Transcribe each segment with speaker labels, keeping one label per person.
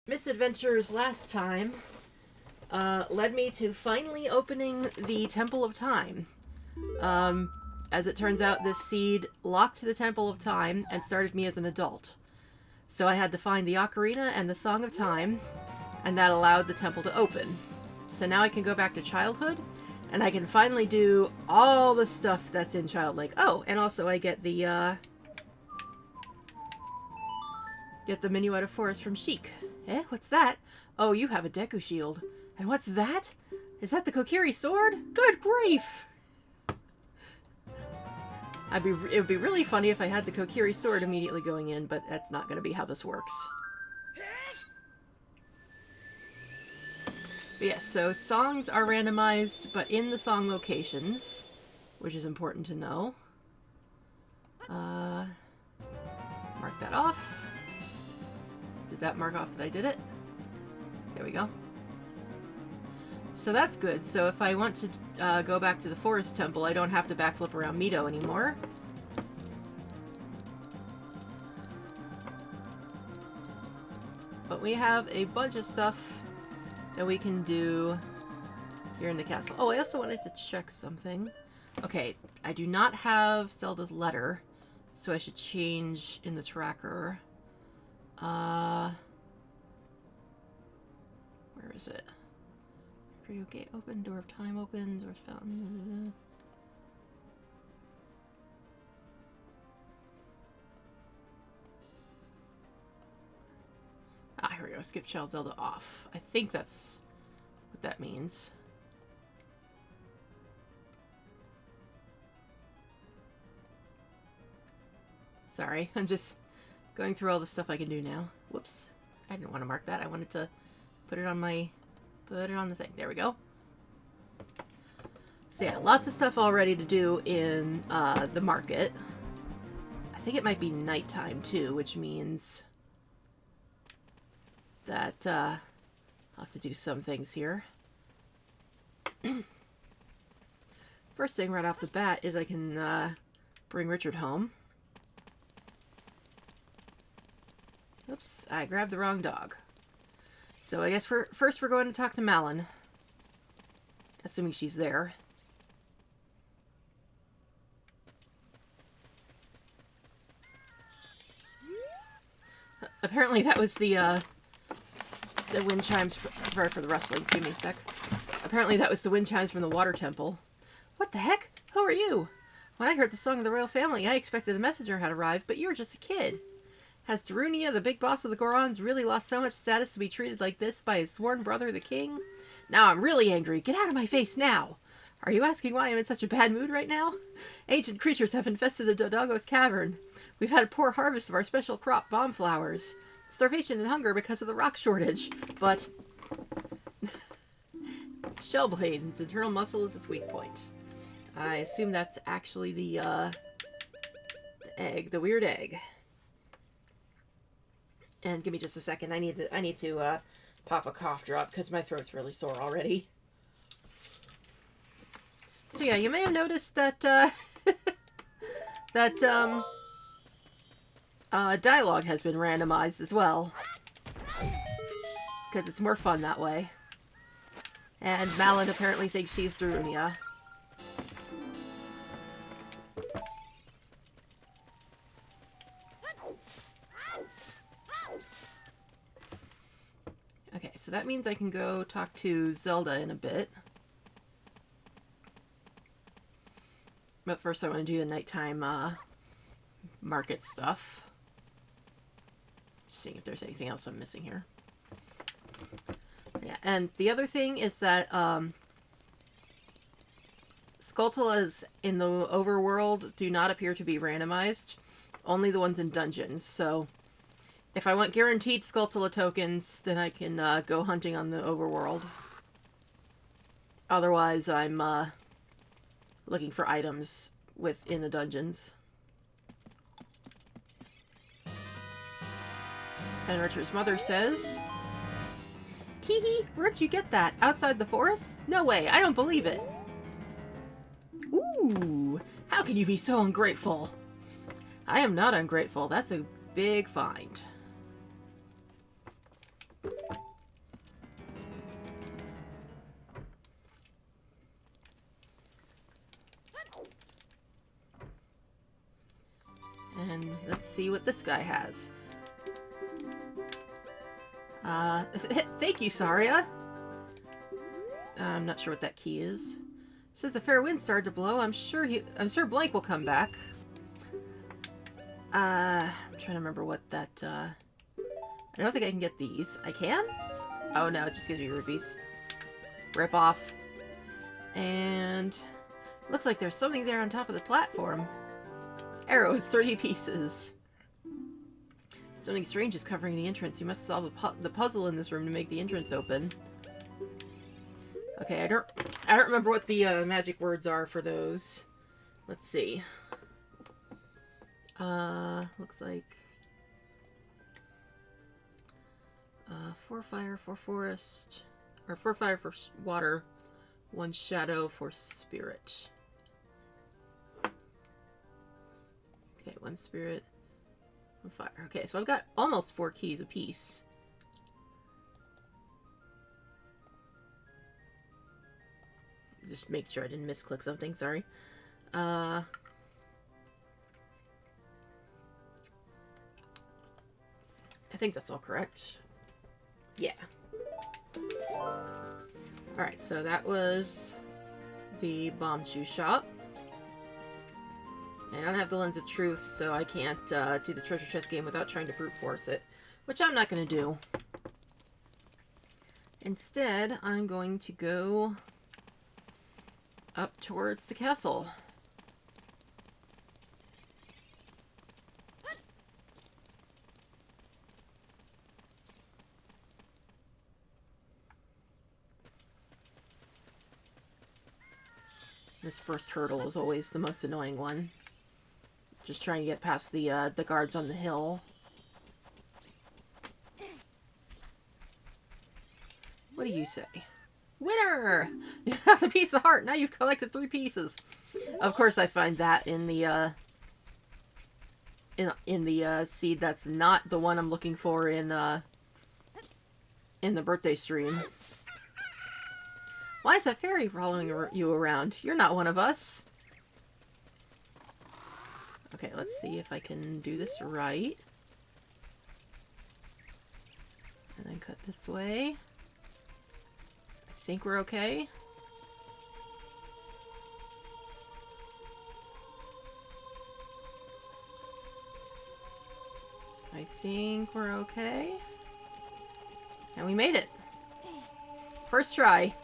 Speaker 1: misadventures last time led me to finally opening the Temple of Time. As it turns out, this seed locked the Temple of Time and started me as an adult. So I had to find the Ocarina and the Song of Time, and that allowed the temple to open. So now I can go back to childhood, and I can finally do all the stuff that's in childlike. Oh, and also I get the Minuet of Forest from Sheik. Eh, what's that? Oh, you have a Deku shield. And what's that? Is that the Kokiri sword? Good grief! It would be really funny if I had the Kokiri sword immediately going in, but that's not going to be how this works. But yes, so songs are randomized, but in the song locations, which is important to know. Mark that off. Did that mark off that I did it? There we go. So that's good. So if I want to go back to the Forest Temple, I don't have to backflip around Mito anymore. But we have a bunch of stuff that we can do here in the castle. Oh, I also wanted to check something. Okay, I do not have Zelda's letter, so I should change in the tracker. Where is it? Gate open, door of time open, doors fountain. Ah, here we go. Skip Child Zelda off. I think that's what that means. Sorry, I'm just going through all the stuff I can do now. Whoops. I didn't want to mark that. I wanted to put it on my... Put it on the thing. There we go. So yeah, lots of stuff all ready to do in the market. I think it might be nighttime too, which means that I'll have to do some things here. First thing right off the bat is I can bring Richard home. Oops, I grabbed the wrong dog. So I guess first we're going to talk to Malin. Assuming she's there. Apparently that was the wind chimes. Sorry for the rustling. Give me a sec. Apparently that was the wind chimes from the water temple. What the heck? Who are you? When I heard the song of the royal family, I expected a messenger had arrived, but you were just a kid. Has Darunia, the big boss of the Gorons, really lost so much status to be treated like this by his sworn brother, the king? Now I'm really angry. Get out of my face now! Are you asking why I'm in such a bad mood right now? Ancient creatures have infested the Dodongo's cavern. We've had a poor harvest of our special crop, bomb flowers. Starvation and hunger because of the rock shortage. But... Shellblade, its internal muscle is its weak point. I assume that's actually the egg, the weird egg. And give me just a second. I need to pop a cough drop because my throat's really sore already. So yeah, you may have noticed that dialogue has been randomized as well, because it's more fun that way. And Malin apparently thinks she's Darunia. Okay, so that means I can go talk to Zelda in a bit. But first I want to do the nighttime market stuff. Seeing if there's anything else I'm missing here. Yeah, and the other thing is that Skulltulas in the overworld do not appear to be randomized. Only the ones in dungeons, so... If I want guaranteed Skulltula tokens, then I can go hunting on the overworld. Otherwise, I'm looking for items within the dungeons. And Richard's mother says, Teehee, where'd you get that? Outside the forest? No way, I don't believe it. Ooh, how can you be so ungrateful? I am not ungrateful. That's a big find. see what this guy has. Thank you, Saria. I'm not sure what that key is. Since a fair wind started to blow, I'm sure Blank will come back. I'm trying to remember what that, I don't think I can get these. I can? Oh no, it just gives me rupees. Rip off. And looks like there's something there on top of the platform. Arrows, 30 pieces. Something strange is covering the entrance. You must solve the puzzle in this room to make the entrance open. Okay, I don't remember what the magic words are for those. Let's see. Looks like 4 fire, 4 forest, or 4 fire for water, 1 shadow for spirit. Okay, 1 spirit, 1 fire. Okay, so I've got almost 4 keys apiece. Just make sure I didn't misclick something, sorry. I think that's all correct. Yeah. Alright, so that was the bomb shoe shop. I don't have the lens of truth, so I can't do the treasure chest game without trying to brute force it, which I'm not going to do. Instead, I'm going to go up towards the castle. This first hurdle is always the most annoying one. Just trying to get past the guards on the hill. What do you say? Winner! You have a piece of heart. Now you've collected 3 pieces. Of course, I find that in the seed. That's not the one I'm looking for in the birthday stream. Why is that fairy following you around? You're not one of us. Okay, let's see if I can do this right. And then cut this way. I think we're okay. I think we're okay. And we made it. First try.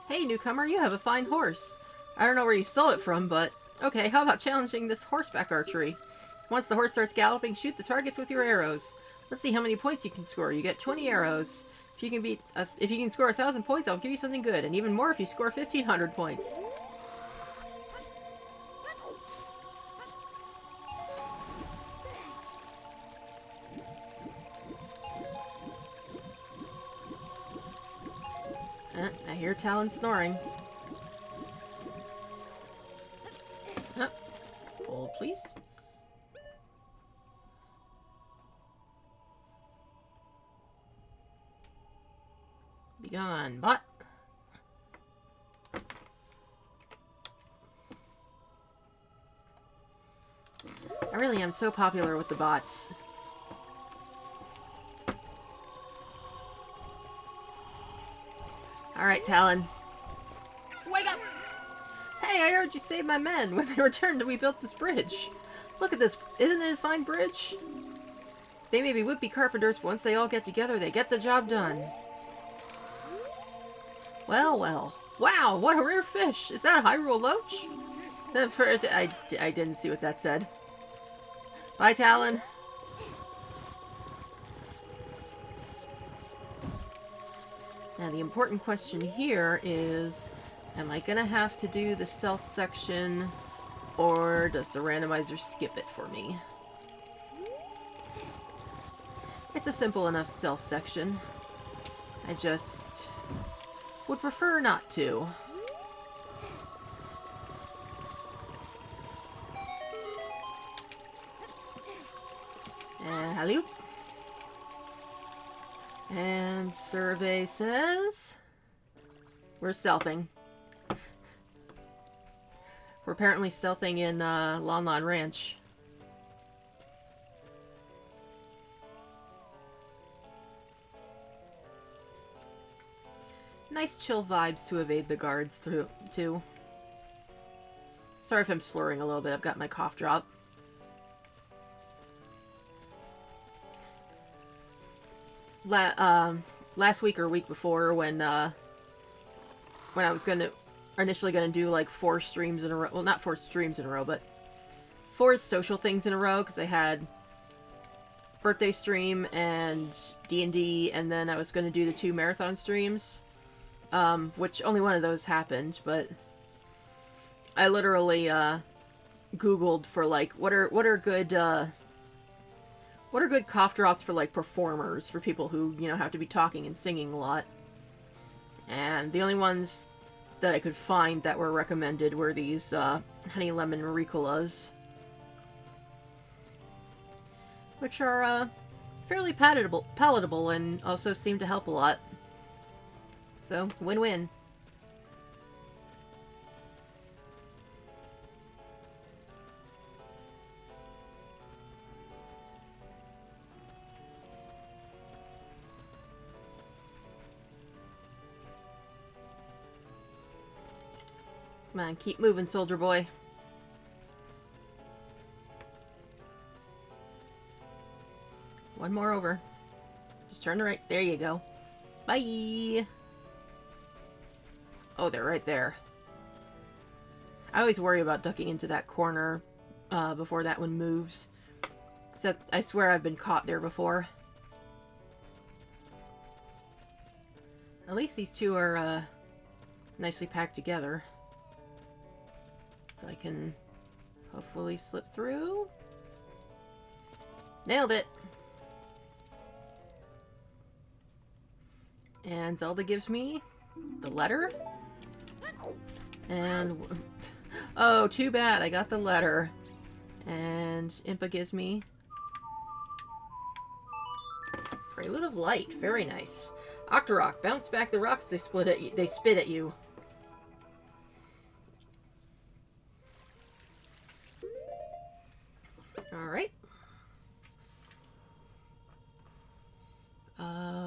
Speaker 1: Hey, newcomer, you have a fine horse. I don't know where you stole it from, but okay, how about challenging this horseback archery? Once the horse starts galloping, shoot the targets with your arrows. Let's see how many points you can score. You get 20 arrows. If you can score 1,000 points, I'll give you something good, and even more if you score 1,500 points. I hear Talon snoring. Hold, please. Be gone, bot. I really am so popular with the bots. Alright, Talon. Wake up! Hey, I heard you saved my men. When they returned, we built this bridge. Look at this. Isn't it a fine bridge? They may be would-be carpenters, but once they all get together, they get the job done. Well, well. Wow, what a rare fish. Is that a Hyrule Loach? I didn't see what that said. Bye, Talon. Now, the important question here is, am I going to have to do the stealth section, or does the randomizer skip it for me? It's a simple enough stealth section. I just would prefer not to. And hello. And survey says we're stealthing. We're apparently stealthing in Lon Lon Ranch. Nice chill vibes to evade the guards through, too. Sorry if I'm slurring a little bit, I've got my cough drop. Last week or week before, when I was initially gonna do like 4 streams in a row, well, not 4 streams in a row, but 4 social things in a row, because I had birthday stream and D&D, and then I was gonna do the 2 marathon streams, which only one of those happened, but I literally Googled for like what are good cough drops for like performers, for people who, you know, have to be talking and singing a lot. And the only ones that I could find that were recommended were these honey lemon Ricolas, which are fairly palatable and also seem to help a lot. So, win-win. Come on, keep moving, soldier boy. One more over. Just turn to right. There you go. Bye! Oh, they're right there. I always worry about ducking into that corner before that one moves. Except, I swear I've been caught there before. At least these two are nicely packed together. So I can hopefully slip through. Nailed it! And Zelda gives me the letter. And... oh, too bad. I got the letter. And Impa gives me... Prelude of Light. Very nice. Octorok. Bounce back the rocks they spit at you. Alright.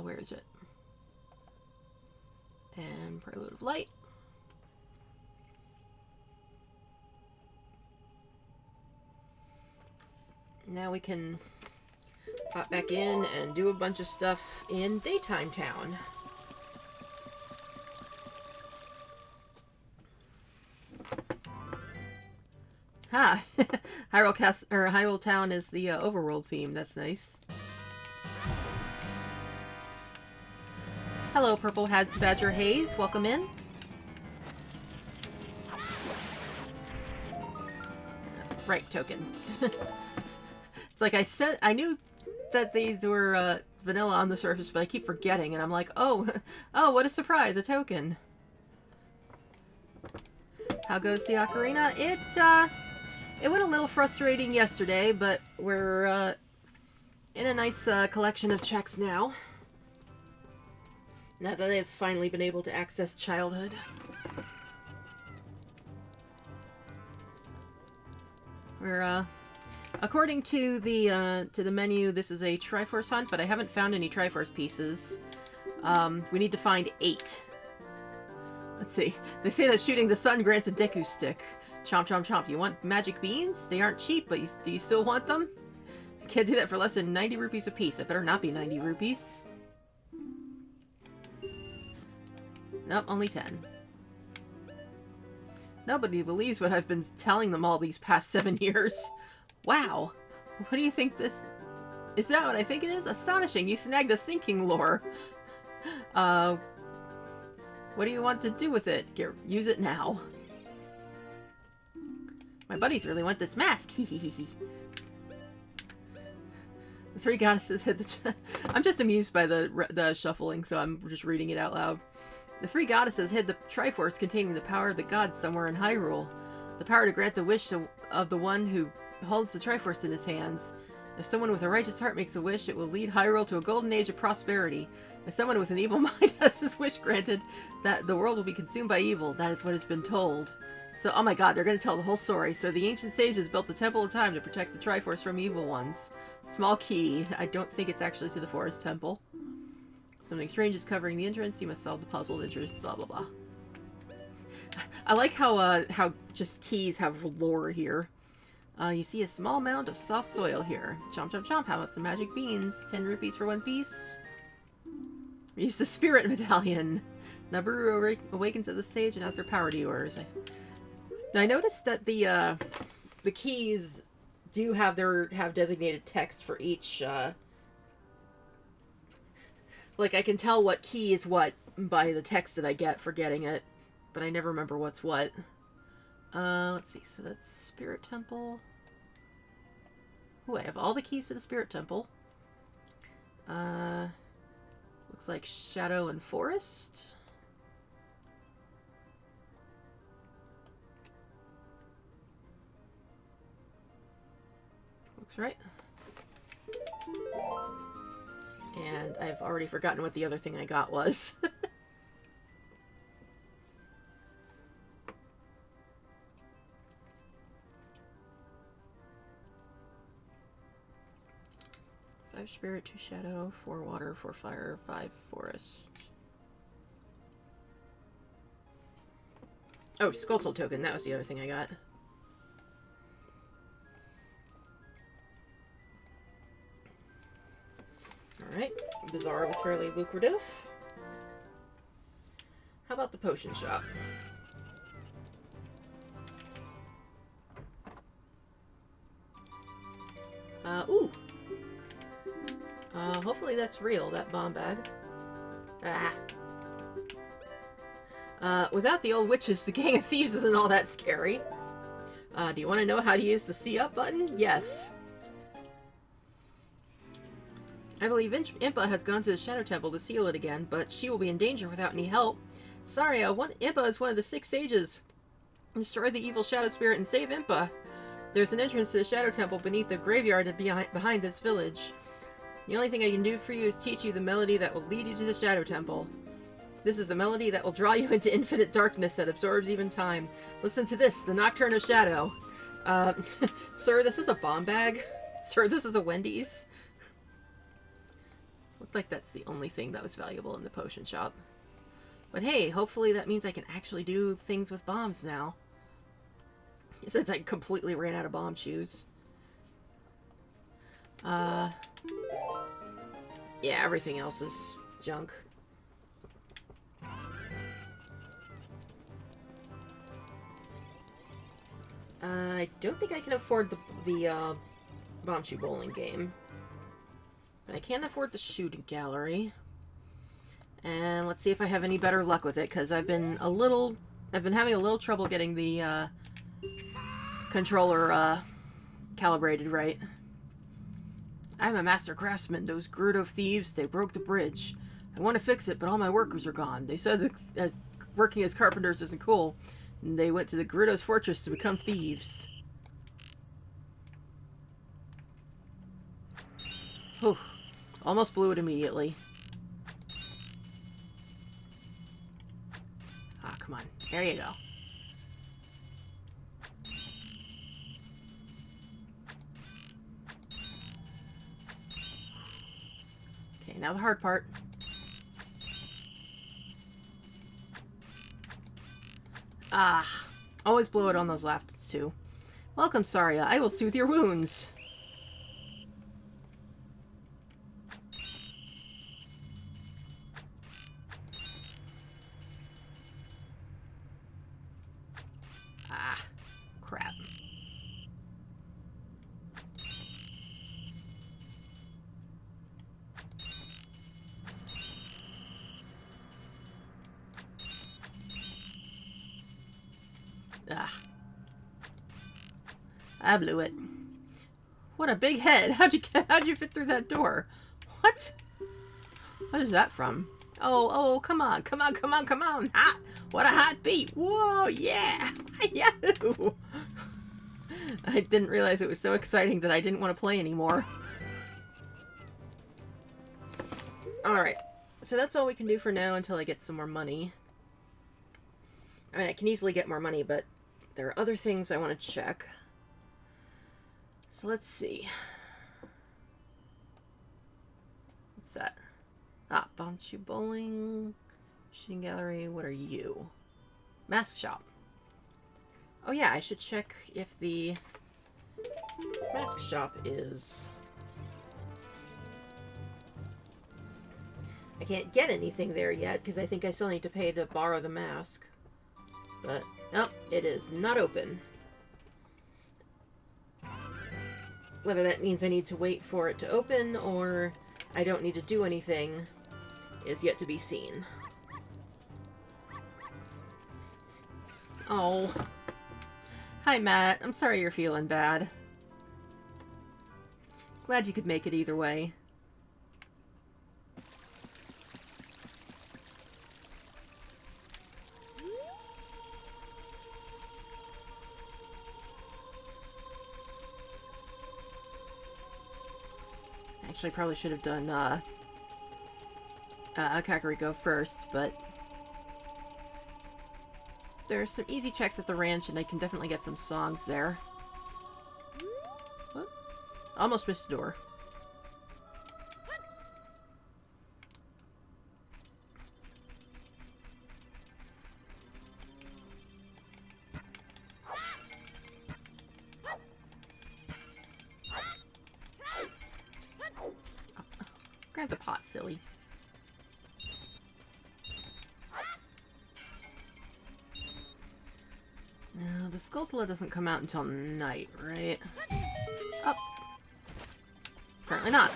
Speaker 1: Where is it? And Prelude of Light. Now we can pop back in and do a bunch of stuff in Daytime Town. Ha! Hyrule Town is the overworld theme. That's nice. Hello, Purple Badger Haze. Welcome in. Right, token. It's like I said, I knew that these were vanilla on the surface, but I keep forgetting, and I'm like, oh, oh, what a surprise, a token. How goes the Ocarina? It went a little frustrating yesterday, but we're in a nice collection of checks now. Now that I've finally been able to access childhood. We're, according to the menu, this is a Triforce hunt, but I haven't found any Triforce pieces. We need to find 8. Let's see. They say that shooting the sun grants a Deku stick. Chomp, chomp, chomp. You want magic beans? They aren't cheap, but do you still want them? I can't do that for less than 90 rupees a piece. It better not be 90 rupees. Nope, only 10. Nobody believes what I've been telling them all these past 7 years. Wow. What do you think this... Is that what I think it is? Astonishing. You snagged the sinking lore. What do you want to do with it? Use it now. My buddies really want this mask. Hehehehe. The 3 goddesses hid the... I'm just amused by the shuffling, so I'm just reading it out loud. The 3 goddesses hid the Triforce containing the power of the gods somewhere in Hyrule. The power to grant the wish of the one who holds the Triforce in his hands. If someone with a righteous heart makes a wish, it will lead Hyrule to a golden age of prosperity. If someone with an evil mind has his wish granted, that the world will be consumed by evil. That is what has been told. So, oh my god, they're going to tell the whole story. So the ancient sages built the Temple of Time to protect the Triforce from evil ones. Small key. I don't think it's actually to the Forest Temple. Something strange is covering the entrance. You must solve the puzzle. Interest, blah, blah, blah. I like how just keys have lore here. You see a small mound of soft soil here. Chomp, chomp, chomp. How about some magic beans? 10 rupees for 1 piece. Use the Spirit Medallion. Naburu awakens as a sage and adds their power to yours. I noticed that the keys do have designated text for each. Like I can tell what key is what by the text that I get for getting it, but I never remember what's what. Let's see. So that's Spirit Temple. Ooh, I have all the keys to the Spirit Temple. Looks like Shadow and Forest. Looks right. And I've already forgotten what the other thing I got was. 5 spirit, 2 shadow, 4 water, 4 fire, 5 forest. Oh, Skulltule token. That was the other thing I got. Alright. Bizarre was fairly lucrative. How about the potion shop? Ooh! Hopefully that's real, that bomb bag. Without the old witches, the gang of thieves isn't all that scary. Do you want to know how to use the see up button? Yes. I believe Impa has gone to the Shadow Temple to seal it again, but she will be in danger without any help. Sorry, Impa is one of the 6 sages. Destroy the evil shadow spirit and save Impa. There's an entrance to the Shadow Temple beneath the graveyard behind this village. The only thing I can do for you is teach you the melody that will lead you to the Shadow Temple. This is the melody that will draw you into infinite darkness that absorbs even time. Listen to this, the Nocturne of Shadow. Sir, this is a bomb bag. Sir, this is a Wendy's. Looked like that's the only thing that was valuable in the potion shop. But hey, hopefully that means I can actually do things with bombs now. Since I completely ran out of bomb shoes. Yeah, everything else is junk. I don't think I can afford the bomb shoe bowling game. But I can afford the shooting gallery. And let's see if I have any better luck with it, because I've been having a little trouble getting the controller calibrated right. I'm a master craftsman. Those Gerudo thieves, they broke the bridge. I want to fix it, but all my workers are gone. They said that working as carpenters isn't cool. And they went to the Gerudo's fortress to become thieves. Whew. Almost blew it immediately. Ah, come on. There you go. Okay, now the hard part. Ah, always blow it on those last two. Welcome, Saria. I will soothe your wounds. Ah, crap. Ah. I blew it. What a big head. How'd you fit through that door? What? What is that from? Oh, come on. Hot. What a hot beat. Whoa, yeah. Yahoo. I didn't realize it was so exciting that I didn't want to play anymore. Alright. So that's all we can do for now until I get some more money. I mean, I can easily get more money, but there are other things I want to check. So let's see. What's that? Ah, Bombchu Bowling, Shooting Gallery. What are you? Mask Shop. Oh yeah, I should check if the mask shop is... I can't get anything there yet because I think I still need to pay to borrow the mask. But, nope, it is not open. Whether that means I need to wait for it to open or I don't need to do anything is yet to be seen. Oh. Hi, Matt. I'm sorry you're feeling bad. Glad you could make it either way. Actually, probably should have done Kakariko first, but there's some easy checks at the ranch, and I can definitely get some songs there. What? Almost missed the door. Grab the pot, silly. Now, the Skulltula doesn't come out until night, right? Oh. Apparently not.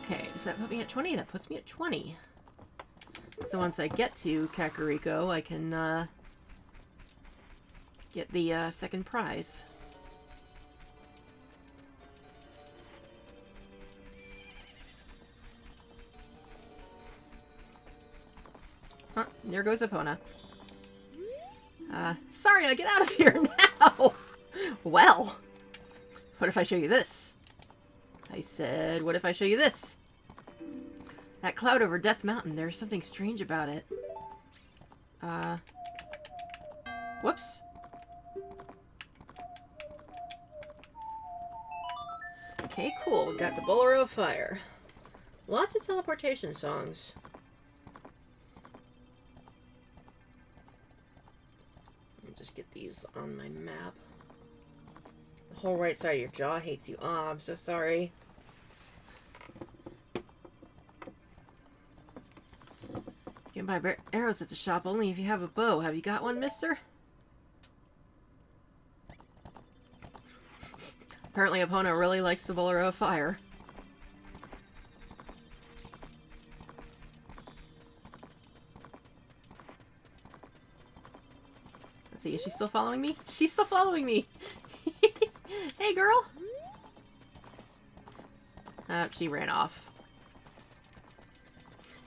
Speaker 1: Okay, does that put me at 20? That puts me at 20. So once I get to Kakariko, I can, get the, second prize. Huh, there goes Epona. Sorry, I get out of here now! Well, what if I show you this? I said, what if I show you this? That cloud over Death Mountain, there's something strange about it. Whoops. Okay, cool. We got the Bolero of Fire. Lots of teleportation songs. Just get these on my map. The whole right side of your jaw hates you. Oh, I'm so sorry. You can buy arrows at the shop only if you have a bow. Have you got one, mister? Apparently Epona really likes the Bolero of Fire. Is she still following me? She's still following me! Hey, girl! She ran off.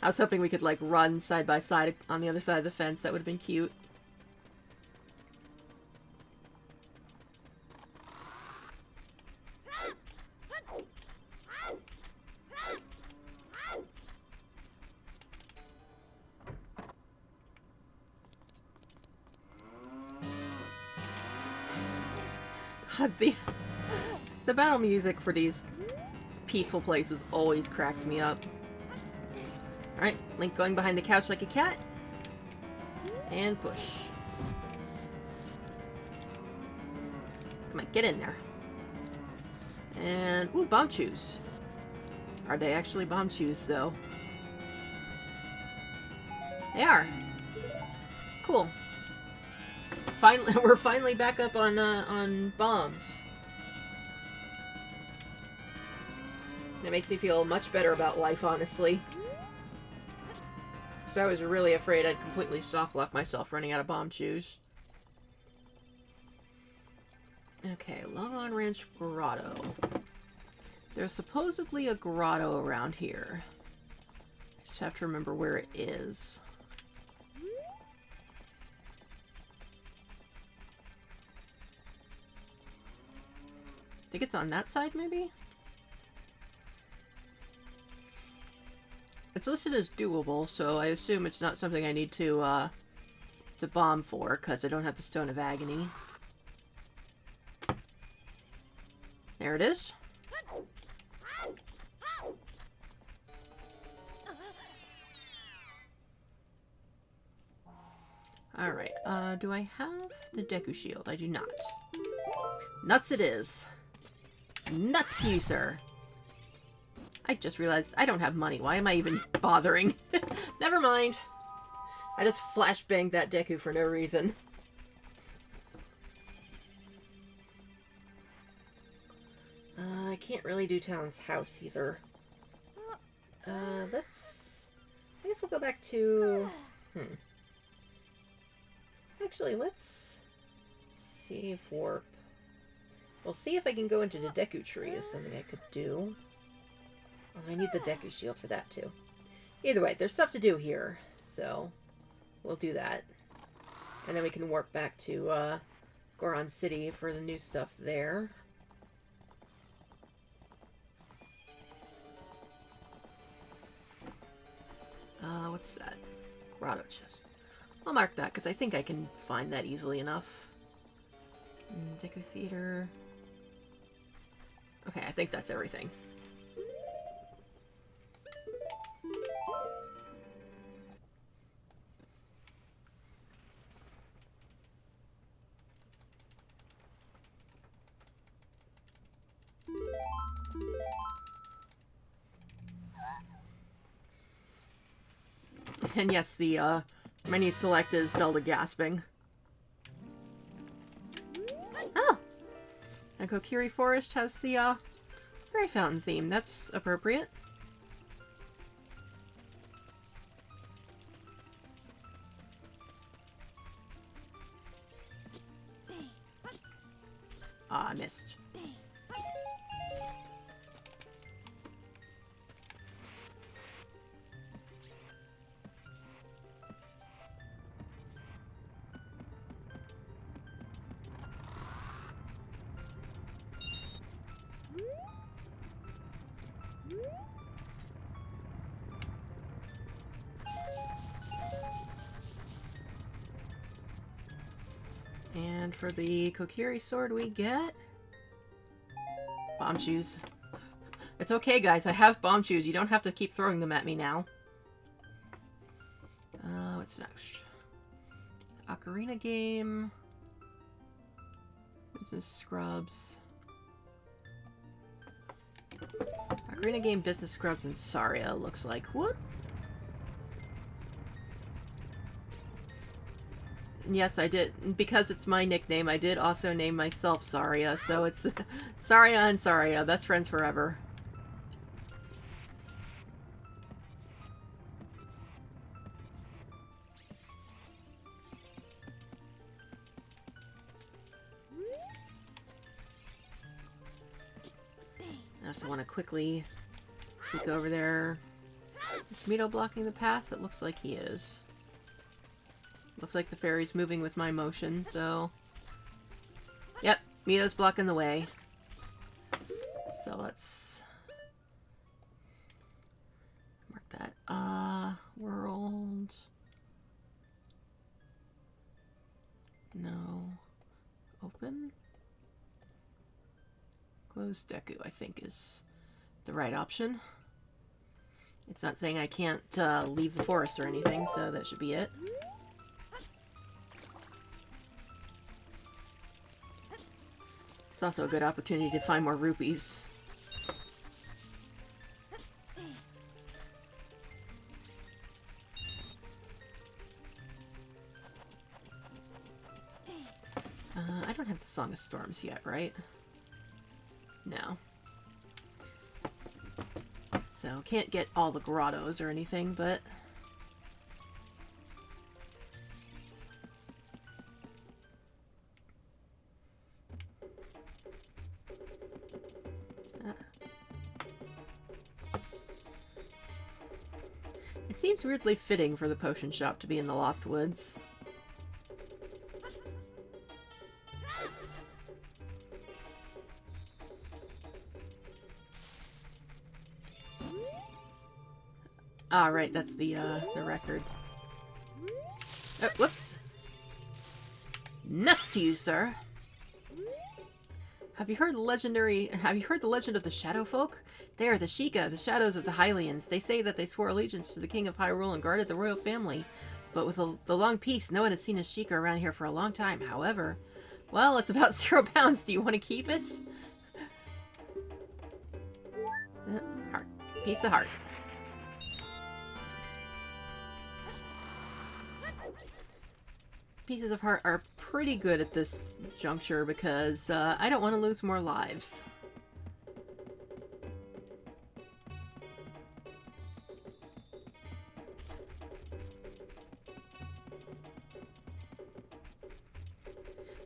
Speaker 1: I was hoping we could, like, run side by side on the other side of the fence. That would have been cute. The battle music for these peaceful places always cracks me up. Alright, Link going behind the couch like a cat. And push. Come on, get in there. And, ooh, bomb chews. Are they actually bomb chews, though? They are. Cool. Finally, we're finally back up on bombs. It makes me feel much better about life, honestly. So I was really afraid I'd completely soft-lock myself running out of bomb chews. Okay, Longon Ranch Grotto. There's supposedly a grotto around here. Just have to remember where it is. I think it's on that side, maybe? It's listed as doable, so I assume it's not something I need to, to bomb for, because I don't have the Stone of Agony. There it is. Alright, do I have the Deku Shield? I do not. Nuts it is. Nuts to you, sir. I just realized I don't have money. Why am I even bothering? Never mind. I just flashbanged that Deku for no reason. I can't really do Talon's house either. Let's... I guess we'll go back to... Actually, let's save warp. We'll see if I can go into the Deku Tree is something I could do. Although I need the Deku Shield for that too. Either way, there's stuff to do here. So, we'll do that. And then we can warp back to Goron City for the new stuff there. What's that? Grotto chest. I'll mark that, because I think I can find that easily enough. Deku Theater. Okay, I think that's everything. And yes, the menu select is Zelda gasping. Oh! And Kokiri Forest has the Fairy Fountain theme. That's appropriate. Ah, I missed. And for the Kokiri sword we get... Bomb shoes. It's okay, guys. I have bomb shoes. You don't have to keep throwing them at me now. What's next? Ocarina game. Business scrubs. Ocarina game, business scrubs, and Saria looks like. Whoop. Yes, I did. Because it's my nickname, I did also name myself Saria, so it's Saria and Saria, best friends forever. I also want to quickly peek over there. Is Mito blocking the path? It looks like he is. Looks like the fairy's moving with my motion, so... Yep, Mito's blocking the way. So let's... mark that. World... No. Open? Close Deku, I think, is the right option. It's not saying I can't leave the forest or anything, so that should be it. It's also a good opportunity to find more rupees. I don't have the Song of Storms yet, right? No. So, can't get all the grottos or anything, but... It seems weirdly fitting for the potion shop to be in the Lost Woods. Ah, right, that's the record. Oh, whoops. Nuts to you, sir. Have you heard the legend of the Shadow Folk? They are the Sheikah, the shadows of the Hylians. They say that they swore allegiance to the King of Hyrule and guarded the royal family. But with the long peace, no one has seen a Sheikah around here for a long time. However, well, it's about 0 pounds. Do you want to keep it? Heart. Piece of heart. Pieces of heart are pretty good at this juncture because I don't want to lose more lives.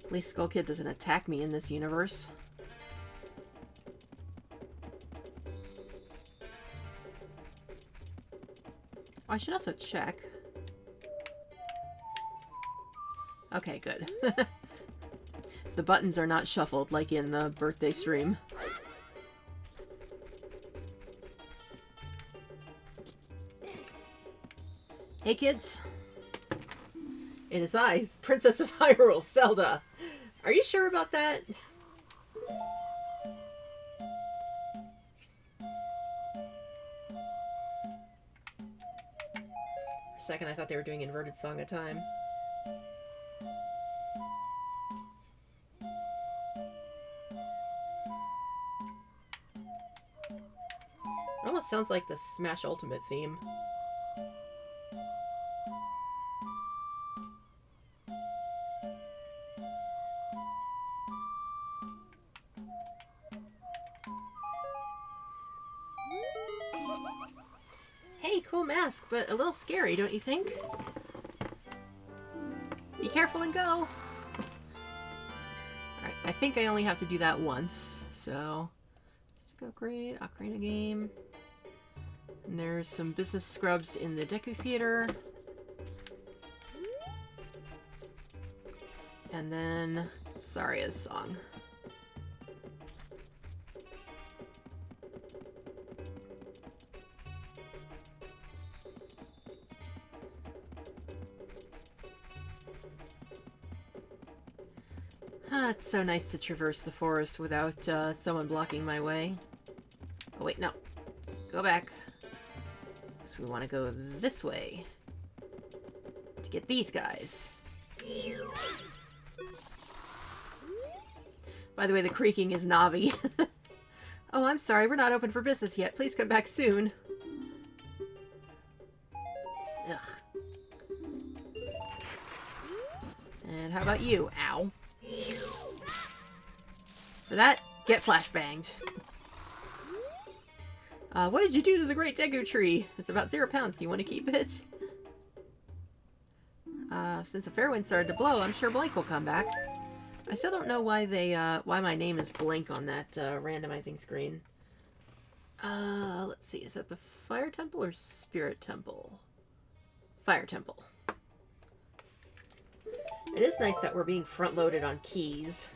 Speaker 1: At least Skull Kid doesn't attack me in this universe. Oh, I should also check. Okay, good. The buttons are not shuffled like in the birthday stream. Hey kids. It is I, Princess of Hyrule, Zelda. Are you sure about that? For a second I thought they were doing Inverted Song of Time. It almost sounds like the Smash Ultimate theme. Hey, cool mask, but a little scary, don't you think? Be careful and go! Alright, I think I only have to do that once, so... Let's go great, Ocarina game. And there's some business scrubs in the Deku Theater. And then Saria's song. Ah, it's so nice to traverse the forest without someone blocking my way. Oh wait, no. Go back. So we want to go this way to get these guys. By the way, the creaking is Navi. Oh, I'm sorry, we're not open for business yet. Please come back soon. Ugh. And how about you? Ow. For that, get flashbanged. What did you do to the Great Deku Tree? It's about 0 pounds. Do you want to keep it? Since the fair wind started to blow, I'm sure Blank will come back. I still don't know why why my name is Blank on that randomizing screen. Let's see. Is that the Fire Temple or Spirit Temple? Fire Temple. It is nice that we're being front-loaded on keys.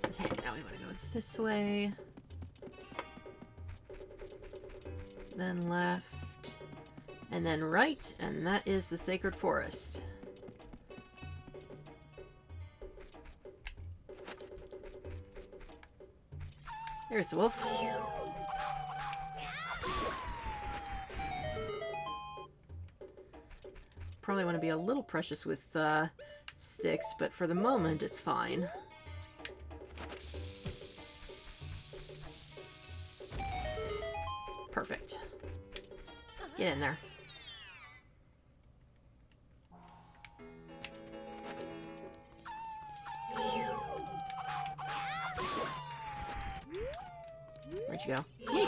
Speaker 1: Okay, now we want to go this way. Then left. And then right, and that is the Sacred Forest. There's the wolf. Probably want to be a little precious with sticks, but for the moment it's fine. Perfect. Get in there. Where'd you go? Yay.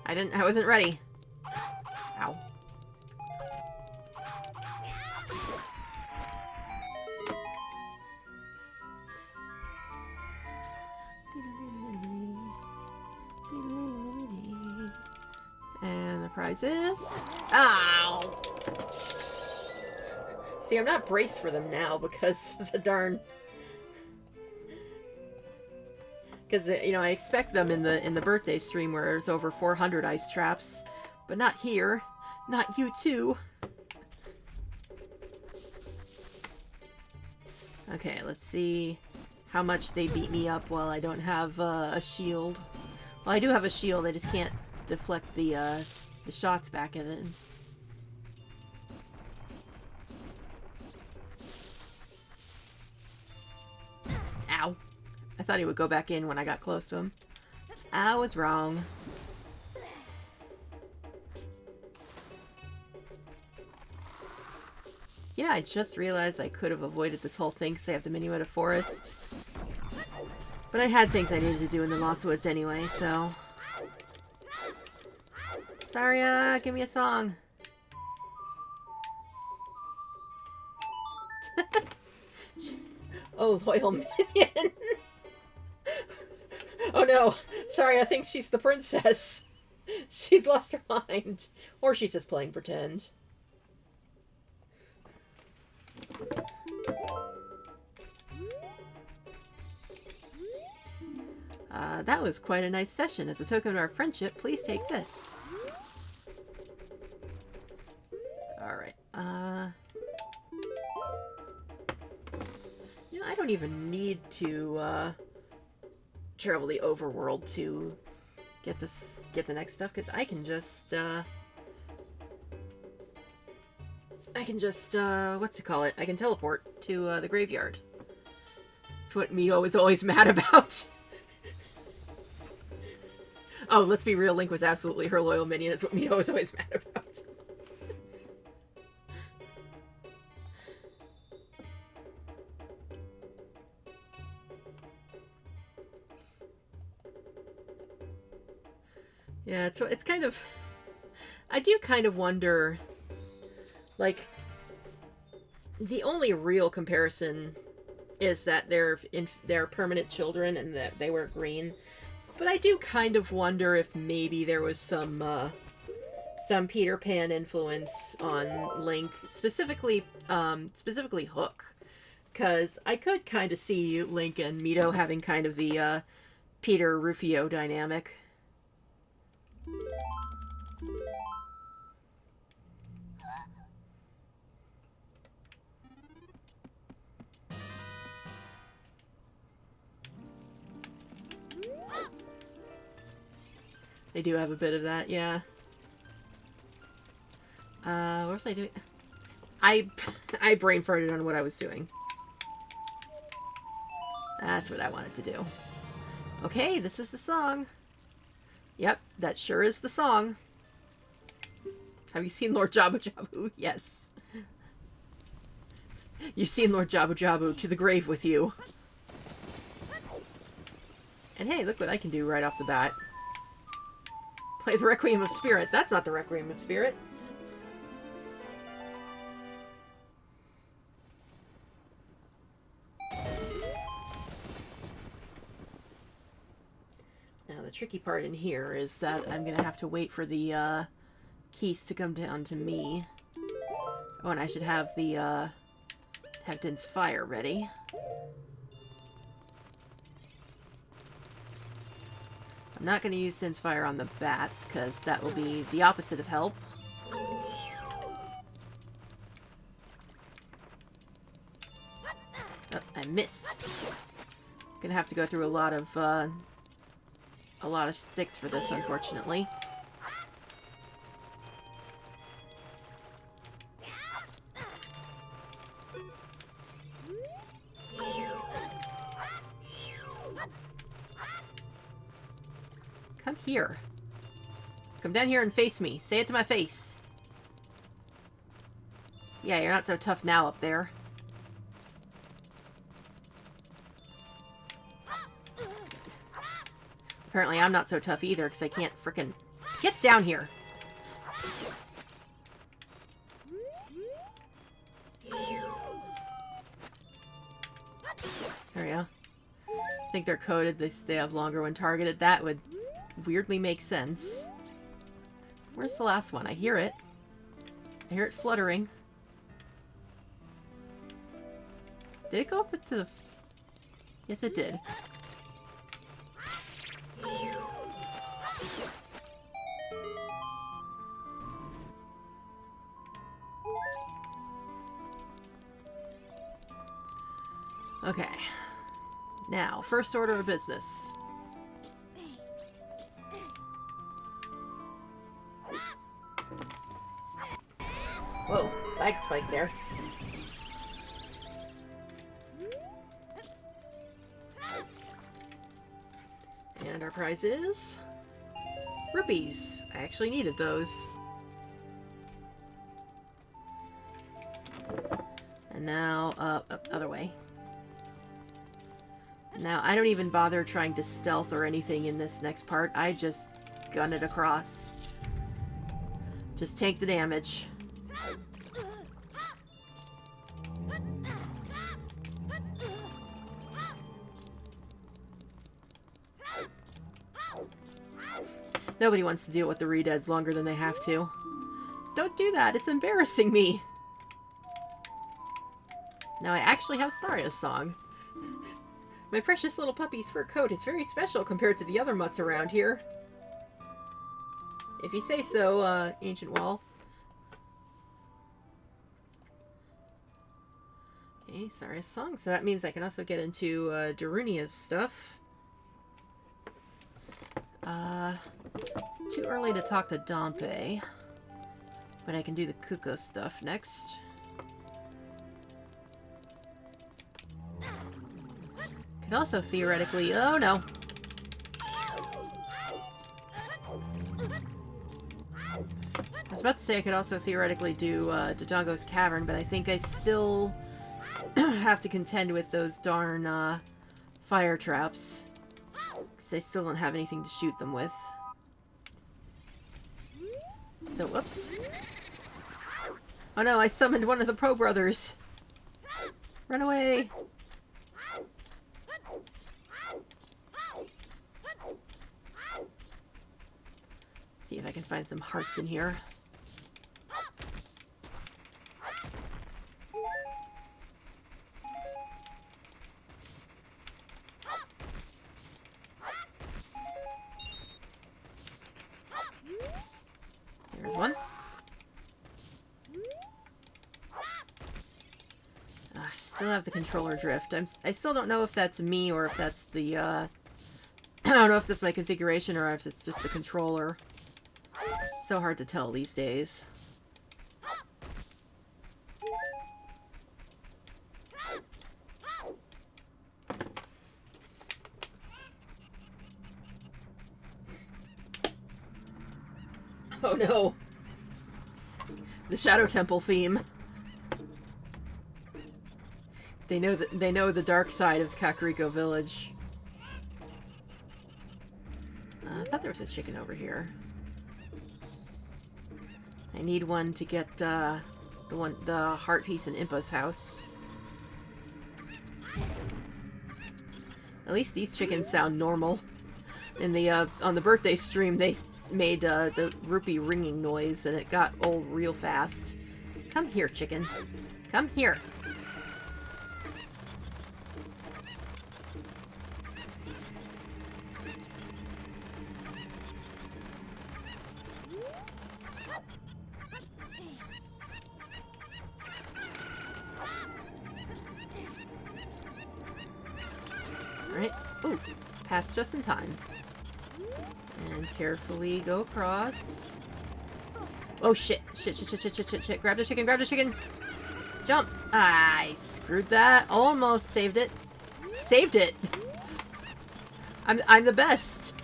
Speaker 1: I wasn't ready. Ow. And the prize is... Ow! See, I'm not braced for them now because the darn... Because, you know, I expect them in the birthday stream where there's over 400 ice traps. But not here. Not you too. Okay, let's see how much they beat me up while I don't have a shield. Well, I do have a shield, I just can't deflect the shots back at it. Ow. I thought he would go back in when I got close to him. I was wrong. Yeah, I just realized I could have avoided this whole thing because I have the Minuetta Forest. But I had things I needed to do in the Lost Woods anyway, so... Saria, give me a song. Oh, loyal minion. Oh no, Saria thinks she's the princess. She's lost her mind. Or she's just playing pretend. That was quite a nice session. As a token of our friendship, please take this. Alright, you know, I don't even need to, travel the overworld to get the next stuff, because I can just, what's it call it? I can teleport to, the graveyard. That's what Mio is always mad about. Oh, let's be real, Link was absolutely her loyal minion. That's what Mio is always mad about. Yeah, it's kind of... I do kind of wonder... Like, the only real comparison is that they're permanent children and that they wear green. But I do kind of wonder if maybe there was some Peter Pan influence on Link, specifically Hook. Because I could kind of see Link and Mito having kind of the Peter Rufio dynamic. They do have a bit of that, yeah. What was I doing? I brain farted on what I was doing. That's what I wanted to do. Okay, this is the song. Yep, that sure is the song. Have you seen Lord Jabu Jabu? Yes. You've seen Lord Jabu Jabu, to the grave with you. And hey, look what I can do right off the bat. Play the Requiem of Spirit. That's not the Requiem of Spirit. Now the tricky part in here is that I'm gonna have to wait for the keys to come down to me. Oh, and I should have the Hepton's Fire ready. I'm not going to use Sin's Fire on the bats, because that will be the opposite of help. Oh, I missed. Gonna have to go through a lot of sticks for this, unfortunately. Come here. Come down here and face me. Say it to my face. Yeah, you're not so tough now up there. Apparently I'm not so tough either, because I can't frickin' get down here. There we go. I think they're coded. They have longer when targeted. That would weirdly make sense. Where's the last one? I hear it. I hear it fluttering. Did it go up to the... Yes, it did. Okay. Now, first order of business. Whoa, flag spike there. And our prize is rupees. I actually needed those. And now, other way. Now, I don't even bother trying to stealth or anything in this next part. I just gun it across. Just take the damage. Nobody wants to deal with the re-deads longer than they have to. Don't do that, it's embarrassing me! Now I actually have Saria's song. My precious little puppy's fur coat is very special compared to the other mutts around here. If you say so, Ancient Wall. Okay, Saria's song. So that means I can also get into Darunia's stuff. It's too early to talk to Dompe. But I can do the Kuko stuff next. Could also theoretically... Oh no! I was about to say I could also theoretically do Dodongo's Cavern, but I think I still have to contend with those darn fire traps. Because I still don't have anything to shoot them with. So, whoops. Oh no, I summoned one of the Pro Brothers! Run away! See if I can find some hearts in here. There's one. I still have the controller drift. I still don't know if that's me or if that's the, I don't know if that's my configuration or if it's just the controller. It's so hard to tell these days. Oh no! The Shadow Temple theme. They know the dark side of Kakariko Village. I thought there was a chicken over here. I need one to get the heart piece in Impa's house. At least these chickens sound normal. In the on the birthday stream, they made the rupee ringing noise, and it got old real fast. Come here, chicken. Come here. Alright. Ooh. Pass just in time. And carefully go across. Oh shit. Shit. Grab the chicken. Jump. I screwed that. Almost saved it. Saved it. I'm the best.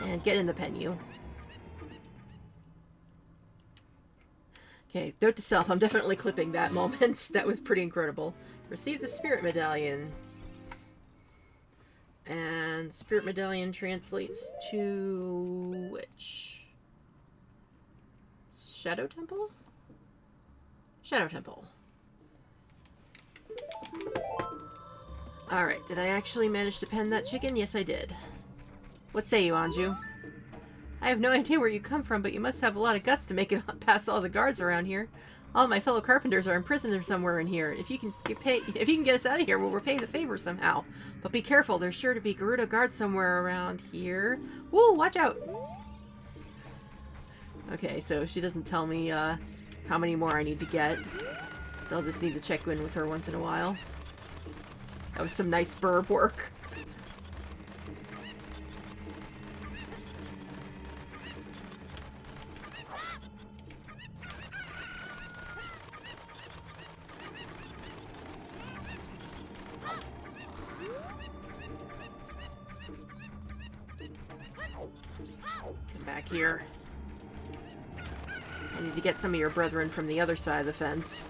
Speaker 1: And get in the pen, you. Okay, note to self, I'm definitely clipping that moment. That was pretty incredible. Receive the Spirit Medallion. And Spirit Medallion translates to... which? Shadow Temple? Shadow Temple. Alright, did I actually manage to pen that chicken? Yes, I did. What say you, Anju? I have no idea where you come from, but you must have a lot of guts to make it past all the guards around here. All my fellow carpenters are imprisoned somewhere in here. If you can get us out of here, we'll repay the favor somehow. But be careful, there's sure to be Gerudo guards somewhere around here. Woo, watch out! Okay, so she doesn't tell me how many more I need to get. So I'll just need to check in with her once in a while. That was some nice burb work. Come back here. I need to get some of your brethren from the other side of the fence.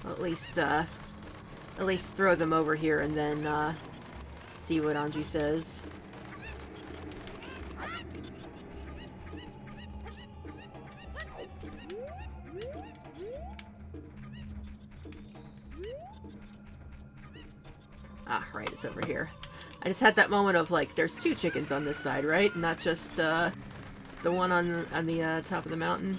Speaker 1: Well, at least throw them over here and then, see what Anju says. Ah, right, it's over here. I just had that moment of, like, there's two chickens on this side, right? Not just, the one on the top of the mountain.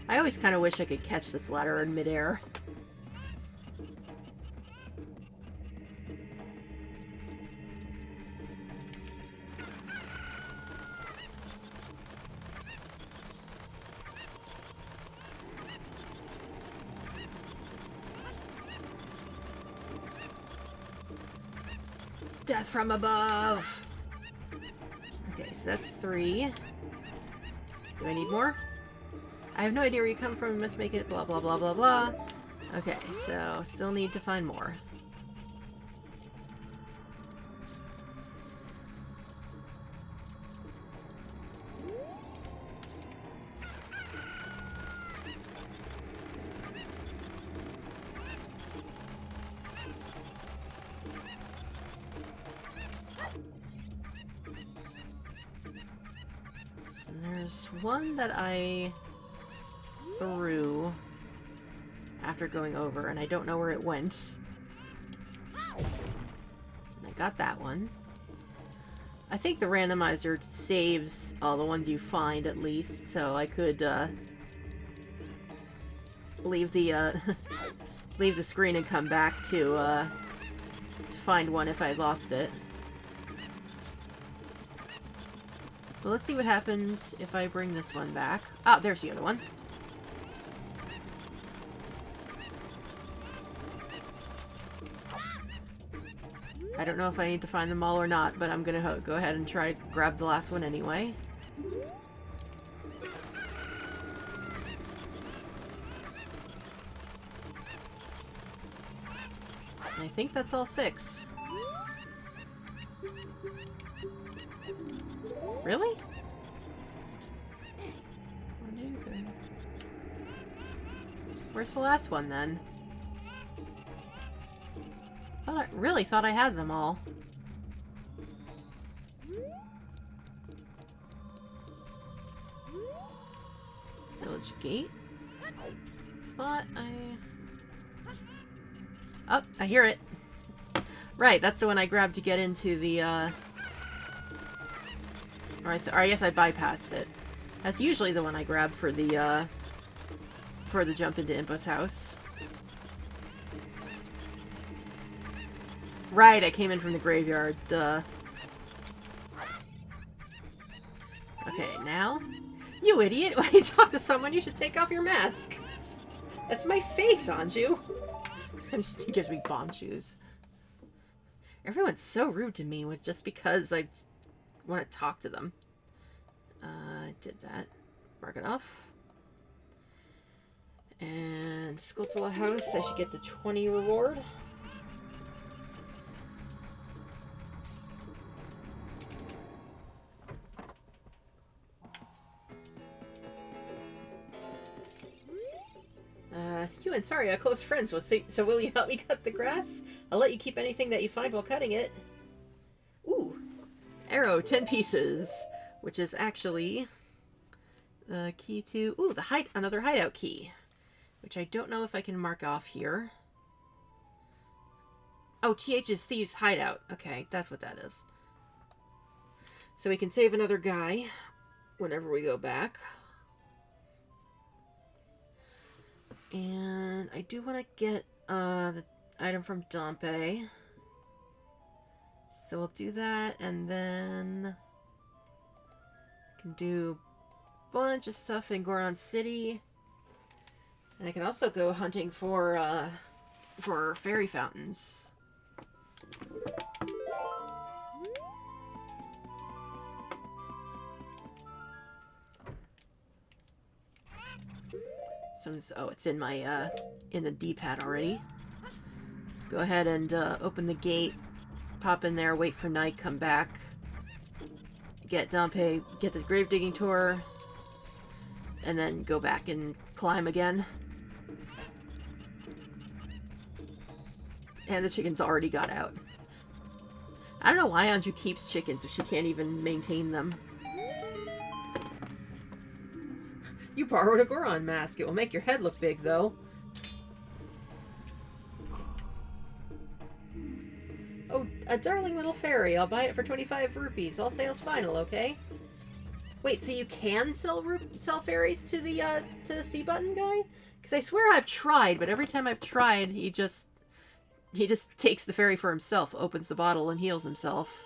Speaker 1: I always kind of wish I could catch this ladder in midair. Death from above! Okay, so that's 3. Do I need more? I have no idea where you come from, must make it blah blah blah blah blah. Okay, so still need to find more. So there's one that I through after going over, and I don't know where it went. And I got that one. I think the randomizer saves all the ones you find, at least, so I could leave the leave the screen and come back to find one if I lost it. But let's see what happens if I bring this one back. Ah, there's the other one. I don't know if I need to find them all or not, but I'm gonna go ahead and try to grab the last one anyway. I think that's all 6. Really? 1, 2, 3. Where's the last one then? I really thought I had them all. Village gate. Thought Oh, I hear it. Right, that's the one I grabbed to get into the, or I guess I bypassed it. That's usually the one I grab for the jump into Impo's house. Right, I came in from the graveyard, duh. Okay, now? You idiot! When you talk to someone, you should take off your mask! That's my face, Anju! And she gives me bomb shoes. Everyone's so rude to me just because I want to talk to them. I did that. Mark it off. And Skulltula House, I should get the 20 reward. You and Sari are close friends, so will you help me cut the grass? I'll let you keep anything that you find while cutting it. Ooh. Arrow, 10 pieces. Which is actually the key to... Ooh, another hideout key. Which I don't know if I can mark off here. Oh, TH is Thieves' Hideout. Okay, that's what that is. So we can save another guy whenever we go back. And I do want to get the item from Dompe. So we'll do that, and then can do a bunch of stuff in Goron City. And I can also go hunting for fairy fountains. Oh, it's in my in the D-pad already. Go ahead and open the gate, pop in there, wait for night, come back, get Dompe, get the grave digging tour, and then go back and climb again. And the chickens already got out. I don't know why Anju keeps chickens if she can't even maintain them. You borrowed a Goron mask. It will make your head look big, though. Oh, a darling little fairy. I'll buy it for 25 rupees. All sales final, okay? Wait, so you can sell fairies to the C button guy? Because I swear I've tried, but every time I've tried, he just takes the fairy for himself, opens the bottle, and heals himself.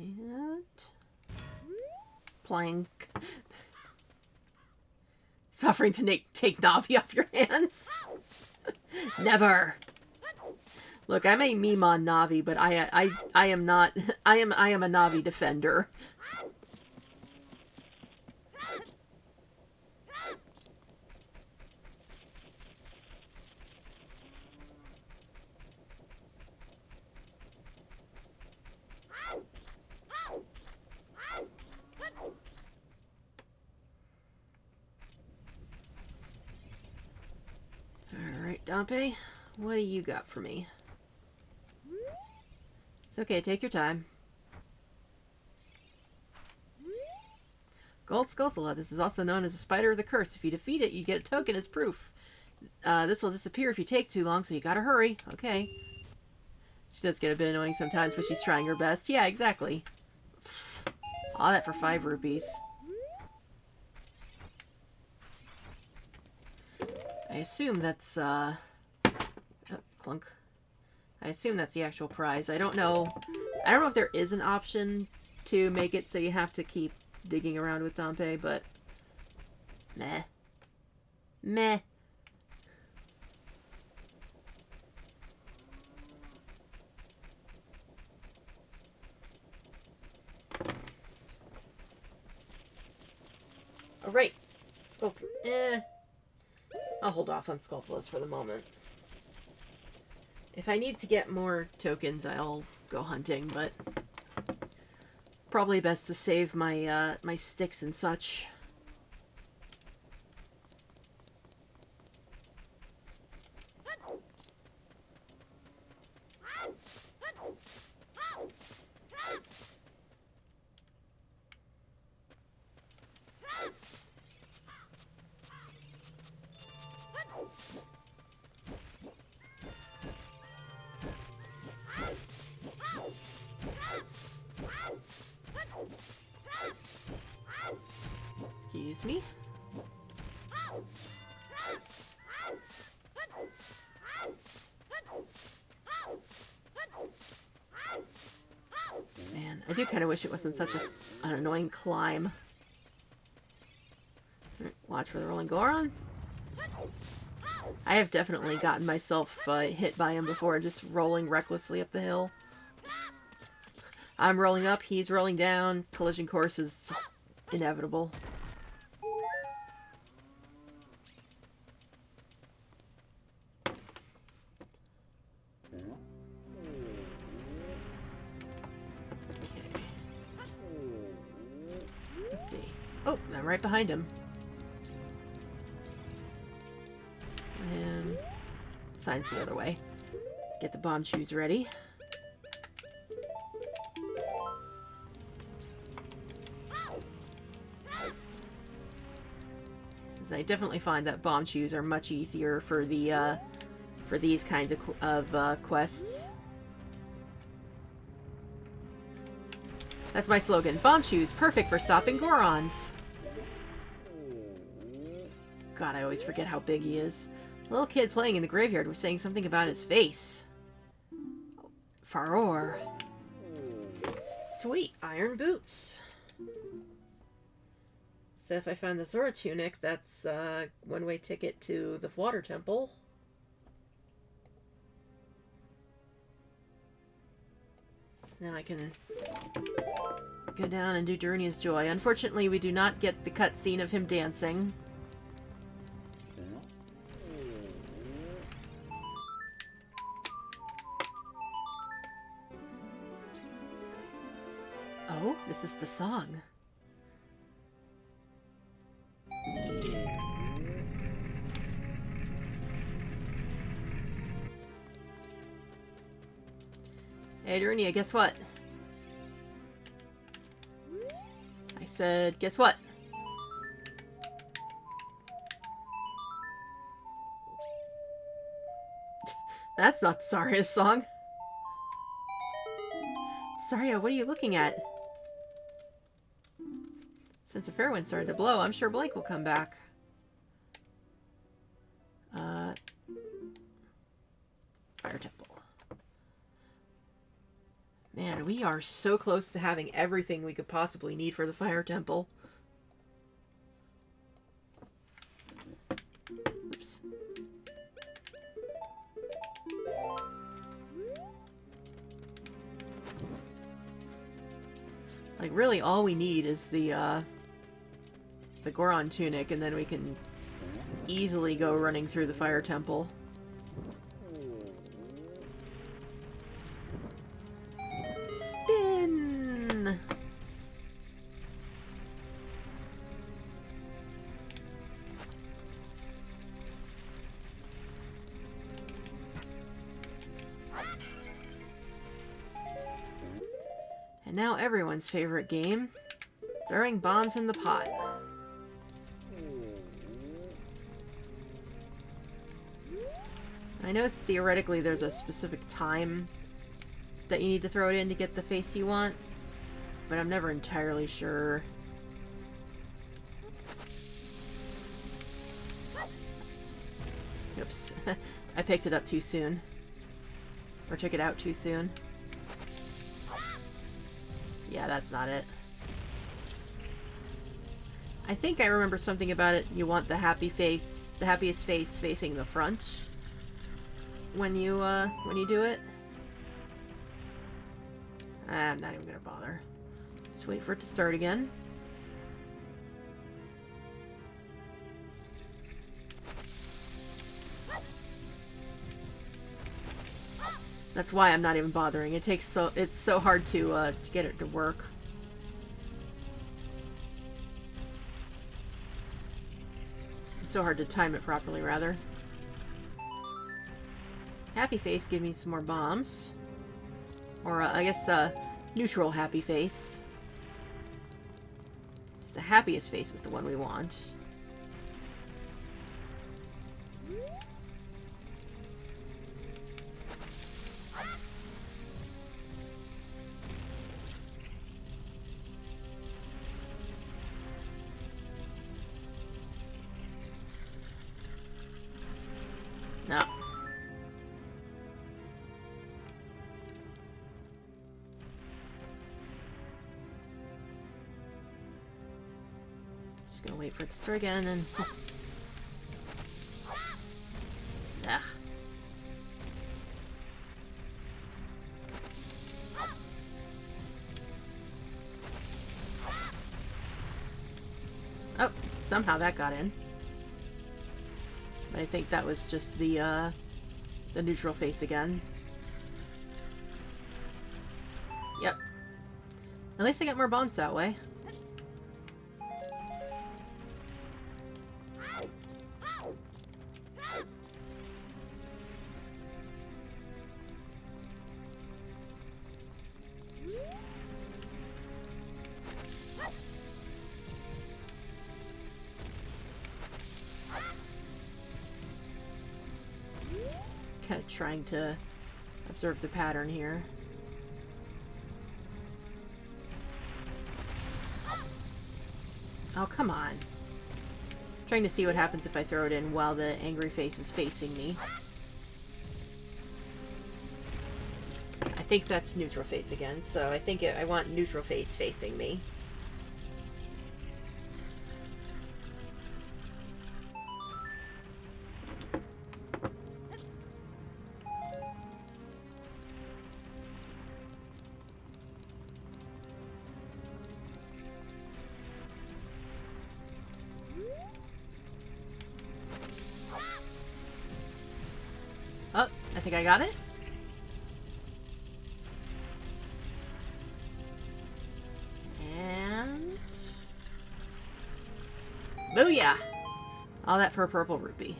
Speaker 1: And plank. Suffering to take Navi off your hands. Never. Look, I may meme on Navi, but I am not. I am a Navi defender. Alright, Dompe, what do you got for me? It's okay, take your time. Gold Skulltula. This is also known as a Spider of the Curse. If you defeat it, you get a token as proof. This will disappear if you take too long, so you gotta hurry. Okay. She does get a bit annoying sometimes, but she's trying her best. Yeah, exactly. All that for 5 rupees. I assume that's, oh, clunk. I assume that's the actual prize. I don't know. I don't know if there is an option to make it so you have to keep digging around with Dompe, but meh. Meh. Alright. I'll hold off on Skulltulas for the moment. If I need to get more tokens, I'll go hunting, but probably best to save my my sticks and such. Excuse me. Man, I do kind of wish it wasn't such an annoying climb. Right, watch for the rolling Goron. I have definitely gotten myself hit by him before, just rolling recklessly up the hill. I'm rolling up, he's rolling down. Collision course is just inevitable. Let's see. Oh, I'm right behind him. And signs the other way. Get the bomb shoes ready. I definitely find that bomb chews are much easier for the for these kinds of quests. That's my slogan. Bomb chews, perfect for stopping Gorons. God, I always forget how big he is. The little kid playing in the graveyard was saying something about his face. Faror. Sweet, iron boots. So if I find the Zora tunic, that's a one-way ticket to the water temple. So now I can go down and do Darunia's Joy. Unfortunately, we do not get the cutscene of him dancing. Oh, this is the song. Hey, Darunia, guess what? I said, guess what? That's not Saria's song. Saria, what are you looking at? Since the fair wind started to blow, I'm sure Blake will come back. Fire temple. Man, we are so close to having everything we could possibly need for the fire temple. Oops. Like, really all we need is the Goron tunic, and then we can easily go running through the fire temple. Spin! And now everyone's favorite game, throwing bombs in the pot. I know theoretically there's a specific time that you need to throw it in to get the face you want, but I'm never entirely sure. Oops. I picked it up too soon. Or took it out too soon. Yeah, that's not it. I think I remember something about it. You want the happy face, the happiest face facing the front when you do it. I'm not even gonna bother. Just wait for it to start again. That's why I'm not even bothering. It's so hard to get it to work. It's so hard to time it properly, rather. Happy face, give me some more bombs. Or, I guess, neutral happy face. It's the happiest face is the one we want. No. Just gonna wait for it to start again and... Ugh. Oh, somehow that got in. But I think that was just the neutral face again. Yep. At least I get more bombs that way. kind of trying to observe the pattern here. Oh, come on. Trying to see what happens if I throw it in while the angry face is facing me. I think that's neutral face again, so I think I want neutral face facing me. Oh, I think I got it. And... booyah! All that for a purple rupee.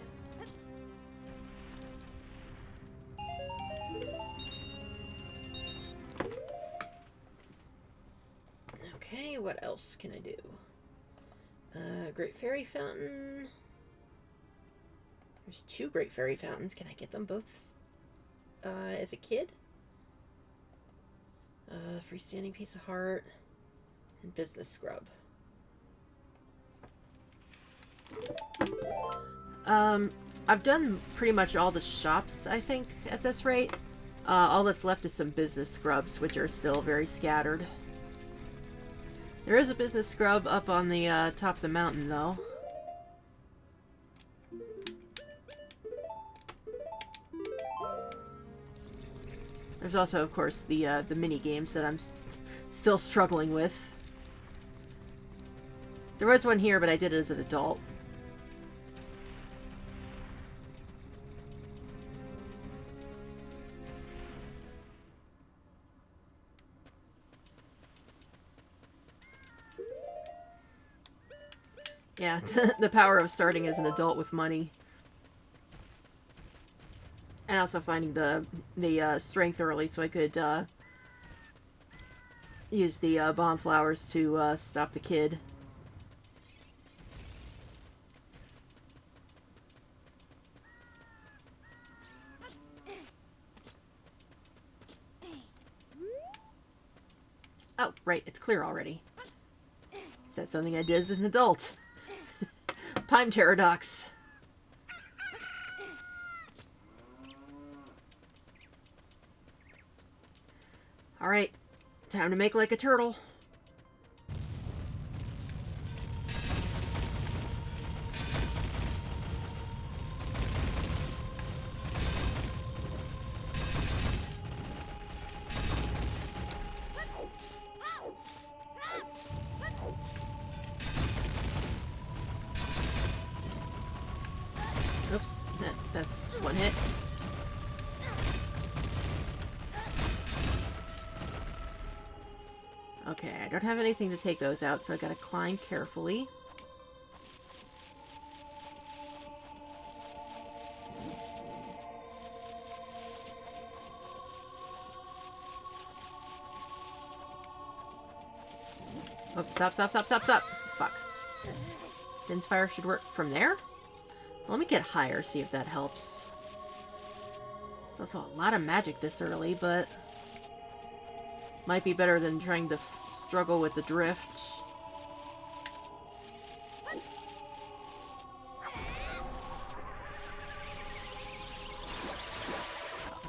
Speaker 1: Okay, what else can I do? Great Fairy Fountain. There's 2 Great Fairy Fountains. Can I get them both as a kid? Freestanding Piece of Heart and Business Scrub. I've done pretty much all the shops, I think, at this rate. All that's left is some Business Scrubs, which are still very scattered. There is a Business Scrub up on the top of the mountain, though. There's also, of course, the mini games that I'm still struggling with. There was one here, but I did it as an adult. Yeah, the power of starting as an adult with money. And also finding the strength early so I could use the bomb flowers to stop the kid. Oh, right, it's clear already. Is that something I did as an adult? Pime Pterodox. Alright, time to make like a turtle. Oops, that's one hit. Okay, I don't have anything to take those out, so I gotta climb carefully. Oh, stop, stop, stop, stop, stop! Fuck. Din's Fire should work from there? Well, let me get higher, see if that helps. It's also a lot of magic this early, but... might be better than trying to struggle with the drift.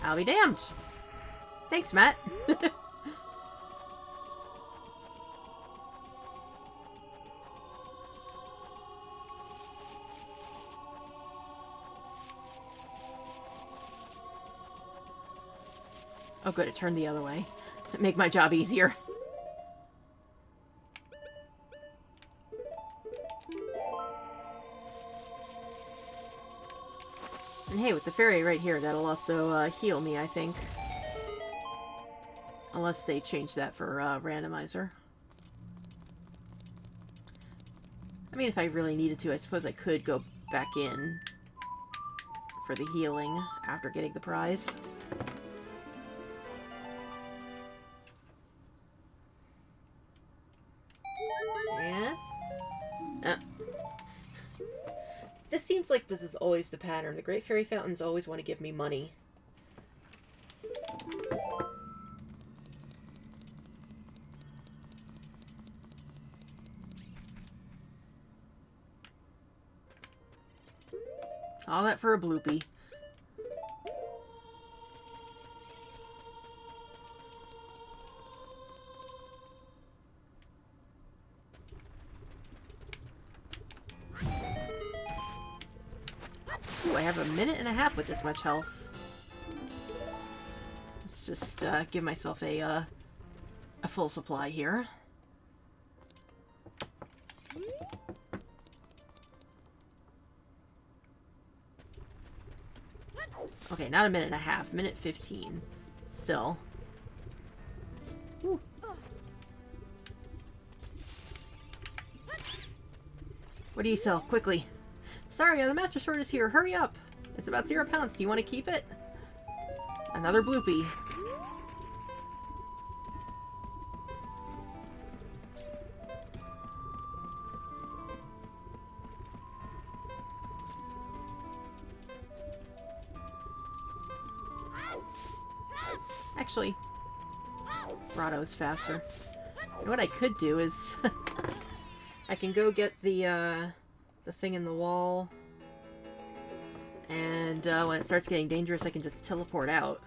Speaker 1: I'll be damned. Thanks, Matt. Oh good, it turned the other way. Make my job easier. And hey, with the fairy right here, that'll also heal me, I think. Unless they change that for randomizer. I mean, if I really needed to, I suppose I could go back in for the healing after getting the prize. This seems like this is always the pattern. The Great Fairy Fountains always want to give me money. All that for a bloopy. Ooh, I have a minute and a half with this much health. Let's just give myself a full supply here. Okay, not a minute and a half. Minute 15. Still. Woo. What do you sell? Quickly. Sorry, the Master Sword is here. Hurry up. It's about 0 pounds. Do you want to keep it? Another bloopy. Actually, Rado's faster. And what I could do is I can go get the thing in the wall, and when it starts getting dangerous, I can just teleport out.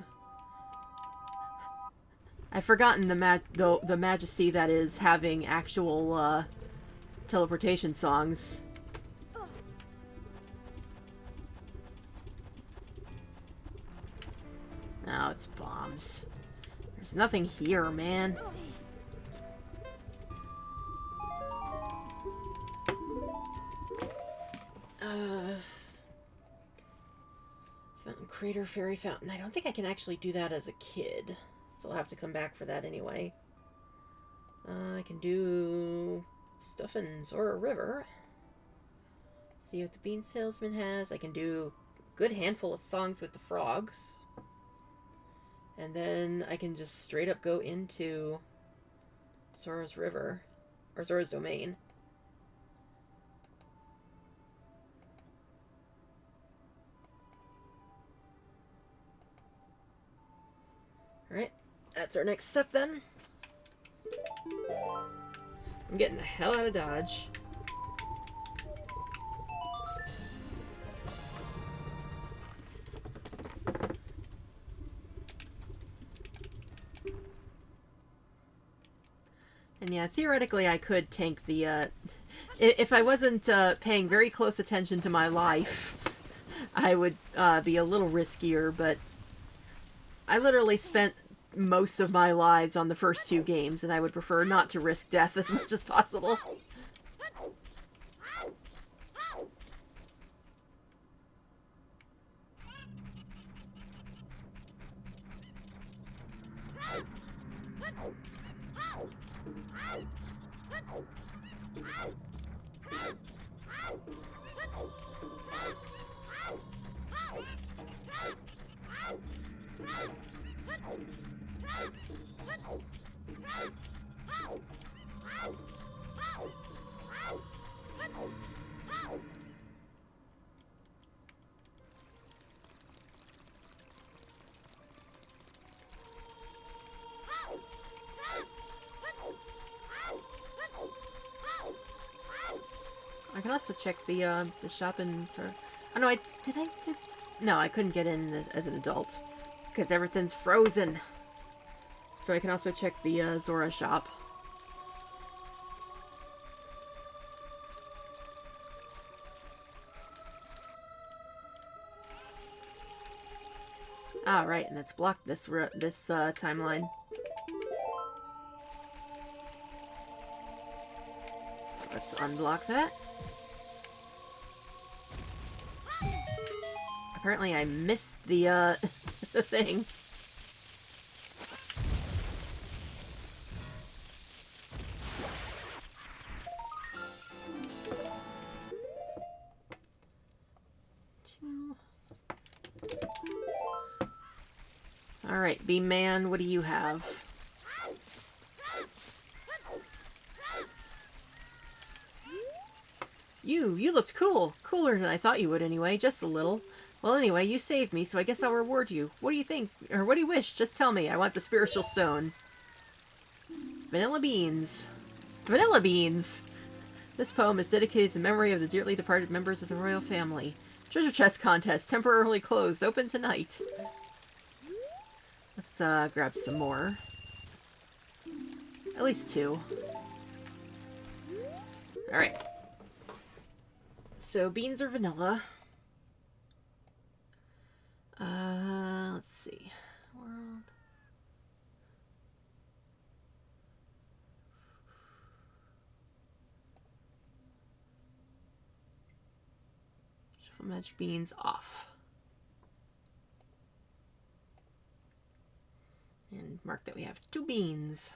Speaker 1: I've forgotten the majesty that is having actual teleportation songs. No, it's bombs. There's nothing here, man. Fountain Crater, Fairy Fountain. I don't think I can actually do that as a kid. So I'll have to come back for that anyway. I can do stuff in Zora River. See what the Bean Salesman has. I can do a good handful of songs with the frogs. And then I can just straight up go into Zora's River. Or Zora's Domain. Alright, that's our next step then. I'm getting the hell out of Dodge. And yeah, theoretically I could tank the, if I wasn't paying very close attention to my life, I would be a little riskier, but I literally spent most of my lives on the first 2 games, and I would prefer not to risk death as much as possible. I can also check the shop in Zora. Oh no, no, I couldn't get in as an adult because everything's frozen. So I can also check the Zora shop. Ah, right, and it's blocked this timeline. So let's unblock that. Apparently I missed the the thing. Alright, B-Man, what do you have? You looked cool. Cooler than I thought you would anyway, just a little. Well, anyway, you saved me, so I guess I'll reward you. What do you think? Or what do you wish? Just tell me. I want the spiritual stone. Vanilla beans. Vanilla beans! This poem is dedicated to the memory of the dearly departed members of the royal family. Treasure chest contest. Temporarily closed. Open tonight. Let's grab some more. At least 2. Alright. So, beans or vanilla? Let's see. World. Shuffle match beans off. And mark that we have 2 beans.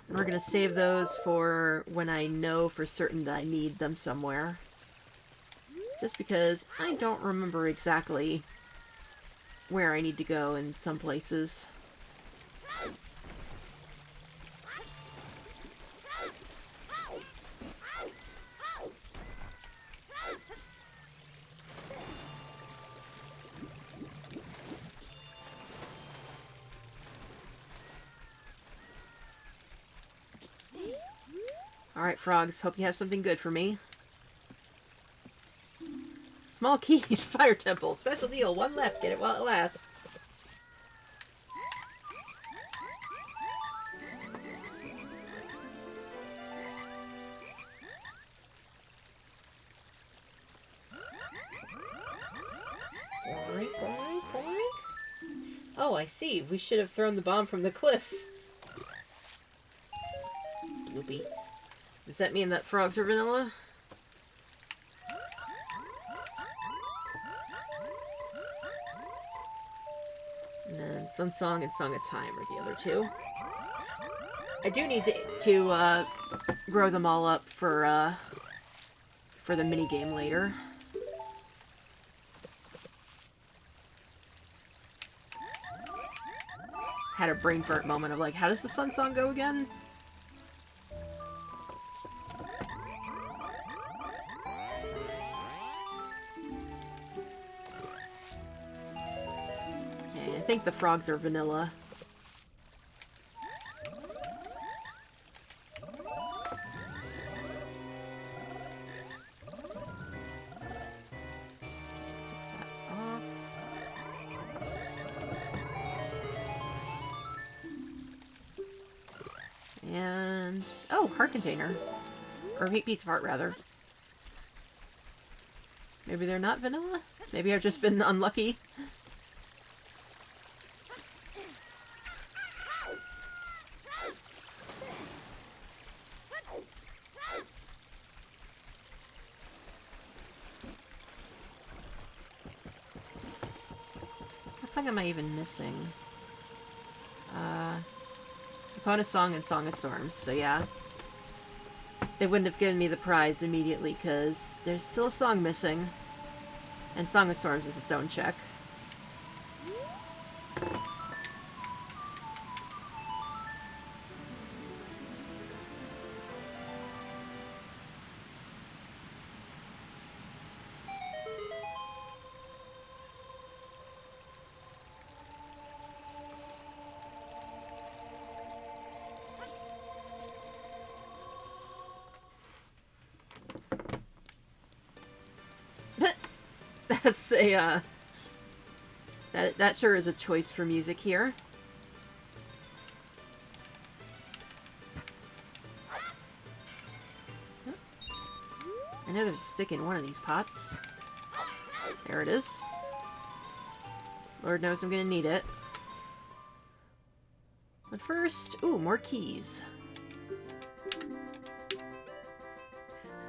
Speaker 1: And we're going to save those for when I know for certain that I need them somewhere. Just because I don't remember exactly where I need to go in some places. Alright, frogs. Hope you have something good for me. Small key in Fire Temple. Special deal. 1 left. Get it while it lasts. Boink, boink, boink. Oh, I see. We should have thrown the bomb from the cliff. Bloopy. Does that mean that frogs are vanilla? And then Sun Song and Song of Time are the other 2. I do need to grow them all up for the minigame later. Had a brain fart moment of like, how does the Sun Song go again? Okay, I think the frogs are vanilla. And... oh, heart container. Or piece of heart, rather. Maybe they're not vanilla? Maybe I've just been unlucky. What song am I even missing? Bonus Song and Song of Storms, so yeah. They wouldn't have given me the prize immediately, because there's still a song missing. And Song of Storms is its own check. That's a, that sure is a choice for music here. I know there's a stick in one of these pots. There it is. Lord knows I'm gonna need it. But first, ooh, more keys.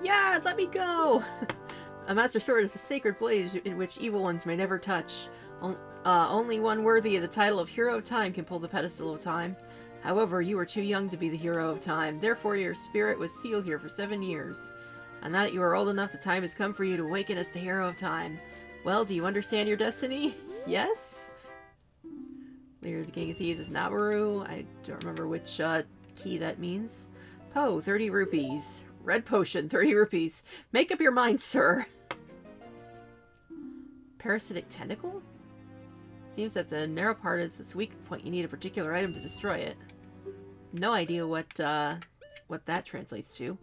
Speaker 1: Yeah, let me go! A Master Sword is a sacred blade in which evil ones may never touch. Only one worthy of the title of Hero of Time can pull the pedestal of time. However, you were too young to be the Hero of Time. Therefore, your spirit was sealed here for 7 years. And now that you are old enough, the time has come for you to awaken as the Hero of Time. Well, do you understand your destiny? Yes? Leader of the King of Thieves is Nabaru. I don't remember which key that means. Poe, 30 rupees. Red potion, 30 rupees. Make up your mind, sir. Parasitic tentacle? Seems that the narrow part is its weak point. You need a particular item to destroy it. No idea what that translates to.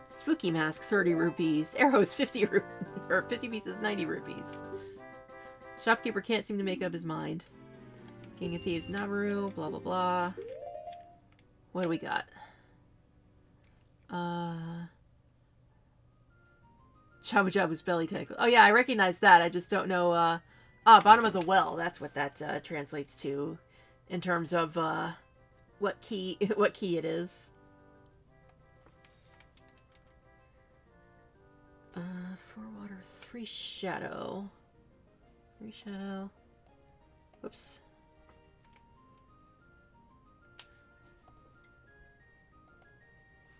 Speaker 1: Spooky mask, 30 rupees. Arrows, 50 rupees. or 50 pieces, 90 rupees. Shopkeeper can't seem to make up his mind. King of Thieves, Nabaru, blah blah blah. What do we got? Jabu Jabu's belly tentacle. Oh yeah, I recognize that. I just don't know. Bottom of the well. That's what that translates to, in terms of what key it is. 4 water, 3 shadow. 3 shadow. Whoops.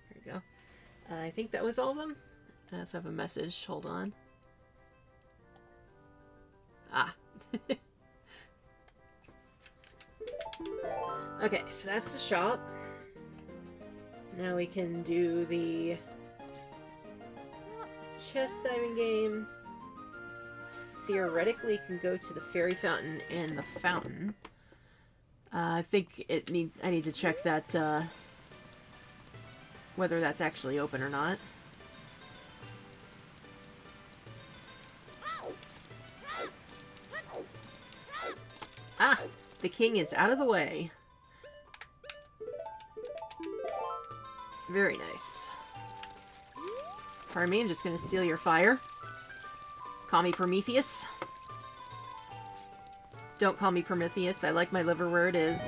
Speaker 1: There we go. I think that was all of them. I also have a message. Hold on. Ah. Okay, so that's the shop. Now we can do the chest diving game. Theoretically, can go to the fairy fountain and the fountain. I think I need to check that whether that's actually open or not. Ah, the king is out of the way. Very nice. Pardon me, I'm just gonna steal your fire. Call me Prometheus. Don't call me Prometheus. I like my liver where it is.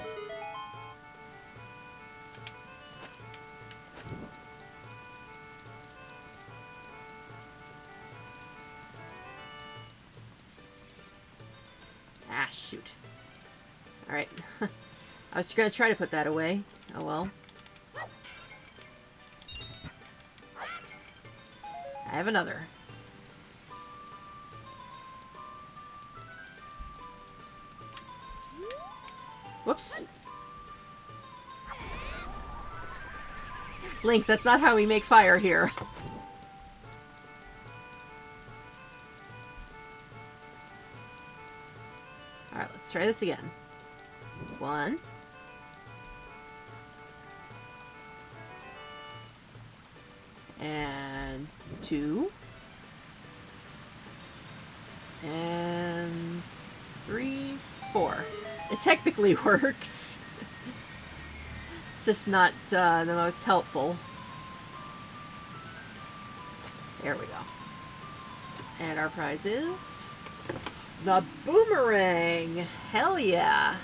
Speaker 1: Ah, shoot. Alright. I was gonna try to put that away. Oh well. I have another. Whoops. Link, that's not how we make fire here. Alright, let's try this again. 1. And 2. And 3, 4. It technically works. Just not the most helpful. There we go. And our prize is the boomerang. Hell yeah.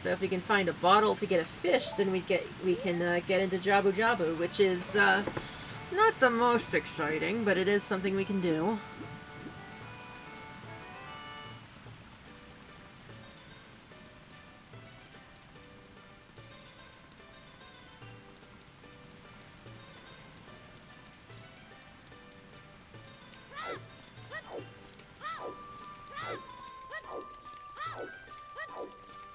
Speaker 1: So if we can find a bottle to get a fish, then we can get into Jabu Jabu, which is not the most exciting, but it is something we can do.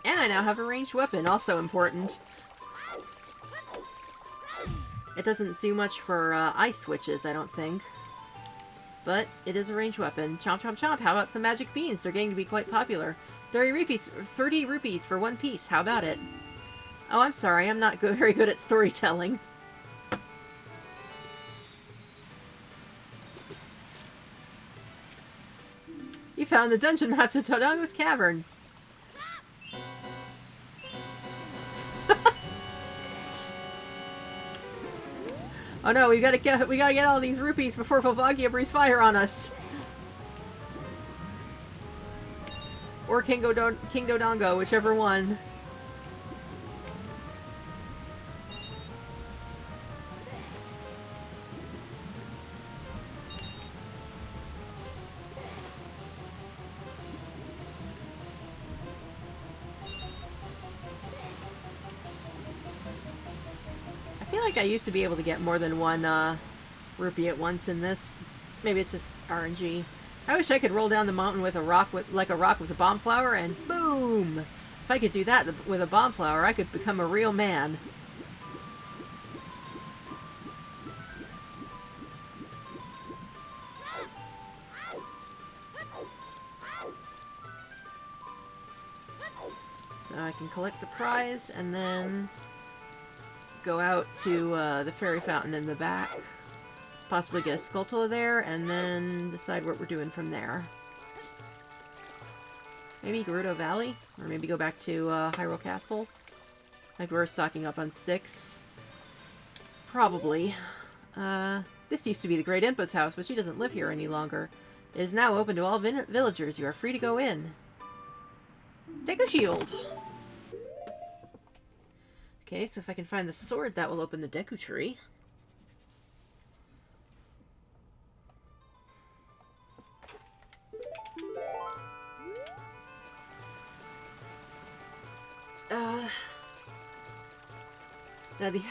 Speaker 1: And I now have a ranged weapon, also important. It doesn't do much for ice switches, I don't think. But it is a ranged weapon. Chomp, chomp, chomp. How about some magic beans? They're getting to be quite popular. 30 rupees for 1 piece. How about it? Oh, I'm sorry. I'm not very good at storytelling. You found the dungeon map to Todango's Cavern. Oh no, we gotta get all these rupees before Volvagia breathes fire on us. Or King Dodongo, whichever one. I feel like I used to be able to get more than 1 rupee at once in this. Maybe it's just RNG. I wish I could roll down the mountain with a rock with a bomb flower and boom! If I could do that with a bomb flower, I could become a real man. So I can collect the prize and then go out to the fairy fountain in the back. possibly get a Skulltula there, and then decide what we're doing from there. Maybe Gerudo Valley? Or maybe go back to Hyrule Castle? Like we're stocking up on sticks. Probably. This used to be the Great Inpa's house, but she doesn't live here any longer. It is now open to all villagers. You are free to go in. Take a shield! Okay, so if I can find the sword, that will open the Deku Tree. Now the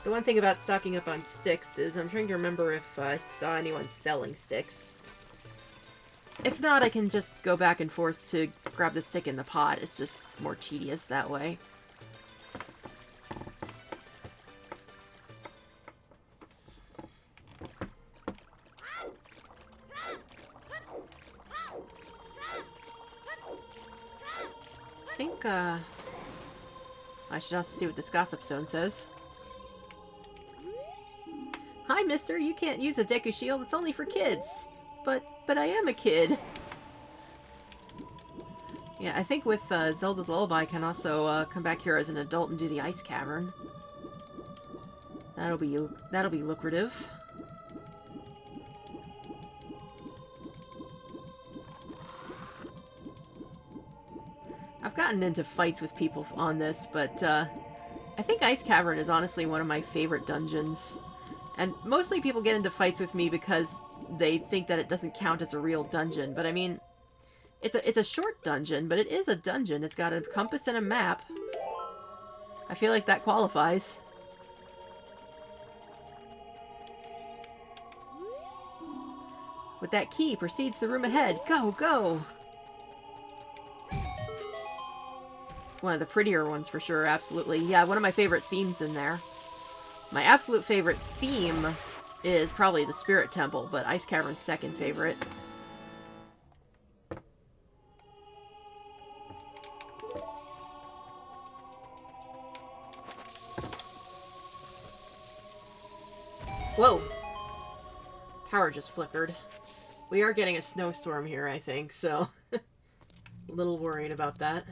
Speaker 1: one thing about stocking up on sticks is I'm trying to remember if I saw anyone selling sticks. If not, I can just go back and forth to grab the stick in the pot. It's just more tedious that way. I think, I should also see what this gossip stone says. Hi, mister. You can't use a Deku Shield. It's only for kids. But I am a kid. Yeah, I think with Zelda's Lullaby, I can also come back here as an adult and do the Ice Cavern. That'll be lucrative. I've gotten into fights with people on this, but I think Ice Cavern is honestly one of my favorite dungeons. And mostly people get into fights with me because they think that it doesn't count as a real dungeon. But I mean, it's a short dungeon, but it is a dungeon. It's got a compass and a map. I feel like that qualifies. With that key, proceeds to the room ahead. Go, go! One of the prettier ones for sure, absolutely. Yeah, one of my favorite themes in there. My absolute favorite theme is probably the Spirit Temple, but Ice Cavern's second favorite. Whoa! Power just flickered. We are getting a snowstorm here, I think, so a little worried about that.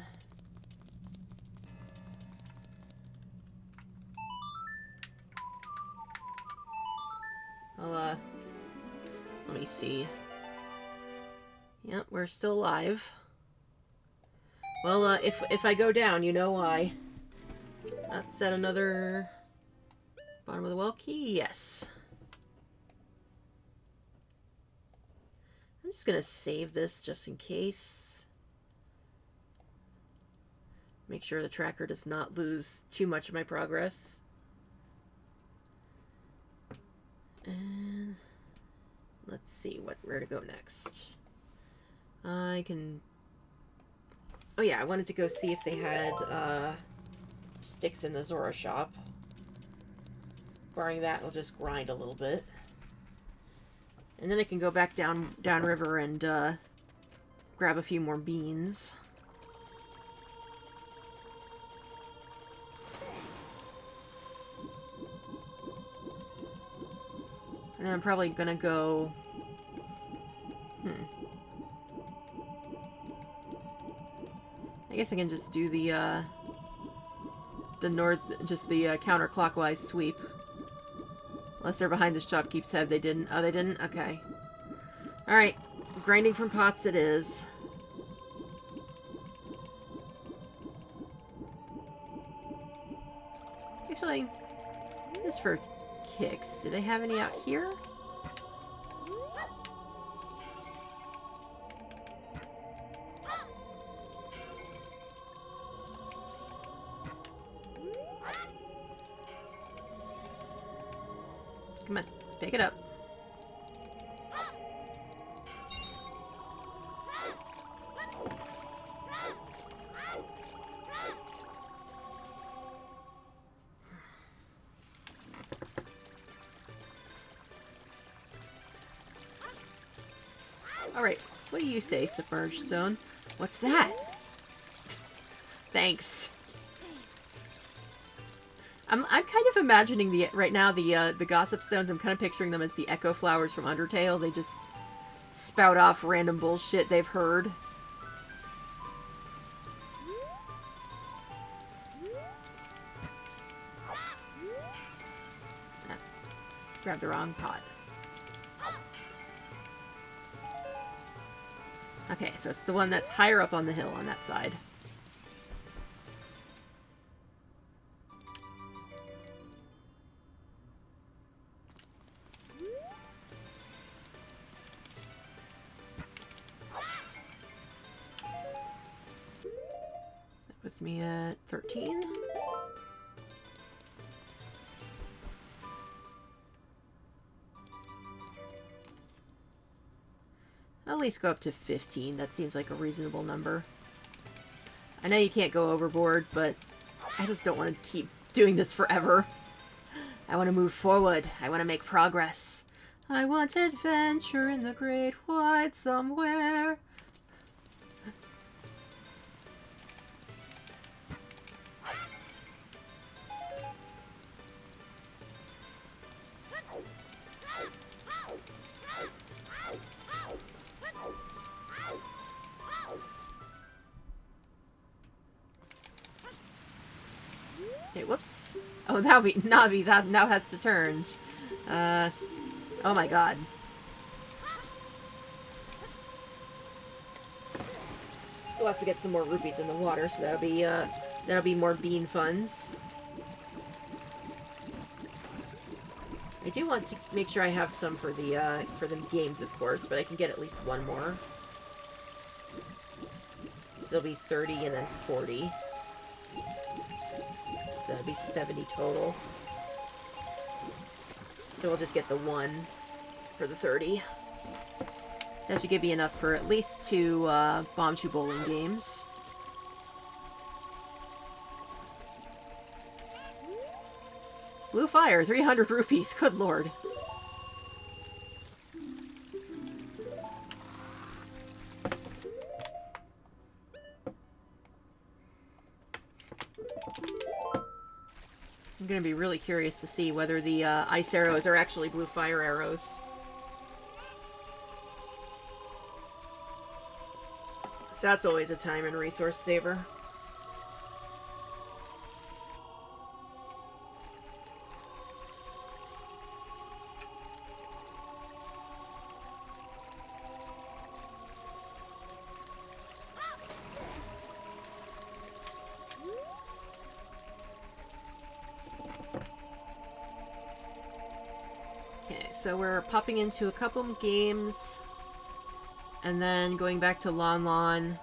Speaker 1: Let me see. Yep, we're still alive. Well, if I go down, you know why. Is that another bottom of the well key? Yes. I'm just gonna save this just in case. Make sure the tracker does not lose too much of my progress. And let's see where to go next. I can... Oh yeah, I wanted to go see if they had sticks in the Zora shop. Barring that, I'll just grind a little bit. And then I can go back downriver and grab a few more beans. And then I'm probably gonna go... I guess I can just do the counterclockwise sweep. Unless they're behind the shopkeep's head. They didn't. Oh, they didn't? Okay. Alright. Grinding from pots it is. Actually, just for kicks. Do they have any out here? Come on, pick it up. Alright, what do you say, Submerged Zone? What's that? Thanks. I'm kind of imagining right now the gossip stones. I'm kind of picturing them as the echo flowers from Undertale. They just spout off random bullshit they've heard. Ah, grabbed the wrong pot. Okay, so it's the one that's higher up on the hill on that side. That puts me at 13. I'll at least go up to 15. That seems like a reasonable number. I know you can't go overboard, but I just don't want to keep doing this forever. I want to move forward. I want to make progress. I want adventure in the great wide somewhere. Okay, whoops. Oh, Navi, that now has to turn. Oh my god. We'll have to get some more rupees in the water, so that'll be more bean funds. I do want to make sure I have some for the games, of course, but I can get at least one more. So there'll be 30 and then 40. So that'll be 70 total. So we'll just get the one for the 30. That should give me enough for at least 2 Bombchu bowling games. Blue Fire, 300 rupees. Good lord. I'm going to be really curious to see whether the ice arrows are actually blue fire arrows. So that's always a time and resource saver. So we're popping into a couple of games, and then going back to Lon Lon,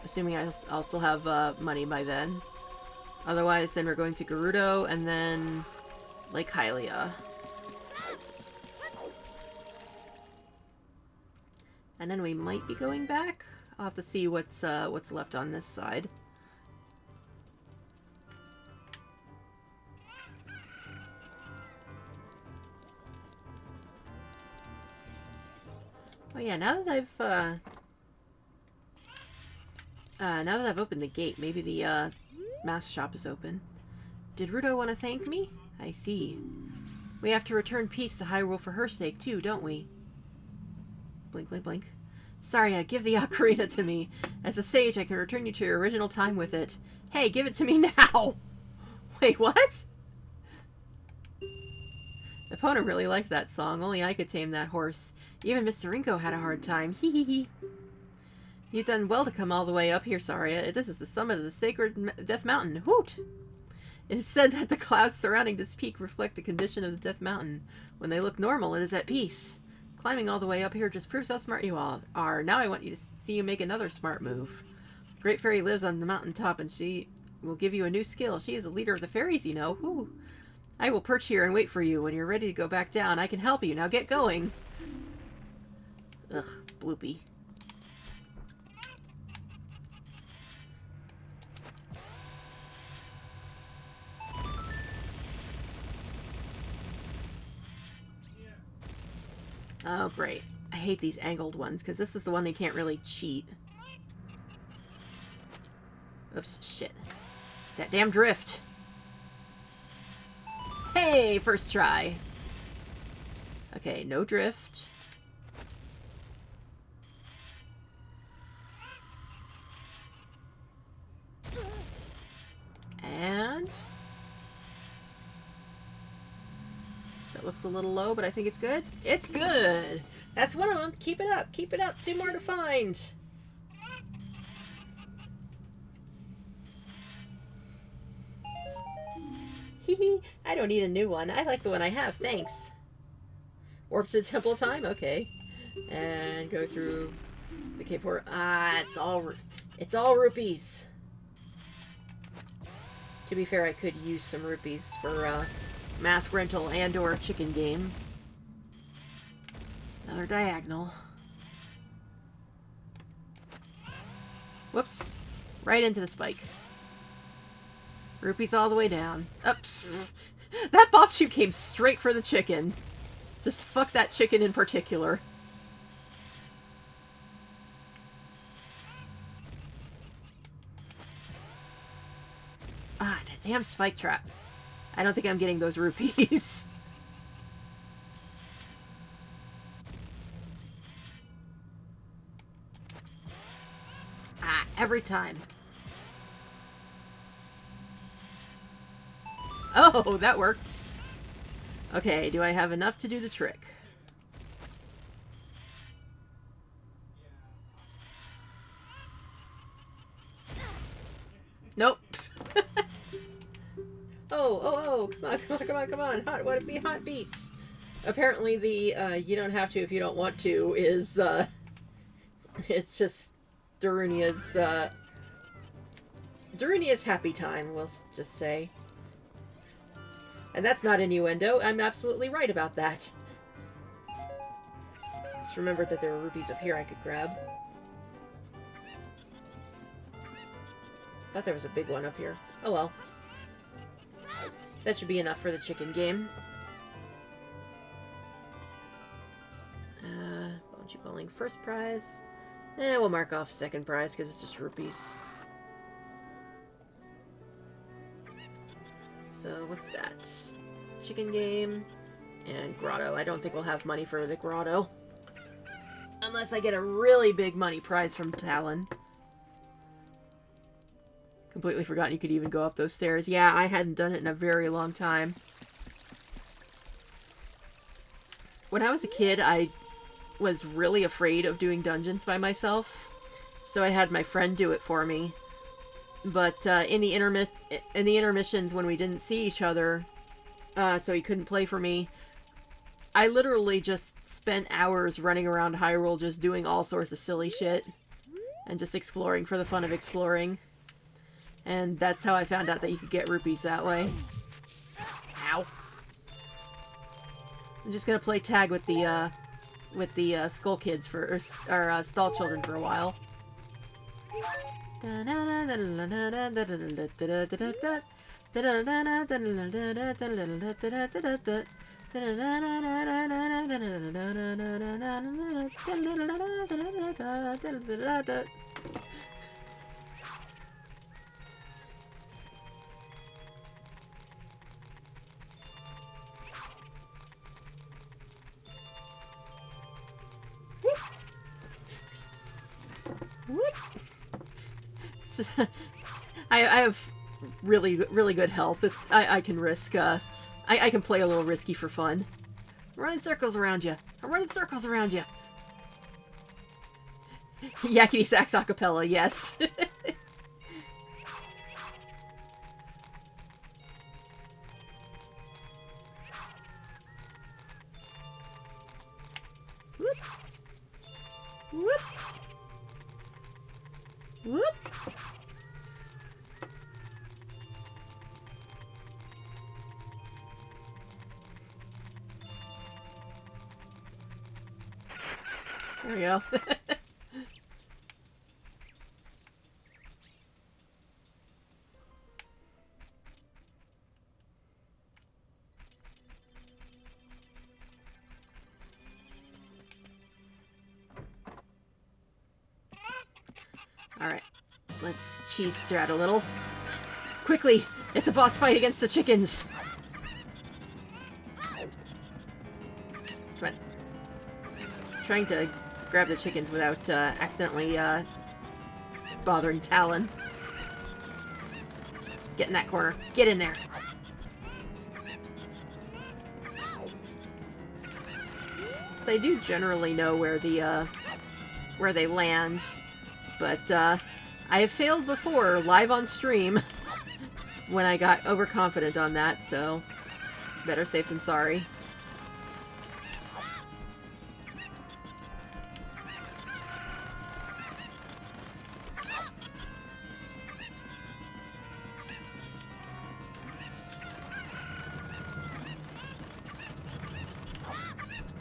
Speaker 1: assuming I'll still have money by then. Otherwise, then we're going to Gerudo, and then Lake Hylia. And then we might be going back. I'll have to see what's left on this side. Oh yeah, now that I've opened the gate, maybe the mask shop is open. Did Ruto want to thank me? I see. We have to return peace to Hyrule for her sake too, don't we? Blink, blink, blink. Saria, give the ocarina to me. As a sage, I can return you to your original time with it. Hey, give it to me now! Wait, what? Epona really liked that song. Only I could tame that horse. Even Mr. Rinko had a hard time. Hee hee hee. You've done well to come all the way up here, Saria. This is the summit of the sacred Death Mountain. Hoot! It is said that the clouds surrounding this peak reflect the condition of the Death Mountain. When they look normal, it is at peace. Climbing all the way up here just proves how smart you all are. Now I want you to see you make another smart move. Great Fairy lives on the mountaintop, and she will give you a new skill. She is the leader of the fairies, you know. Whew. I will perch here and wait for you. When you're ready to go back down, I can help you. Now get going. Ugh, bloopy. Oh, great. I hate these angled ones, because this is the one they can't really cheat. Oops, shit. That damn drift. Hey, first try. Okay, no drift. And that looks a little low, but I think it's good. It's good. That's one of them. Keep it up. Keep it up. 2 more to find. Hee. I don't need a new one. I like the one I have. Thanks. Warp to the Temple of Time? Okay. And go through the cave port. Ah, it's all rupees. To be fair, I could use some rupees for mask rental and or chicken game. Another diagonal. Whoops. Right into the spike. Rupees all the way down. Oops. That bop shoot came straight for the chicken. Just fuck that chicken in particular. Ah, that damn spike trap. I don't think I'm getting those rupees. Ah, every time. Oh, that worked. Okay, do I have enough to do the trick? Nope. Oh, come on. Hot, what it be hot beats. Apparently the, you don't have to if you don't want to is, it's just Darunia's happy time, we'll just say. And that's not innuendo. I'm absolutely right about that. Just remembered that there were rupees up here I could grab. Thought there was a big one up here. Oh well. That should be enough for the chicken game. Bungee bowling first prize. We'll mark off second prize because it's just rupees. So what's that? Chicken game and grotto. I don't think we'll have money for the grotto. Unless I get a really big money prize from Talon. Completely forgotten you could even go up those stairs. Yeah, I hadn't done it in a very long time. When I was a kid, I was really afraid of doing dungeons by myself. So I had my friend do it for me. But in the intermissions when we didn't see each other, so he couldn't play for me, I literally just spent hours running around Hyrule just doing all sorts of silly shit. And just exploring for the fun of exploring. And that's how I found out that you could get rupees that way. Ow. I'm just gonna play tag with the Skull Kids for, or Stall Children for a while. I have really good health. I can risk. I can play a little risky for fun. I'm running circles around you. I'm running circles around you. Yakety Sax acapella, yes. Whoop. Whoop. Whoop. There we go. Alright, let's cheese strat a little. Quickly! It's a boss fight against the chickens! Come on. Trying to grab the chickens without accidentally bothering Talon. Get in that corner. Get in there. So I do generally know where the where they land, but I have failed before live on stream when I got overconfident on that, so better safe than sorry.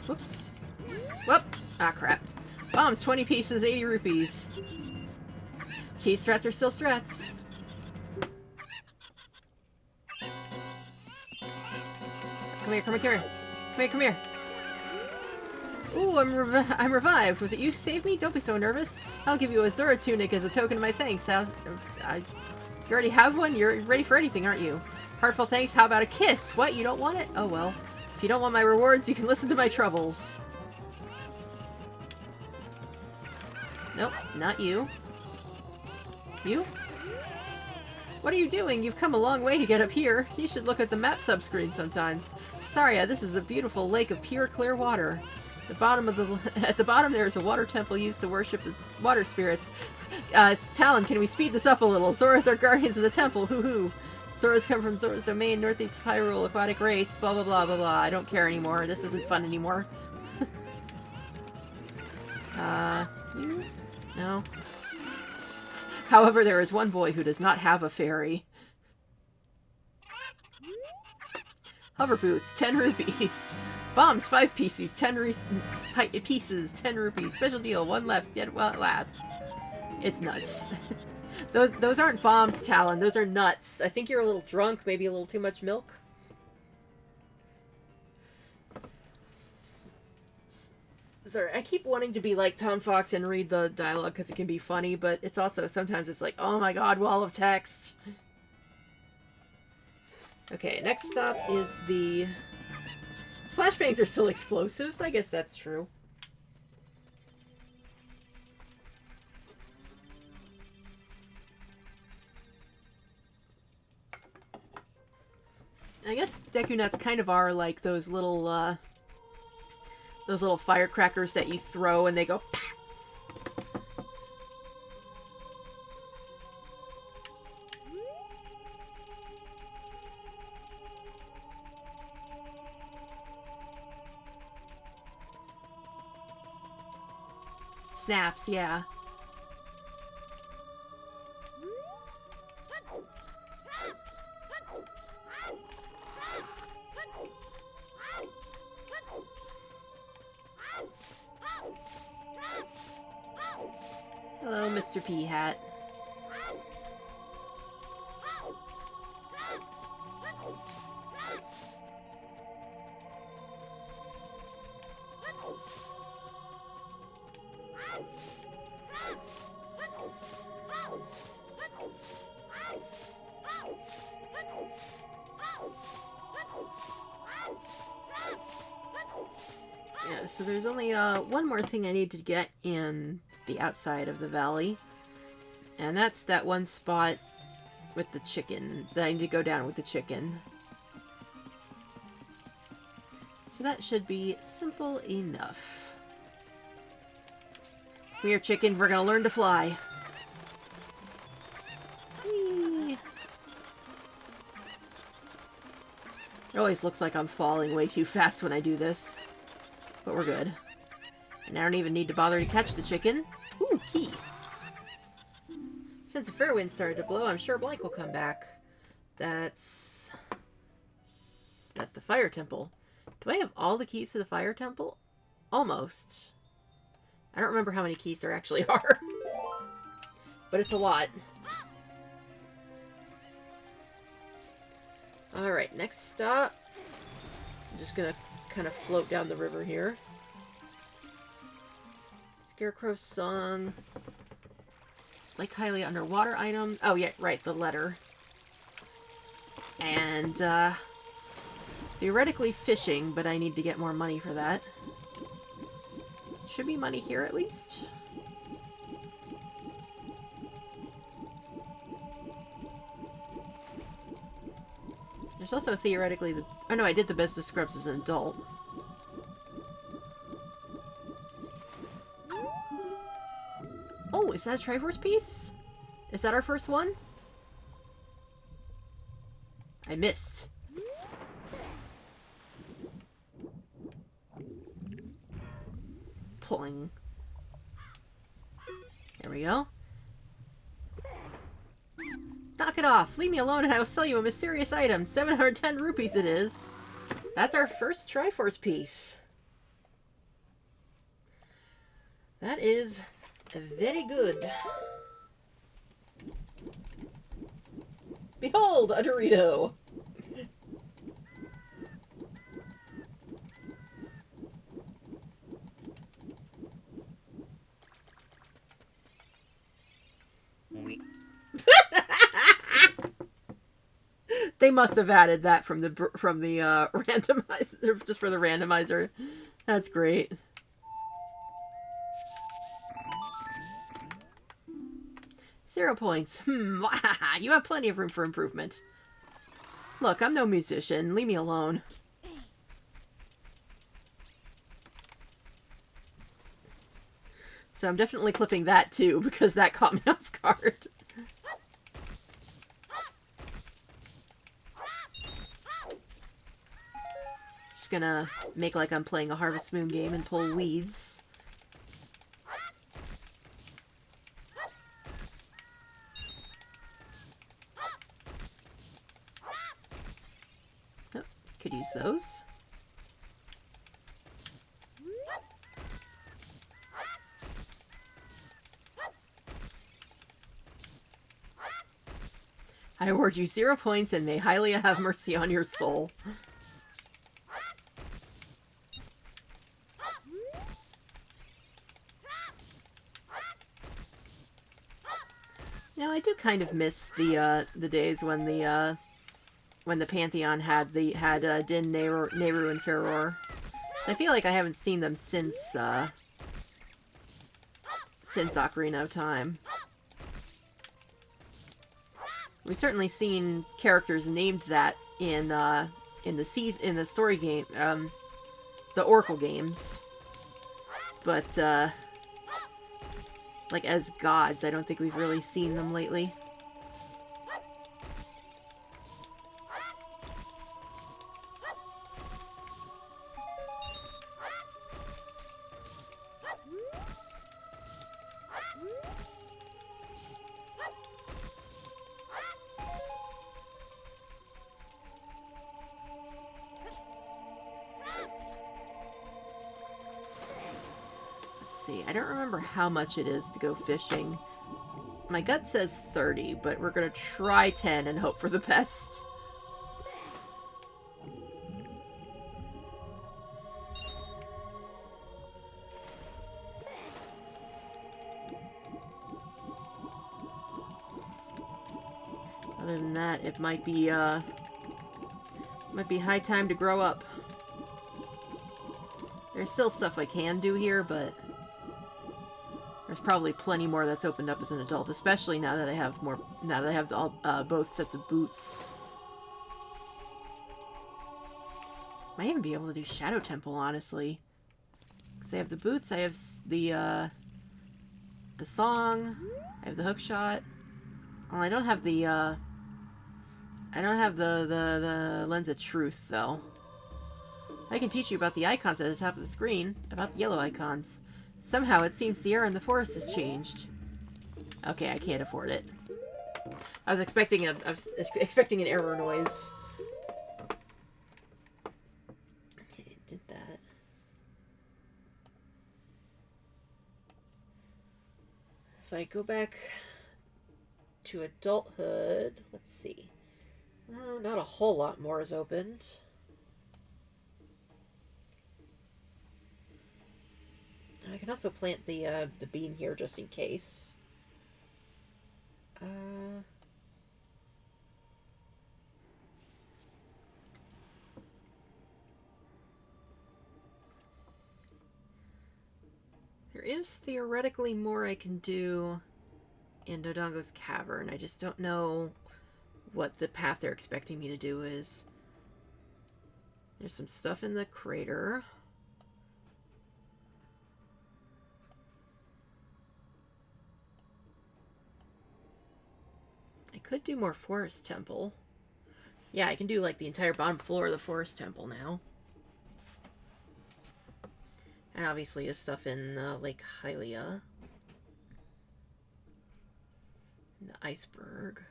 Speaker 1: Whoops. Whoop! Ah, crap. Bombs, 20 pieces, 80 rupees. Cheese strats are still strats. Come here, come here, come here. Come here, come here. Ooh, I'm revived. Was it you who saved me? Don't be so nervous. I'll give you a Zora tunic as a token of my thanks. You already have one? You're ready for anything, aren't you? Heartfelt thanks? How about a kiss? What? You don't want it? Oh well. If you don't want my rewards, you can listen to my troubles. Nope, not you. You? What are you doing? You've come a long way to get up here. You should look at the map subscreen sometimes. Saria, this is a beautiful lake of pure, clear water. At the bottom there is a water temple used to worship the water spirits. Talon, can we speed this up a little? Zoras are guardians of the temple. Hoo-hoo. Zoras come from Zora's domain, northeast of Hyrule, aquatic race, blah blah blah blah blah. I don't care anymore. This isn't fun anymore. You? No. However, there is one boy who does not have a fairy. Hover boots, 10 rupees. Bombs, 5 pieces, 10 pieces, 10 rupees. Special deal, one left, yet while it lasts. It's nuts. Those aren't bombs, Talon. Those are nuts. I think you're a little drunk, maybe a little too much milk. Sorry, I keep wanting to be like Tom Fox and read the dialogue because it can be funny, but it's also, sometimes it's like, oh my god, wall of text. Okay, next stop is the... Flashbangs are still explosives, I guess that's true. I guess Deku Nuts kind of are like those little firecrackers that you throw and they go pah! Snaps, yeah. Hello, Mr. P-Hat. Yeah, so there's only one more thing I need to get in the outside of the valley, and that's that one spot with the chicken that I need to go down with the chicken. So that should be simple enough. Come here, chicken, we're gonna learn to fly. Whee! It always looks like I'm falling way too fast when I do this, but we're good. And I don't even need to bother to catch the chicken. Ooh, key. Since the fair wind started to blow, I'm sure Blank will come back. That's the fire temple. Do I have all the keys to the fire temple? Almost. I don't remember how many keys there actually are. But it's a lot. Alright, next stop. I'm just gonna kind of float down the river here. Scarecrow song. Lake Hylia underwater item. Oh yeah, right, the letter. And the Theoretically fishing, but I need to get more money for that. Should be money here at least. There's also theoretically the... Oh no, I did the best of scrubs as an adult. Oh, is that a Triforce piece? Is that our first one? I missed. Pulling. There we go. Knock it off. Leave me alone and I will sell you a mysterious item. 710 rupees it is. That's our first Triforce piece. That is very good. Behold, a Dorito! They must have added that from the randomizer, just for the randomizer. That's great. Zero points. You have plenty of room for improvement. Look, I'm no musician. Leave me alone. So I'm definitely clipping that too, because that caught me off guard. Just gonna make like I'm playing a Harvest Moon game and pull weeds. Oh, could use those. I award you 0 points and may highly have mercy on your soul. Now I do kind of miss the days when the Pantheon had Din, Nehru, and Ferror. I feel like I haven't seen them since Ocarina of Time. We've certainly seen characters named that in the story game, the Oracle games, but like as gods, I don't think we've really seen them lately. I don't remember how much it is to go fishing. My gut says 30, but we're gonna try 10 and hope for the best. Other than that, it might be high time to grow up. There's still stuff I can do here, but there's probably plenty more that's opened up as an adult, especially now that I have both sets of boots. Might even be able to do Shadow Temple, honestly. Because I have the boots, I have the song, I have the hook shot. Well, I don't have the Lens of Truth, though. I can teach you about the icons at the top of the screen, about the yellow icons. Somehow it seems the air in the forest has changed. Okay, I can't afford it. I was expecting an error noise. Okay, it did that. If I go back to adulthood, let's see. Not a whole lot more is opened. I can also plant the bean here just in case. is theoretically more I can do in Dodongo's Cavern. I just don't know what the path they're expecting me to do is. There's some stuff in the crater. I could do more Forest Temple. Yeah, I can do like the entire bottom floor of the Forest Temple now. And obviously the stuff in Lake Hylia. And the iceberg.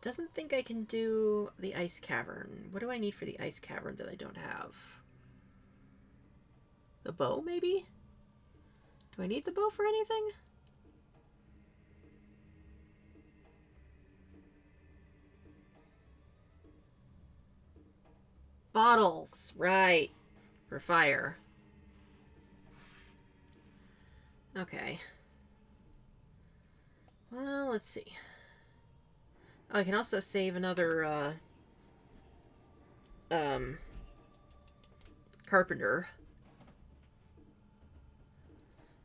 Speaker 1: Doesn't think I can do the ice cavern. What do I need for the ice cavern that I don't have? The bow, maybe? Do I need the bow for anything? Bottles, right. For fire. Okay. Well, let's see. Oh, I can also save another, carpenter.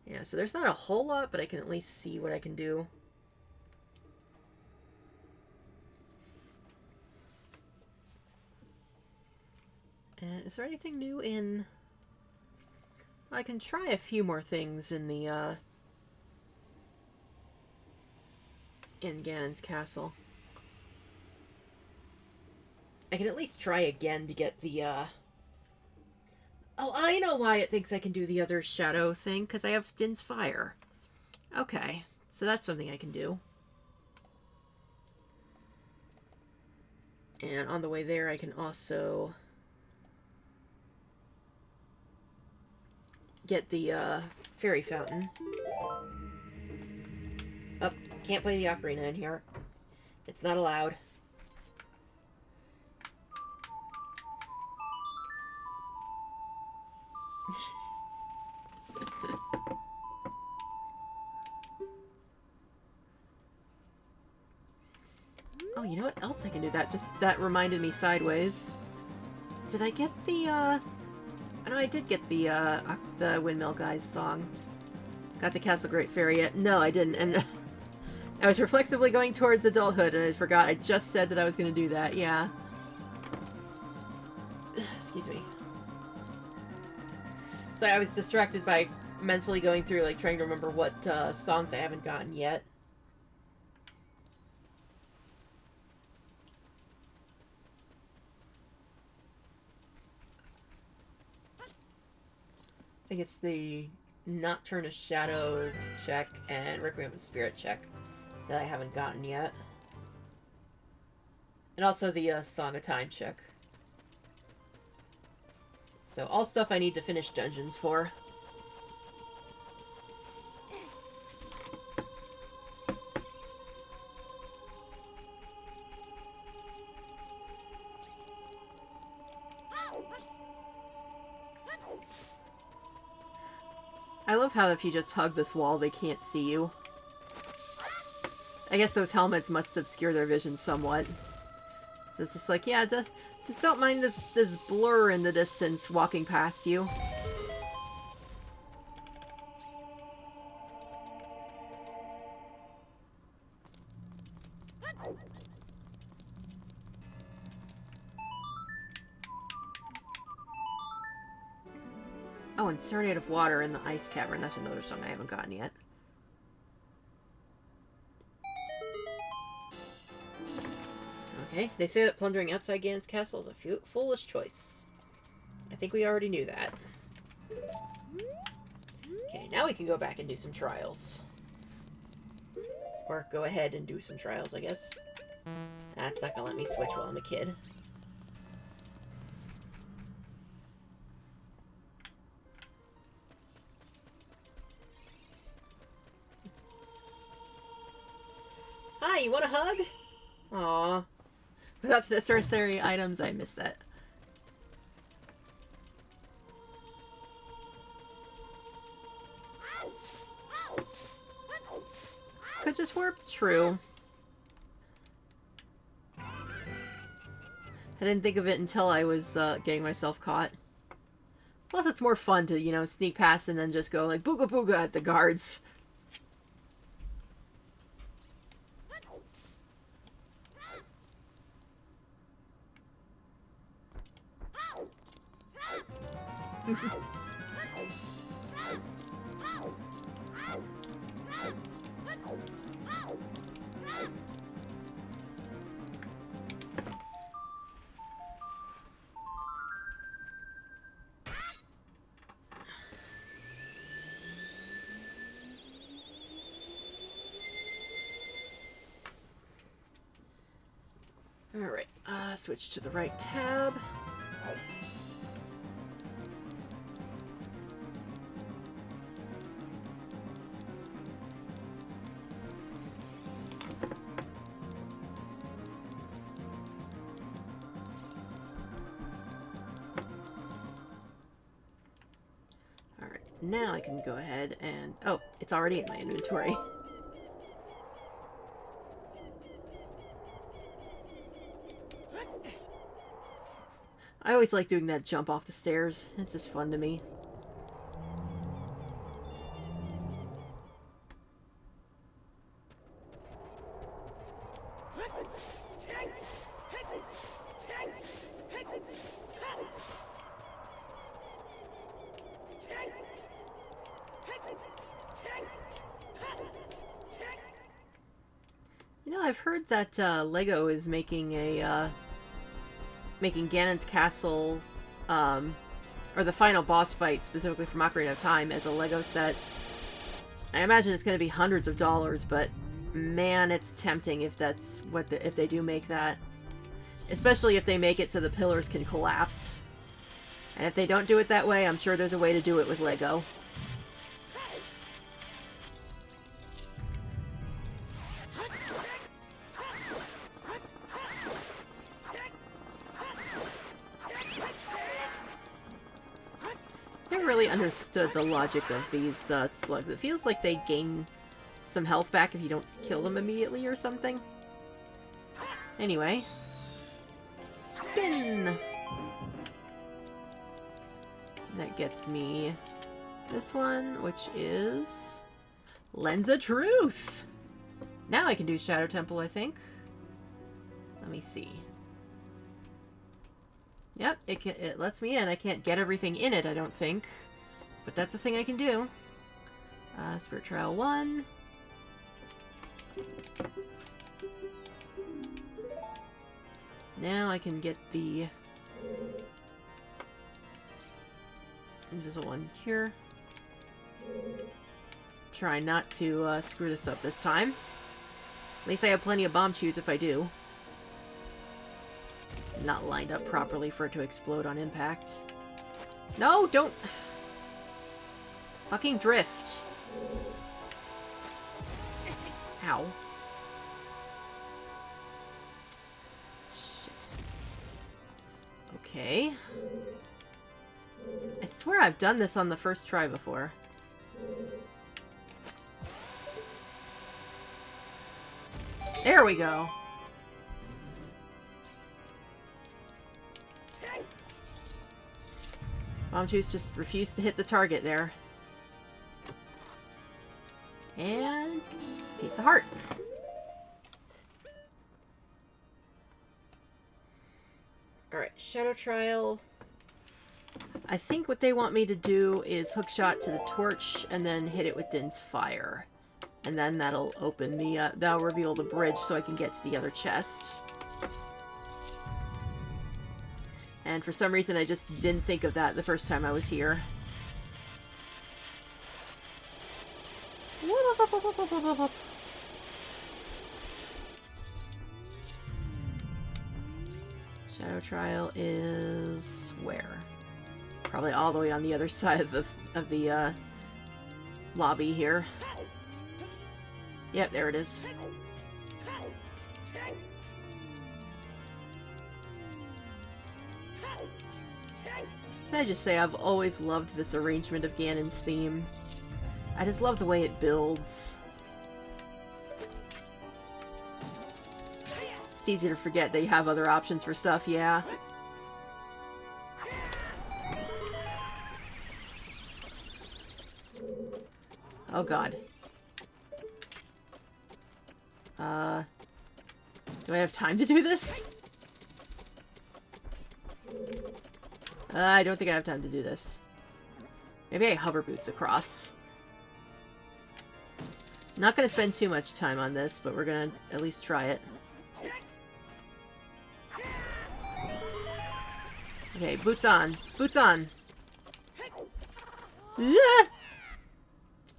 Speaker 1: Yeah, so there's not a whole lot, but I can at least see what I can do. And is there anything new in... I can try a few more things in the, in Ganon's castle. I can at least try again to get the, Oh, I know why it thinks I can do the other shadow thing, because I have Din's Fire. Okay, so that's something I can do. And on the way there, I can also get the, fairy fountain. Oh, can't play the ocarina in here. It's not allowed. Oh, you know what else I can do? That reminded me sideways. Did I get the, I know I did get the Windmill Guy's song. Got the Castle Great Fairy yet? No, I didn't, and I was reflexively going towards adulthood, and I forgot. I just said that I was going to do that, yeah. Excuse me. So I was distracted by mentally going through, like, trying to remember what, songs I haven't gotten yet. I think it's the Nocturne of Shadow check and Requiem of Spirit check that I haven't gotten yet. And also the Song of Time check. So all stuff I need to finish dungeons for. I love how if you just hug this wall, they can't see you. I guess those helmets must obscure their vision somewhat. So it's just like, yeah, just don't mind this blur in the distance walking past you. Oh, and Serenade of Water in the Ice Cavern. That's another song I haven't gotten yet. Okay, they say that plundering outside Ganon's castle is a foolish choice. I think we already knew that. Okay, now we can go back and do some trials. Or go ahead and do some trials, I guess. That's not gonna let me switch while I'm a kid. Hi, you want a hug? Aww. Without the necessary items, I missed that. Could just warp? True. I didn't think of it until I was getting myself caught. Plus, it's more fun to, you know, sneak past and then just go like booga booga at the guards. Alright, switch to the right tab. Alright, now I can go ahead and... Oh, it's already in my inventory. I always like doing that jump off the stairs. It's just fun to me. You know, I've heard that Lego is making a making Ganon's castle, or the final boss fight, specifically from Ocarina of Time, as a Lego set. I imagine it's going to be hundreds of dollars, but man, it's tempting if that's what if they do make that. Especially if they make it so the pillars can collapse. And if they don't do it that way, I'm sure there's a way to do it with Lego. Really understood the logic of these slugs. It feels like they gain some health back if you don't kill them immediately or something. Anyway. Spin! That gets me this one, which is Lens of Truth! Now I can do Shadow Temple, I think. Let me see. Yep, it lets me in. I can't get everything in it, I don't think. But that's the thing I can do. Spirit Trial 1. Now I can get the invisible one here. Try not to screw this up this time. At least I have plenty of bomb chews if I do. Not lined up properly for it to explode on impact. No, don't... Fucking drift. Ow. Shit. Okay. I swear I've done this on the first try before. There we go. Bomb Juice just refused to hit the target there. And... piece of heart. Alright, Shadow Trial. I think what they want me to do is hookshot to the torch and then hit it with Din's Fire. And then that'll open the, that'll reveal the bridge so I can get to the other chest. And for some reason I just didn't think of that the first time I was here. Shadow Trial is where? Probably all the way on the other side of the lobby here. Yep, there it is. Can I just say I've always loved this arrangement of Ganon's theme. I just love the way it builds. It's easy to forget that you have other options for stuff, yeah. Oh god. Do I have time to do this? I don't think I have time to do this. Maybe I hover boots across. Not gonna spend too much time on this, but we're gonna at least try it. Okay, boots on. Boots on. I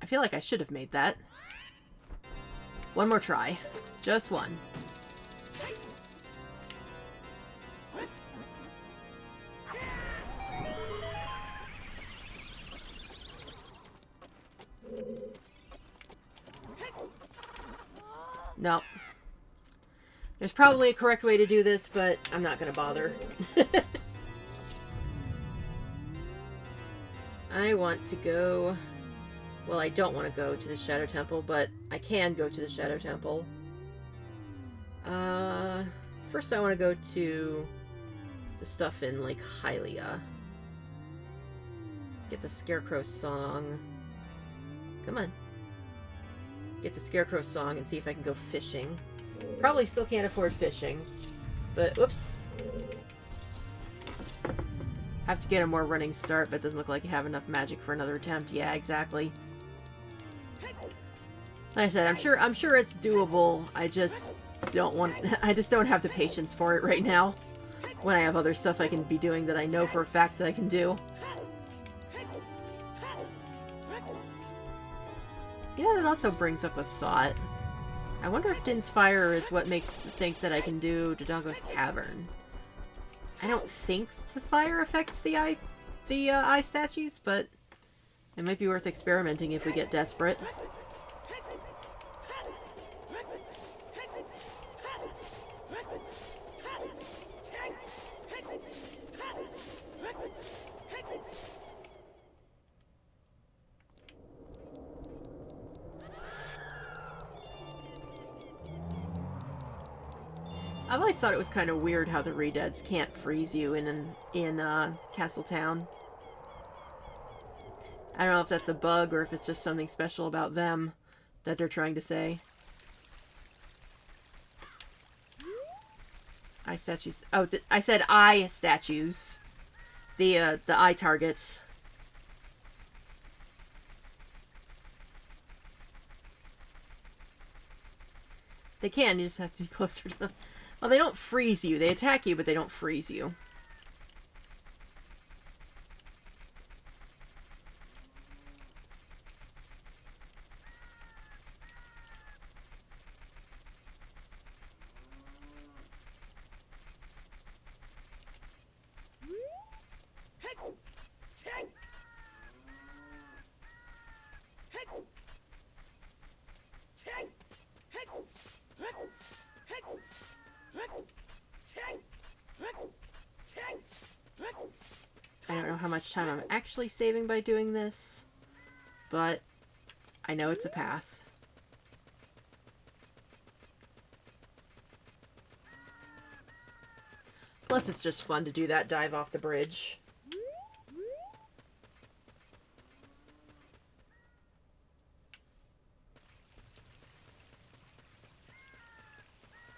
Speaker 1: feel like I should have made that. One more try. Just one. No. There's probably a correct way to do this, but I'm not gonna bother. I want to go... Well, I don't want to go to the Shadow Temple, but I can go to the Shadow Temple. First I want to go to the stuff in Lake Hylia. Get the Scarecrow song. Come on. Get the Scarecrow song and see if I can go fishing. Probably still can't afford fishing, but whoops. Have to get a more running start, but it doesn't look like you have enough magic for another attempt. Yeah, exactly. Like I said, I'm sure it's doable. I just don't have the patience for it right now. When I have other stuff I can be doing that I know for a fact that I can do. Yeah, that also brings up a thought. I wonder if Din's Fire is what makes me think that I can do Dodongo's Cavern. I don't think the fire affects the eye statues, but it might be worth experimenting if we get desperate. I've always thought it was kind of weird how the Redeads can't freeze you in Castletown. I don't know if that's a bug or if it's just something special about them that they're trying to say. Eye statues. Oh, I said eye statues. The eye targets. They can, you just have to be closer to them. Well, they don't freeze you. They attack you, but they don't freeze you. I don't know how much time I'm actually saving by doing this, but I know it's a path. Plus, it's just fun to do that dive off the bridge.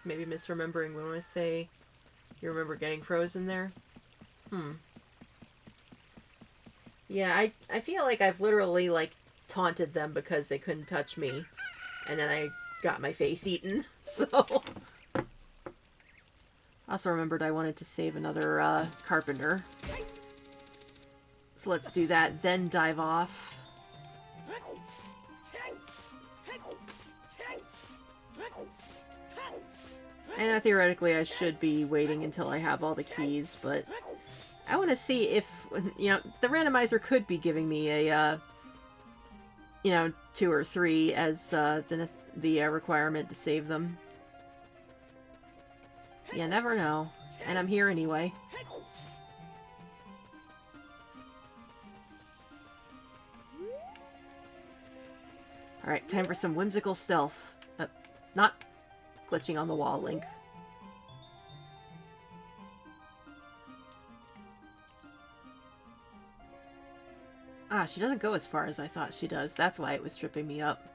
Speaker 1: Maybe misremembering when I say you remember getting frozen there? Yeah, I feel like I've literally, like, taunted them because they couldn't touch me. And then I got my face eaten, so... I also remembered I wanted to save another, carpenter. So let's do that, then dive off. And theoretically I should be waiting until I have all the keys, but... I want to see if, you know, the randomizer could be giving me a, you know, 2 or 3 as the requirement to save them. You never know. And I'm here anyway. Alright, time for some whimsical stealth. Not glitching on the wall, Link. Ah, she doesn't go as far as I thought she does. That's why it was tripping me up.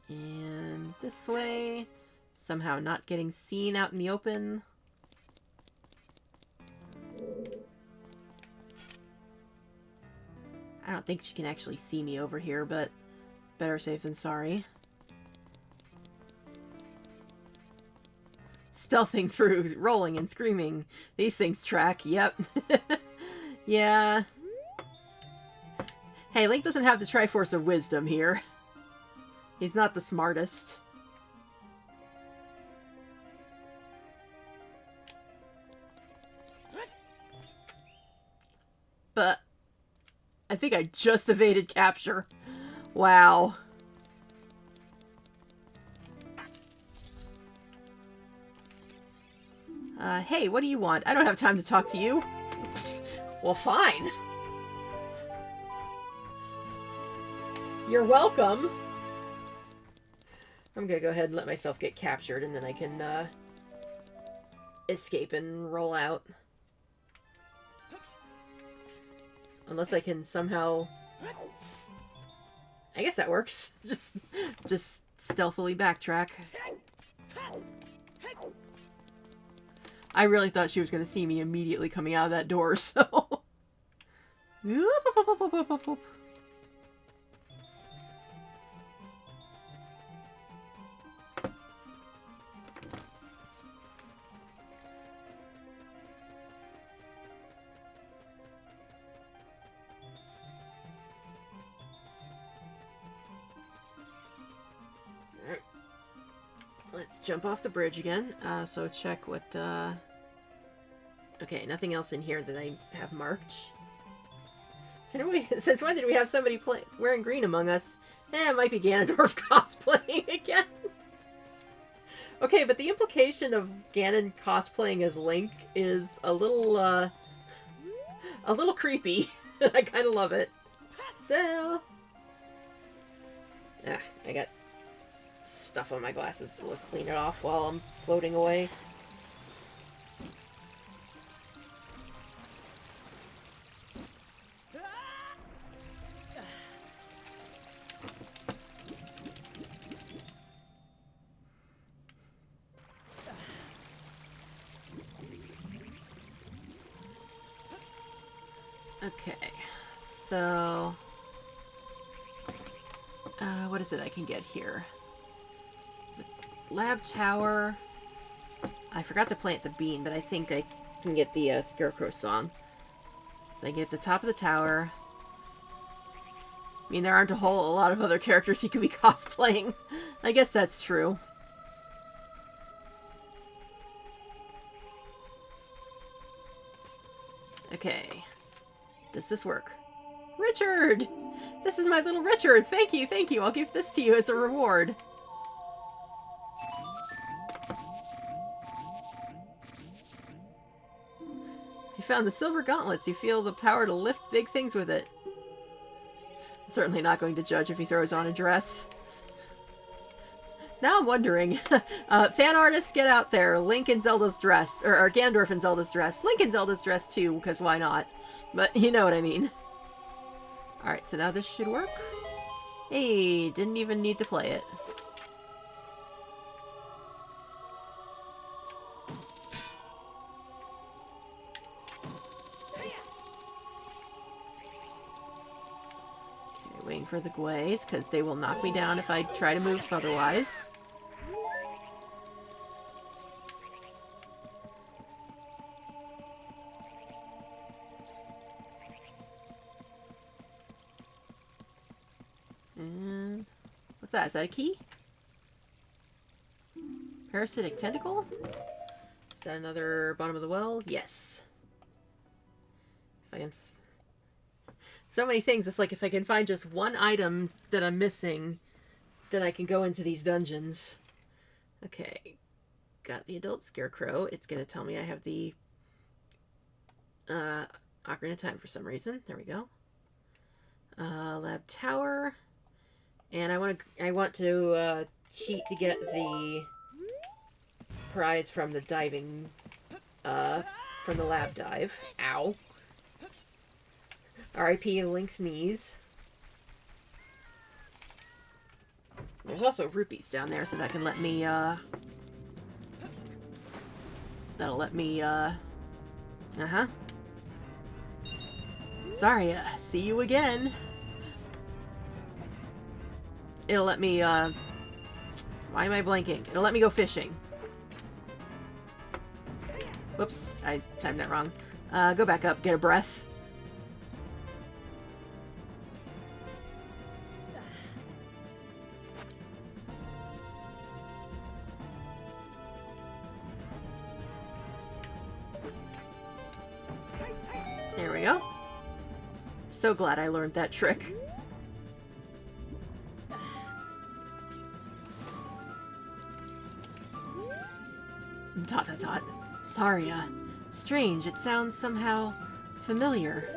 Speaker 1: And this way. Somehow not getting seen out in the open. I don't think she can actually see me over here, but better safe than sorry. Stealthing through, rolling and screaming. These things track, yep. Yeah. Hey, Link doesn't have the Triforce of Wisdom here. He's not the smartest. But I think I just evaded capture. Wow. Hey, what do you want? I don't have time to talk to you. Well, fine. You're welcome. I'm gonna go ahead and let myself get captured, and then I can, escape and roll out. Unless I can somehow... I guess that works. Just stealthily backtrack. I really thought she was going to see me immediately coming out of that door, so... Let's jump off the bridge again. So check what, Okay, nothing else in here that I have marked. Since when did we have somebody wearing green among us? It might be Ganondorf cosplaying again. Okay, but the implication of Ganon cosplaying as Link is a little creepy. I kind of love it. So... I got stuff on my glasses, so I'll clean it off while I'm floating away. Okay, so... what is it I can get here? The lab tower... I forgot to plant the bean, but I think I can get the Scarecrow song. I get the top of the tower. I mean, there aren't a lot of other characters you can be cosplaying. I guess that's true. Okay. Does this work? Richard! This is my little Richard! Thank you, thank you! I'll give this to you as a reward. You found the silver gauntlets. You feel the power to lift big things with it. I'm certainly not going to judge if he throws on a dress. Now I'm wondering. Fan artists, get out there. Link in Zelda's dress. Or Ganondorf in Zelda's dress. Link in Zelda's dress too, because why not? But you know what I mean. Alright, so now this should work. Hey, didn't even need to play it. Okay, waiting for the Gways, because they will knock me down if I try to move otherwise. And what's that? Is that a key? Parasitic tentacle? Is that another bottom of the well? Yes. If I can... So many things. It's like if I can find just one item that I'm missing, then I can go into these dungeons. Okay. Got the adult Scarecrow. It's going to tell me I have the Ocarina of Time for some reason. There we go. Lab Tower. And I want to cheat to get the prize from the diving, from the lab dive. Ow. R.I.P. Link's knees. There's also rupees down there, so that can let me, that'll let me, uh-huh. Zarya, see you again. It'll let me, why am I blanking? It'll let me go fishing. Whoops, I timed that wrong. Go back up, get a breath. There we go. So glad I learned that trick. Dot dot dot. Zarya. Strange, it sounds somehow familiar.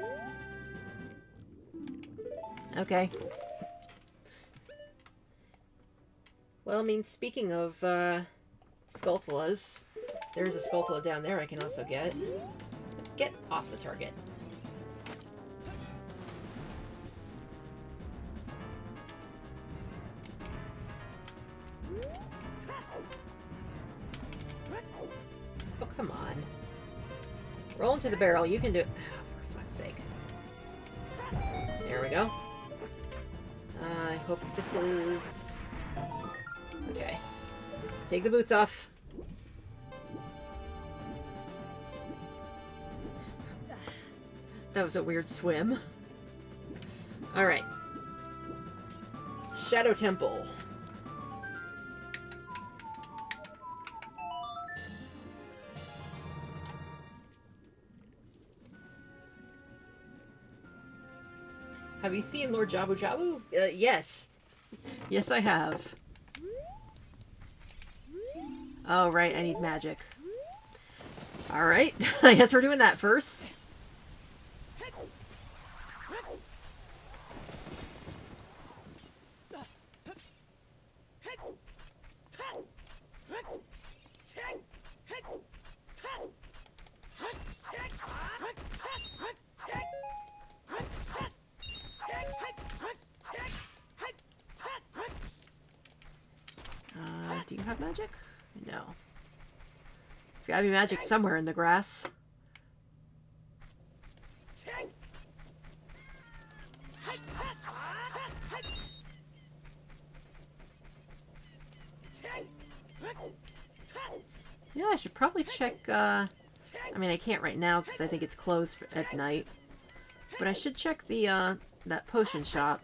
Speaker 1: Okay. Well, I mean, speaking of, Skulltulas, there's a Skulltula down there I can also get. Get off the target. Oh, come on. Roll into the barrel. You can do it. Oh, for fuck's sake. There we go. I hope this is... Okay. Take the boots off. That was a weird swim. Alright. Shadow Temple. Have you seen Lord Jabu Jabu? Yes. Yes, I have. Oh, right. I need magic. Alright. I guess we're doing that first. Do you have magic? No. There's gotta be magic somewhere in the grass. Yeah, I should probably check, I mean, I can't right now because I think it's closed at night. But I should check the, that potion shop.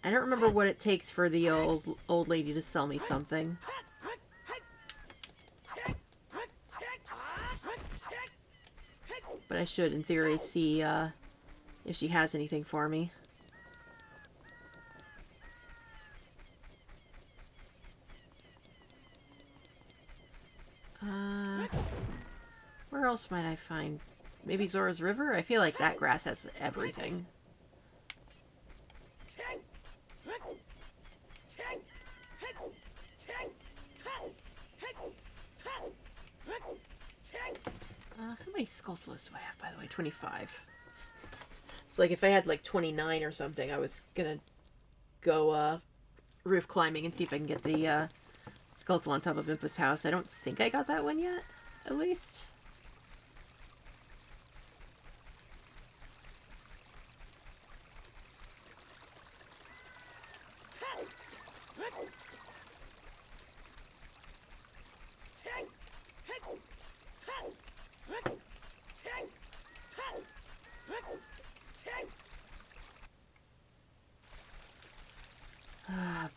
Speaker 1: I don't remember what it takes for the old lady to sell me something. But I should, in theory, see if she has anything for me. Where else might I find? Maybe Zora's River? I feel like that grass has everything. How many Skulltulas do I have, by the way? 25. It's like if I had like 29 or something, I was gonna go roof climbing and see if I can get the Skulltula on top of Impa's house. I don't think I got that one yet, at least.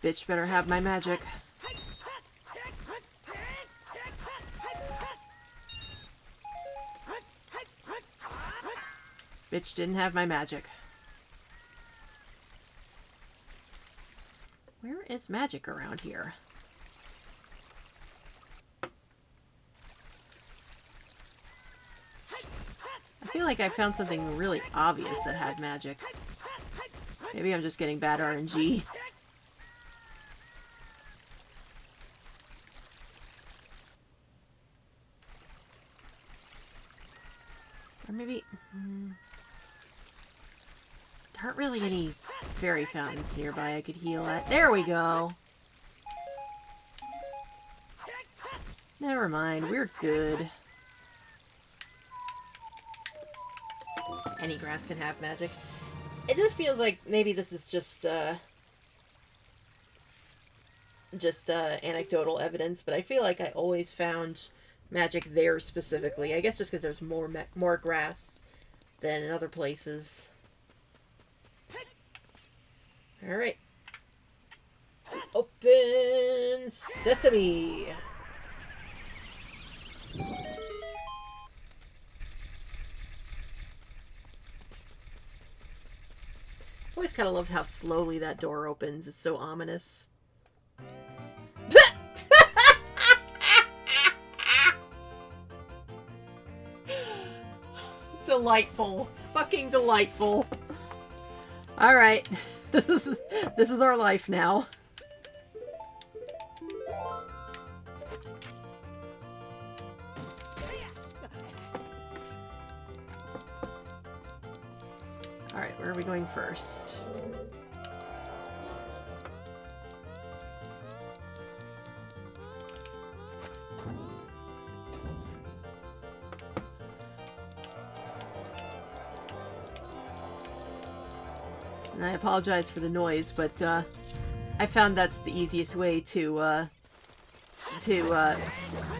Speaker 1: Bitch better have my magic. Bitch didn't have my magic. Where is magic around here? I feel like I found something really obvious that had magic. Maybe I'm just getting bad RNG. Or maybe... there aren't really any fairy fountains nearby I could heal at. There we go! Never mind, we're good. Any grass can have magic. It just feels like maybe this is just anecdotal evidence, but I feel like I always found magic there specifically. I guess just because there's more grass than in other places. Alright. Open sesame! I always kind of loved how slowly that door opens. It's so ominous. Delightful. Fucking delightful. Alright. This is our life now. Alright, where are we going first? And I apologize for the noise, but I found that's the easiest way to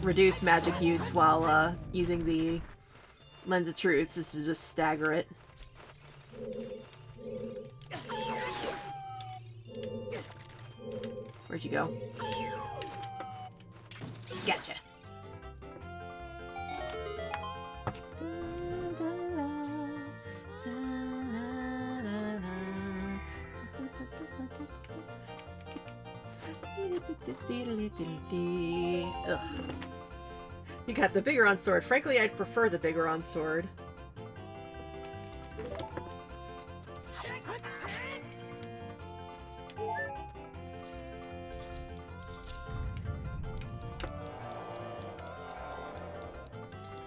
Speaker 1: reduce magic use while using the Lens of Truth, is to just stagger it. Where'd you go? Gotcha. Ugh. You got the Bigoron sword. Frankly, I'd prefer the Bigoron sword.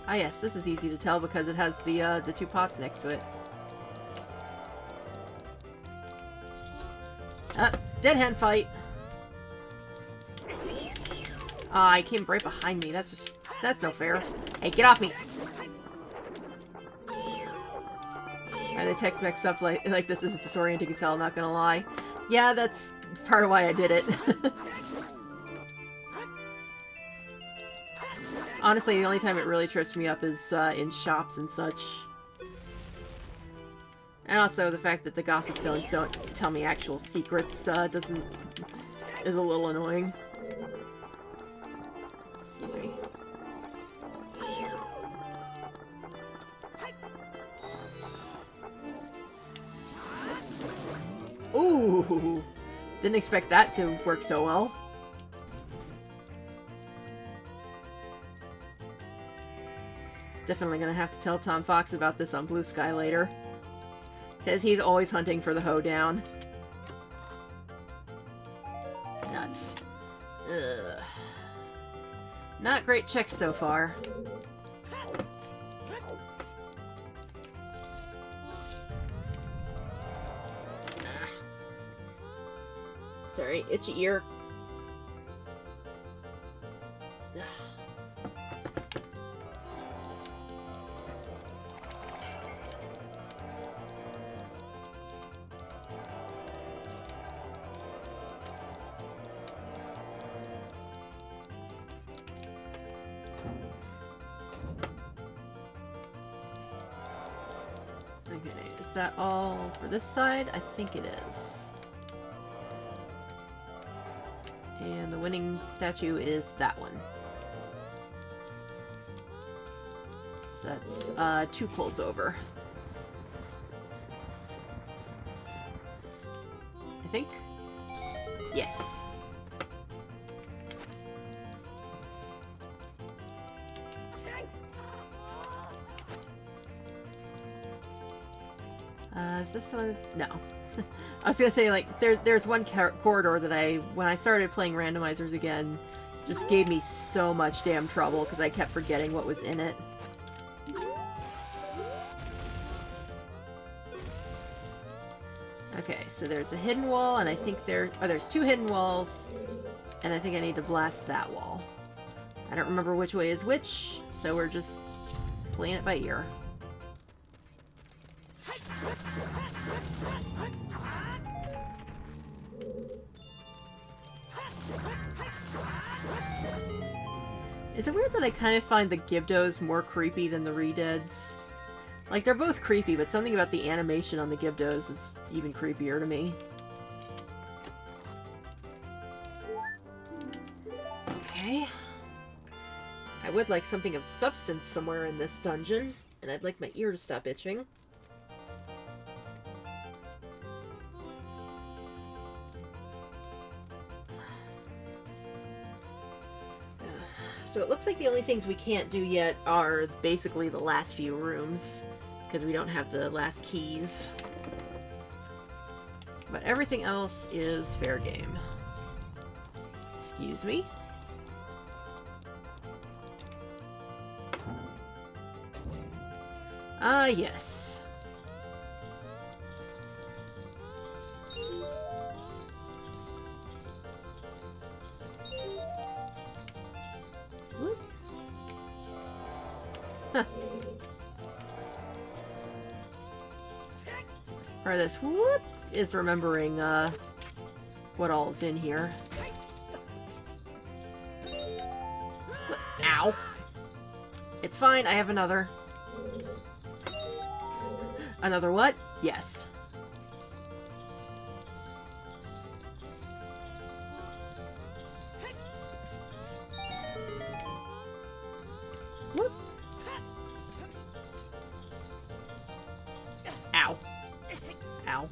Speaker 1: Ah yes, this is easy to tell because it has the two pots next to it. Dead hand fight! Ah, he came right behind me. That's no fair. Hey, get off me! And the text mixed up like this is disorienting as hell, not gonna lie. Yeah, that's part of why I did it. Honestly, the only time it really trips me up is in shops and such. And also the fact that the gossip zones don't tell me actual secrets is a little annoying. Excuse me. Ooh! Didn't expect that to work so well. Definitely gonna have to tell Tom Fox about this on Blue Sky later. Because he's always hunting for the hoedown. Nuts. Ugh. Not great checks so far. Sorry, itchy ear. Okay, is that all for this side? I think it is. And the winning statue is that one. So that's 2 pulls over. I think? Yes. Is this one? No. I was gonna say, like, there's one corridor that when I started playing randomizers again, just gave me so much damn trouble because I kept forgetting what was in it. Okay, so there's a hidden wall, and I think there's two hidden walls, and I think I need to blast that wall. I don't remember which way is which, so we're just playing it by ear. Is it weird that I kind of find the Gibdos more creepy than the Redeads? Like, they're both creepy, but something about the animation on the Gibdos is even creepier to me. Okay. I would like something of substance somewhere in this dungeon, and I'd like my ear to stop itching. So it looks like the only things we can't do yet are basically the last few rooms, because we don't have the last keys. But everything else is fair game. Excuse me? Ah, yes. Whoop. Huh. Or this whoop is remembering, what all's in here. Ow. It's fine, I have another. Another what? Yes. Whoop. Ow. Ow.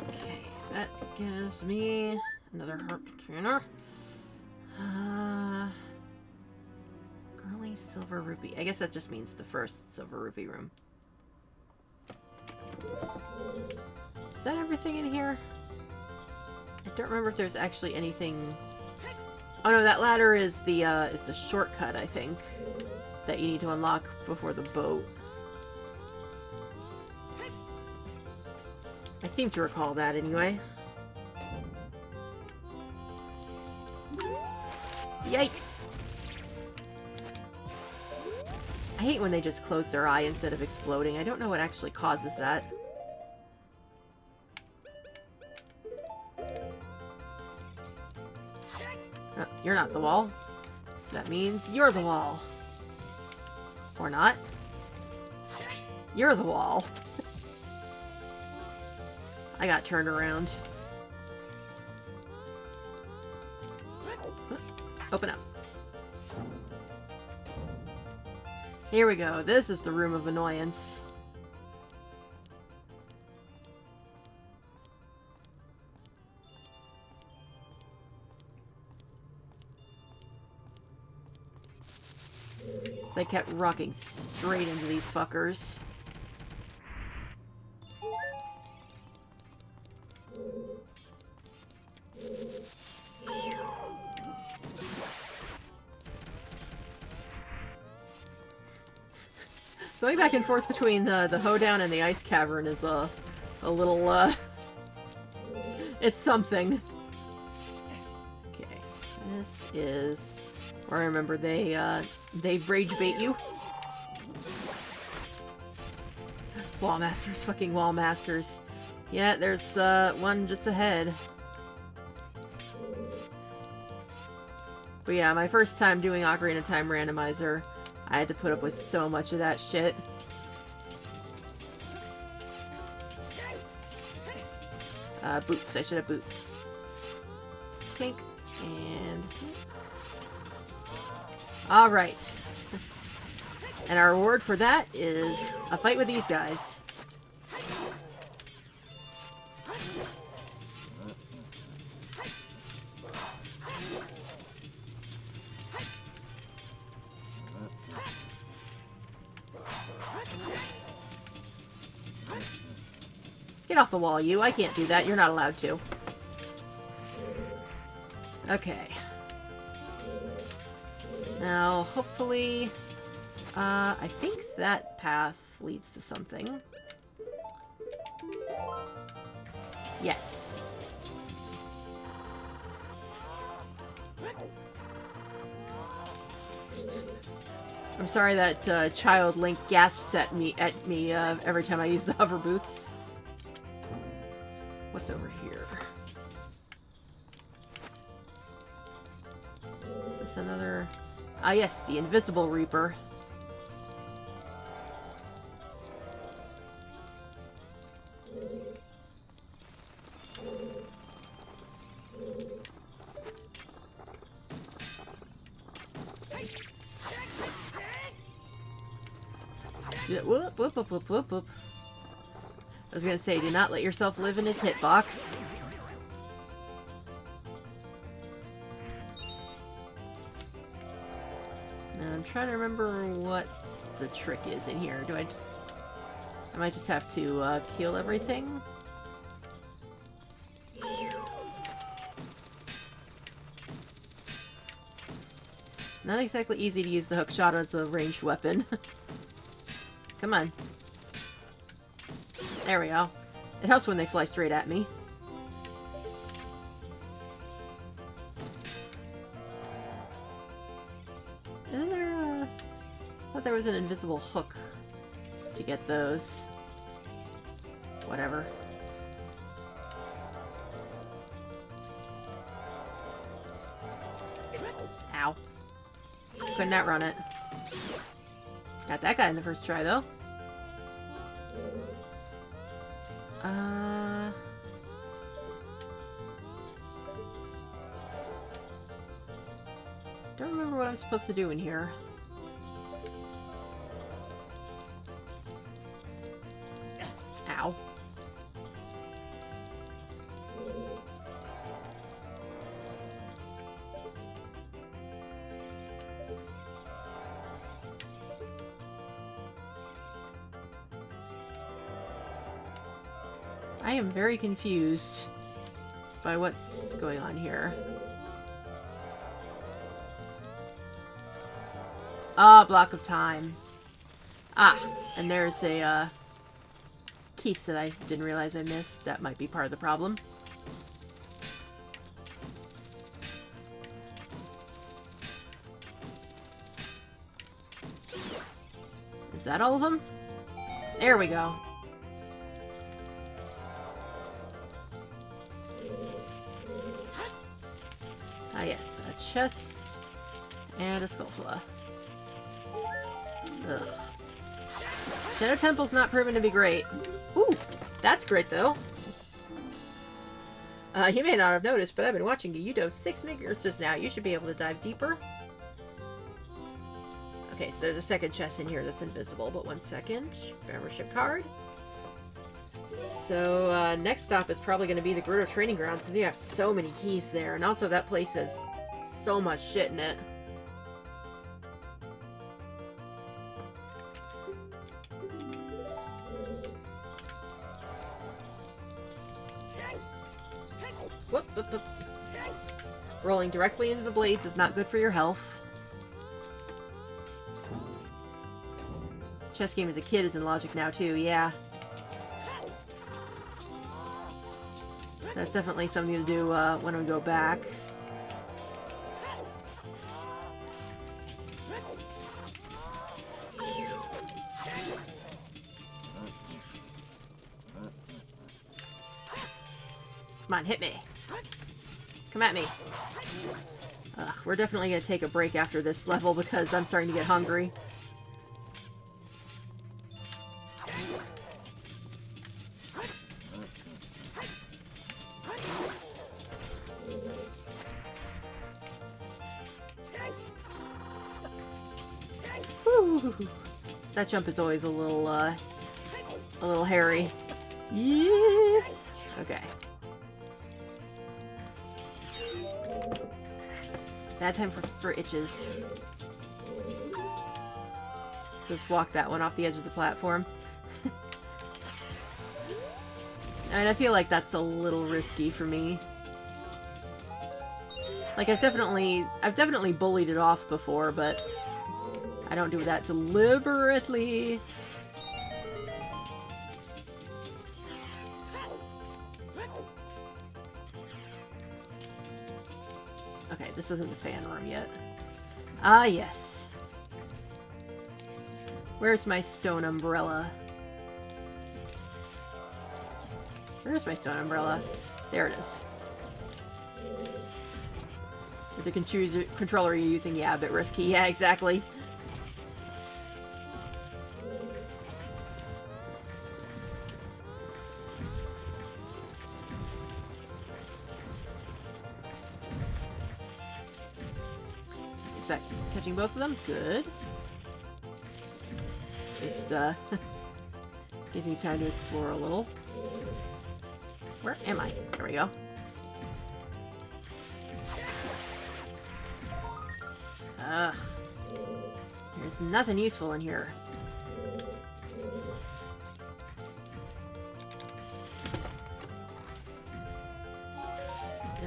Speaker 1: Okay, that gives me another heart container. Early silver rupee. I guess that just means the first silver rupee room. Is that everything in here? I don't remember if there's actually anything... Oh no, that ladder is the shortcut, I think, that you need to unlock before the boat. I seem to recall that anyway. Yikes! I hate when they just close their eye instead of exploding. I don't know what actually causes that. Oh, you're not the wall. So that means you're the wall. Or not. You're the wall. I got turned around. Open up. Here we go. This is the room of annoyance. So I kept rocking straight into these fuckers. Going back and forth between the hoedown and the ice cavern is a little, it's something. Okay, this is where I remember they rage bait you. Wall masters, fucking wall masters. Yeah, there's one just ahead. But yeah, my first time doing Ocarina of Time randomizer, I had to put up with so much of that shit. Boots. I should have boots. Clink. And... Alright. And our reward for that is a fight with these guys. Get off the wall, you. I can't do that. You're not allowed to. Okay. Now, hopefully... I think that path leads to something. Yes. I'm sorry that child Link gasps at me every time I use the hover boots. What's over here? Is this another... Ah, yes, the Invisible Reaper. Whoop, whoop, whoop, whoop, whoop, whoop. I was gonna say, do not let yourself live in his hitbox. Now, I'm trying to remember what the trick is in here. I might just have to kill everything? Not exactly easy to use the hook shot as a ranged weapon. Come on. There we go. It helps when they fly straight at me. Isn't there a... I thought there was an invisible hook to get those. Whatever. Ow. Couldn't outrun it. Got that guy in the first try, though. Don't remember what I'm supposed to do in here. Ow. I am very confused by what's going on here. Ah, block of time. Ah, and there's a keys that I didn't realize I missed. That might be part of the problem. Is that all of them? There we go. Ah yes, a chest and a Skulltula. Ugh. Shadow Temple's not proven to be great. Ooh, that's great though. You may not have noticed, but I've been watching you dove 6 meters just now. You should be able to dive deeper. Okay, so there's a second chest in here that's invisible, but 1 second. Membership card. So, next stop is probably going to be the Gerudo Training Grounds, because you have so many keys there, and also that place has so much shit in it. Whoop, whoop, whoop. Rolling directly into the blades is not good for your health. Chess game as a kid is in logic now too, yeah. That's definitely something to do when we go back. Come on, hit me. Come at me. Ugh, we're definitely going to take a break after this level because I'm starting to get hungry. Whew. That jump is always a little hairy. Yeah. Okay. Bad time for itches. So let's walk that one off the edge of the platform. And I feel like that's a little risky for me. Like I've definitely bullied it off before, but I don't do that deliberately. Okay, this isn't the fan room yet. Ah, yes. Where's my stone umbrella? Where's my stone umbrella? There it is. With the controller you're using, yeah, a bit risky. Yeah, exactly. Is that catching both of them? Good. Just, gives me time to explore a little. Where am I? There we go. Ugh. There's nothing useful in here.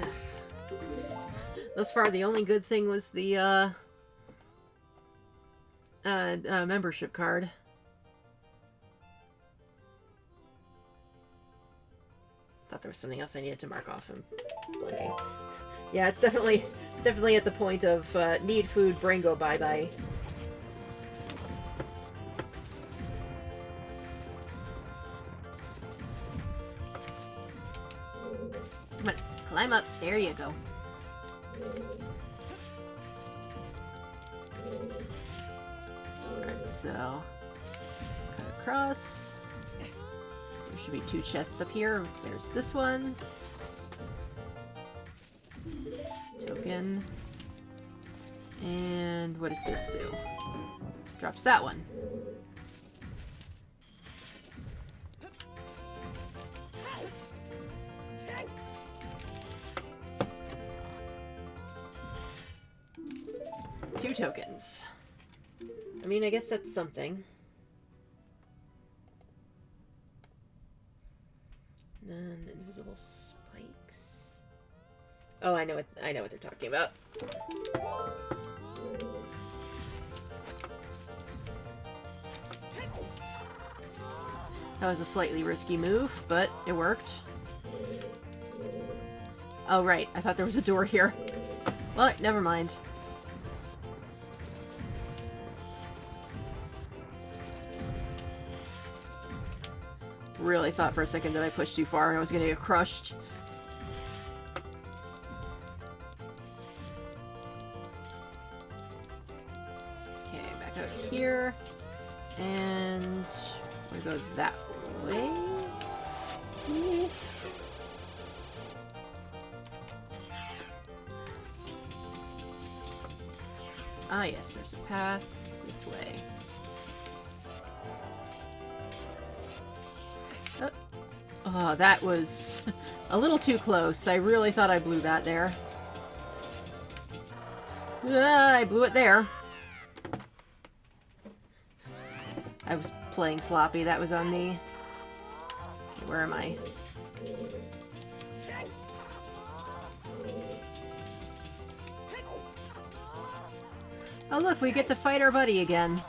Speaker 1: Ugh. Thus far, the only good thing was the, membership card. Thought there was something else I needed to mark off. I'm blanking. Yeah, it's definitely at the point of need food, brain go bye-bye. Come on, climb up. There you go. Alright, so cut across. There should be 2 chests up here. There's this one. Token. And what does this do? Drops that one. Two tokens. I mean, I guess that's something. Invisible spikes. Oh, I know what they're talking about. That was a slightly risky move, but it worked. Oh, right. I thought there was a door here. Well, never mind. Really thought for a second that I pushed too far and I was gonna get crushed. Okay, back out here. And we'll go that way. Ah, yes, there's a path this way. Oh, that was a little too close. I really thought I blew that there. I blew it there. I was playing sloppy. That was on me. Where am I? Oh, look, we get to fight our buddy again.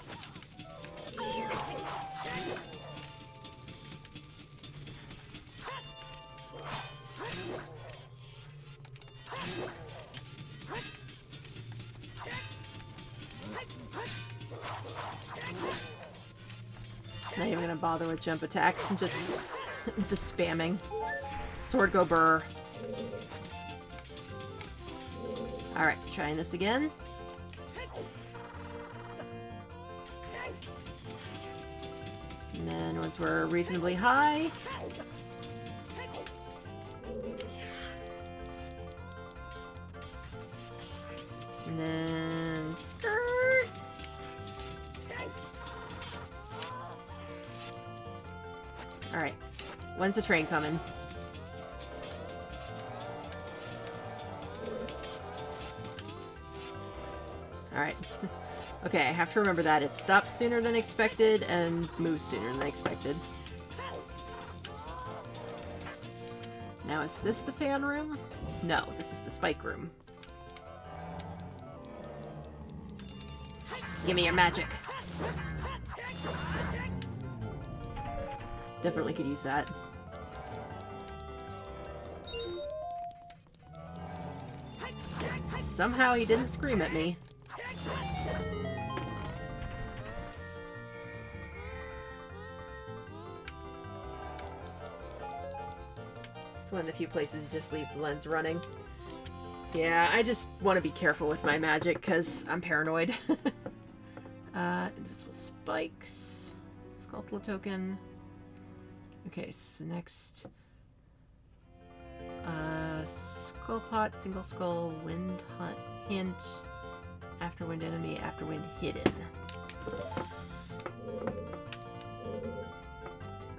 Speaker 1: Not even gonna bother with jump attacks and just spamming. Sword go burr. Alright, trying this again. And then once we're reasonably high. And then skirt. Alright. When's the train coming? Alright. Okay, I have to remember that. It stops sooner than expected and moves sooner than expected. Now, is this the fan room? No, this is the spike room. Give me your magic. Definitely could use that. somehow he didn't scream at me. It's one of the few places you just leave the lens running. Yeah, I just want to be careful with my magic, because I'm paranoid. Invisible spikes. Sculptural token. Okay, so next... skull pot, single skull, wind hunt, hint, after wind enemy, after wind hidden.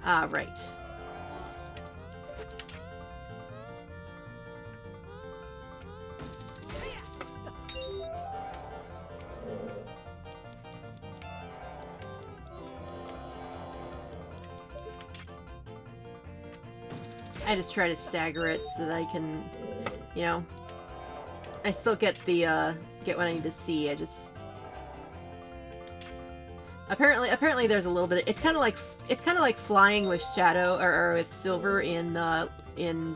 Speaker 1: Ah, right. I just try to stagger it so that I can, you know, I still get the, get what I need to see. I just... Apparently there's a little bit of, it's kind of like flying with Shadow, or with Silver in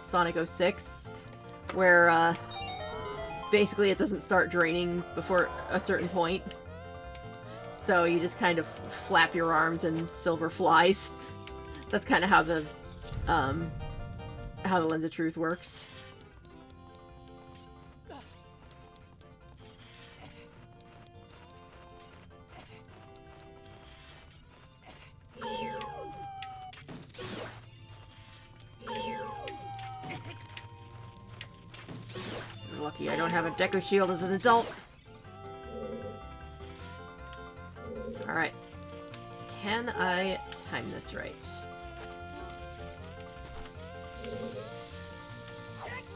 Speaker 1: Sonic 06, where, basically it doesn't start draining before a certain point. So you just kind of flap your arms and Silver flies. That's kind of how the Lens of Truth works. Lucky I don't have a Deku Shield as an adult. Alright. Can I time this right?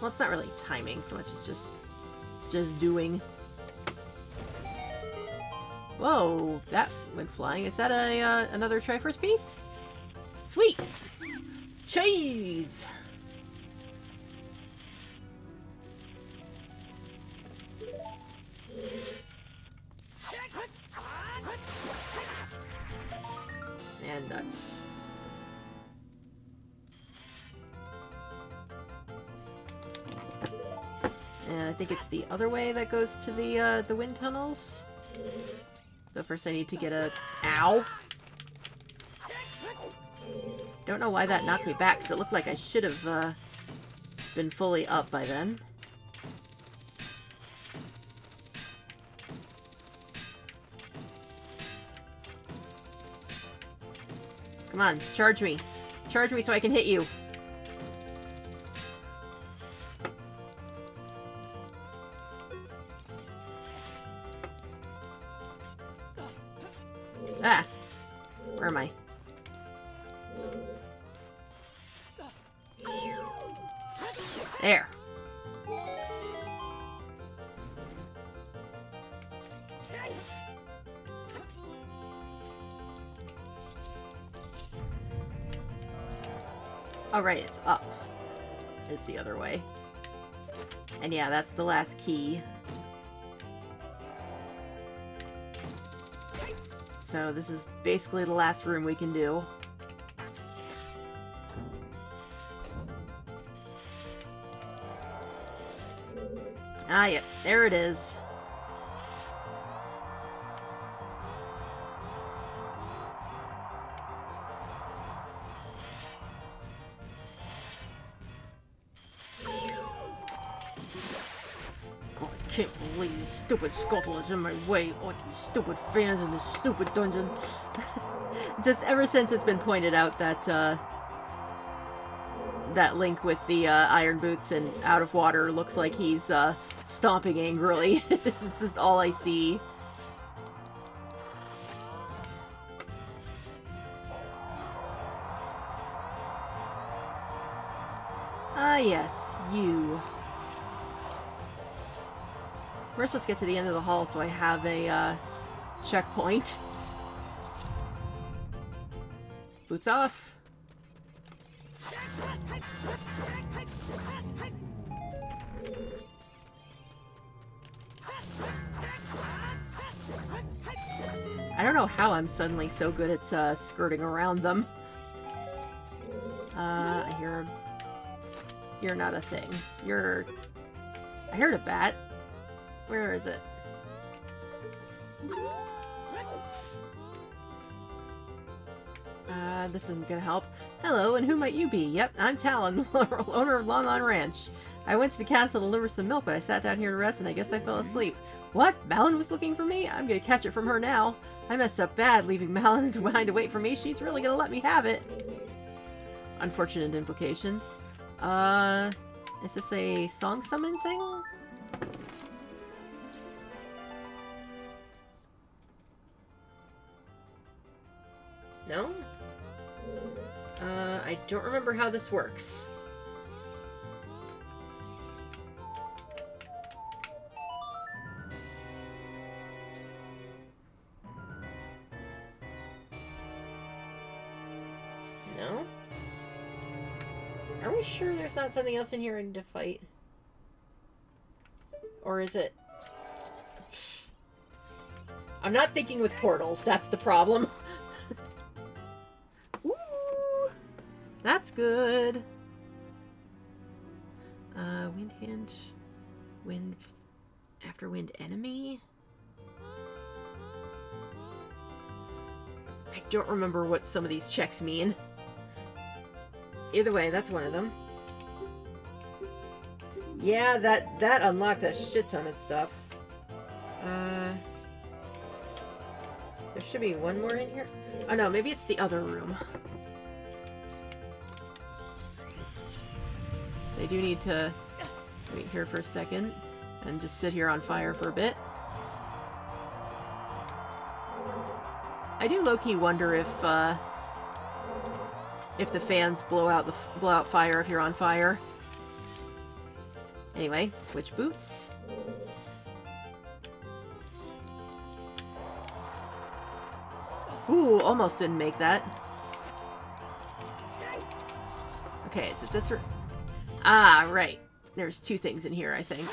Speaker 1: Well, it's not really timing so much as just doing. Whoa, that went flying. Is that another Triforce piece? Sweet! Cheese! And nuts. And I think it's the other way that goes to the wind tunnels. So first I need to get a... Ow! Don't know why that knocked me back, because it looked like I should have been fully up by then. Come on, charge me. Charge me so I can hit you. Ah! Where am I? There. Oh, right, it's up. It's the other way. And yeah, that's the last key. So this is basically the last room we can do. Ah, yep, there it is. God, I can't believe these stupid Skulltulas is in my way. All these stupid fans in this stupid dungeon. Just ever since it's been pointed out that, that Link with the, iron boots and out of water looks like he's, stomping angrily. It's just all I see. Ah, yes, you. First, let's get to the end of the hall so I have a, checkpoint. Boots off. I don't know how I'm suddenly so good at, skirting around them. I hear... You're not a thing. You're... I heard a bat. Where is it? This isn't gonna help. Hello, and who might you be? Yep, I'm Talon, owner of Lon Lon Ranch. I went to the castle to deliver some milk, but I sat down here to rest and I guess I fell asleep. What? Malin was looking for me? I'm gonna catch it from her now. I messed up bad leaving Malin behind to wait for me. She's really gonna let me have it. Unfortunate implications. Is this a song summon thing? No? I don't remember how this works. No? Are we sure there's not something else in here I need to fight? Or is it... I'm not thinking with portals, that's the problem. Ooh! That's good. Wind hand... Wind... After wind enemy? I don't remember what some of these checks mean. Either way, that's one of them. Yeah, that unlocked a shit ton of stuff. There should be one more in here. Oh no, maybe it's the other room. So I do need to wait here for a second and just sit here on fire for a bit. I do low-key wonder if the fans blow out fire if you're on fire. Anyway, switch boots. Ooh, almost didn't make that. Okay, is it this room? Ah, right. There's two things in here, I think.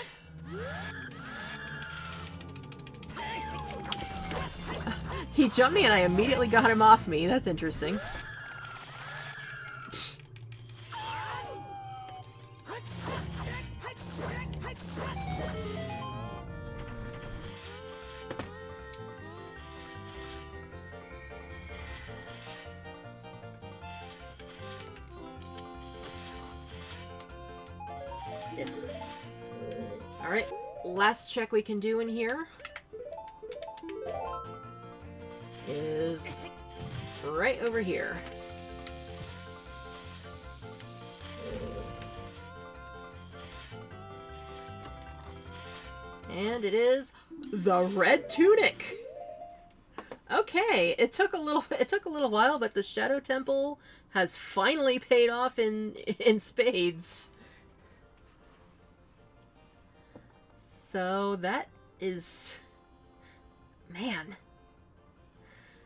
Speaker 1: He jumped me and I immediately got him off me. That's interesting. Yes. Alright, last check we can do in here is right over here. And it is the red tunic. Okay, it took a little while, but the Shadow Temple has finally paid off in spades. So that is... Man.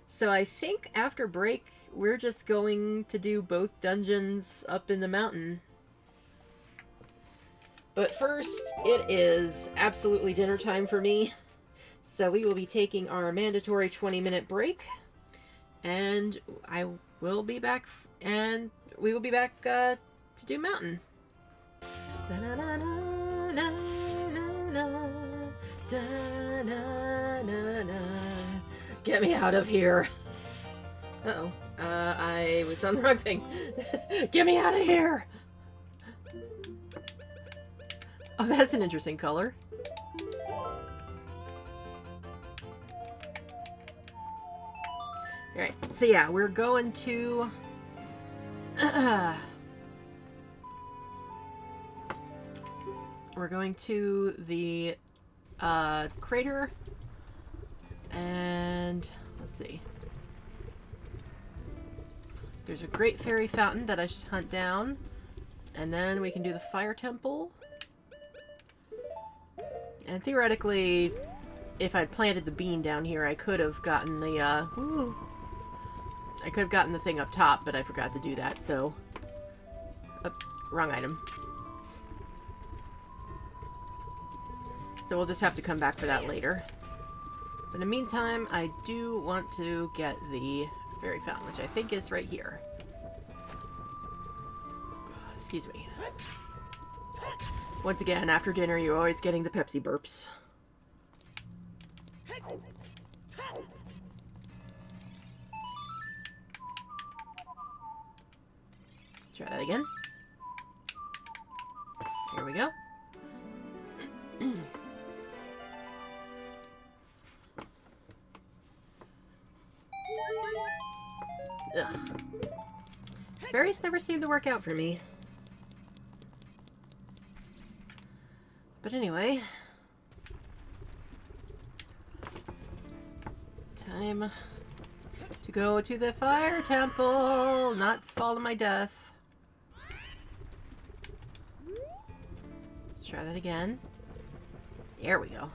Speaker 1: So I think after break, we're just going to do both dungeons up in the mountain. But first, it is absolutely dinner time for me. So we will be taking our mandatory 20-minute break. And I will be back, and we will be back to do mountain. Get me out of here. Uh-oh. I was on the wrong thing. Get me out of here! Oh, that's an interesting color. Alright, so yeah, we're going to... we're going to the crater, and let's see. There's a great fairy fountain that I should hunt down, and then we can do the fire temple. And theoretically, if I'd planted the bean down here, I could have gotten the I could have gotten the thing up top, but I forgot to do that, so... wrong item. So we'll just have to come back for that later. But in the meantime, I do want to get the fairy fountain, which I think is right here. Excuse me. Once again, after dinner, you're always getting the Pepsi burps. Try that again. Here we go. Ugh. Fairies never seem to work out for me. But anyway. Time to go to the fire temple, not fall to my death. Let's try that again. There we go.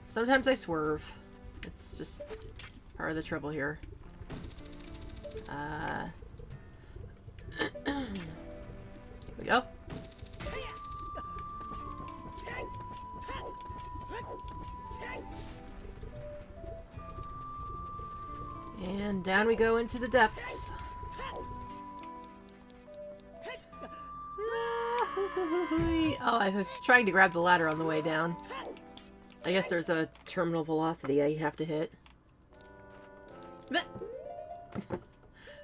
Speaker 1: Sometimes I swerve. It's just part of the trouble here. Here we go. And down we go into the depths. Oh, I was trying to grab the ladder on the way down. I guess there's a terminal velocity I have to hit.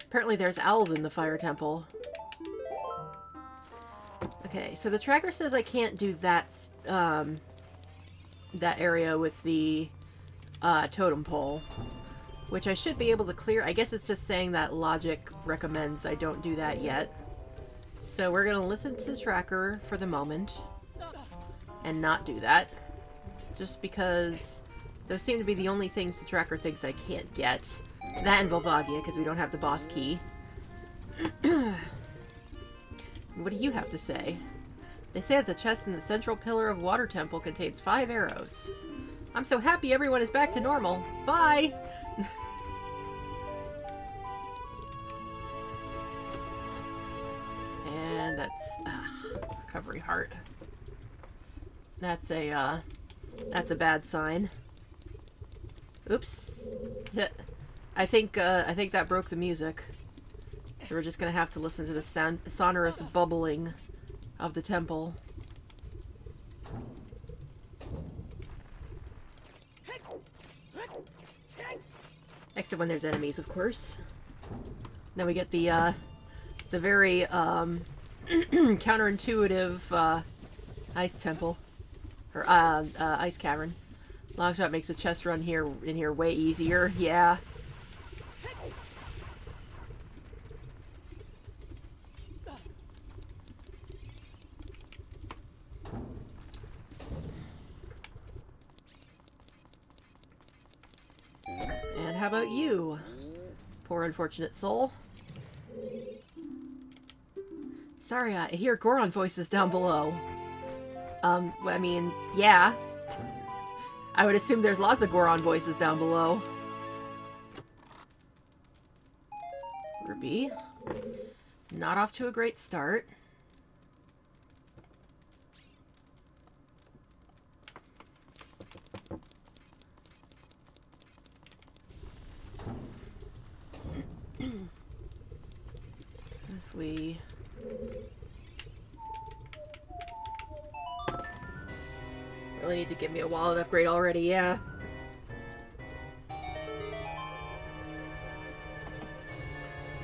Speaker 1: Apparently there's owls in the fire temple. Okay, so the tracker says I can't do that, that area with the totem pole, which I should be able to clear. I guess it's just saying that logic recommends I don't do that yet. So we're going to listen to the tracker for the moment and not do that. Just because those seem to be the only things the tracker thinks I can't get. That and Volvagia, because we don't have the boss key. What do you have to say? They say that the chest in the central pillar of Water Temple contains 5 arrows. I'm so happy everyone is back to normal. Bye! And that's... recovery heart. That's a bad sign. Oops. I think that broke the music. So we're just gonna have to listen to the sonorous bubbling of the temple. Except when there's enemies, of course. Then we get the very counterintuitive ice temple, or ice cavern. Longshot makes a chest run in here way easier. Yeah. And how about you? Poor unfortunate soul. Sorry, I hear Goron voices down below. I mean, yeah. I would assume there's lots of Goron voices down below. Ruby. Not off to a great start. If we... really need to give me a wallet upgrade already, yeah.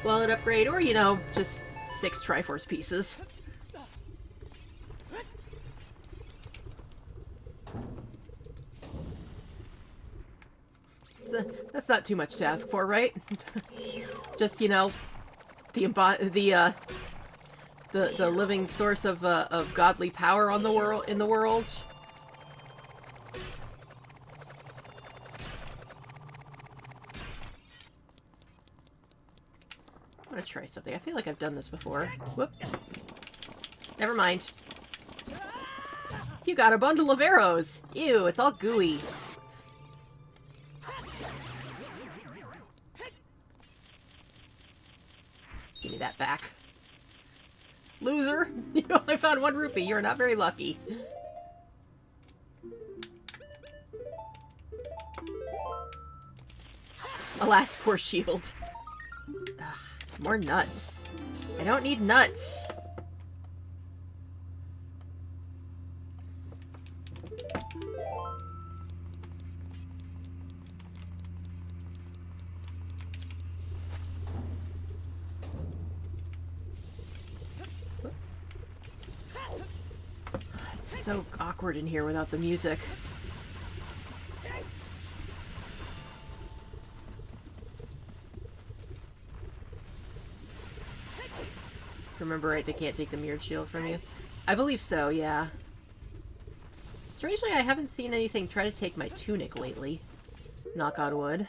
Speaker 1: Wallet upgrade, or, you know, just 6 Triforce pieces. That's not too much to ask for, right? Just, you know, the living source of godly power on the in the world. I'm gonna try something. I feel like I've done this before. Whoop. Never mind. You got a bundle of arrows! Ew, it's all gooey. Give me that back. Loser! You only found 1 rupee. You're not very lucky. Alas, poor shield. Ugh, more nuts. I don't need nuts. so awkward in here without the music. Remember right, they can't take the mirrored shield from you? I believe so, yeah. Strangely, I haven't seen anything try to take my tunic lately. Knock on wood.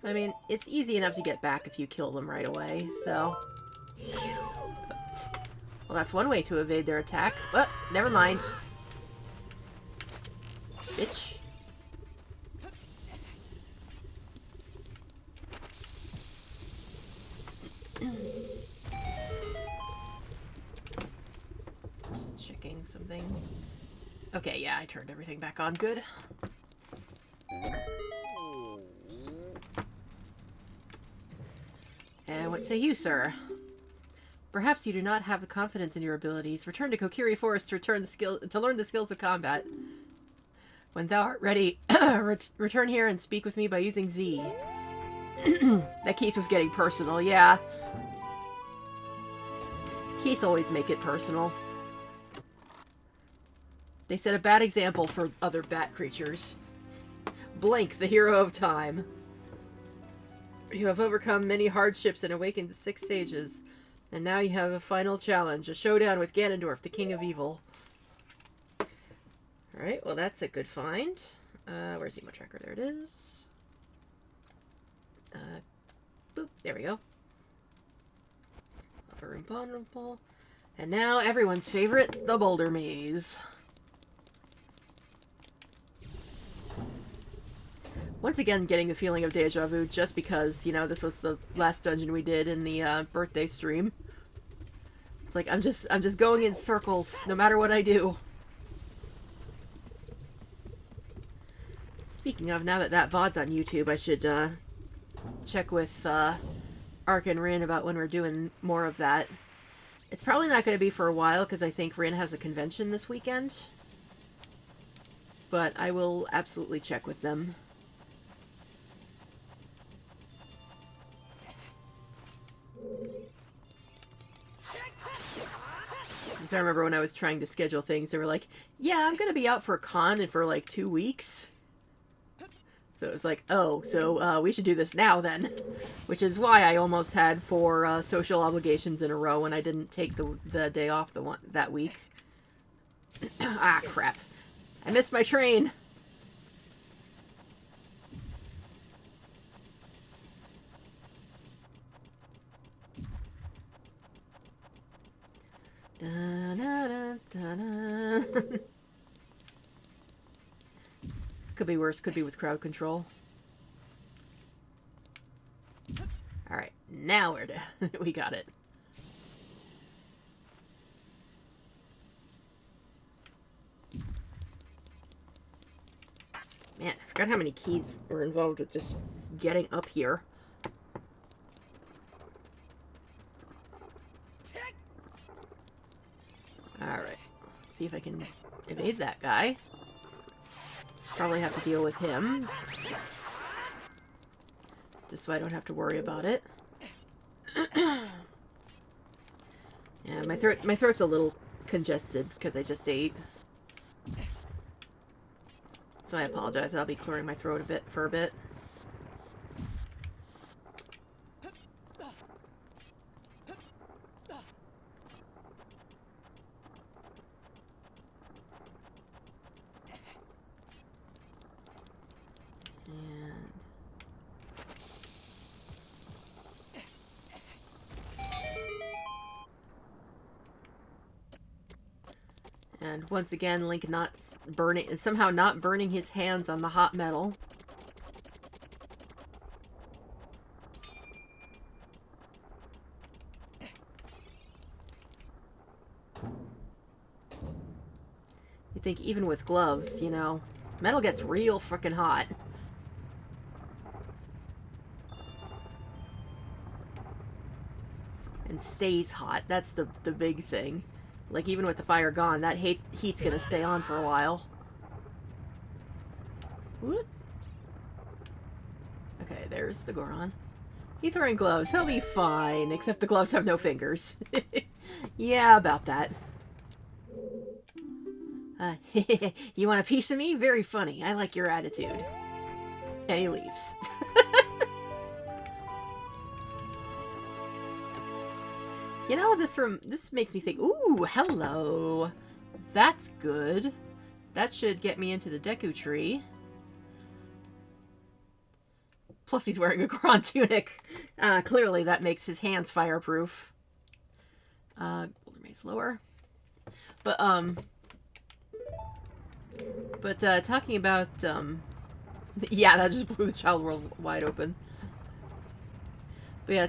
Speaker 1: I mean, it's easy enough to get back if you kill them right away, so... Well, that's one way to evade their attack. But never mind. Bitch. Just checking something. Okay, yeah, I turned everything back on. Good. And what say you, sir? Perhaps you do not have the confidence in your abilities. Return to Kokiri Forest to learn the skills of combat. When thou art ready, return here and speak with me by using Z. That case was getting personal, yeah. Case always make it personal. They set a bad example for other bat creatures. Blank, the hero of time. You have overcome many hardships and awakened the 6 sages. And now you have a final challenge, a showdown with Ganondorf, the king of evil. Alright, well that's a good find. Where's the Emo Tracker? There it is. Boop, there we go. Upper Imponderable. And now everyone's favorite, the Boulder Maze. Once again, getting the feeling of deja vu just because, you know, this was the last dungeon we did in the birthday stream. It's like I'm just going in circles no matter what I do. Speaking of, now that VOD's on YouTube, I should check with Ark and Rin about when we're doing more of that. It's probably not going to be for a while because I think Rin has a convention this weekend. But I will absolutely check with them. I remember when I was trying to schedule things, they were like, yeah, I'm going to be out for a con in for like 2 weeks. So it was like, oh, so we should do this now then. Which is why I almost had 4 social obligations in a row when I didn't take the day off that week. Ah, crap. I missed my train. Could be worse, could be with crowd control. Alright, now we got it. Man, I forgot how many keys were involved with just getting up here. Alright, see if I can evade that guy. Probably have to deal with him. Just so I don't have to worry about it. Yeah, my throat's a little congested because I just ate. So I apologize. I'll be clearing my throat for a bit. And once again, Link somehow not burning his hands on the hot metal. You'd think even with gloves, you know, metal gets real frickin' hot. And stays hot. That's the big thing. Like, even with the fire gone, that heat's gonna stay on for a while. Whoop. Okay, there's the Goron. He's wearing gloves. He'll be fine, except the gloves have no fingers. Yeah, about that. You want a piece of me? Very funny. I like your attitude. And he leaves. You know, this makes me think, ooh, hello. That's good. That should get me into the Deku Tree. Plus he's wearing a Goron tunic. Clearly that makes his hands fireproof. Boulder Maze lower. But talking about, yeah, that just blew the child world wide open. But yeah,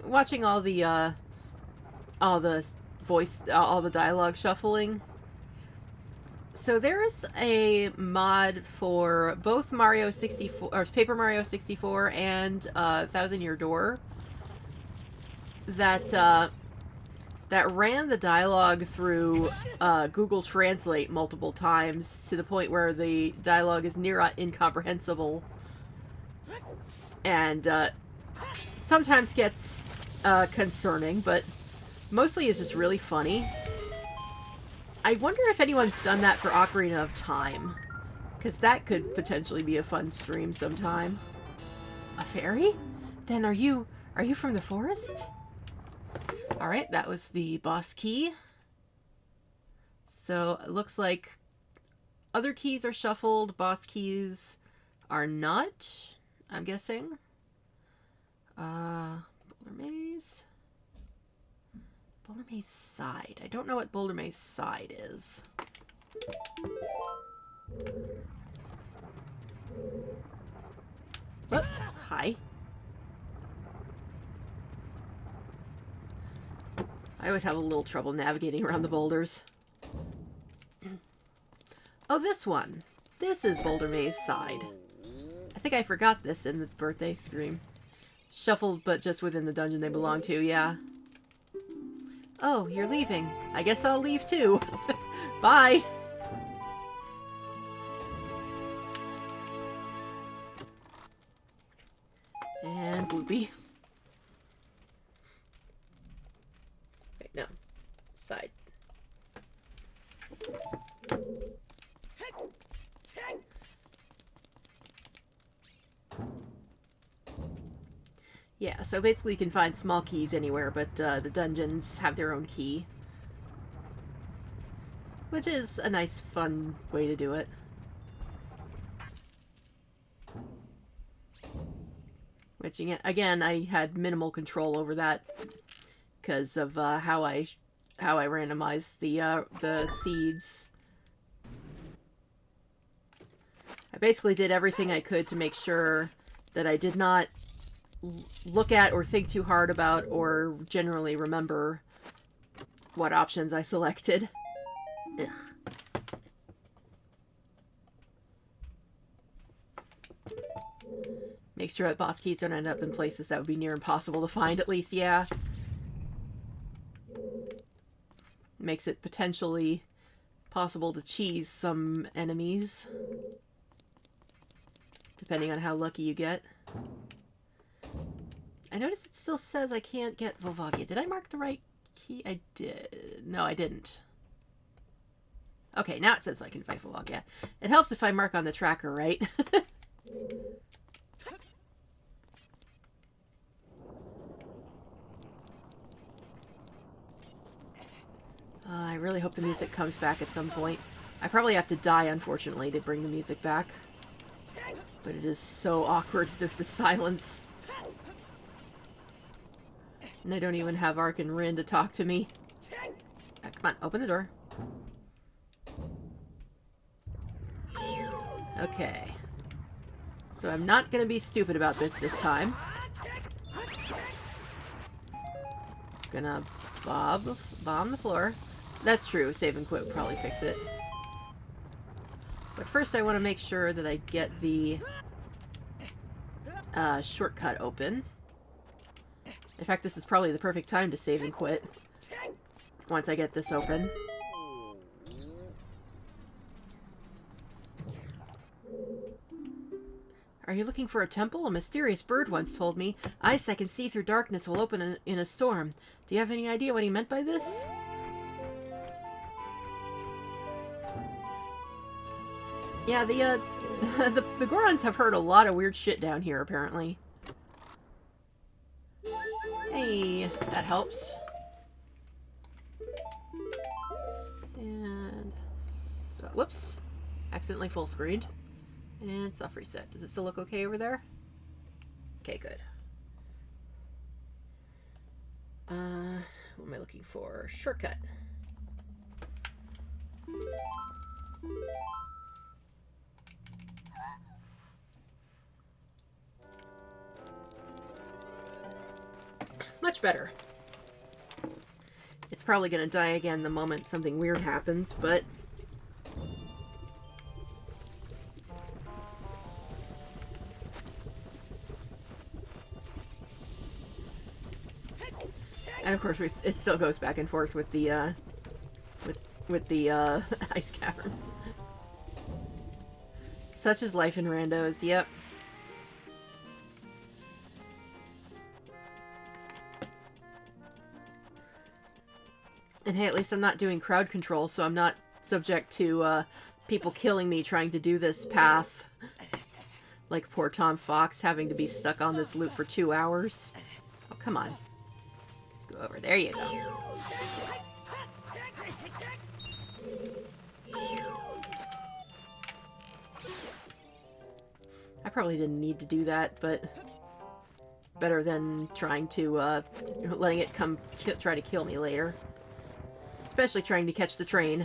Speaker 1: watching all the dialogue shuffling. So there's a mod for both Mario 64, or Paper Mario 64 and Thousand Year Door that ran the dialogue through Google Translate multiple times to the point where the dialogue is near incomprehensible, and sometimes gets concerning, but mostly is just really funny. I wonder if anyone's done that for Ocarina of Time, because that could potentially be a fun stream sometime. A fairy? Then are you from the forest? Alright, that was the boss key. So it looks like other keys are shuffled, boss keys are not, I'm guessing. Boulder Maze. Boulder Maze side. I don't know what Boulder Maze side is. Oh, hi. I always have a little trouble navigating around the boulders. Oh, this one. This is Boulder Maze side. I think I forgot this in the birthday stream. Shuffled, but just within the dungeon they belong to, yeah. Oh, you're leaving. I guess I'll leave too. Bye! And Bloopy. Wait, no. Side. Yeah, so basically you can find small keys anywhere, but the dungeons have their own key. Which is a nice, fun way to do it. Which, again, I had minimal control over that because of how I randomized the seeds. I basically did everything I could to make sure that I did not look at or think too hard about or generally remember what options I selected. Ugh. Make sure that boss keys don't end up in places that would be near impossible to find, at least, yeah. Makes it potentially possible to cheese some enemies, depending on how lucky you get. I notice it still says I can't get Volvagia. Did I mark the right key? I did. No, I didn't. Okay, now it says I can fight Volvagia. It helps if I mark on the tracker, right? I really hope the music comes back at some point. I probably have to die, unfortunately, to bring the music back. But it is so awkward with the silence. And I don't even have Ark and Rin to talk to me. Come on, open the door. Okay. So I'm not gonna be stupid about this time. Gonna bomb the floor. That's true, save and quit would probably fix it. But first I want to make sure that I get the shortcut open. In fact, this is probably the perfect time to save and quit once I get this open. Are you looking for a temple? A mysterious bird once told me, eyes that can see through darkness will open in a storm. Do you have any idea what he meant by this? Yeah, the Gorons have heard a lot of weird shit down here, apparently. Hey, that helps. And... So, whoops. Accidentally full screened. And soft reset. Does it still look okay over there? Okay, good. What am I looking for? Shortcut. Much better. It's probably gonna die again the moment something weird happens, but... And of course, it still goes back and forth with the, with the, ice cavern. Such is life in randos, yep. And hey, at least I'm not doing crowd control, so I'm not subject to, people killing me trying to do this path. Like poor Tom Fox having to be stuck on this loop for 2 hours. Oh, come on. Let's go over. There you go. I probably didn't need to do that, but better than trying to, letting it come try to kill me later. Especially trying to catch the train.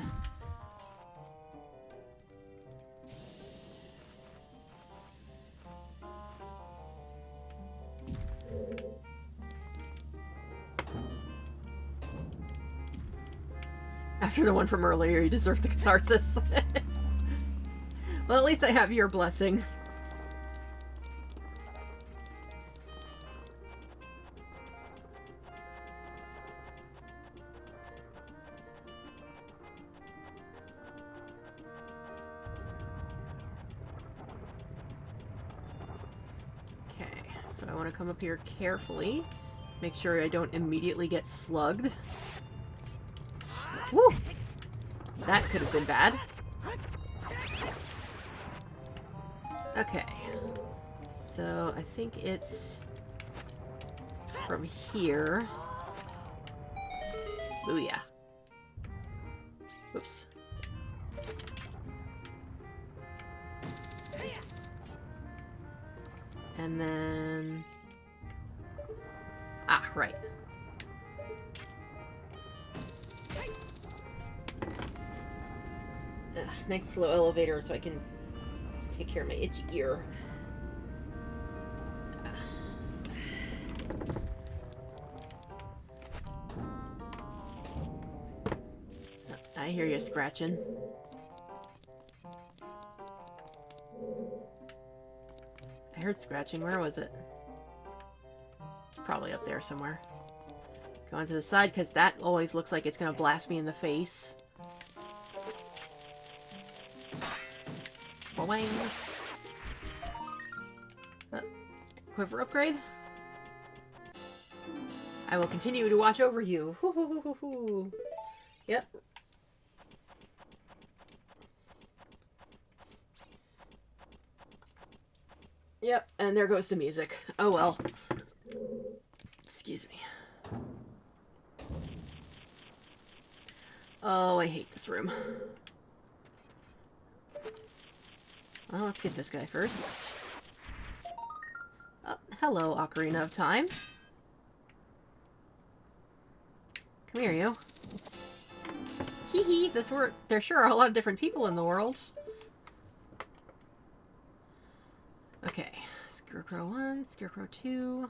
Speaker 1: After the one from earlier, you deserve the catharsis. Well, at least I have your blessing. I want to come up here carefully. Make sure I don't immediately get slugged. Woo! That could have been bad. Okay. So, I think it's from here. Booyah. Oops. And then... Ah, right. Ugh, nice slow elevator so I can take care of my itchy ear. I hear you scratching. I heard scratching. Where was it? It's probably up there somewhere. Go on to the side, because that always looks like it's going to blast me in the face. Boing. Quiver upgrade? I will continue to watch over you. Hoo hoo hoo hoo hoo. Yep. Yep, and there goes the music. Oh well. Excuse me. Oh, I hate this room. Well, let's get this guy first. Oh, hello, Ocarina of Time. Come here, you. Hee hee, there sure are a lot of different people in the world. Okay, Scarecrow 1, Scarecrow 2.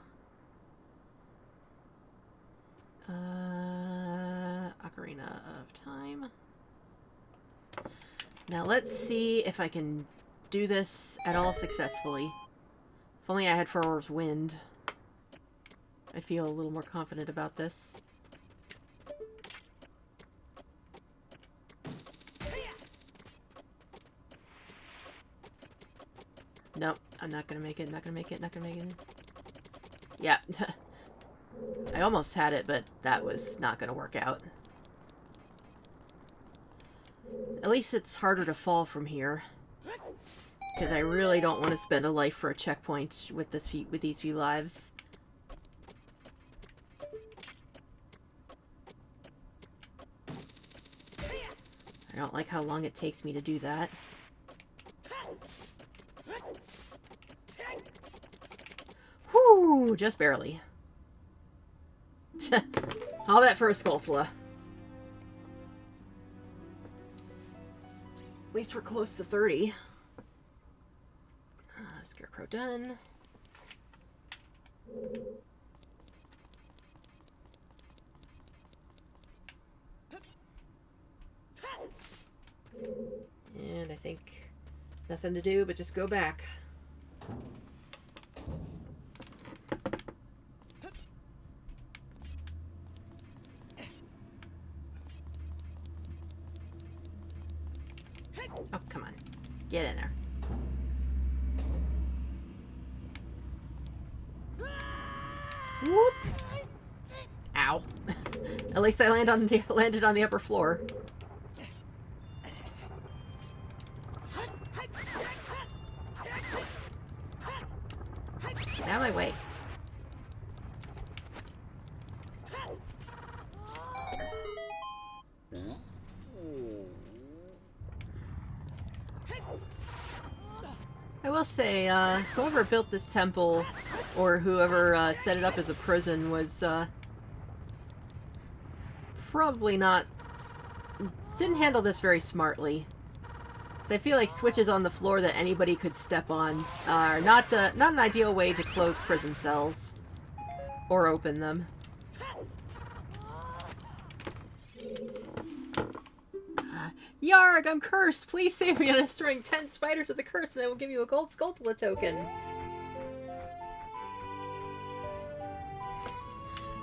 Speaker 1: Ocarina of Time. Now let's see if I can do this at all successfully. If only I had Four's Wind. I'd feel a little more confident about this. Nope. I'm not gonna make it, not gonna make it, not gonna make it. Yeah. I almost had it, but that was not gonna work out. At least it's harder to fall from here. Because I really don't want to spend a life for a checkpoint with these few lives. I don't like how long it takes me to do that. Whoo! Just barely. All that for a Skulltula. At least we're close to 30. Scarecrow done. And I think nothing to do but just go back. Oh, come on. Get in there. Whoop! Ow. At least I landed on the upper floor. Get out of my way. I will say, whoever built this temple, or whoever set it up as a prison, was probably didn't handle this very smartly. So I feel like switches on the floor that anybody could step on are not an ideal way to close prison cells or open them. Yarg, I'm cursed! Please save me on destroying 10 spiders of the curse and I will give you a gold Skulltula token.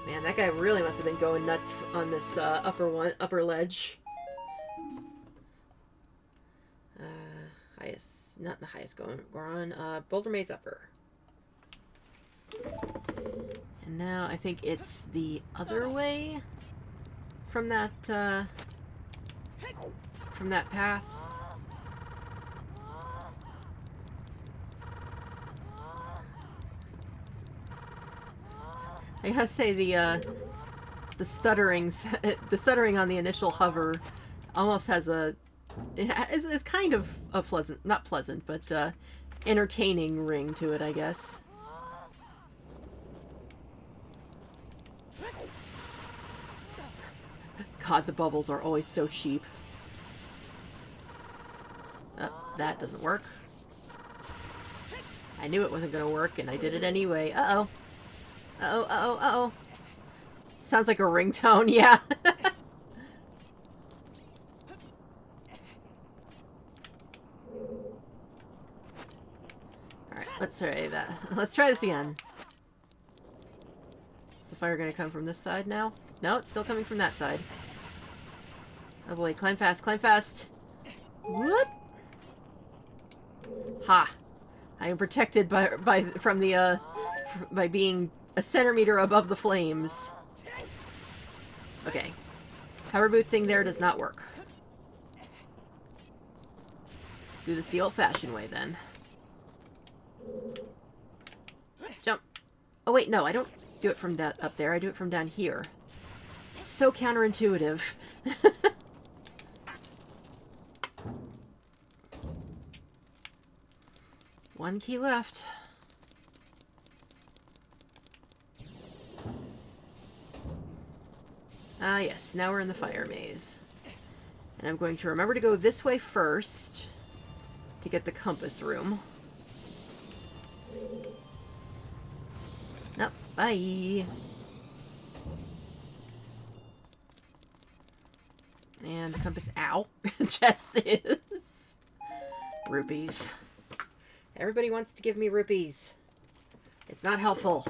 Speaker 1: Man, that guy really must have been going nuts on this upper ledge. Not the highest Goron, Boulder Maze Upper. And now I think it's the other way from that path. I gotta say the stuttering on the initial hover almost has is kind of a pleasant, not pleasant, but entertaining ring to it, I guess. God, the bubbles are always so cheap. That doesn't work. I knew it wasn't gonna work, and I did it anyway. Uh-oh. Uh-oh, uh-oh, uh-oh. Sounds like a ringtone, yeah. Alright, let's try that. Let's try this again. Is the fire gonna come from this side now? No, it's still coming from that side. Oh boy, climb fast, climb fast. Whoop! Ha! I am protected by being a centimeter above the flames. Okay. Hover bootsing there does not work. Do this the old-fashioned way, then. Jump. Oh, wait, no, I don't do it from that up there. I do it from down here. It's so counterintuitive. One key left. Ah, yes. Now we're in the fire maze. And I'm going to remember to go this way first to get the compass room. Nope. Bye. And the compass... Ow. Chest is... Rupees. Everybody wants to give me rupees. It's not helpful.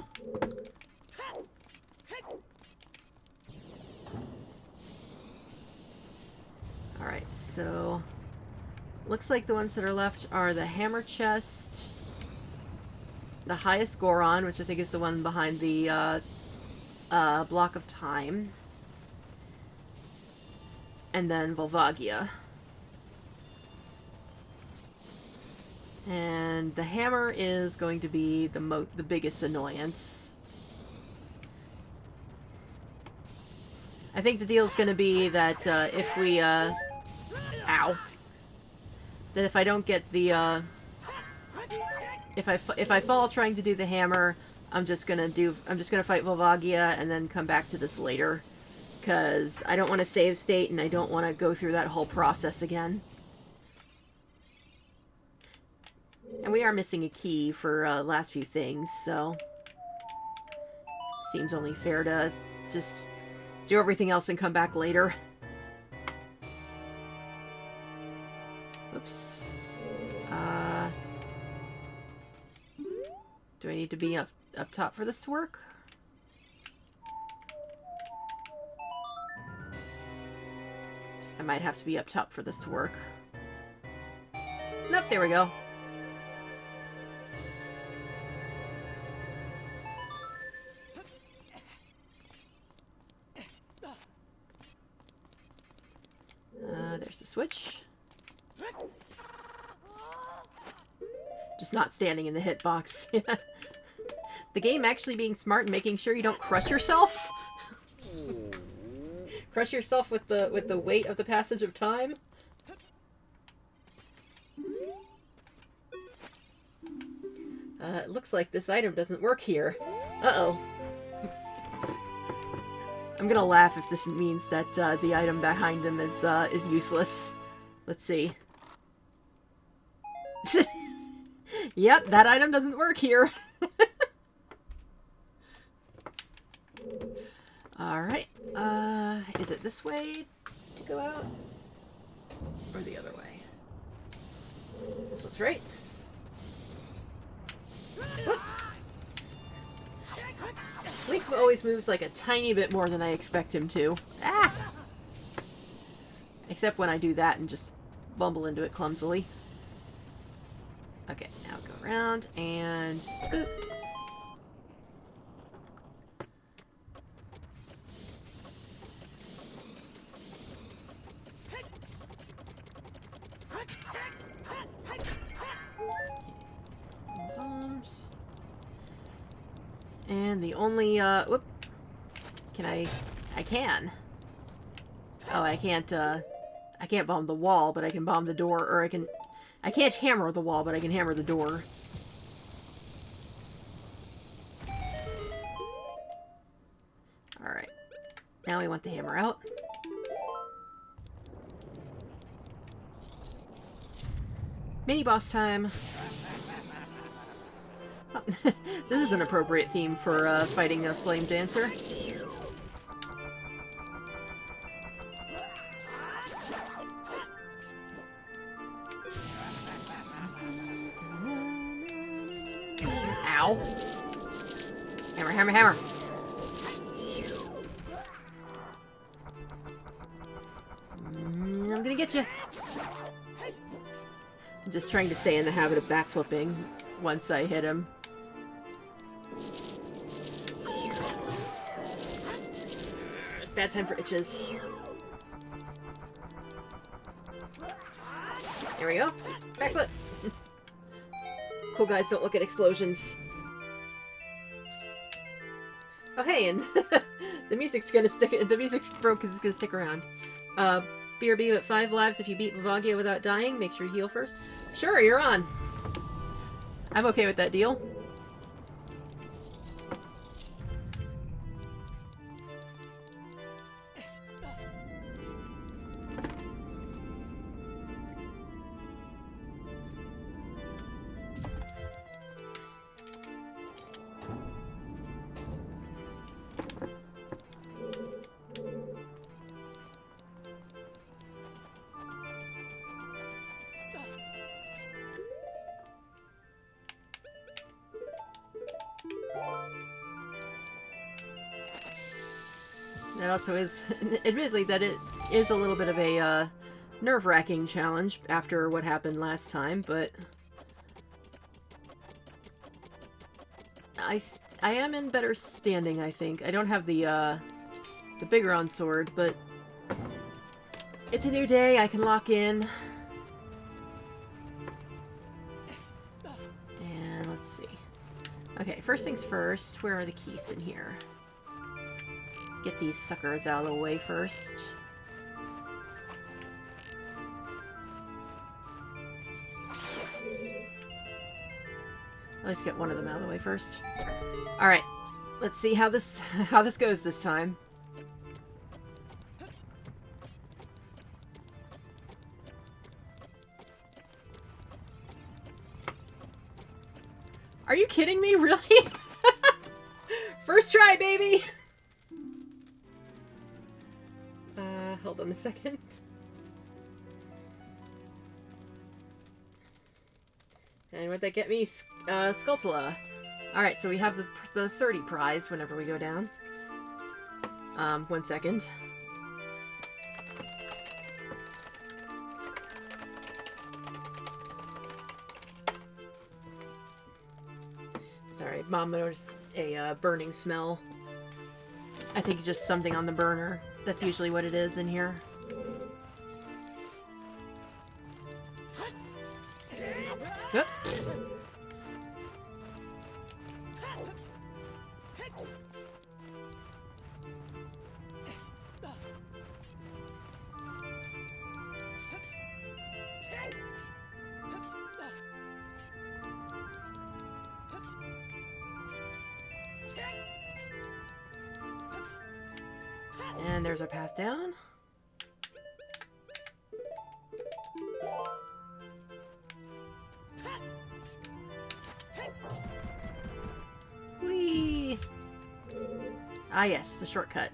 Speaker 1: Alright, so... Looks like the ones that are left are the hammer chest the highest Goron, which I think is the one behind the block of time. And then Volvagia. And the hammer is going to be the biggest annoyance. I think the deal is going to be that if we ow, that if I don't get the if I fall trying to do the hammer, I'm just gonna fight Volvagia and then come back to this later, because I don't want to save state and I don't want to go through that whole process again. And we are missing a key for last few things, so seems only fair to just do everything else and come back later. Oops. Do I need to be up top for this to work? I might have to be up top for this to work. Nope, there we go. There's the switch. Just not standing in the hitbox. The game actually being smart and making sure you don't crush yourself. Crush yourself with the weight of the passage of time. It looks like this item doesn't work here. Uh-oh. I'm gonna laugh if this means that the item behind them is useless. Let's see. Yep, that item doesn't work here. Alright. Is it this way to go out? Or the other way? This looks right. Whoop. Link always moves like a tiny bit more than I expect him to. Ah! Except when I do that and just bumble into it clumsily. Okay, now go around and... Boop. Bombs. And the only, whoop. Can I can. Oh, I can't bomb the wall, but I can bomb the door, or I can't hammer the wall, but I can hammer the door. Alright. Now we want the hammer out. Mini boss time. Oh, this is an appropriate theme for fighting a flame dancer. Ow. Hammer, hammer, hammer. I'm gonna get you. I'm just trying to stay in the habit of backflipping once I hit him. Bad time for itches. There we go. Backflip. Cool guys don't look at explosions. Oh hey, and the music's gonna stick. The music's broke because it's gonna stick around. BRB at 5 lives if you beat Volvagia without dying. Make sure you heal first. Sure, you're on. I'm okay with that deal. That also is, admittedly, that it is a little bit of a nerve-wracking challenge after what happened last time, but I am in better standing, I think. I don't have the Bigoron sword, but it's a new day, I can lock in. And let's see. Okay, first things first, where are the keys in here? Get these suckers out of the way first. At least get one of them out of the way first. Alright, let's see how this goes this time. Are you kidding me? Really? First try, baby! Hold on a second. And what'd that get me? Skulltula. Alright, so we have the 30 prize whenever we go down. 1 second. Sorry, Mom noticed a burning smell. I think just something on the burner. That's usually what it is in here. Oh. And there's our path down. Whee! Ah yes, the shortcut.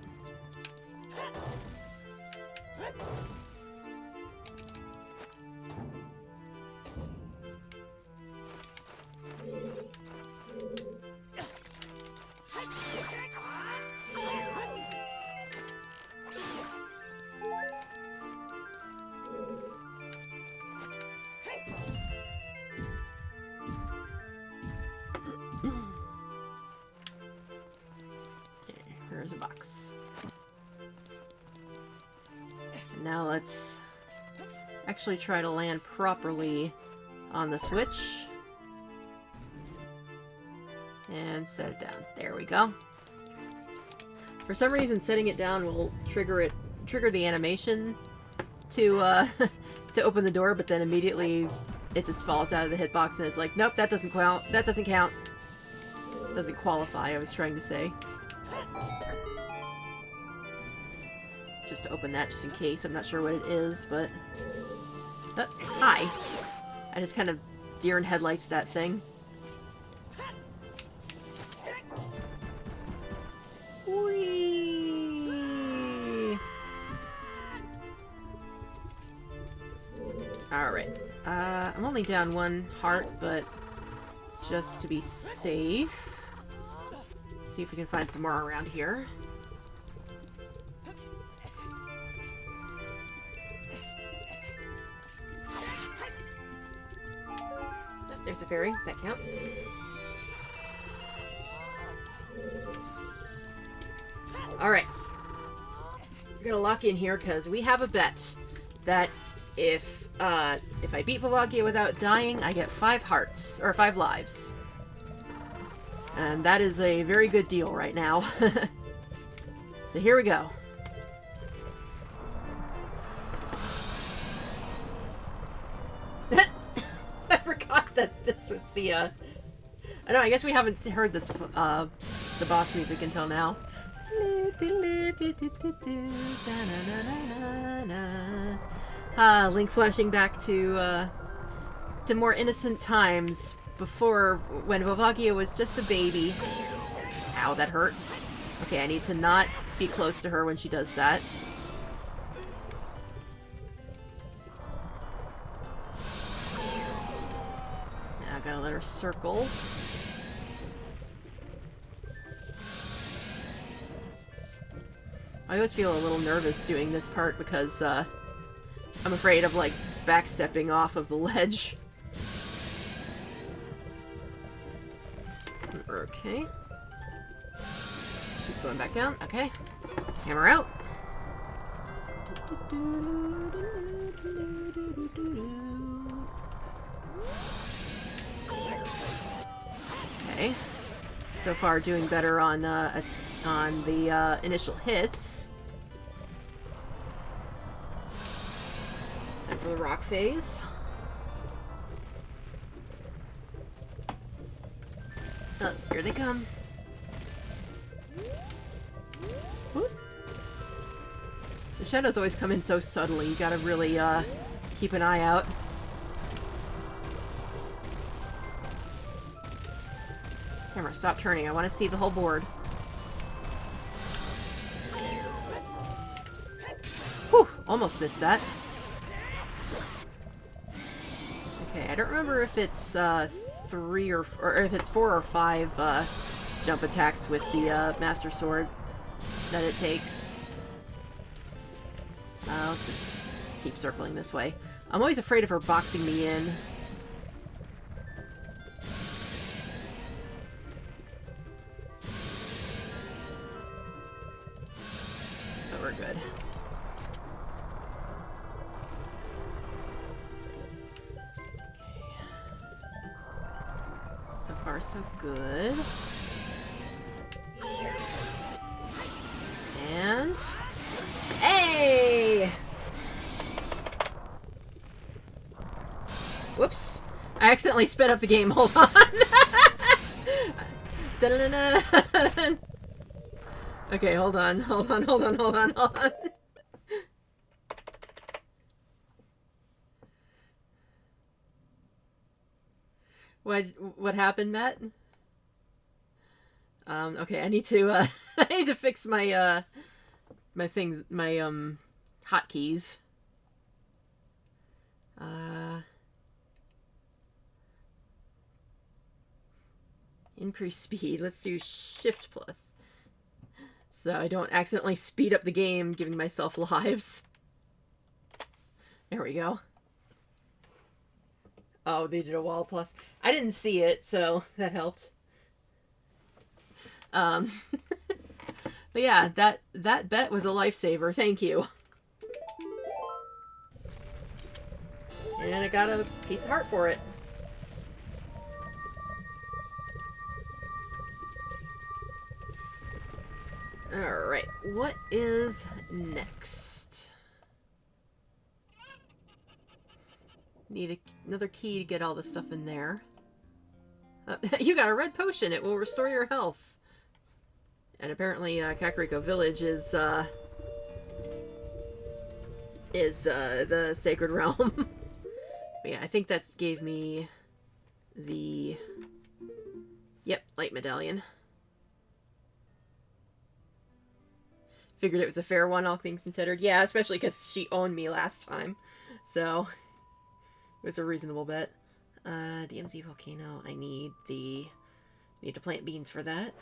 Speaker 1: There's a box. And now let's actually try to land properly on the switch. And set it down. There we go. For some reason, setting it down will trigger the animation to to open the door, but then immediately it just falls out of the hitbox and it's like, nope, that doesn't count. That doesn't count. Doesn't qualify, I was trying to say. Just to open that just in case. I'm not sure what it is, but... Oh, hi! I just kind of deer in headlights that thing. Whee! Alright. I'm only down 1 heart, but just to be safe. See if we can find some more around here. Oh, there's a fairy. That counts. Alright. We're gonna lock in here because we have a bet that if I beat Volvagia without dying, I get 5 hearts, or 5 lives. And that is a very good deal right now. So here we go. I forgot that this was the, I know, I guess we haven't heard this, the boss music until now. Link flashing back to more innocent times before, when Volvagia was just a baby. Ow, that hurt. Okay, I need to not be close to her when she does that. Now I gotta let her circle. I always feel a little nervous doing this part because, I'm afraid of, like, backstepping off of the ledge. Okay. Okay. She's going back down. Okay. Hammer out. Okay. So far, doing better on the initial hits. Time for the rock phase. Oh, here they come. Whoop. The shadows always come in so subtly. You gotta really keep an eye out. Camera, stop turning. I want to see the whole board. Whew! Almost missed that. Okay, I don't remember if it's 3 or if it's 4 or 5 jump attacks with the Master Sword that it takes. Let's just keep circling this way. I'm always afraid of her boxing me in. But we're good. So far, so good. And... Hey! Whoops. I accidentally sped up the game. Hold on. Okay, hold on. Hold on. What happened, Matt? Okay, I need to I need to fix my my things, my hotkeys. Increase speed. Let's do Shift plus, so I don't accidentally speed up the game, giving myself lives. There we go. Oh, they did a wall plus. I didn't see it, so that helped. But yeah, that bet was a lifesaver. Thank you. And I got a piece of heart for it. Alright, what is next? Need another key to get all the stuff in there. You got a red potion. It will restore your health. And apparently, Kakariko Village is the sacred realm. But yeah, I think that gave me the... Yep, light medallion. Figured it was a fair one, all things considered. Yeah, especially because she owned me last time. So... It was a reasonable bet. DMZ Volcano. I need to plant beans for that.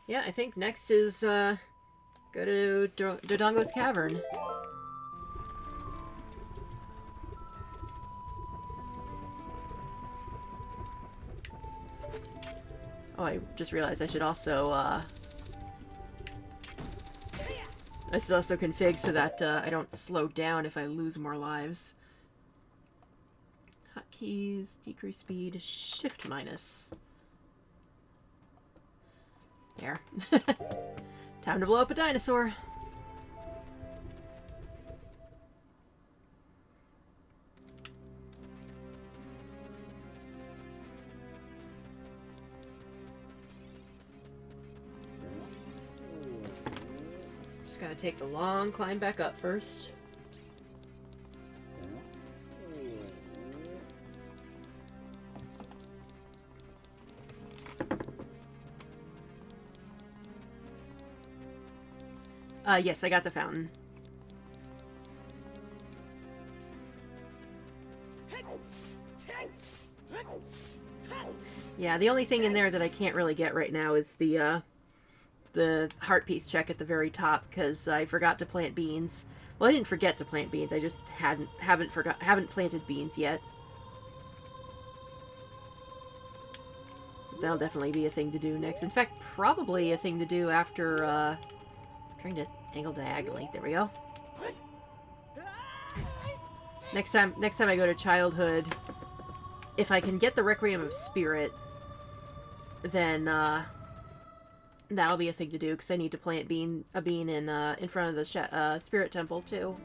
Speaker 1: Yeah, I think next is go to Dodongo's Cavern. Oh, I just realized I should also config so that I don't slow down if I lose more lives. Hotkeys, decrease speed, shift minus. There. Time to blow up a dinosaur. Just gotta take the long climb back up first. Yes, I got the fountain. Yeah, the only thing in there that I can't really get right now is the heart piece check at the very top, because I forgot to plant beans. Well, I didn't forget to plant beans. I just haven't planted beans yet. that'll definitely be a thing to do next. In fact, probably a thing to do after, trying to angle diagonally. There we go. Next time I go to childhood, if I can get the Requiem of Spirit, then, that'll be a thing to do, because I need to plant a bean in front of the Spirit Temple, too.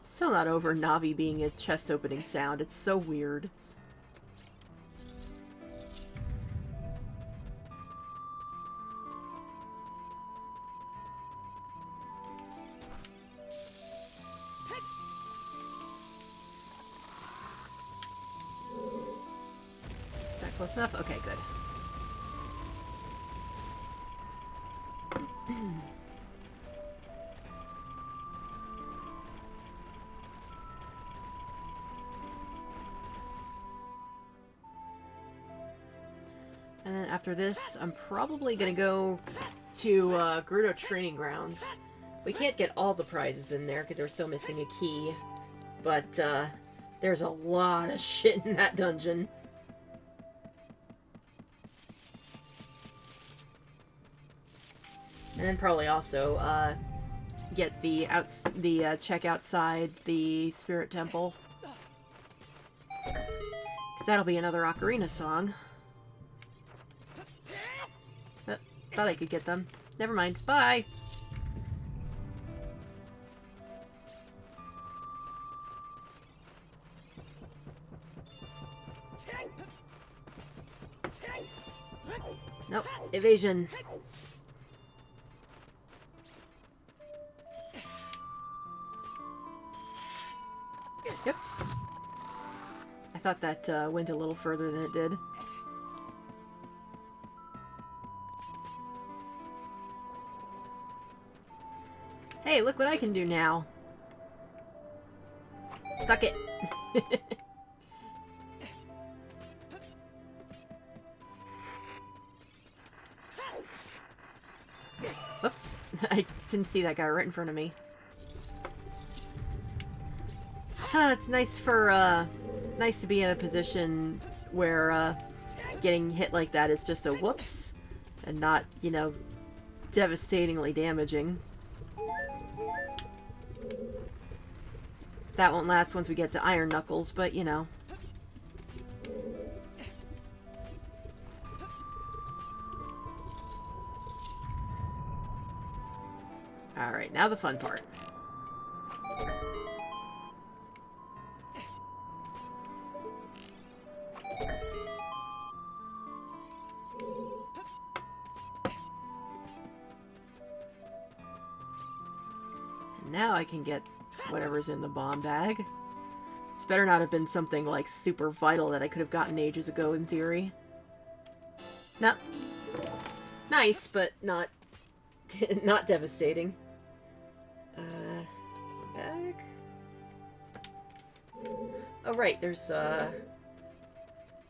Speaker 1: Still not over Navi being a chest-opening sound. It's so weird. Is that close enough? Okay, good. And then after this, I'm probably gonna go to Gerudo Training Grounds. We can't get all the prizes in there because we're still missing a key. But there's a lot of shit in that dungeon. And then probably also get the check outside the Spirit Temple. Because that'll be another Ocarina song. Thought I could get them. Never mind. Bye! Nope. Evasion. Oops. I thought that went a little further than it did. Hey, look what I can do now. Suck it. Whoops. I didn't see that guy right in front of me. It's nice for, nice to be in a position where, getting hit like that is just a whoops, and not, you know, devastatingly damaging. That won't last once we get to Iron Knuckles, but, you know. Alright, now the fun part. And now I can get whatever's in the bomb bag. This better not have been something, like, super vital that I could have gotten ages ago, in theory. No. Nice, but not... not devastating. Bomb bag? Oh, right, there's,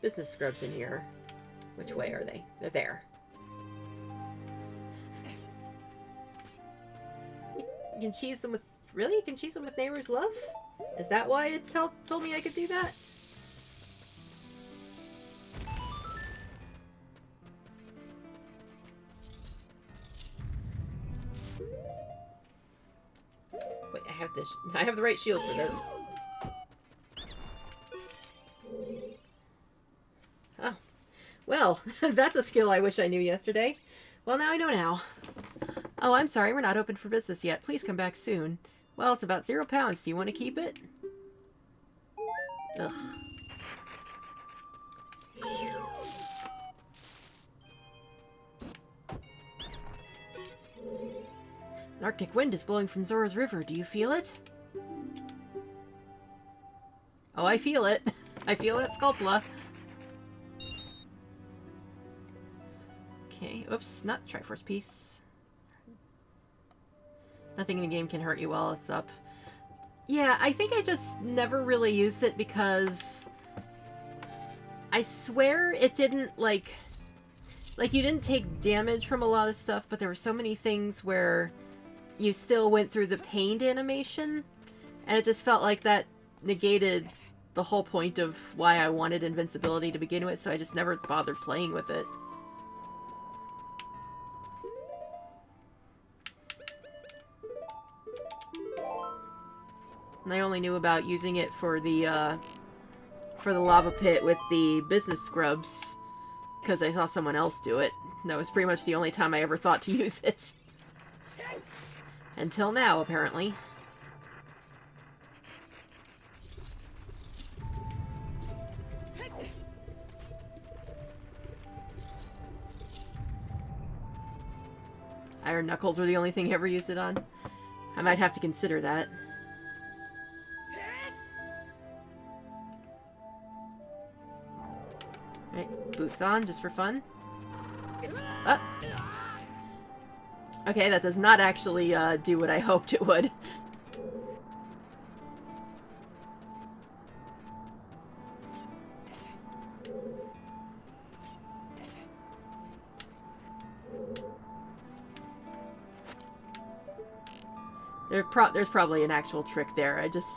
Speaker 1: business scrubs in here. Which way are they? They're there. You can cheese them with... Really? You can cheese them with Neighbor's Love? Is that why it told me I could do that? Wait, I have the right shield for this. Oh. Well, that's a skill I wish I knew yesterday. Well, now I know now. Oh, I'm sorry, we're not open for business yet. Please come back soon. Well, it's about £0. Do you want to keep it? Ugh. An Arctic wind is blowing from Zora's River. Do you feel it? Oh, I feel it. I feel it, Sculpula. Okay, oops, not Triforce piece. Nothing in the game can hurt you while it's up. Yeah, I think I just never really used it because I swear it didn't, like you didn't take damage from a lot of stuff, but there were so many things where you still went through the pained animation, And it just felt like that negated the whole point of why I wanted invincibility to begin with, so I just never bothered playing with it. And I only knew about using it for the lava pit with the business scrubs because I saw someone else do it. That was pretty much the only time I ever thought to use it. Until now, apparently. Iron Knuckles were the only thing I ever used it on. I might have to consider that. Right, boots on, just for fun. Okay, that does not actually do what I hoped it would. There's probably an actual trick there. I just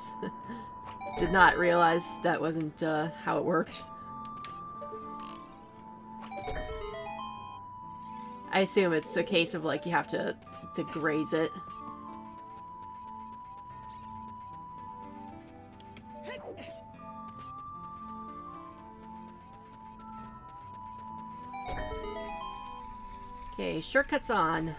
Speaker 1: did not realize that wasn't how it worked. I assume it's a case of, like, you have to graze it. Okay, shortcuts on.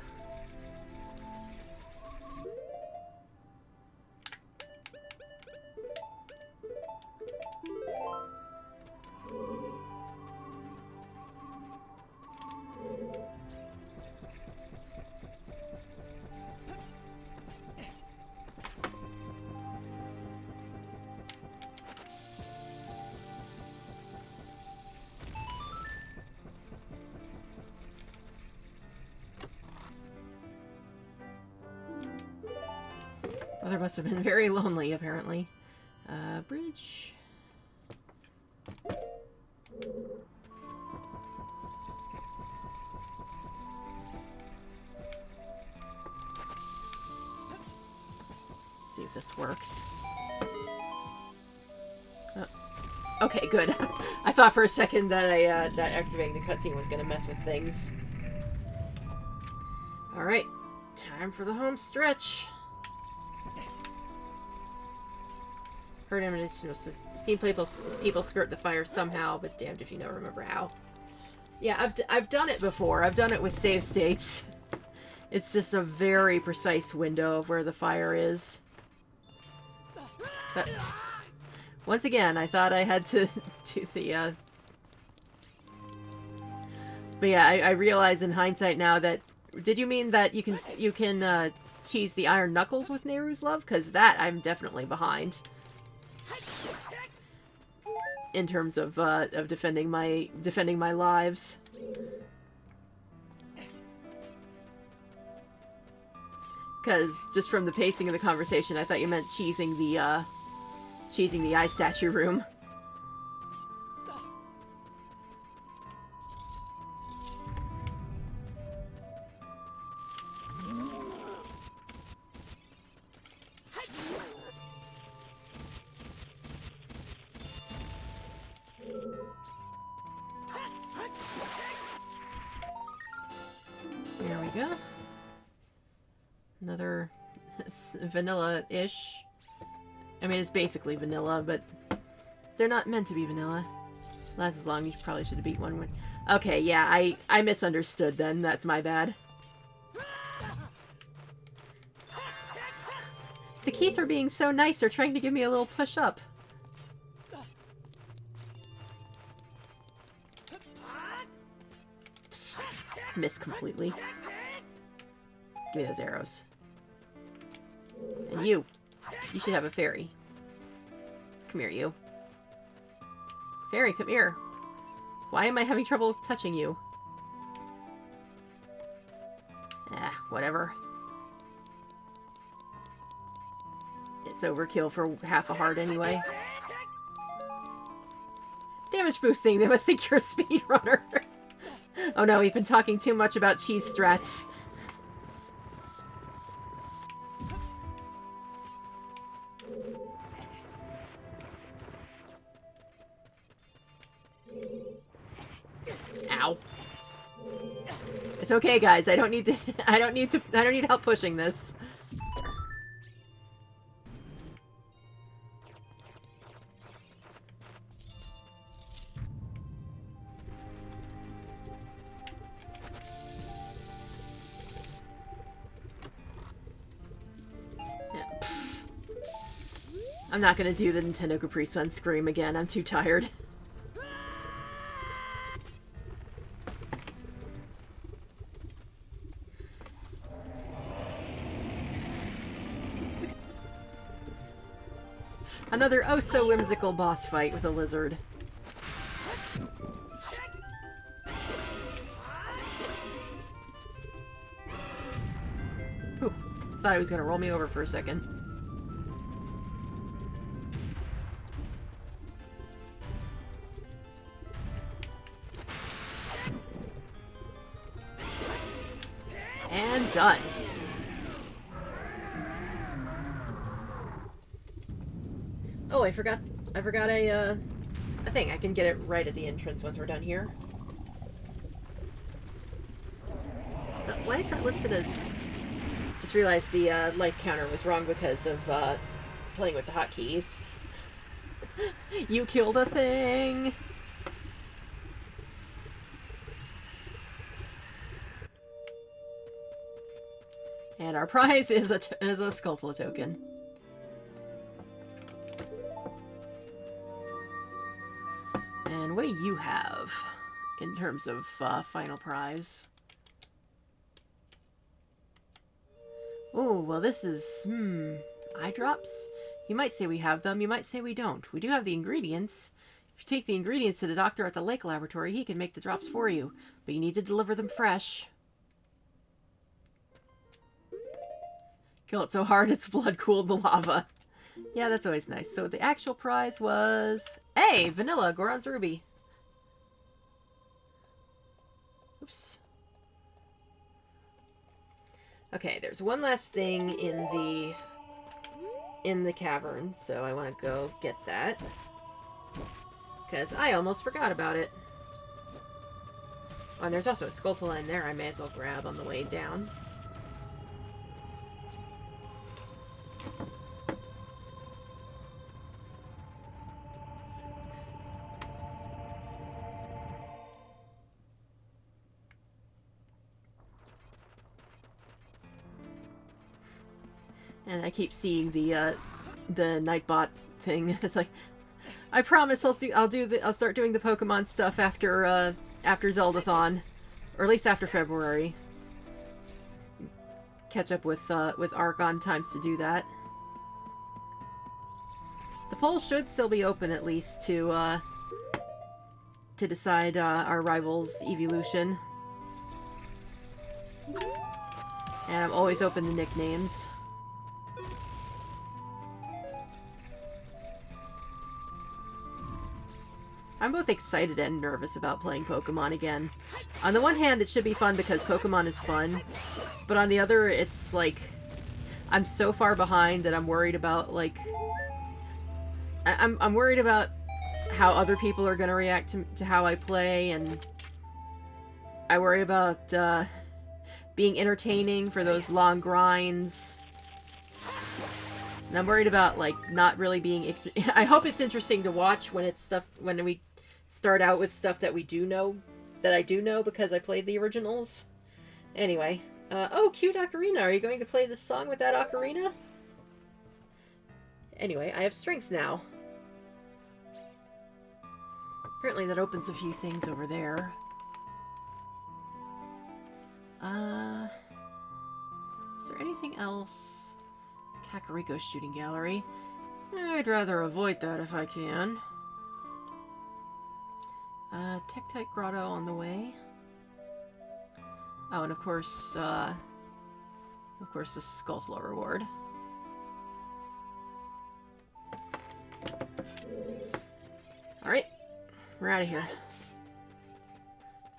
Speaker 1: Brother must have been very lonely, apparently. Bridge. Let's see if this works. Okay, good. I thought for a second that that activating the cutscene was gonna mess with things. Alright, time for the home stretch. Heard ammunition was seen people skirt the fire somehow, but damned if you never remember how. Yeah, I've done it before. I've done it with save states. It's just a very precise window of where the fire is. But once again, I thought I had to do the But yeah, I realize in hindsight now that... Did you mean that you can cheese the Iron Knuckles with Nehru's Love? Because that I'm definitely behind. In terms of defending my lives. Because just from the pacing of the conversation, I thought you meant cheesing the eye statue room. There we go. Another vanilla-ish. I mean, it's basically vanilla, but they're not meant to be vanilla. Lasts as long. You probably should have beat one with... Okay, yeah, I misunderstood then. That's my bad. The keys are being so nice. They're trying to give me a little push-up. Missed completely. Give me those arrows. And you should have a fairy. Come here, you. Fairy, come here. Why am I having trouble touching you? Whatever. It's overkill for half a heart anyway. Damage boosting, they must think you're a speedrunner. Oh no, we've been talking too much about cheese strats. Ow. It's okay, guys. I don't need to. I don't need help pushing this. I'm not gonna do the Nintendo Capri Sun scream again. I'm too tired. Another oh-so-whimsical boss fight with a lizard. Whew. Thought he was gonna roll me over for a second. And done. Oh, I forgot a thing. I can get it right at the entrance once we're done here. Why is that listed as... Just realized the life counter was wrong because of playing with the hotkeys. You killed a thing! And our prize is a Skulltula token. And what do you have in terms of final prize? Oh, well this is, eye drops? You might say we have them, you might say we don't. We do have the ingredients. If you take the ingredients to the doctor at the lake laboratory, he can make the drops for you. But you need to deliver them fresh. Kill it so hard its blood cooled the lava. Yeah, that's always nice. So the actual prize was... Hey! Vanilla! Goron's Ruby. Oops. Okay, there's one last thing in the cavern, so I want to go get that. Because I almost forgot about it. Oh, and there's also a Skulltula in there I may as well grab on the way down. And I keep seeing the Nightbot thing. It's like, I promise I'll start doing the Pokemon stuff after Zeldathon, or at least after February. Catch up with Archon times to do that. The poll should still be open at least to decide our rival's evolution. And I'm always open to nicknames. I'm both excited and nervous about playing Pokemon again. On the one hand, it should be fun because Pokemon is fun, but on the other, it's like, I'm so far behind that I'm worried about, like, I'm worried about how other people are going to react to how I play, and I worry about being entertaining for those long grinds. And I'm worried about, like, not really being... I hope it's interesting to watch when it's stuff... When we start out with stuff that we do know... That I do know because I played the originals. Anyway. Oh, cute ocarina. Are you going to play this song with that ocarina? Anyway, I have strength now. Apparently that opens a few things over there. Is there anything else? Kakariko's shooting gallery. I'd rather avoid that if I can. Tektite Grotto on the way. Oh, and of course, the Skulltula reward. Alright, we're out of here.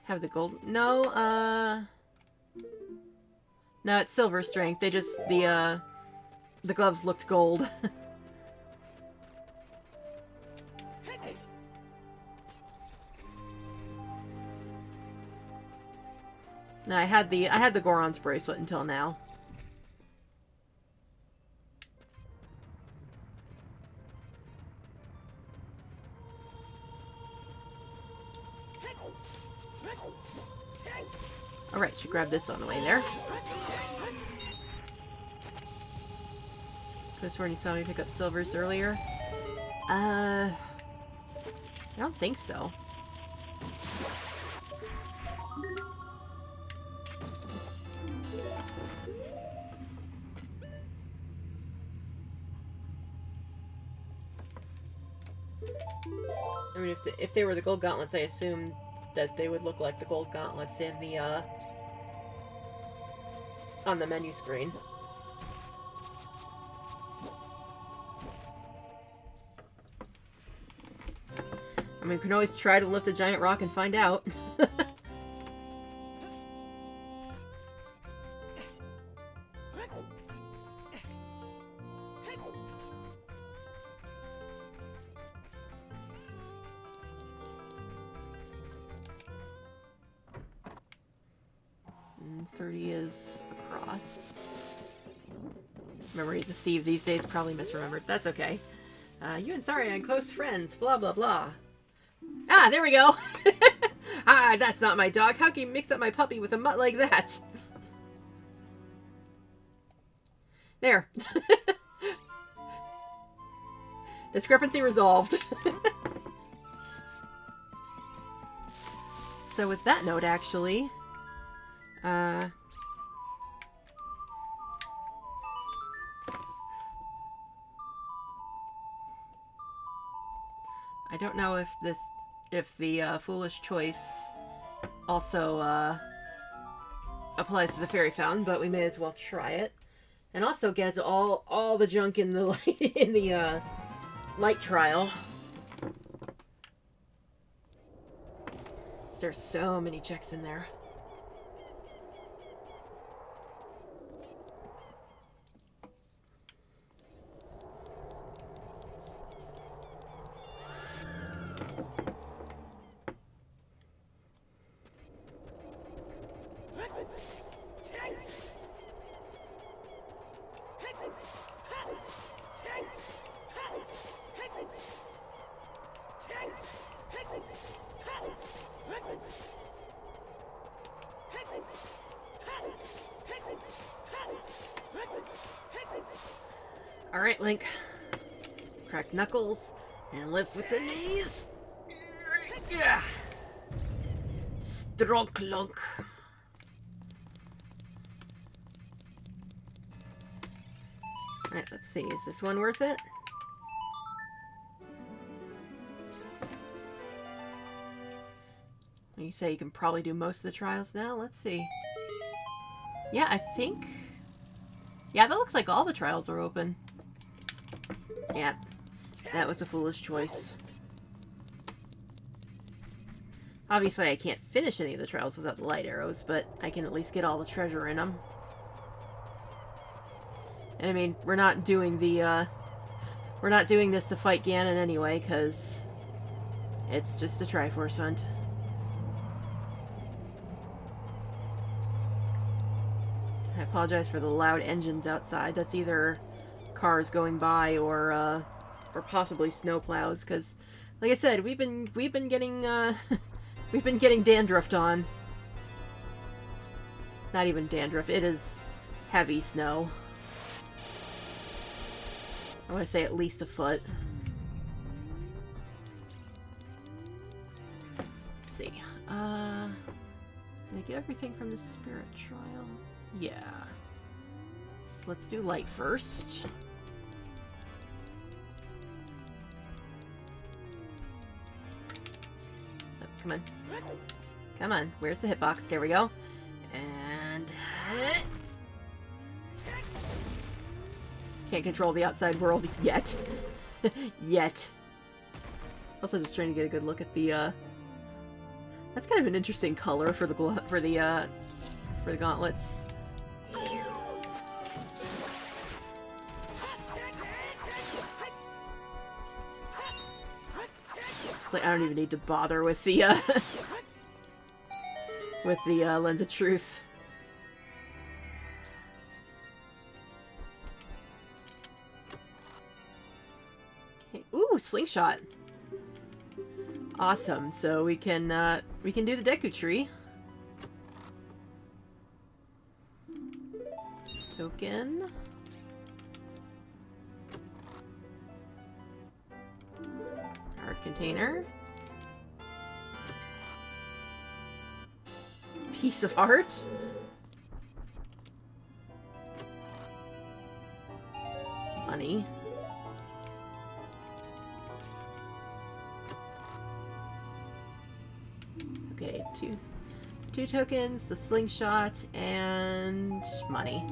Speaker 1: Have the gold... No, no, it's silver strength. They just, the gloves looked gold. No, I had the Goron's bracelet until now. Alright, should grab this on the way there. Could've sworn you saw me pick up silvers earlier. I don't think so. I mean, if they were the gold gauntlets, I assumed that they would look like the gold gauntlets in the, on the menu screen. I mean, we can always try to lift a giant rock and find out. 30 is across. Memories of Steve these days, probably misremembered. That's okay. You and Saria are close friends, blah blah blah. Ah, there we go! Ah, that's not my dog. How can you mix up my puppy with a mutt like that? There. Discrepancy resolved. So with that note, actually... I don't know if the foolish choice also applies to the fairy fountain, but we may as well try it, and also get all the junk in the light trial. There's so many checks in there. Alright, Link. Crack knuckles and lift with the knees. Yeah. Strong lunk. Alright, let's see. Is this one worth it? You say you can probably do most of the trials now? Let's see. Yeah, I think... Yeah, that looks like all the trials are open. Yeah, that was a foolish choice. Obviously, I can't finish any of the trials without the light arrows, but I can at least get all the treasure in them. And I mean, we're not doing the, we're not doing this to fight Ganon anyway, because it's just a Triforce hunt. I apologize for the loud engines outside. That's either cars going by or possibly snowplows, because, like I said, we've been getting we've been getting dandruffed on. Not even dandruff. It is heavy snow. I want to say at least a foot. Let's see. Did I get everything from the spirit trial? Yeah. So let's do light first. Oh, come on. Come on. Where's the hitbox? There we go. And... Can't control the outside world yet. Yet. Also just trying to get a good look at the, That's kind of an interesting color for the gauntlets. It's like I don't even need to bother with the with the Lens of Truth. Okay. Ooh, slingshot. Awesome. So we can do the Deku Tree. Token. Art container. Piece of art. Money. Okay, two tokens, the slingshot, and money.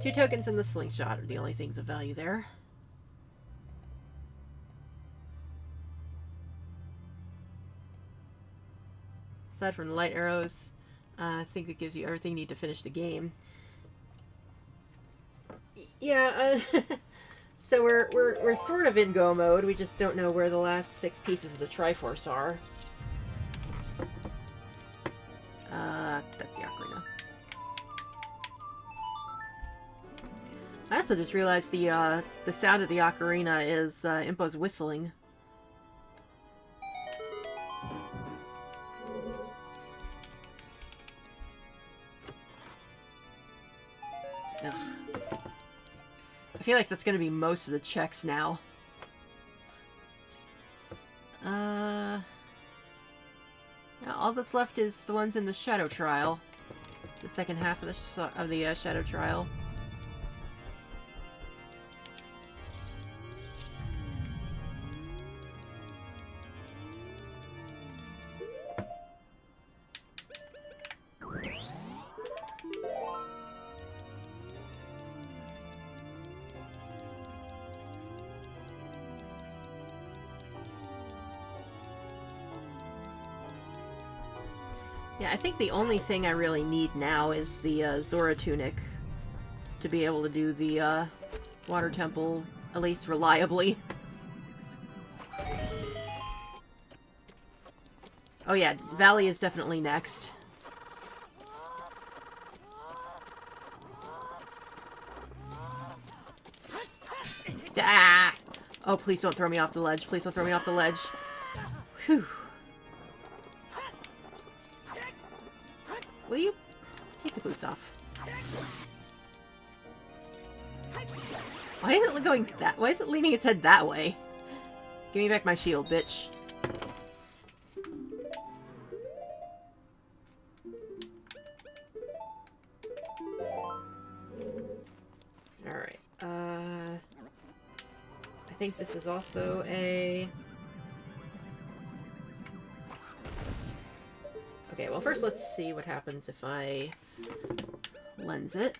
Speaker 1: 2 tokens and the slingshot are the only things of value there. Aside from the light arrows, I think it gives you everything you need to finish the game. Yeah, so we're sort of in go mode. We just don't know where the last 6 pieces of the Triforce are. That's the ocarina. I also just realized the sound of the ocarina is Impo's whistling. Ugh. I feel like that's going to be most of the checks now. Yeah, all that's left is the ones in the Shadow Trial. The second half of the Shadow Trial. Yeah, I think the only thing I really need now is the Zora Tunic to be able to do the Water Temple, at least reliably. Oh yeah, Valley is definitely next. Ah! Oh, please don't throw me off the ledge. Please don't throw me off the ledge. Whew. Will you take the boots off? Why is it going that? Why is it leaning its head that way? Give me back my shield, bitch. Alright, I think this is also a... Okay, well first let's see what happens if I lens it.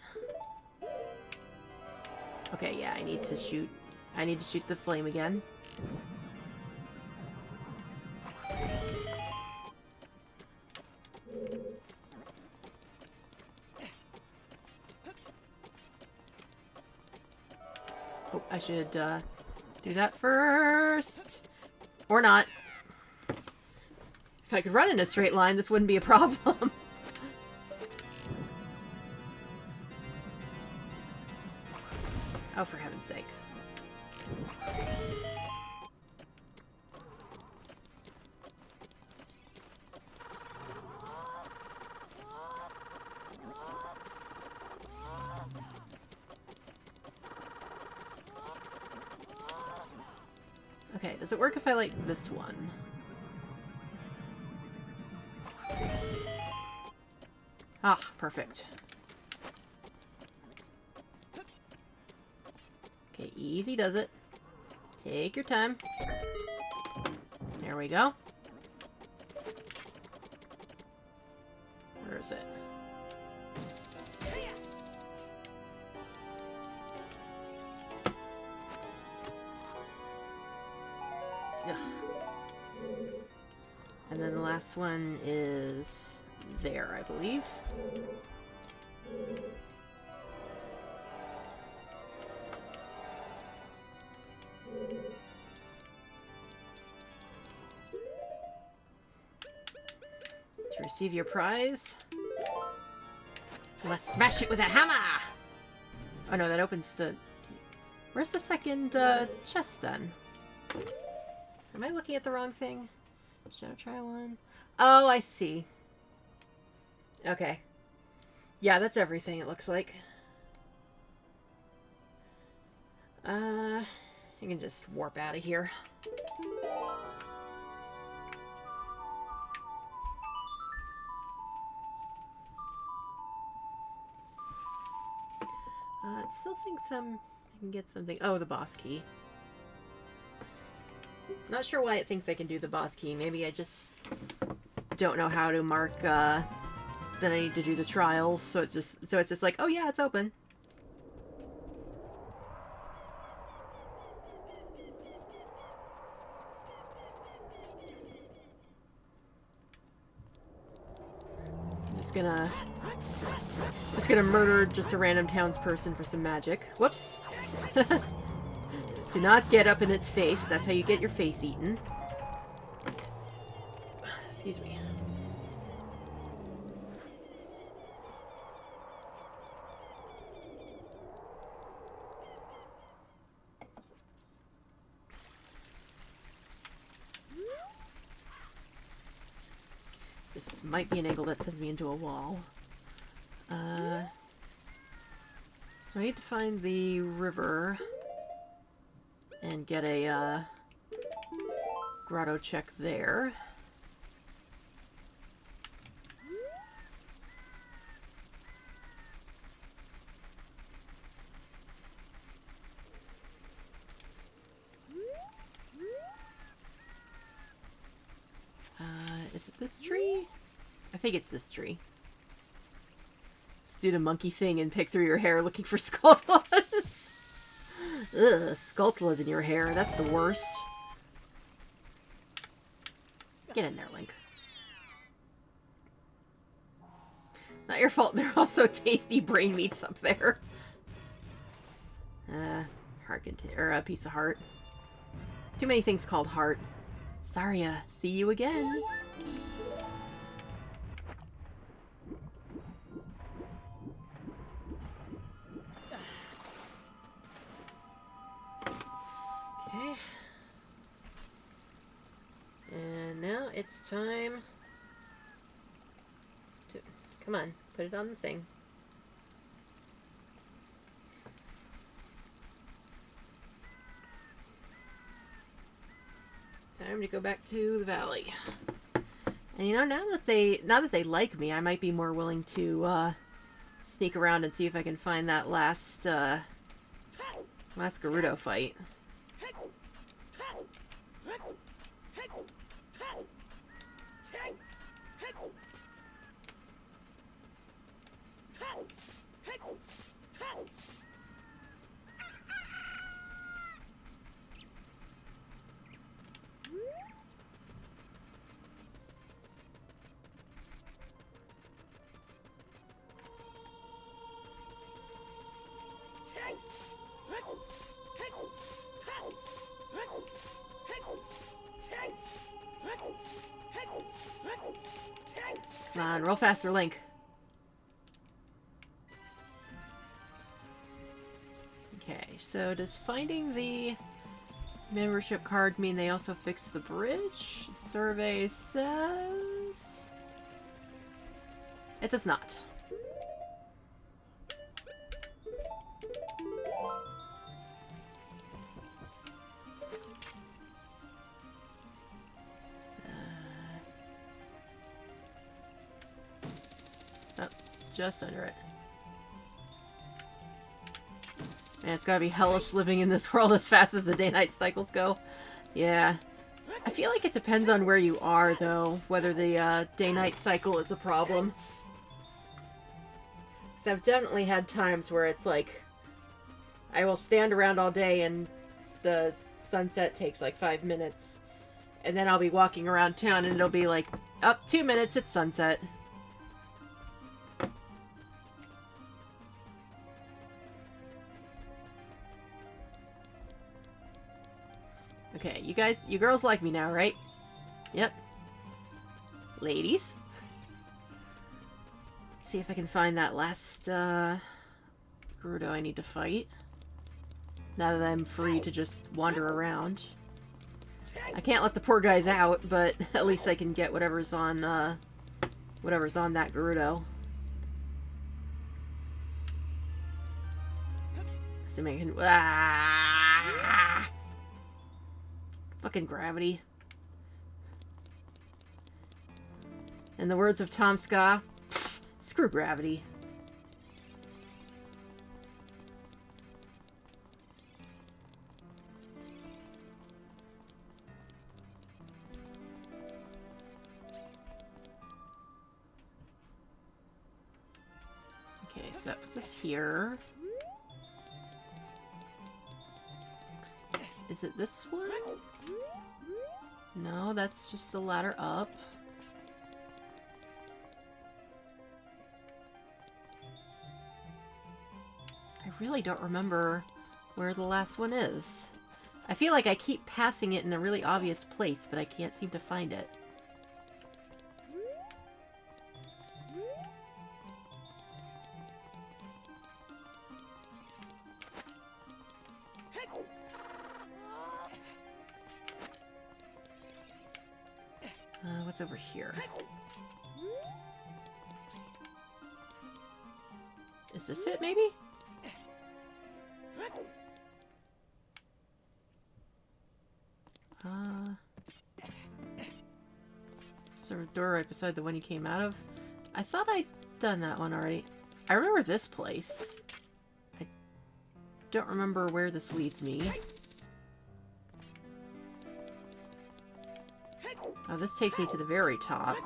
Speaker 1: Okay, yeah, I need to shoot the flame again. Oh, I should do that first. Or not. If I could run in a straight line, this wouldn't be a problem. Oh, for heaven's sake. Okay, does it work if I like this one? Ah, perfect. Okay, easy does it. Take your time. There we go. Where is it? Ugh. And then the last one is there, I believe. Receive your prize. Let's smash it with a hammer! Oh no, that opens the... Where's the second chest then? Am I looking at the wrong thing? Should I try one? Oh, I see. Okay. Yeah, that's everything it looks like. I can just warp out of here. It still thinks I can get something. Oh, the boss key. Not sure why it thinks I can do the boss key. Maybe I just don't know how to mark that I need to do the trials. So it's just like, oh yeah, it's open. I'm just gonna murder just a random townsperson for some magic. Whoops. Do not get up in its face. That's how you get your face eaten. Excuse me. This might be an angle that sends me into a wall. So I need to find the river and get a grotto check there. Is it this tree? I think it's this tree. Just do the monkey thing and pick through your hair looking for Skulltulas. Ugh, Skulltulas in your hair. That's the worst. Get in there, Link. Not your fault. There are also tasty brain meats up there. Heart or a piece of heart. Too many things called heart. Saria, see you again. Okay. And now it's time to... Come on, put it on the thing. Time to go back to the valley. And you know, now that they like me, I might be more willing to sneak around and see if I can find that last Gerudo fight. Come on, roll faster, Link. Okay, so does finding the membership card mean they also fixed the bridge? Survey says... It does not. Just under it. Man, it's gotta be hellish living in this world as fast as the day-night cycles go. Yeah. I feel like it depends on where you are, though, whether the day-night cycle is a problem. Because I've definitely had times where it's like, I will stand around all day and the sunset takes like 5 minutes. And then I'll be walking around town and it'll be like, up 2 minutes, it's sunset. Okay, you girls like me now, right? Yep. Ladies? See if I can find that last Gerudo I need to fight. Now that I'm free to just wander around. I can't let the poor guys out, but at least I can get whatever's on that Gerudo. Assuming I can... Ah! Fucking gravity. In the words of Tom Ska, screw gravity. Okay, so that puts us here. Is it this one? No, that's just the ladder up. I really don't remember where the last one is. I feel like I keep passing it in a really obvious place, but I can't seem to find it. What's over here? Is this it, maybe? Is there a door right beside the one you came out of? I thought I'd done that one already. I remember this place. I don't remember where this leads me. Oh, this takes me to the very top.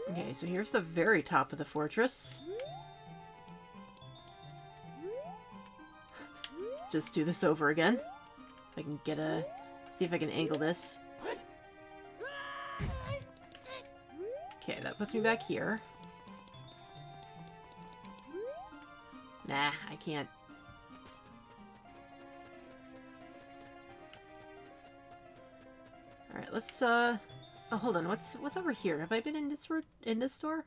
Speaker 1: Okay, so here's the very top of the fortress. Just do this over again. If I can get a... See if I can angle this. Okay, that puts me back here. Nah, I can't. Alright, let's, Oh, hold on. What's over here? Have I been in this door?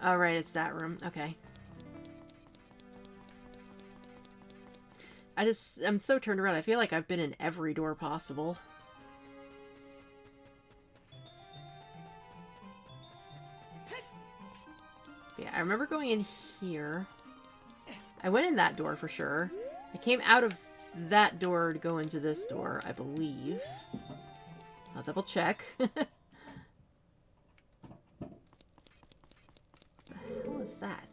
Speaker 1: Oh, right, it's that room. Okay. I'm so turned around. I feel like I've been in every door possible. Yeah, I remember going in here. I went in that door for sure. I came out of that door to go into this door, I believe. I'll double check. What the hell is that?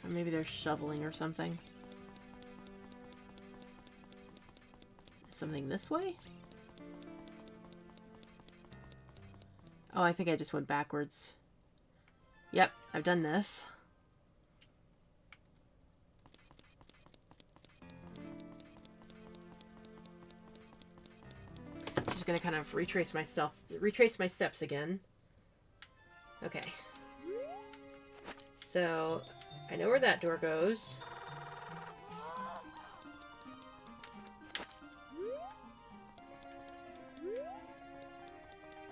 Speaker 1: Or maybe they're shoveling or something. Something this way? Oh, I think I just went backwards. Yep, I've done this. I'm just gonna kind of retrace my steps again. Okay. So, I know where that door goes.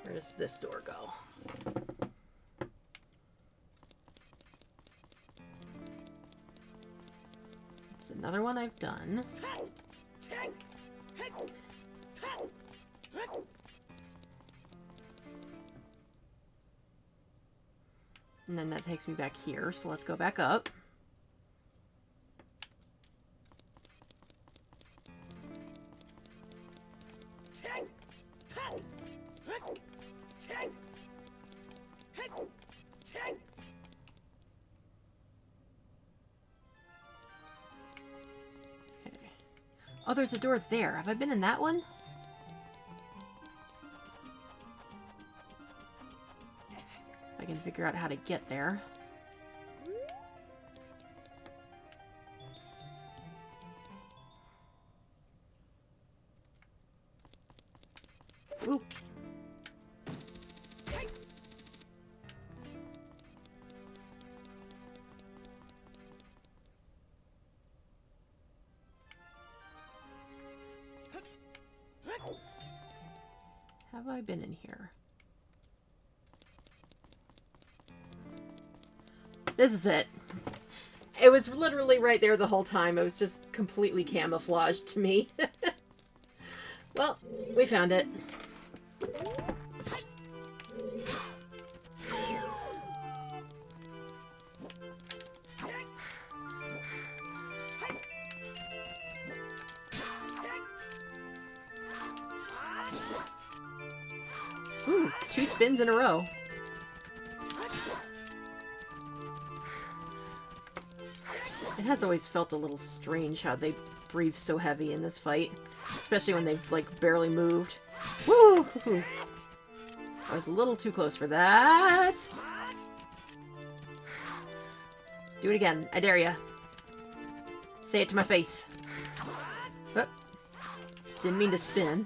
Speaker 1: Where does this door go? It's another one I've done. And then that takes me back here, so let's go back up. Oh, there's a door there. Have I been in that one? I can figure out how to get there. Ooh. Have I been in here? This is it. It was literally right there the whole time. It was just completely camouflaged to me. Well, we found it. Ooh, 2 spins in a row. It has always felt a little strange how they breathe so heavy in this fight. Especially when they've, like, barely moved. Woo! I was a little too close for that. Do it again. I dare ya. Say it to my face. Oh. Didn't mean to spin.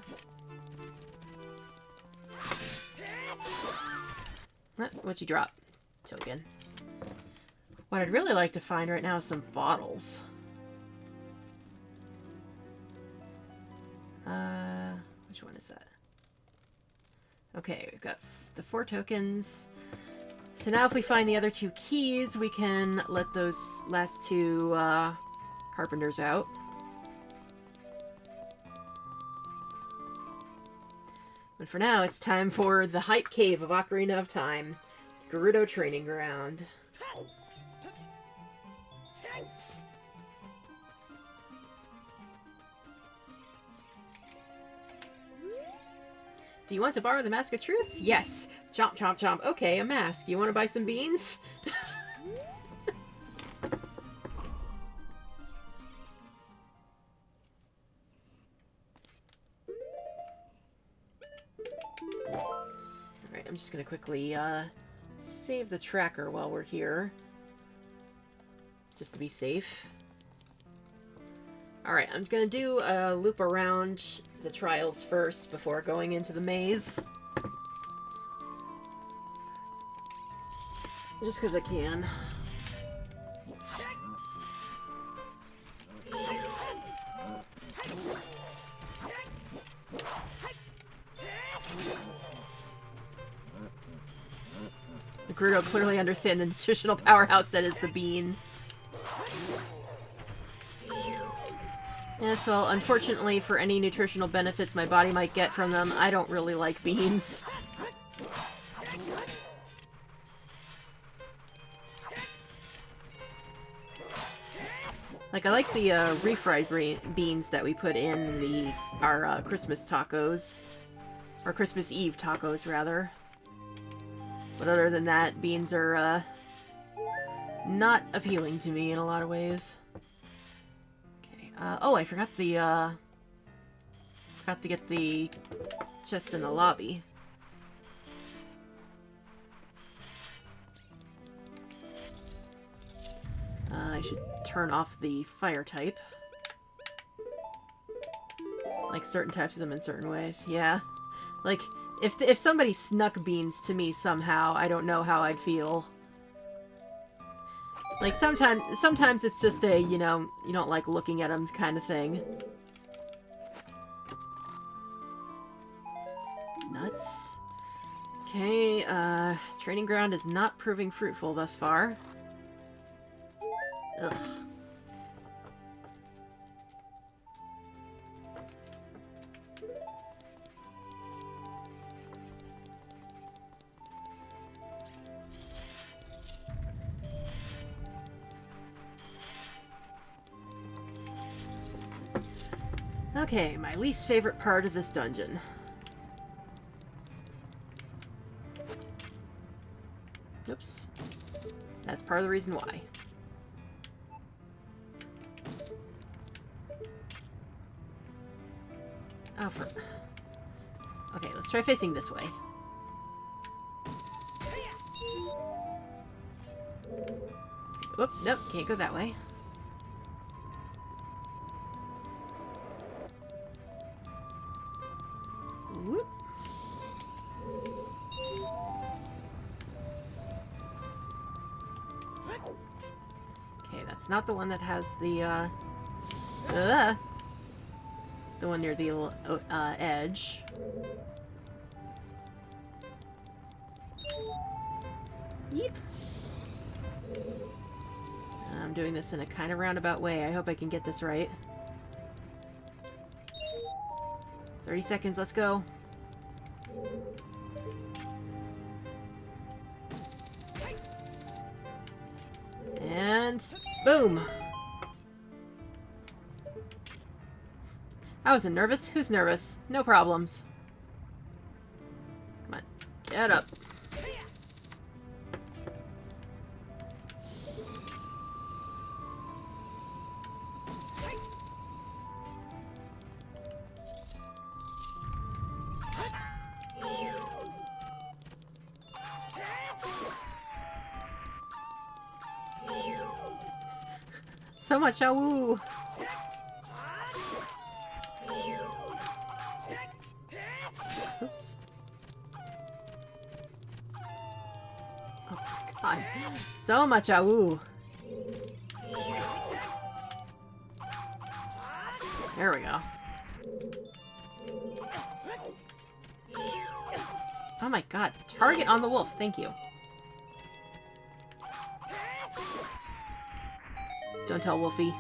Speaker 1: What'd you drop? Token. What I'd really like to find right now is some bottles. Which one is that? Okay, we've got the 4 tokens. So now if we find the other 2 keys, we can let those last 2 carpenters out. But for now, it's time for the Hype Cave of Ocarina of Time. Gerudo Training Ground. Do you want to borrow the Mask of Truth? Yes. Chomp, chomp, chomp. Okay, a mask. You want to buy some beans? Alright, I'm just going to quickly save the tracker while we're here. Just to be safe. Alright, I'm going to do a loop around the trials first before going into the maze. Just because I can. The Gerudo clearly understand the nutritional powerhouse that is the bean. Yes, well, unfortunately for any nutritional benefits my body might get from them, I don't really like beans. Like, I like the refried beans that we put in our Christmas tacos. Or Christmas Eve tacos, rather. But other than that, beans are not appealing to me in a lot of ways. Oh, I forgot to get the chest in the lobby. I should turn off the fire type. Like certain types of them in certain ways. Yeah. Like, if somebody snuck beans to me somehow, I don't know how I'd feel. Like, sometimes it's just a, you know, you don't like looking at them kind of thing. Nuts. Okay, training ground is not proving fruitful thus far. Ugh. Okay, my least favorite part of this dungeon. Oops. That's part of the reason why. Oh, okay, let's try facing this way. Whoop, nope, can't go that way. Whoop. Okay, that's not the one that has the one near the edge. Yeep. I'm doing this in a kind of roundabout way. I hope I can get this right. 30 seconds, let's go. And boom. I wasn't nervous. Who's nervous? No problems. Come on, get up. So much awoo. Oops. Oh god. So much awoo. There we go. Oh my god. Target on the wolf. Thank you. Don't tell Wolfie.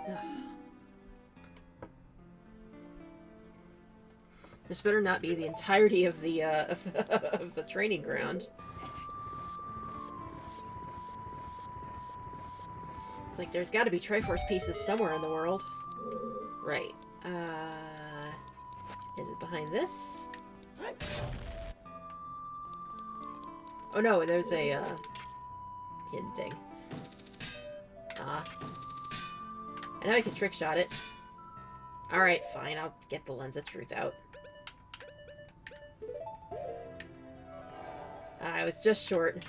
Speaker 1: Ugh. This better not be the entirety of the of the training ground. It's like there's got to be Triforce pieces somewhere in the world. Right. Is it behind this? Oh no, there's a hidden thing. I know I can trick shot it. Alright, fine, I'll get the lens of truth out. I was just short.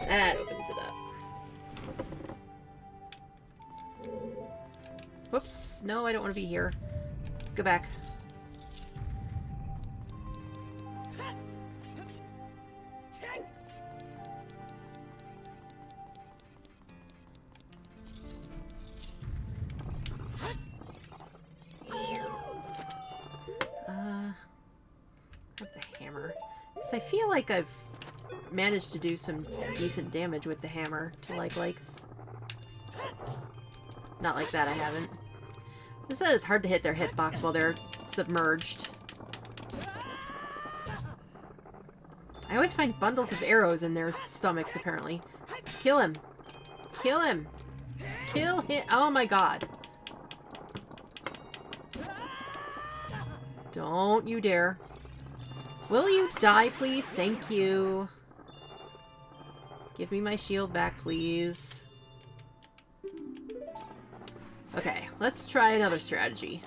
Speaker 1: That opens it up. Whoops. No, I don't want to be here. Go back. Have the hammer. So I feel like I've managed to do some decent damage with the hammer to likes. Not like that, I haven't. Just that it's hard to hit their hitbox while they're submerged. I always find bundles of arrows in their stomachs, apparently. Kill him. Kill him. Kill him. Oh my god. Don't you dare. Will you die, please? Thank you. Give me my shield back, please. Okay, let's try another strategy.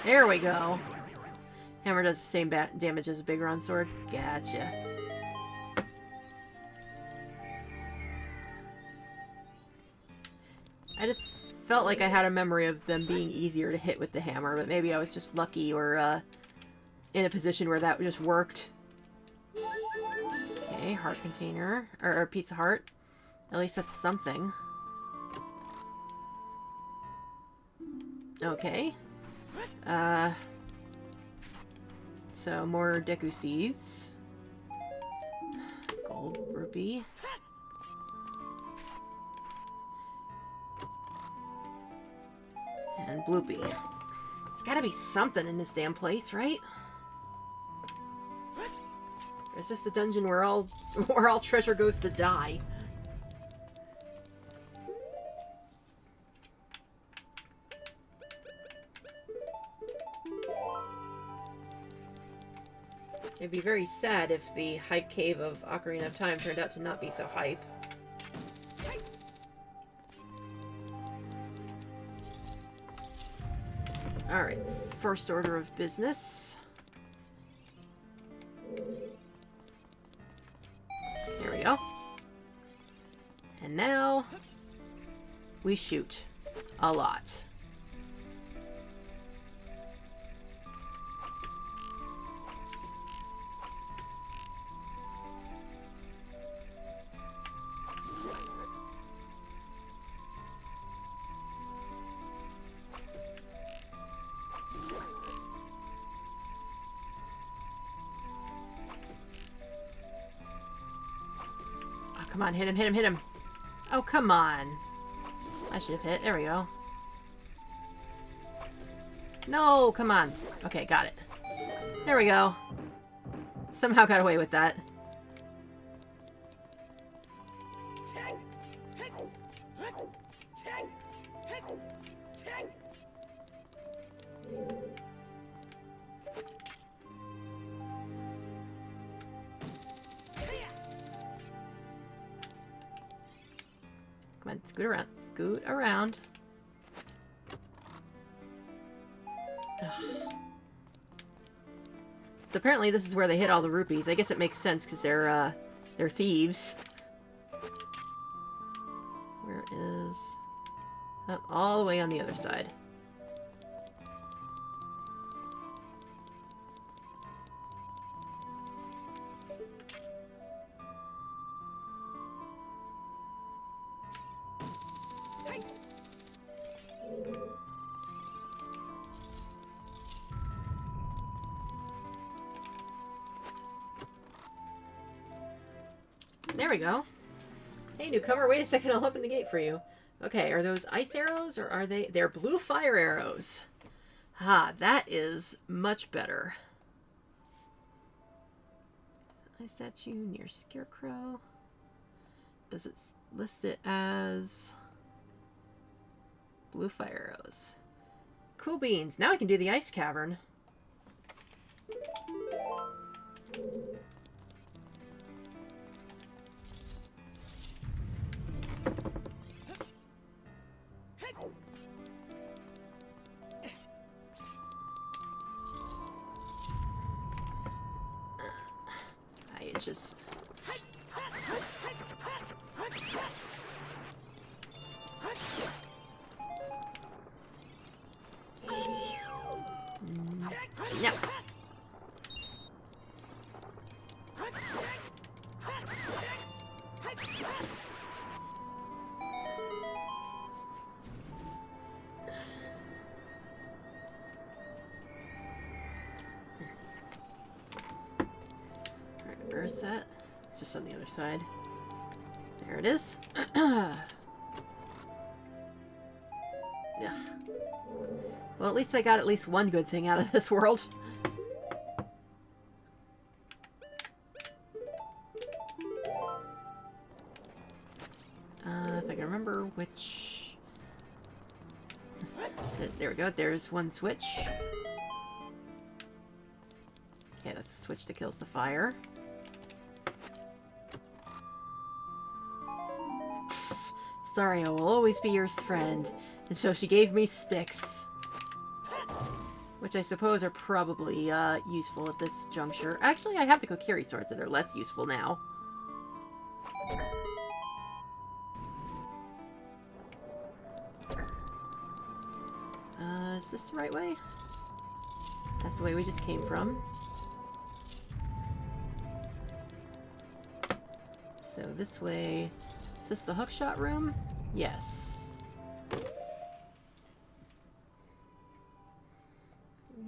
Speaker 1: There we go. Hammer does the same damage as a big round sword. Gotcha. I just felt like I had a memory of them being easier to hit with the hammer, but maybe I was just lucky or in a position where that just worked. Okay, heart container, or a piece of heart. At least that's something. Okay. So more Deku seeds. Gold rupee. And Bloopy. There's gotta be something in this damn place, right? Or is this the dungeon where all treasure goes to die? It'd be very sad if the hype cave of Ocarina of Time turned out to not be so hype. Alright, first order of business. There we go. And now we shoot a lot. come on. Hit him, hit him, hit him. Oh, come on. I should have hit. There we go. No, come on. Okay, got it. There we go. Somehow got away with that. Come on, scoot around. Scoot around. Ugh. So apparently this is where they hid all the rupees. I guess it makes sense because they're thieves. Where is... Oh, all the way on the other side. There we go. Hey, newcomer, wait a second, I'll open the gate for you. Okay, are those ice arrows, or are they... They're blue fire arrows. Ah, that is much better. Ice statue near Scarecrow. Does it list it as... blue fire arrows? Cool beans. Now I can do the ice cavern. It's just... No. Where is that? It's just on the other side. There it is. Ugh. Well, at least I got at least one good thing out of this world. If I can remember which... There we go. There's one switch. Okay, that's the switch that kills the fire. Sorry, I will always be your friend. And so she gave me sticks. Which I suppose are probably useful at this juncture. Actually, I have the Kokiri swords that are less useful now. Is this the right way? That's the way we just came from. So this way... Is this the hookshot room? Yes.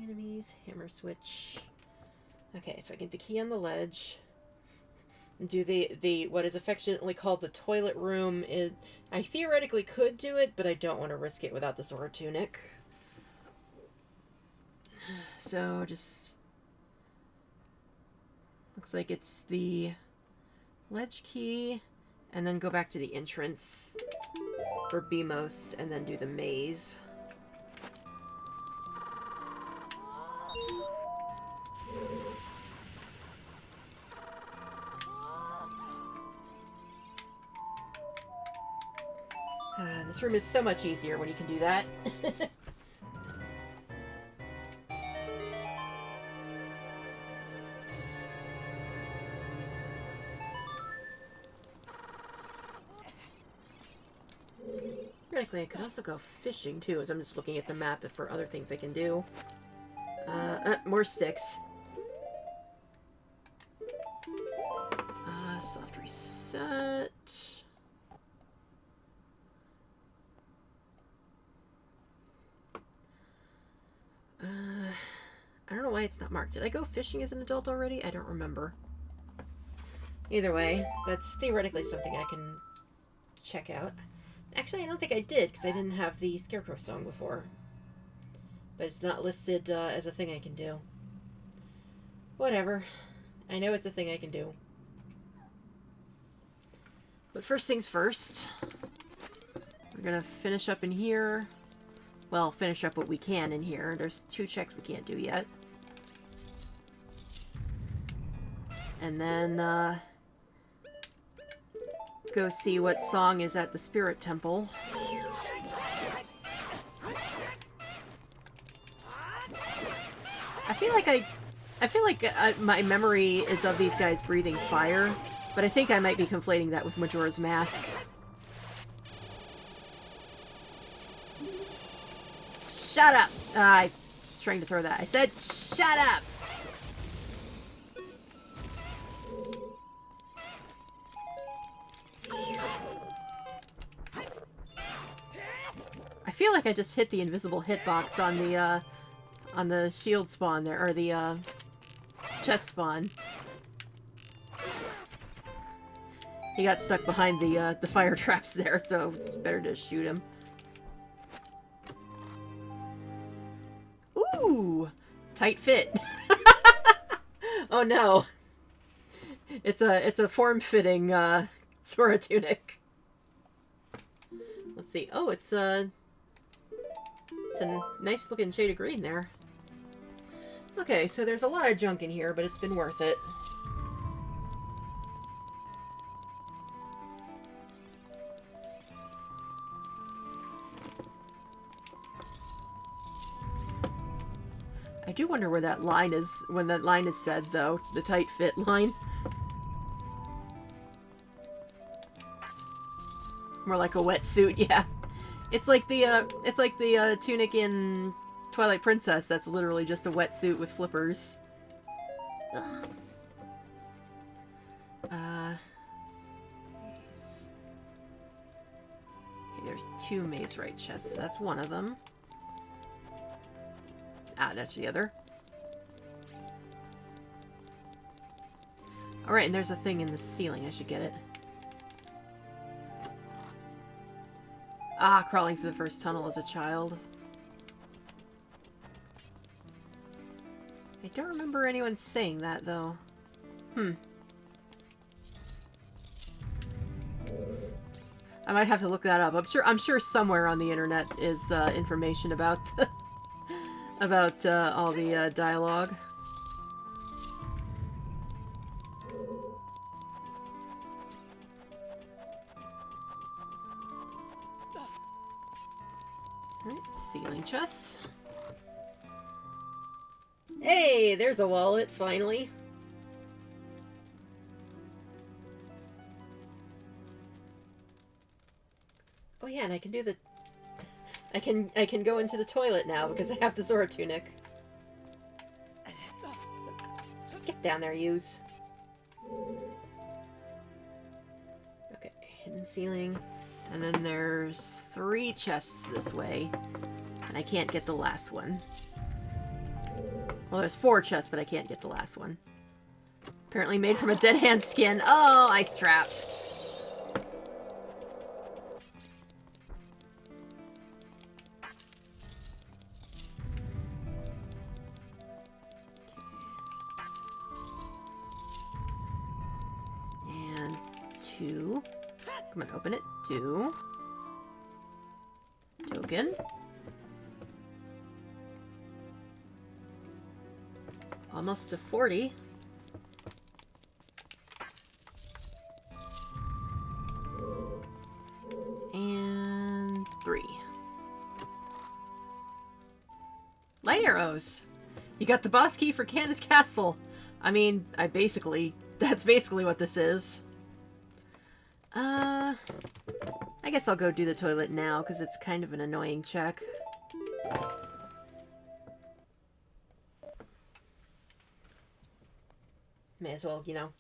Speaker 1: Enemies, hammer switch. Okay, so I get the key on the ledge. Do the what is affectionately called the toilet room. I theoretically could do it, but I don't want to risk it without the sword tunic. So just looks like it's the ledge key. And then go back to the entrance for Beamos, and then do the maze. This room is so much easier when you can do that. Theoretically, I could also go fishing, too, as I'm just looking at the map for other things I can do. More sticks. Soft reset. I don't know why it's not marked. Did I go fishing as an adult already? I don't remember. Either way, that's theoretically something I can check out. Actually, I don't think I did, because I didn't have the Scarecrow song before. But it's not listed as a thing I can do. Whatever. I know it's a thing I can do. But first things first. We're gonna finish up in here. Well, finish up what we can in here. There's 2 checks we can't do yet. And then, go see what song is at the Spirit Temple. I feel like my memory is of these guys breathing fire, but I think I might be conflating that with Majora's Mask. Shut up! I was trying to throw that. I said, shut up! I feel like I just hit the invisible hitbox on the shield spawn there, or the chest spawn. He got stuck behind the fire traps there, so it's better to shoot him. Ooh, tight fit. Oh no, it's a form-fitting Sora tunic. Let's see. Oh, it's a nice looking shade of green there. Okay, so there's a lot of junk in here, but it's been worth it. I do wonder where that line is, when that line is said, though. The tight fit line. More like a wetsuit, yeah. It's like the tunic in Twilight Princess. That's literally just a wetsuit with flippers. Ugh. Okay, there's 2 Maze Right chests. That's one of them. Ah, that's the other. Alright, and there's a thing in the ceiling. I should get it. Ah, crawling through the first tunnel as a child. I don't remember anyone saying that, though. I might have to look that up. I'm sure somewhere on the internet is information about about all the dialogue. Alright, ceiling chest. Hey, there's a wallet, finally. Oh yeah, and I can do the... I can go into the toilet now because I have the Zora tunic. Get down there, yous. Okay, hidden ceiling. And then there's 3 chests this way. And I can't get the last one. Well, there's 4 chests, but I can't get the last one. Apparently made from a dead hand skin. Oh, ice trap. And 2. Come on, open it. 2. Token. Almost to 40. And 3. Light arrows! You got the boss key for Candace Castle. I mean, that's basically what this is. I guess I'll go do the toilet now, because it's kind of an annoying check. May as well, you know,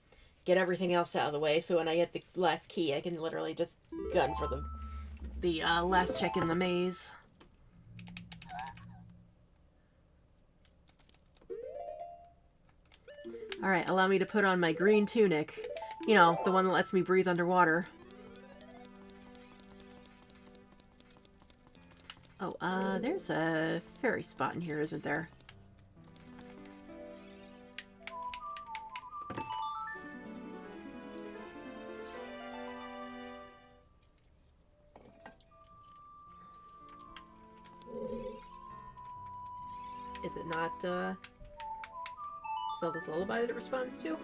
Speaker 1: get everything else out of the way, so when I get the last key, I can literally just gun for the last check in the maze. Alright, allow me to put on my green tunic You know, the one that lets me breathe underwater. Oh, there's a fairy spot in here, isn't there? Is it not, Zelda's Lullaby that it responds to?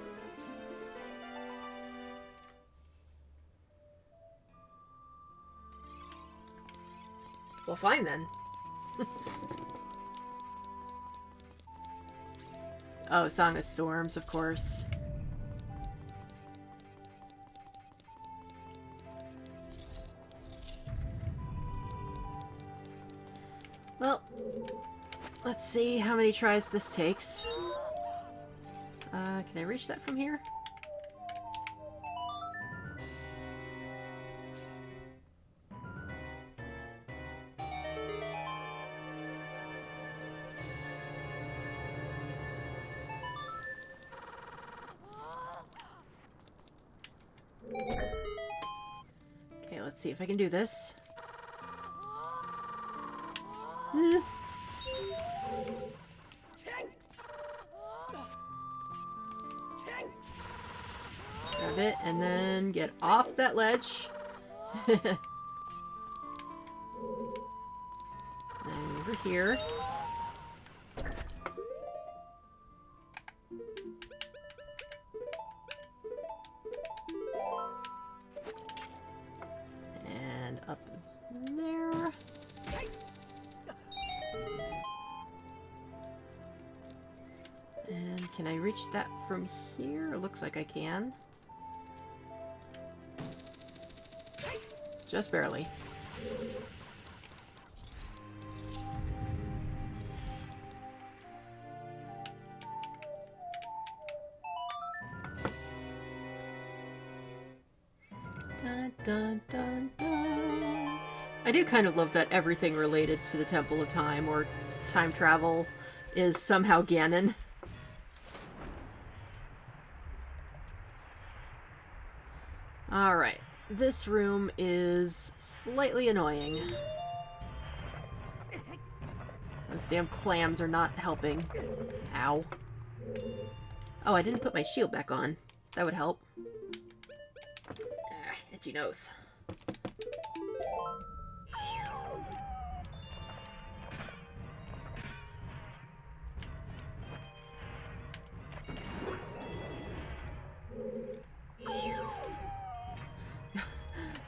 Speaker 1: Well, fine then. Oh, Song of Storms, of course. Well, let's see how many tries this takes. Can I reach that from here? Okay, let's see if I can do this. Grab it, and then get off that ledge. And over here. And up there. And can I reach that from here? It looks like I can. Just barely. Dun, dun, dun, dun. I do kind of love that everything related to the Temple of Time or time travel is somehow Ganon. Alright, this room is slightly annoying. Those damn clams are not helping. Ow. Oh, I didn't put my shield back on. That would help. Ah, itchy nose.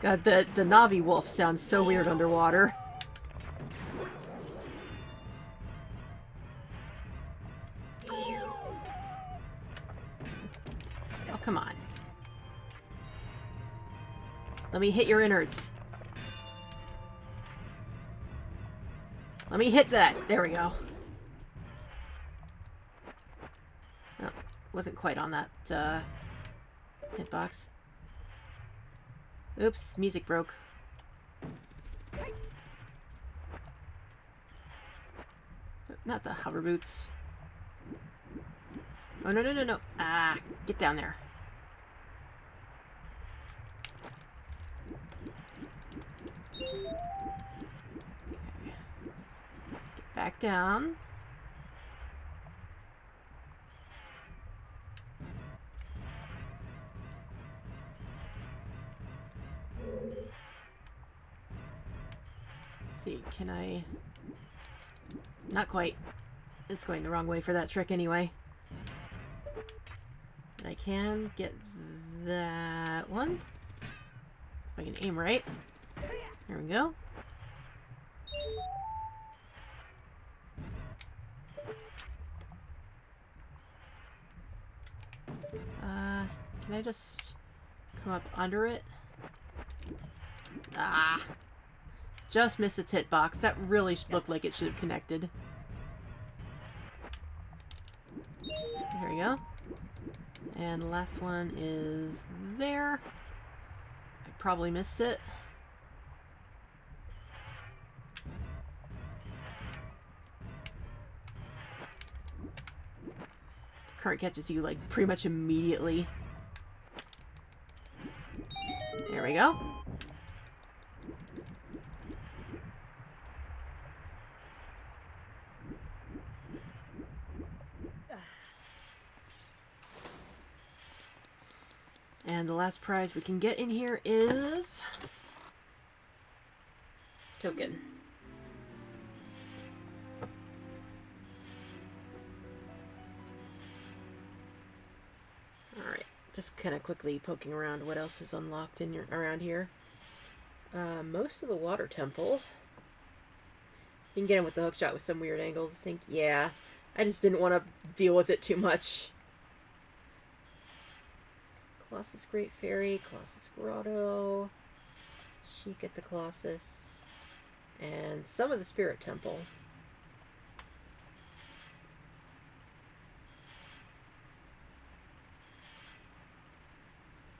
Speaker 1: God, the Navi wolf sounds so weird underwater. Oh, come on. Let me hit your innards. Let me hit that. There we go. Oh, wasn't quite on that, hitbox. Oops, music broke. Not the hover boots. Oh, no, no, no, no. Ah, get down there. Okay. Get back down. Let's see, can I... Not quite. It's going the wrong way for that trick anyway. But I can get that one. If I can aim right. There we go. Can I just come up under it? Ah! Just missed its hitbox. That really looked like it should have connected. There we go. And the last one is there. I probably missed it. The current catches you, like, pretty much immediately. we go. And the last prize we can get in here is... token. Alright, just kind of quickly poking around what else is unlocked in around here. Most of the water temple. You can get in with the hookshot with some weird angles. I think, yeah. I just didn't want to deal with it too much. Colossus Great Fairy, Colossus Grotto, Sheik at the Colossus, and some of the Spirit Temple.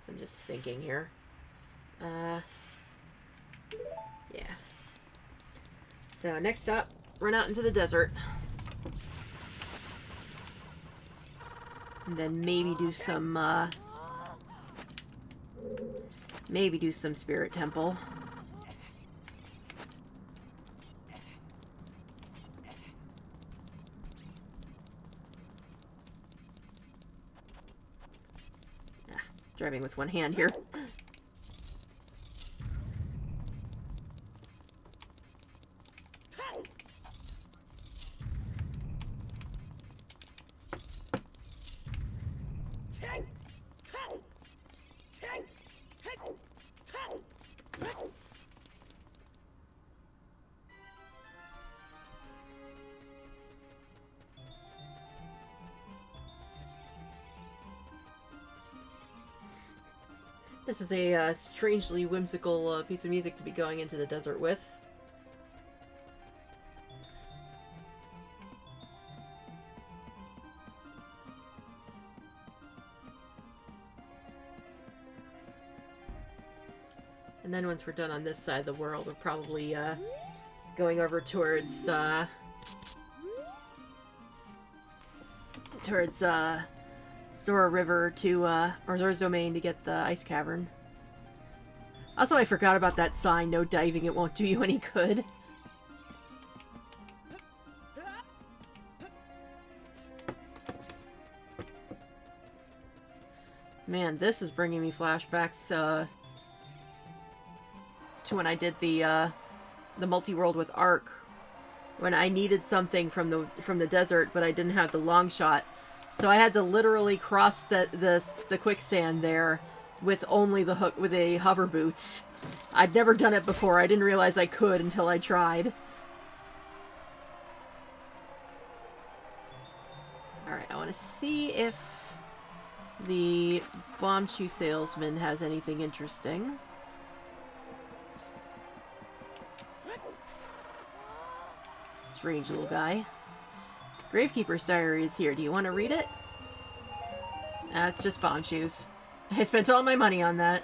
Speaker 1: So I'm just thinking here. Yeah. So next up, run out into the desert. And then maybe do some, Spirit Temple. Driving with one hand here. This is a strangely whimsical piece of music to be going into the desert with. And then once we're done on this side of the world, we're probably going over towards Zora River to, or Zora's Domain to get the ice cavern. Also, I forgot about that sign, no diving, it won't do you any good. Man, this is bringing me flashbacks, to when I did the multi-world with Ark. When I needed something from the desert, but I didn't have the long shot. So I had to literally cross the quicksand there with only the hook with a hover boots. I'd never done it before. I didn't realize I could until I tried. Alright, I want to see if the bomb chew salesman has anything interesting. Strange little guy. Gravekeeper's diary is here. Do you want to read it? It's just bomb shoes. I spent all my money on that.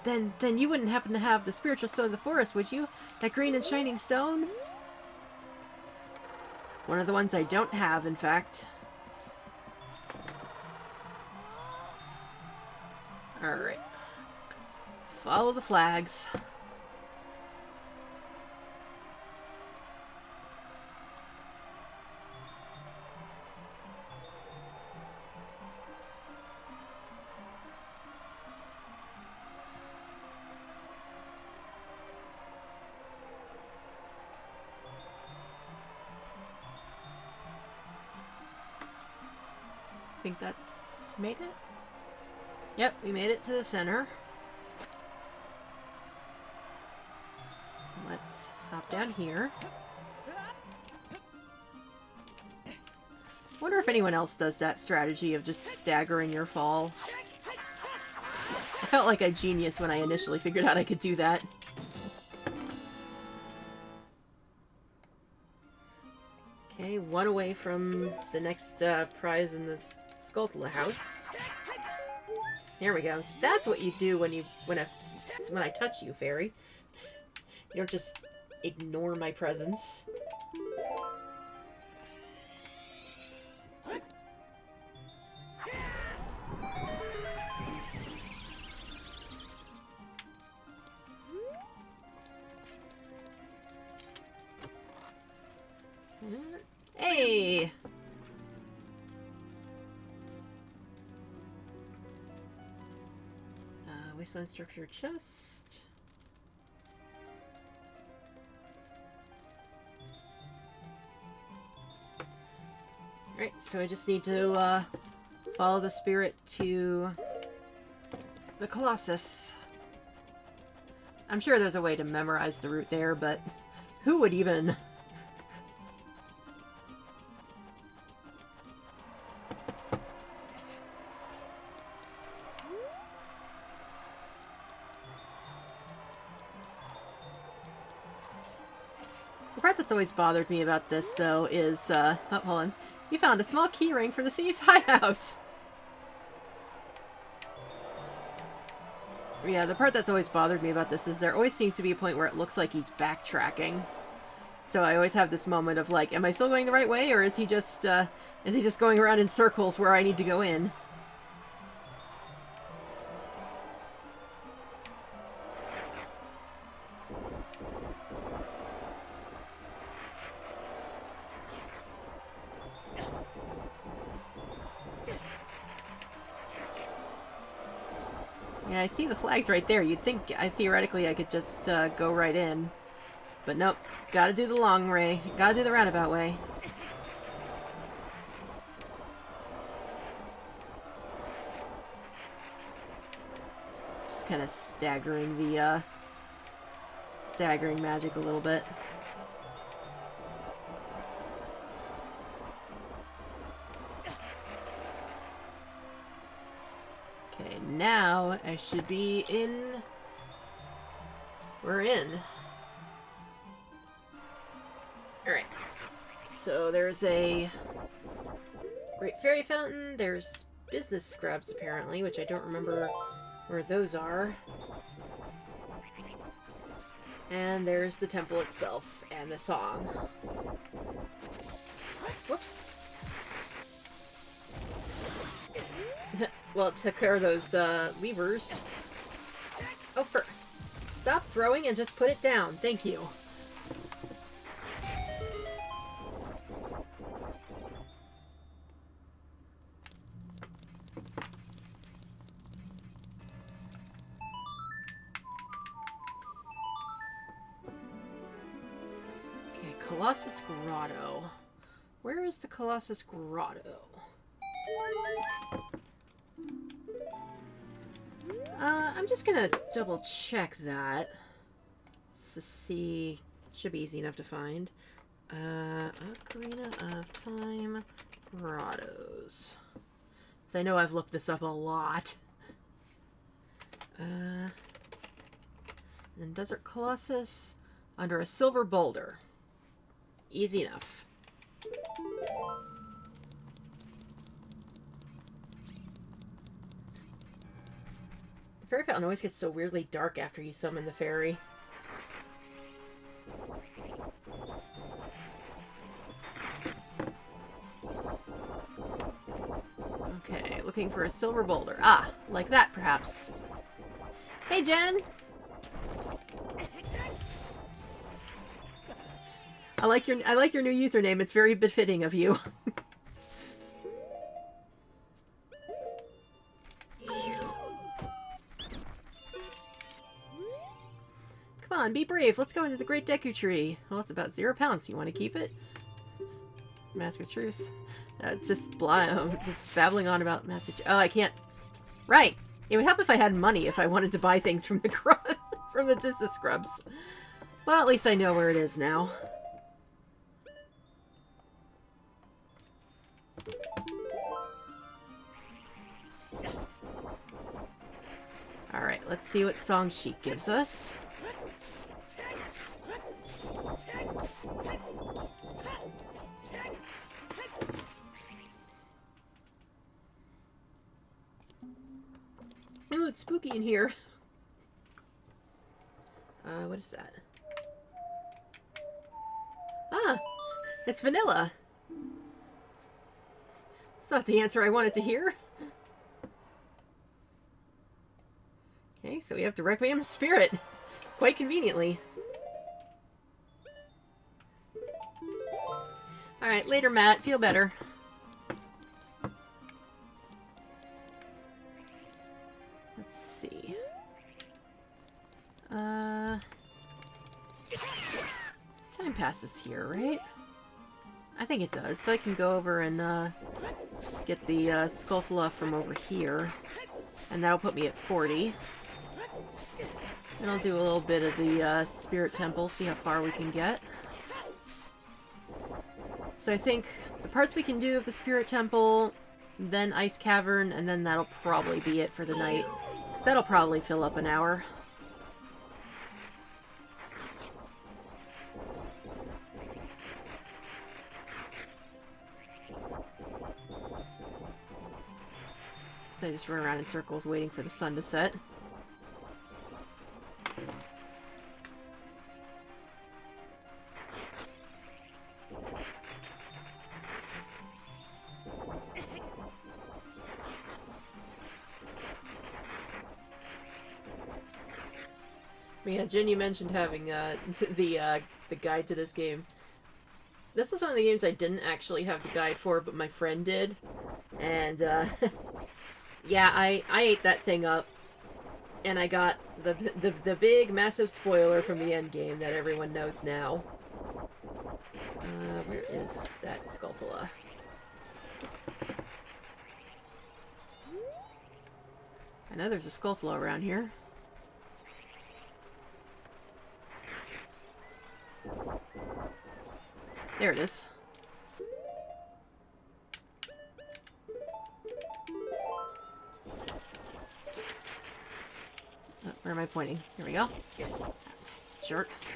Speaker 1: Then you wouldn't happen to have the spiritual stone of the forest, would you? That green and shining stone? One of the ones I don't have, in fact. Alright. Follow the flags. I think that's made it. Yep, we made it to the center. Let's hop down here. Wonder if anyone else does that strategy of just staggering your fall. I felt like a genius when I initially figured out I could do that. Okay, one away from the next prize in the Skulltula house. Here we go. That's what you do when I touch you, fairy. You don't just ignore my presence. wasteland structure chest. Alright, so I just need to follow the spirit to the Colossus. I'm sure there's a way to memorize the route there, but who would even... The part that's always bothered me about this, though, is, oh, hold on. You found a small keyring for the thieves' hideout! Yeah, the part that's always bothered me about this is there always seems to be a point where it looks like he's backtracking. So I always have this moment of, like, am I still going the right way, or is he just going around in circles where I need to go in? Yeah, I see the flags right there. You'd think, theoretically, I could just go right in. But nope. Gotta do the long way. Gotta do the roundabout way. Just kind of staggering the, staggering magic a little bit. Okay, now I should be in... We're in. Alright. So there's a Great Fairy Fountain. There's business scrubs, apparently, which I don't remember where those are. And there's the temple itself and the song. Whoops. Well, it took care of those levers. Oh, stop throwing and just put it down. Thank you. Okay, Colossus Grotto. Where is the Colossus Grotto? I'm just gonna double check that to see. Should be easy enough to find. Ocarina of Time Grottos. So I know I've looked this up a lot. And Desert Colossus under a silver boulder. Easy enough. The fairy fountain always gets so weirdly dark after you summon the fairy. Okay, looking for a silver boulder. Ah, like that, perhaps. Hey, Jen! I like your new username. It's very befitting of you. Come on, be brave. Let's go into the Great Deku Tree. Well, it's about £0. You want to keep it? Mask of Truth. Just babbling on about message. Oh, I can't. Right. It would help if I had money if I wanted to buy things from the from the Dista Scrubs. Well, at least I know where it is now. Alright, let's see what song sheet gives us. Ooh, it's spooky in here. What is that? Ah, it's vanilla. It's not the answer I wanted to hear. Okay, so we have to Requiem Spirit. Quite conveniently. Alright, later, Matt. Feel better. Let's see. Time passes here, right? I think it does. So I can go over and get the Skulltula from over here. And that'll put me at 40. And I'll do a little bit of the Spirit Temple, see how far we can get. So I think the parts we can do of the Spirit Temple, then Ice Cavern, and then that'll probably be it for the night. Because that'll probably fill up an hour. So I just run around in circles waiting for the sun to set. Yeah, Jen, you mentioned having the guide to this game. This was one of the games I didn't actually have the guide for, but my friend did. And, yeah, I ate that thing up. And I got the big, massive spoiler from the end game that everyone knows now. Where is that Skulltula? I know there's a Skulltula around here. There it is. Oh, where am I pointing? Here we go. Jerks.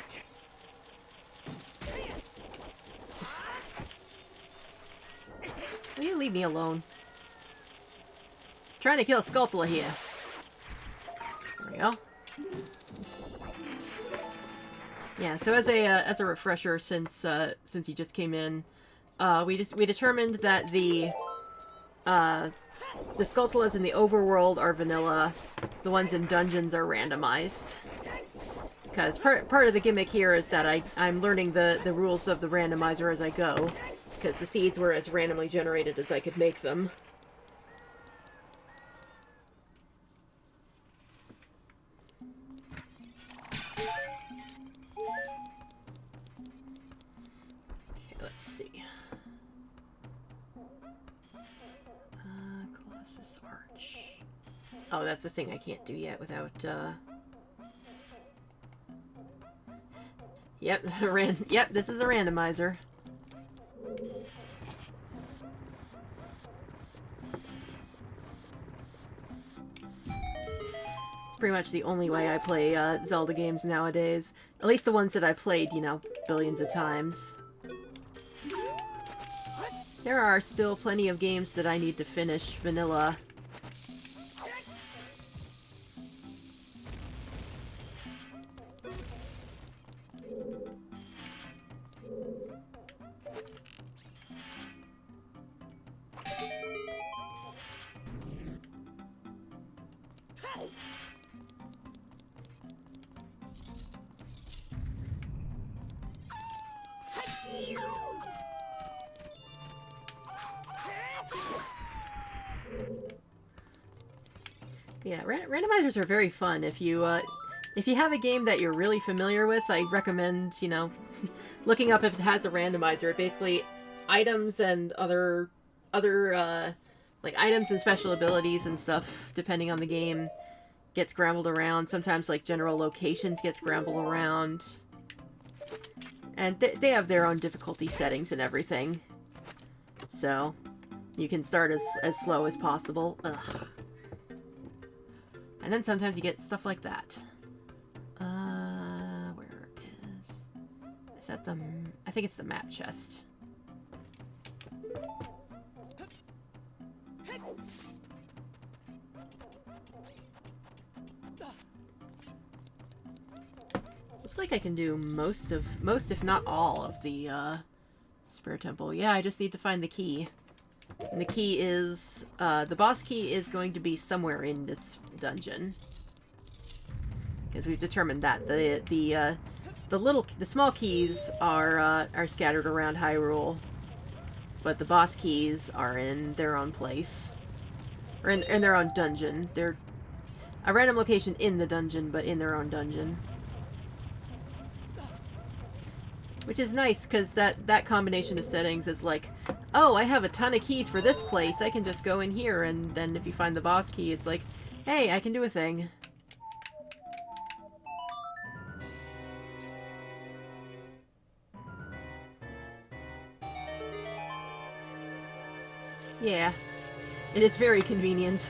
Speaker 1: Will you leave me alone? I'm trying to kill a Skulltula here. There we go. Yeah, so as a refresher, since you just came in, we determined that the Skulltulas in the overworld are vanilla, the ones in dungeons are randomized. Because part of the gimmick here is that I'm learning the rules of the randomizer as I go, because the seeds were as randomly generated as I could make them. Oh, that's the thing I can't do yet without, Yep, yep, this is a randomizer. It's pretty much the only way I play, Zelda games nowadays. At least the ones that I've played, you know, billions of times. There are still plenty of games that I need to finish vanilla. Yeah, randomizers are very fun. If you have a game that you're really familiar with, I recommend, you know, looking up if it has a randomizer. Basically, items and other like items and special abilities and stuff, depending on the game, get scrambled around. Sometimes, like, general locations get scrambled around. And they have their own difficulty settings and everything. So, you can start as slow as possible. Ugh. And then sometimes you get stuff like that. Where is that the... I think it's the map chest. Looks like I can do most if not all of the, Spirit Temple. Yeah, I just need to find the key. And the key is, the boss key is going to be somewhere in this dungeon. Because we've determined that. The small keys are scattered around Hyrule. But the boss keys are in their own place. Or in their own dungeon. A random location in the dungeon, but in their own dungeon. Which is nice, because that combination of settings is like, oh, I have a ton of keys for this place, I can just go in here, and then if you find the boss key, it's like, hey, I can do a thing. Yeah, it is very convenient.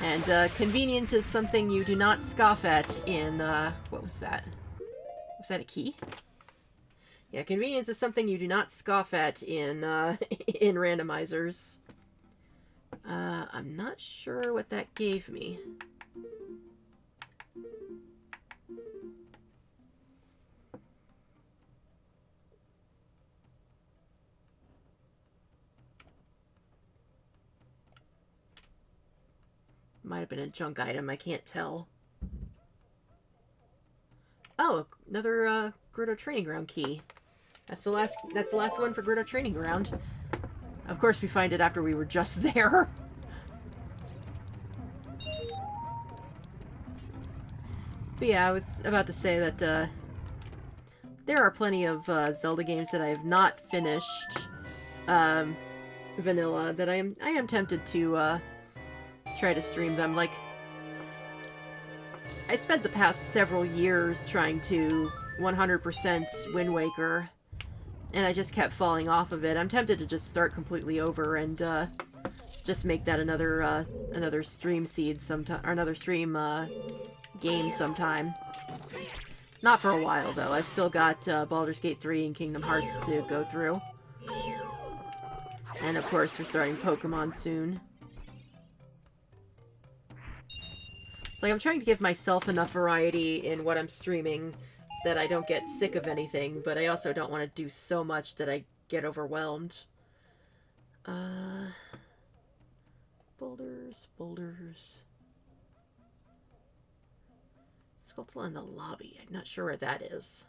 Speaker 1: And convenience is something you do not scoff at in, what was that? Was that a key? Yeah, convenience is something you do not scoff at in, in randomizers. I'm not sure what that gave me. Might have been a junk item, I can't tell. Oh, another Gerudo Training Ground key. That's the last one for Gerudo Training Ground. Of course we find it after we were just there. But yeah, I was about to say that there are plenty of Zelda games that I have not finished vanilla that I am tempted to try to stream them. Like, I spent the past several years trying to 100% Wind Waker, and I just kept falling off of it. I'm tempted to just start completely over and just make that another stream seed sometime, or another stream game sometime. Not for a while though. I've still got Baldur's Gate 3 and Kingdom Hearts to go through, and of course we're starting Pokemon soon. Like, I'm trying to give myself enough variety in what I'm streaming that I don't get sick of anything, but I also don't want to do so much that I get overwhelmed. Boulders. Skulltula in the lobby. I'm not sure where that is.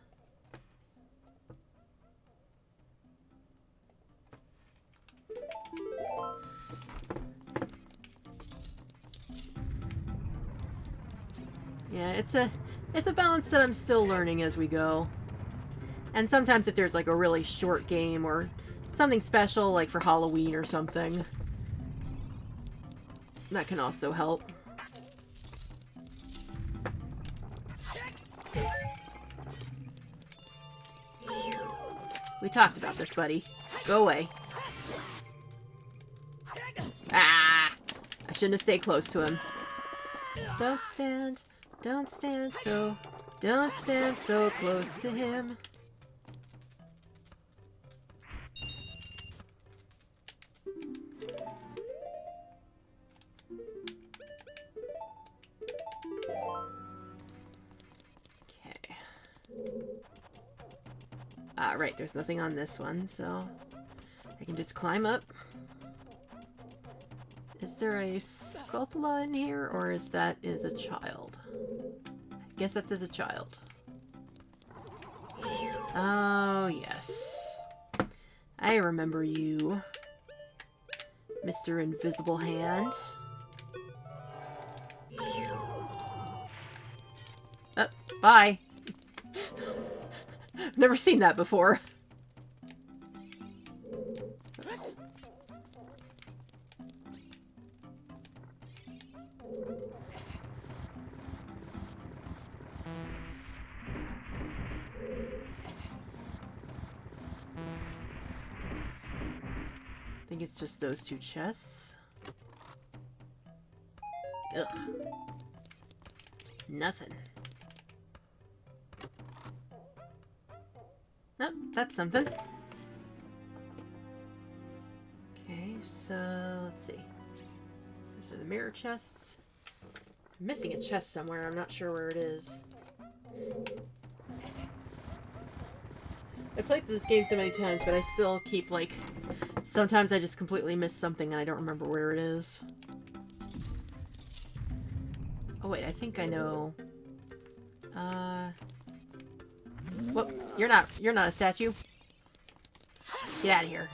Speaker 1: Yeah, it's a balance that I'm still learning as we go. And sometimes if there's like a really short game or something special, like for Halloween or something, that can also help. We talked about this, buddy. Go away. Ah! I shouldn't have stayed close to him. Don't stand so close to him. Okay. Right, there's nothing on this one, so I can just climb up. Is there a Skulltula in here, or is that a child? I guess that's as a child. Oh, yes. I remember you, Mr. Invisible Hand. Bye. I've never seen that before. Oops. I think it's just those two chests. Ugh. Nothing. Oh, that's something. Okay, so let's see. Those are the mirror chests. I'm missing a chest somewhere. I'm not sure where it is. I played this game so many times, but I still keep, like... Sometimes I just completely miss something and I don't remember where it is. Oh wait, I think I know... Whoop, you're not a statue. Get out of here.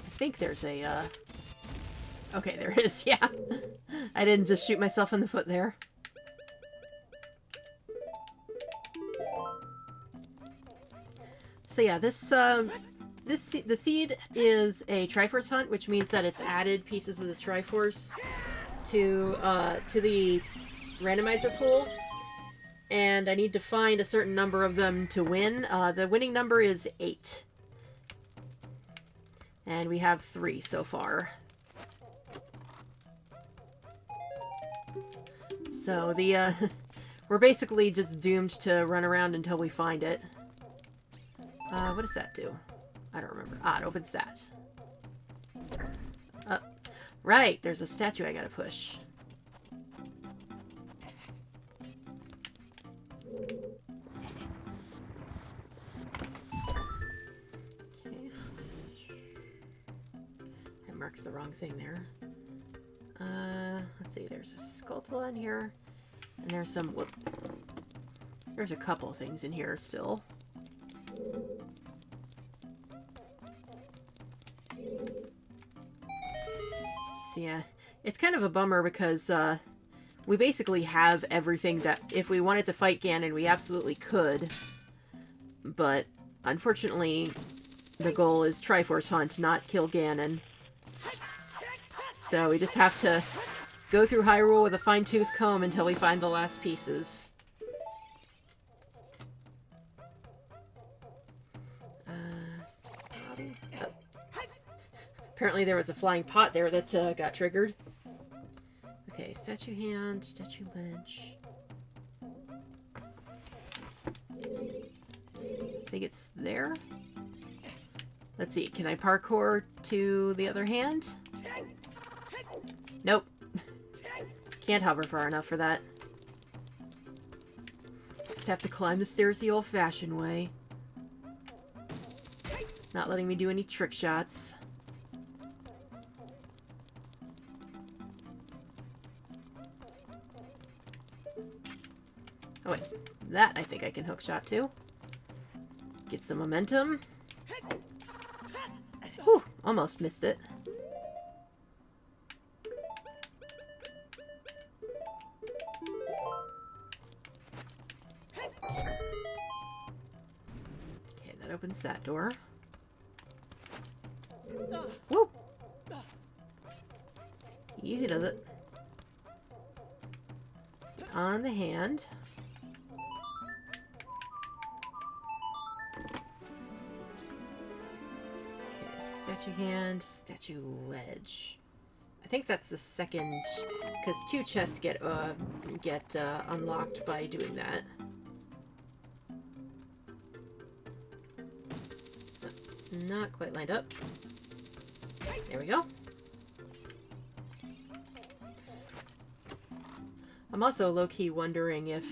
Speaker 1: I think there's a, okay, there is, yeah. I didn't just shoot myself in the foot there. So yeah, the seed is a Triforce hunt, which means that it's added pieces of the Triforce to the randomizer pool, and I need to find a certain number of them to win. The winning number is 8, and we have 3 so far. So the we're basically just doomed to run around until we find it. What does that do? I don't remember. Ah, it opens that. Right, there's a statue I gotta push. Okay. I marked the wrong thing there. Let's see, there's a Skulltula in here. And there's some... Whoop. There's a couple of things in here still. So yeah, it's kind of a bummer because we basically have everything that if we wanted to fight Ganon, we absolutely could. But unfortunately, the goal is Triforce Hunt, not kill Ganon. So we just have to go through Hyrule with a fine-tooth comb until we find the last pieces. Apparently there was a flying pot there that got triggered. Okay, statue hand, statue ledge. I think it's there. Let's see, can I parkour to the other hand? Nope. Can't hover far enough for that. Just have to climb the stairs the old-fashioned way. Not letting me do any trick shots. Oh wait, that I think I can hookshot too. Get some momentum. Whew, almost missed it. Okay, that opens that door. Whoop! Easy does it. On the hand. Statue hand, statue ledge. I think that's the second, because 2 chests get unlocked by doing that. Not quite lined up. There we go. I'm also low-key wondering if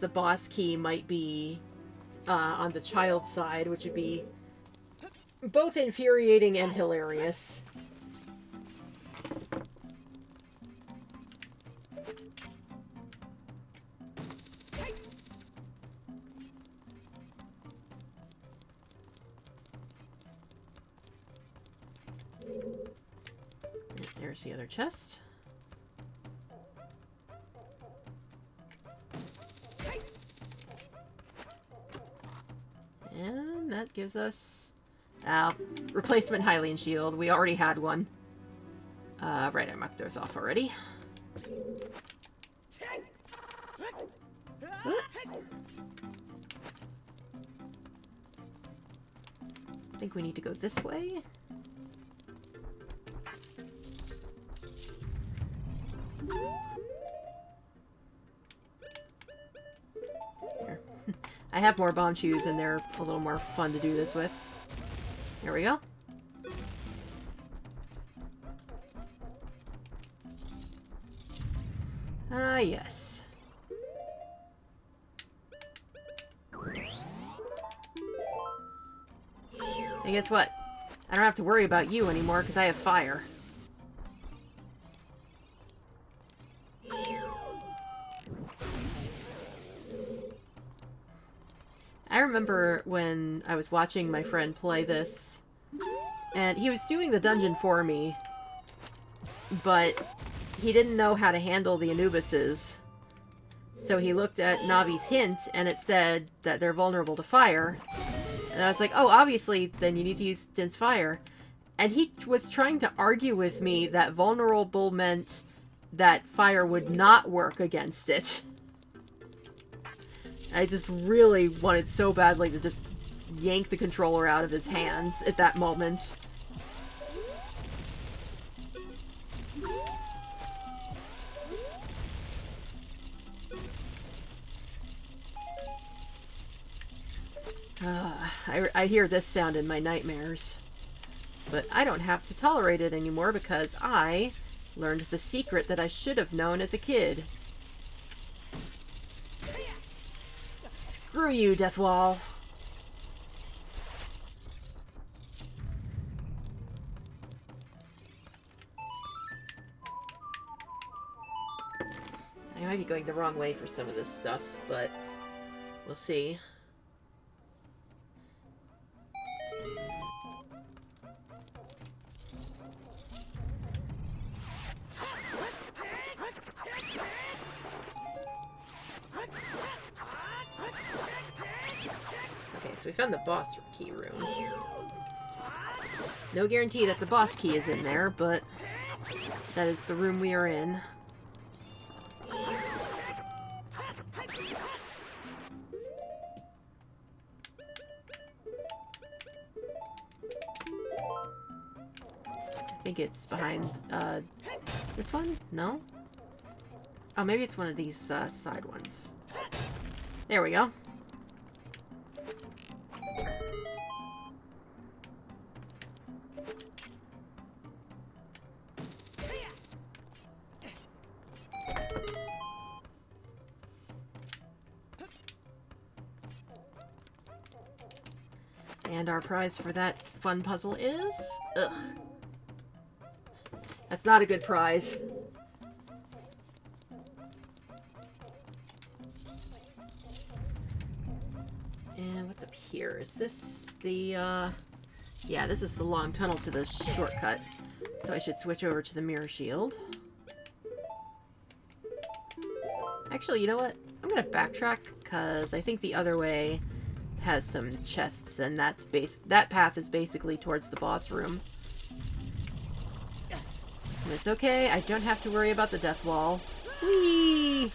Speaker 1: the boss key might be on the child side, which would be both infuriating and hilarious. There's the other chest. And that gives us... replacement Hylian shield. We already had one. Right, I marked those off already. I think we need to go this way. There. I have more bomb chews and they're a little more fun to do this with. Here we go. Ah, yes. And guess what? I don't have to worry about you anymore because I have fire. I remember when I was watching my friend play this, and he was doing the dungeon for me, but he didn't know how to handle the Anubises. So he looked at Navi's hint, and it said that they're vulnerable to fire. And I was like, oh, obviously, then you need to use Din's fire. And he was trying to argue with me that vulnerable meant that fire would not work against it. I just really wanted so badly to just yank the controller out of his hands at that moment. I hear this sound in my nightmares. But I don't have to tolerate it anymore because I learned the secret that I should have known as a kid. Screw you, Death Wall. I might be going the wrong way for some of this stuff, but we'll see. So we found the boss key room. No guarantee that the boss key is in there, but that is the room we are in. I think it's behind, this one? No? Oh, maybe it's one of these, side ones. There we go. And our prize for that fun puzzle is... Ugh. That's not a good prize. And what's up here? Is this the, yeah, this is the long tunnel to the shortcut. So I should switch over to the mirror shield. Actually, you know what? I'm gonna backtrack, because I think the other way has some chests, and that path is basically towards the boss room. And it's okay, I don't have to worry about the death wall. Whee!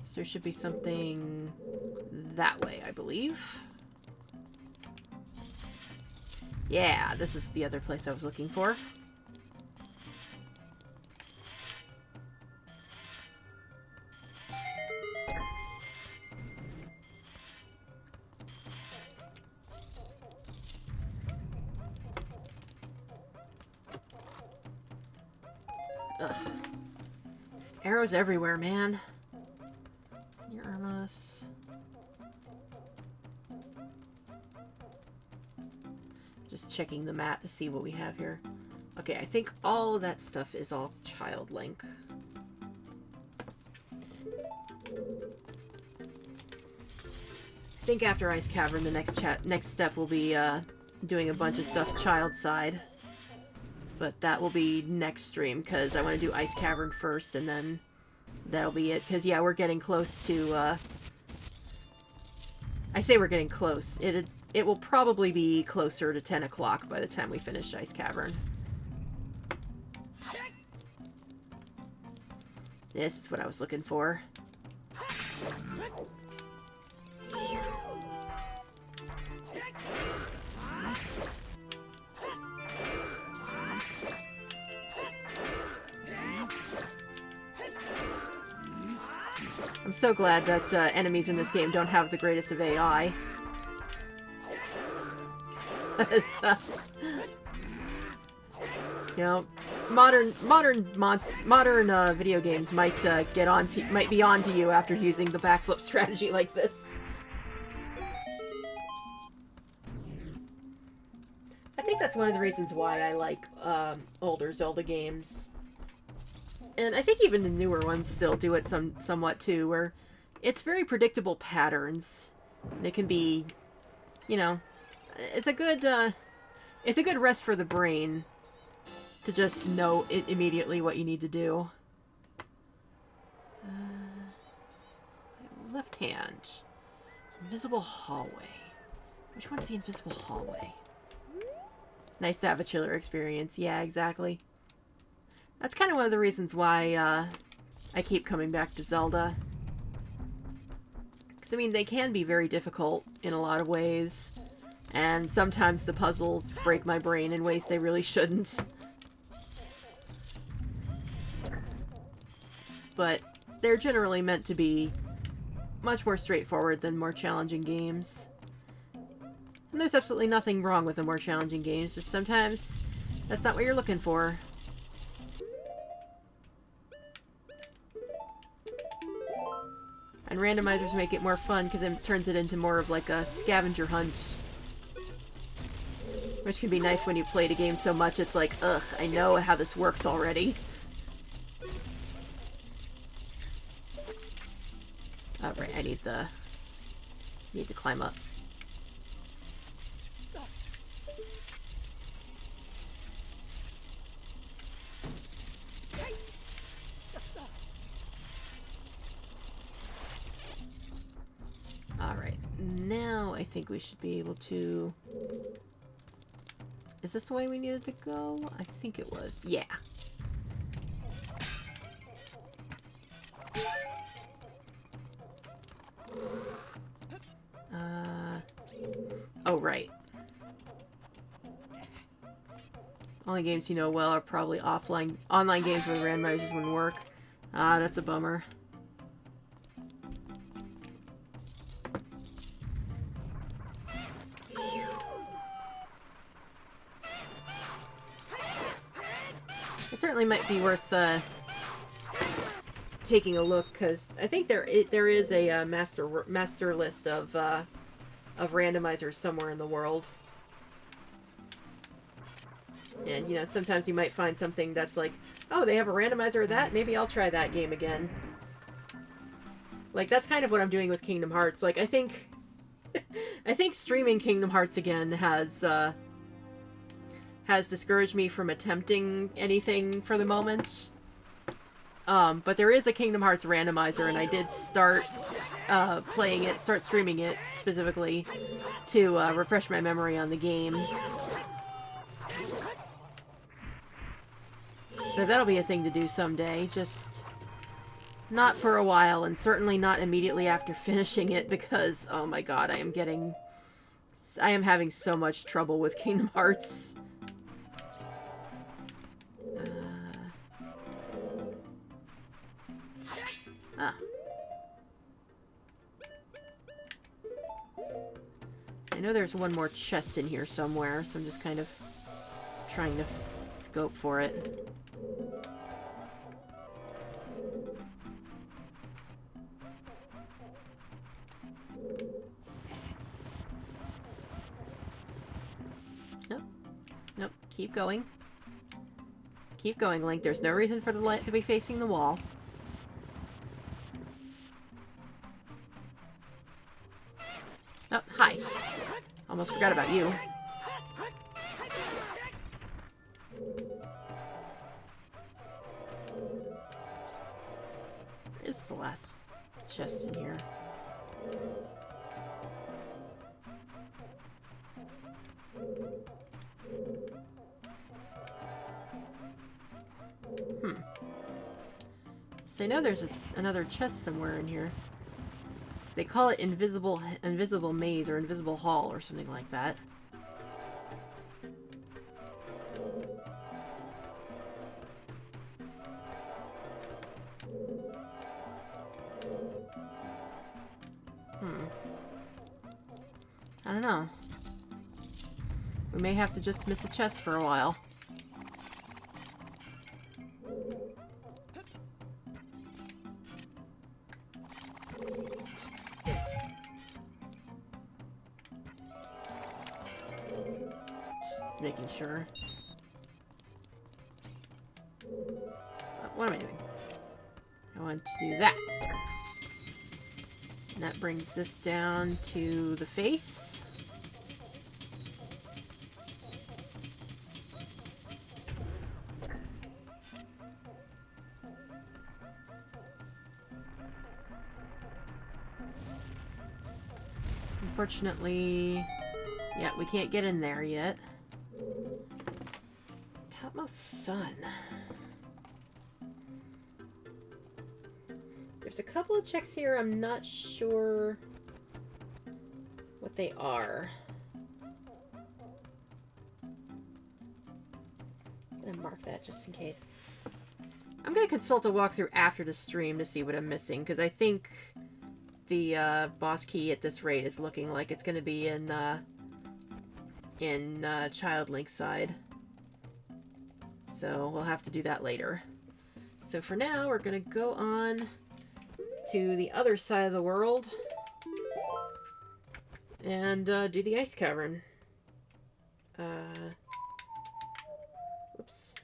Speaker 1: So there should be something that way, I believe. Yeah, this is the other place I was looking for. Ugh. Arrows everywhere, man. You're almost... Just checking the map to see what we have here. Okay, I think all of that stuff is all Child Link. I think after Ice Cavern, the next step will be doing a bunch of stuff Child side. But that will be next stream, because I want to do Ice Cavern first, and then that'll be it. Because, yeah, we're getting close to, I say we're getting close. It will probably be closer to 10 o'clock by the time we finish Ice Cavern. This is what I was looking for. I'm so glad that enemies in this game don't have the greatest of AI. You know, modern video games might be onto you after using the backflip strategy like this. I think that's one of the reasons why I like older Zelda games. And I think even the newer ones still do it somewhat too, where it's very predictable patterns. And it can be, you know, it's a good rest for the brain to just know immediately what you need to do. Left hand. Invisible hallway. Which one's the invisible hallway? Nice to have a chiller experience. Yeah, exactly. That's kind of one of the reasons why I keep coming back to Zelda. Because, I mean, they can be very difficult in a lot of ways. And sometimes the puzzles break my brain in ways they really shouldn't. But they're generally meant to be much more straightforward than more challenging games. And there's absolutely nothing wrong with the more challenging games, just sometimes that's not what you're looking for. And randomizers make it more fun because it turns it into more of like a scavenger hunt. Which can be nice when you played a game so much it's like, ugh, I know how this works already. Right, I need to climb up. Alright, now I think we should be able to... Is this the way we needed to go? I think it was. Yeah. Oh, right. Only games you know well are probably online games where the randomizers wouldn't work. Ah, that's a bummer. It certainly might be worth taking a look, because I think there is a master list of randomizers somewhere in the world. And, you know, sometimes you might find something that's like, oh, they have a randomizer of that? Maybe I'll try that game again. Like, that's kind of what I'm doing with Kingdom Hearts. Like, I think... I think streaming Kingdom Hearts again has discouraged me from attempting anything for the moment. But there is a Kingdom Hearts randomizer, and I did start start streaming it, specifically, to refresh my memory on the game. So that'll be a thing to do someday, just not for a while, and certainly not immediately after finishing it, because, oh my god, I am having so much trouble with Kingdom Hearts. I know there's one more chest in here somewhere, so I'm just kind of trying to scope for it. Nope. Nope. Keep going. Keep going, Link. There's no reason for the light to be facing the wall. Oh, hi. Almost forgot about you. Where is the last chest in here? So I know there's another chest somewhere in here. They call it invisible maze or invisible hall or something like that. I don't know. We may have to just miss a chest for a while. Making sure. What am I doing? I want to do that. There. And that brings this down to the face. Unfortunately, yeah, we can't get in there yet. Topmost sun. There's a couple of checks here. I'm not sure what they are. I'm gonna mark that just in case. I'm gonna consult a walkthrough after the stream to see what I'm missing, because I think the boss key at this rate is looking like it's gonna be in Child Link's side. So we'll have to do that later. So for now, we're gonna go on to the other side of the world and do the ice cavern. Whoops.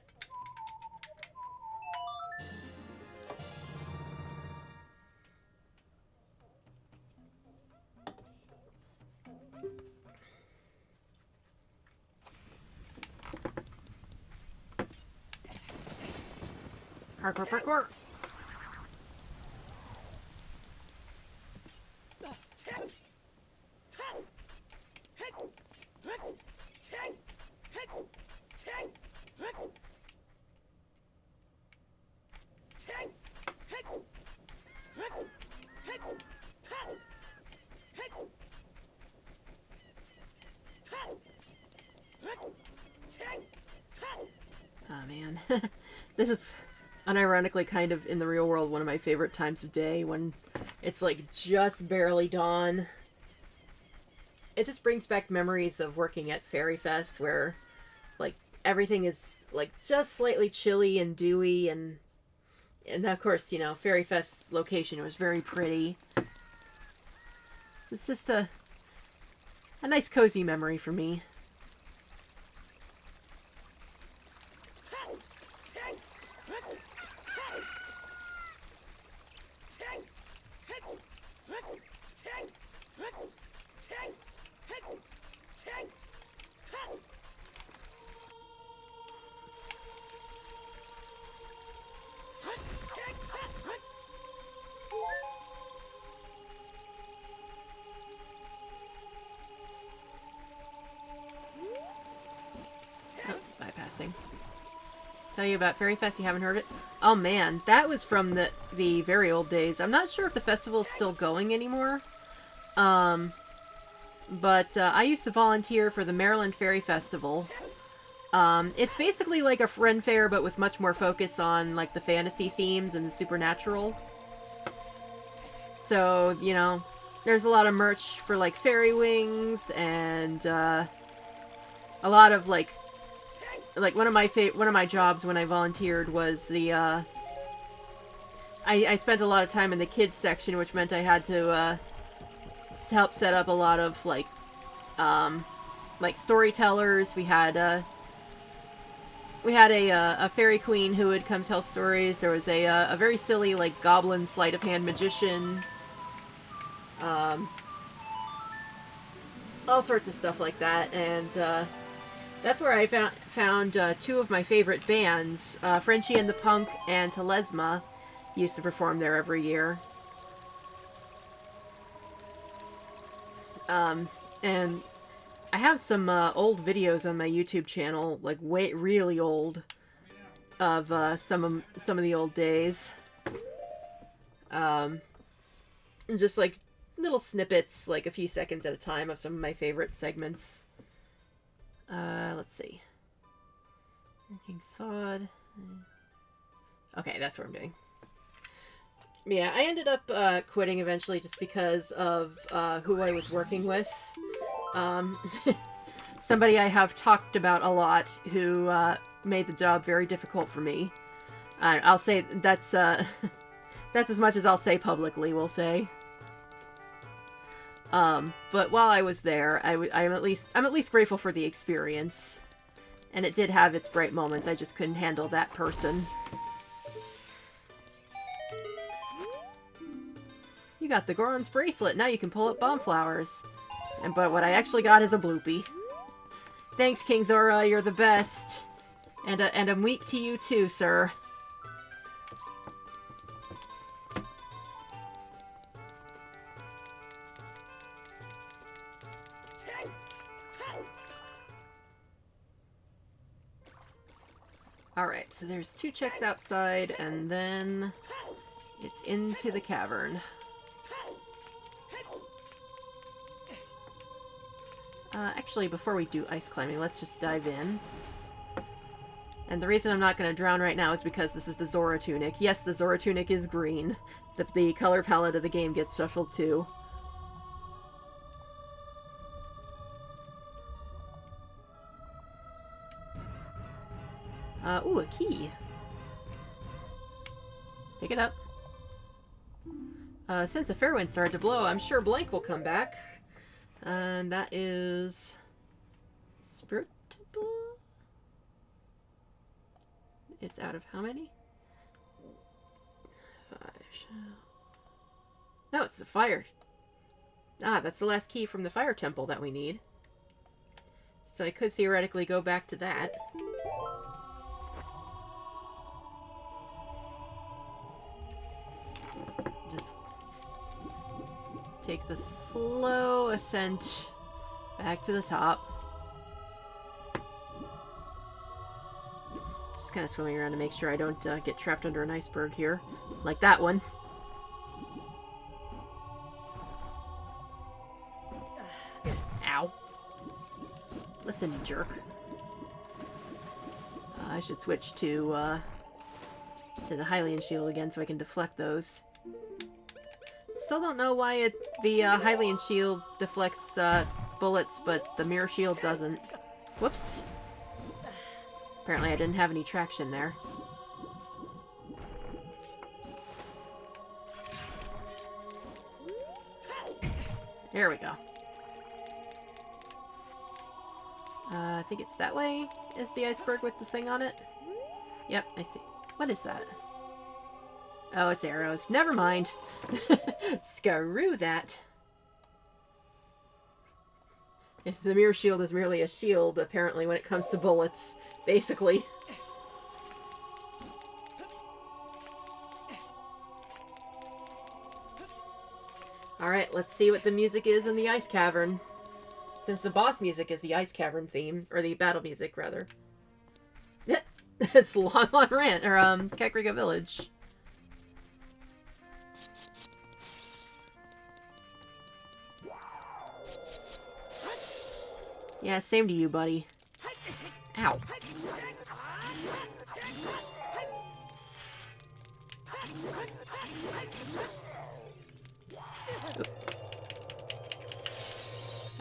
Speaker 1: Parkour, parkour! Oh man, this is unironically kind of in the real world one of my favorite times of day when it's like just barely dawn. It just brings back memories of working at Fairy Fest where like everything is like just slightly chilly and dewy, and of course, you know, Fairy Fest location was very pretty. It's just a nice cozy memory for me. Bypassing. Tell you about Fairy Fest, you haven't heard it? Oh man, that was from the very old days. I'm not sure if the festival's still going anymore. But I used to volunteer for the Maryland Fairy Festival. It's basically like a Ren Fair, but with much more focus on like the fantasy themes and the supernatural. So, you know, there's a lot of merch for like fairy wings and a lot of like one of my jobs when I volunteered was the I spent a lot of time in the kids section, which meant I had to help set up a lot of like storytellers. We had a fairy queen who would come tell stories. There was a very silly like goblin sleight of hand magician. All sorts of stuff like that, and that's where I found two of my favorite bands, Frenchie and the Punk and Telesma, used to perform there every year. And I have some old videos on my YouTube channel, like really old, of some of the old days. And just like little snippets, like a few seconds at a time, of some of my favorite segments. Let's see. Working Thawed. Okay, that's what I'm doing. Yeah, I ended up quitting eventually just because of who I was working with. Somebody I have talked about a lot who made the job very difficult for me. I'll say that's that's as much as I'll say publicly, we'll say. But while I was there, I'm at least grateful for the experience. And it did have its bright moments. I just couldn't handle that person. You got the Goron's bracelet. Now you can pull up bomb flowers. But what I actually got is a bloopy. Thanks, King Zora. You're the best. And a weep to you too, sir. Alright, so there's 2 checks outside, and then it's into the cavern. Actually, before we do ice climbing, let's just dive in. And the reason I'm not going to drown right now is because this is the Zora tunic. Yes, the Zora tunic is green. The color palette of the game gets shuffled too. Ooh, a key. Pick it up. Since the fair wind started to blow, I'm sure Blank will come back. And that is... Spirit Temple? It's out of how many? 5. No, it's the fire. Ah, that's the last key from the fire temple that we need. So I could theoretically go back to that. Just take the slow ascent back to the top. Just kind of swimming around to make sure I don't get trapped under an iceberg here. Like that one. Ow. Listen, you jerk. I should switch to the Hylian shield again so I can deflect those. Still don't know why the Hylian shield deflects bullets, but the mirror shield doesn't. Whoops. Apparently I didn't have any traction there. There we go. I think it's that way. Is the iceberg with the thing on it? Yep, I see. What is that? Oh, it's arrows. Never mind. Screw that. If the mirror shield is merely a shield, apparently, when it comes to bullets, basically. Alright, let's see what the music is in the ice cavern. Since the boss music is the ice cavern theme, or the battle music, rather. It's Long Rant, or, Kakariko Village. Yeah, same to you, buddy. Ow.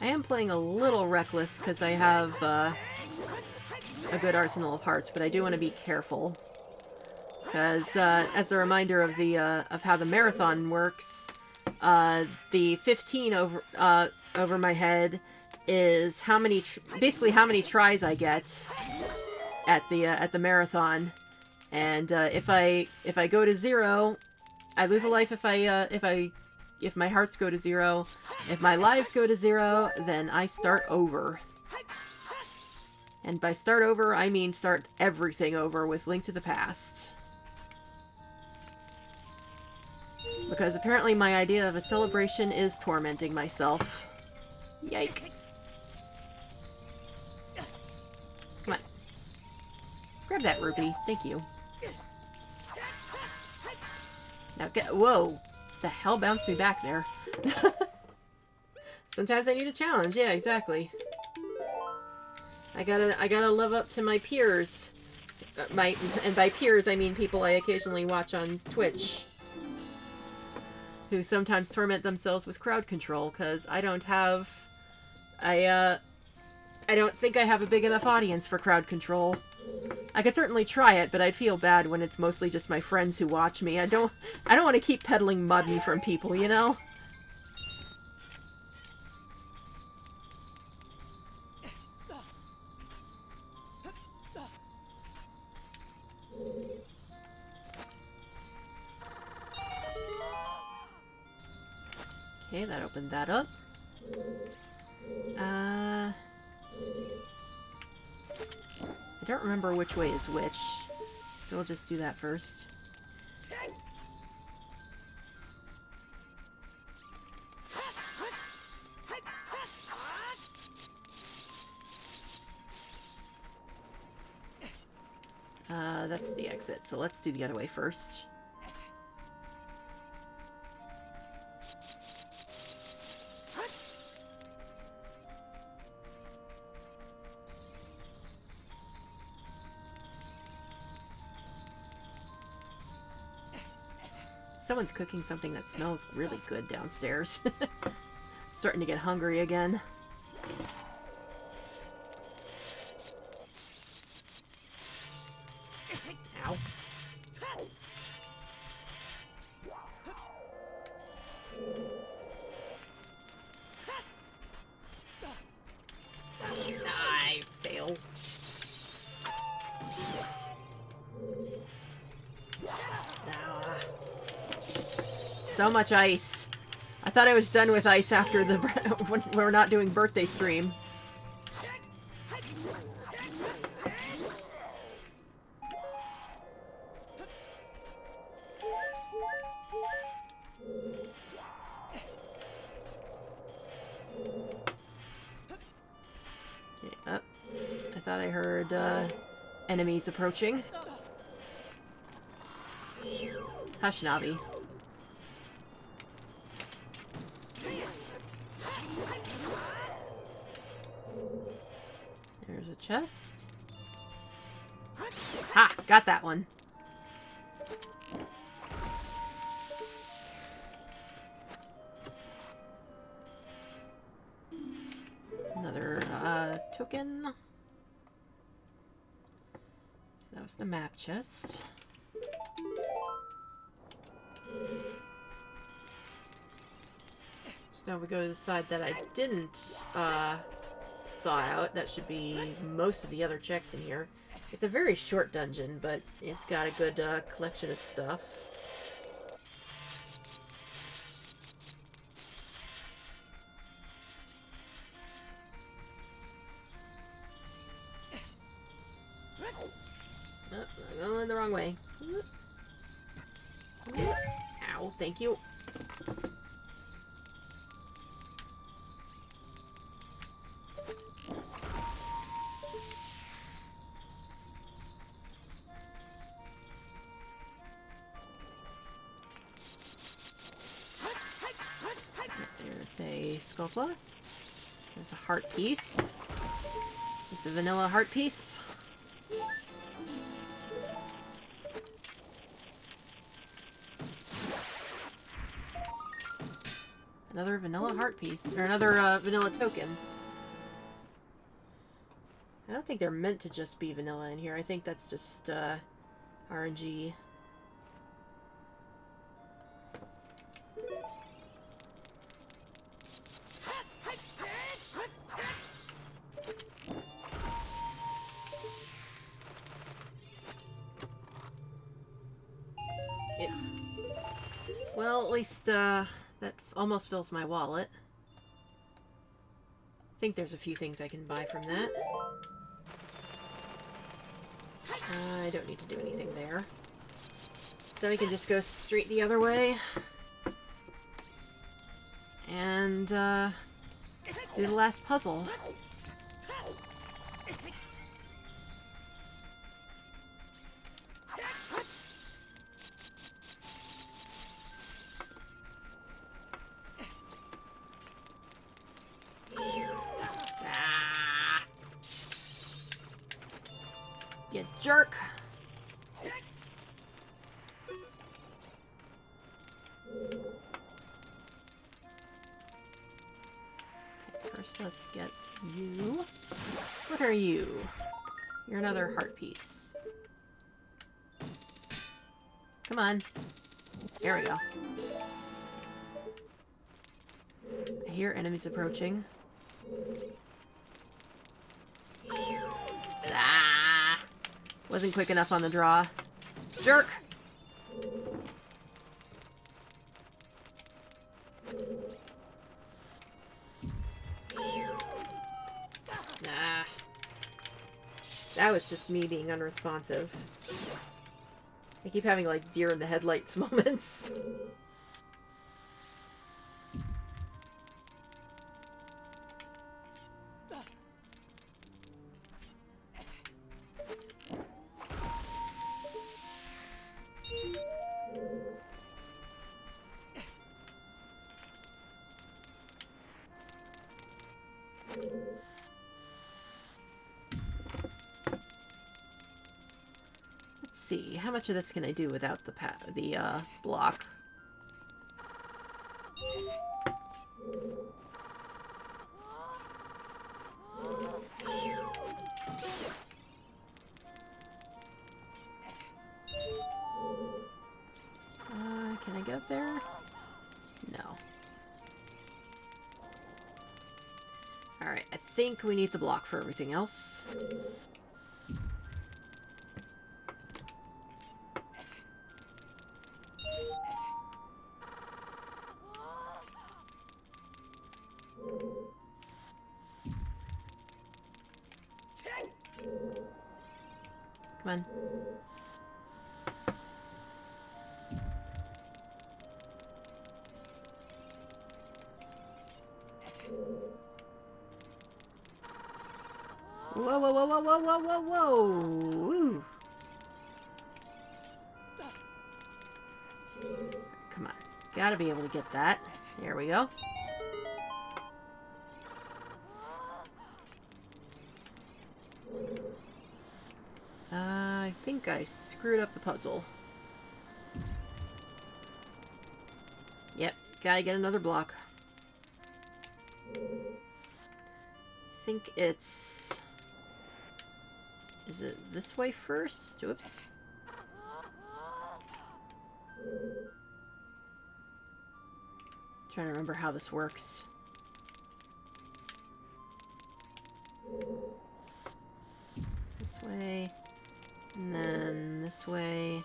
Speaker 1: I am playing a little reckless because I have a good arsenal of hearts, but I do want to be careful. Because as a reminder of the of how the marathon works, the 15 over my head is how many basically how many tries I get at the marathon, and if I go to 0, I lose a life. If my hearts go to 0, if my lives go to 0, then I start over. And by start over, I mean start everything over with Link to the Past. Because apparently my idea of a celebration is tormenting myself. Yike. Come on. Grab that rupee. Thank you. Now get... Whoa. The hell bounced me back there? Sometimes I need a challenge. Yeah, exactly. I gotta live up to my peers. And by peers, I mean people I occasionally watch on Twitch. Who sometimes torment themselves with crowd control, because I don't have... I don't think I have a big enough audience for crowd control. I could certainly try it, but I'd feel bad when it's mostly just my friends who watch me. I don't want to keep peddling mud from people, you know? Okay, that opened that up. I don't remember which way is which, so we'll just do that first. That's the exit, so let's do the other way first. Someone's cooking something that smells really good downstairs. Starting to get hungry again. Ow. I fail. So much ice. I thought I was done with ice after the when we're not doing birthday stream. Okay, up. I thought I heard enemies approaching. Hush, Navi. There's a chest. Ha! Got that one. Another token. So that was the map chest. So now we go to the side that I didn't thaw out. That should be most of the other checks in here. It's a very short dungeon, but it's got a good collection of stuff. Oh, I'm going the wrong way. Ow, thank you. There's a Sculpla. There's a heart piece. Just a vanilla heart piece. Another vanilla heart piece. Or another vanilla token. I don't think they're meant to just be vanilla in here. I think that's just RNG. Well, at least that almost fills my wallet. I think there's a few things I can buy from that. I don't need to do anything there. So we can just go straight the other way. And do the last puzzle. You jerk! First, let's get you. What are you? You're another heart piece. Come on. There we go. I hear enemies approaching. Ah! Wasn't quick enough on the draw. Jerk! Nah. That was just me being unresponsive. I keep having, like, deer in the headlights moments. see. How much of this can I do without the block? Can I get up there? No. Alright, I think we need the block for everything else. Come on. Whoa, whoa, whoa, whoa, whoa, whoa, whoa, whoa! Ooh. Come on. Gotta be able to get that. There we go. I think I screwed up the puzzle. Yep, gotta get another block. I think it's... Is it this way first? Oops. Trying to remember how this works. This way. And then this way.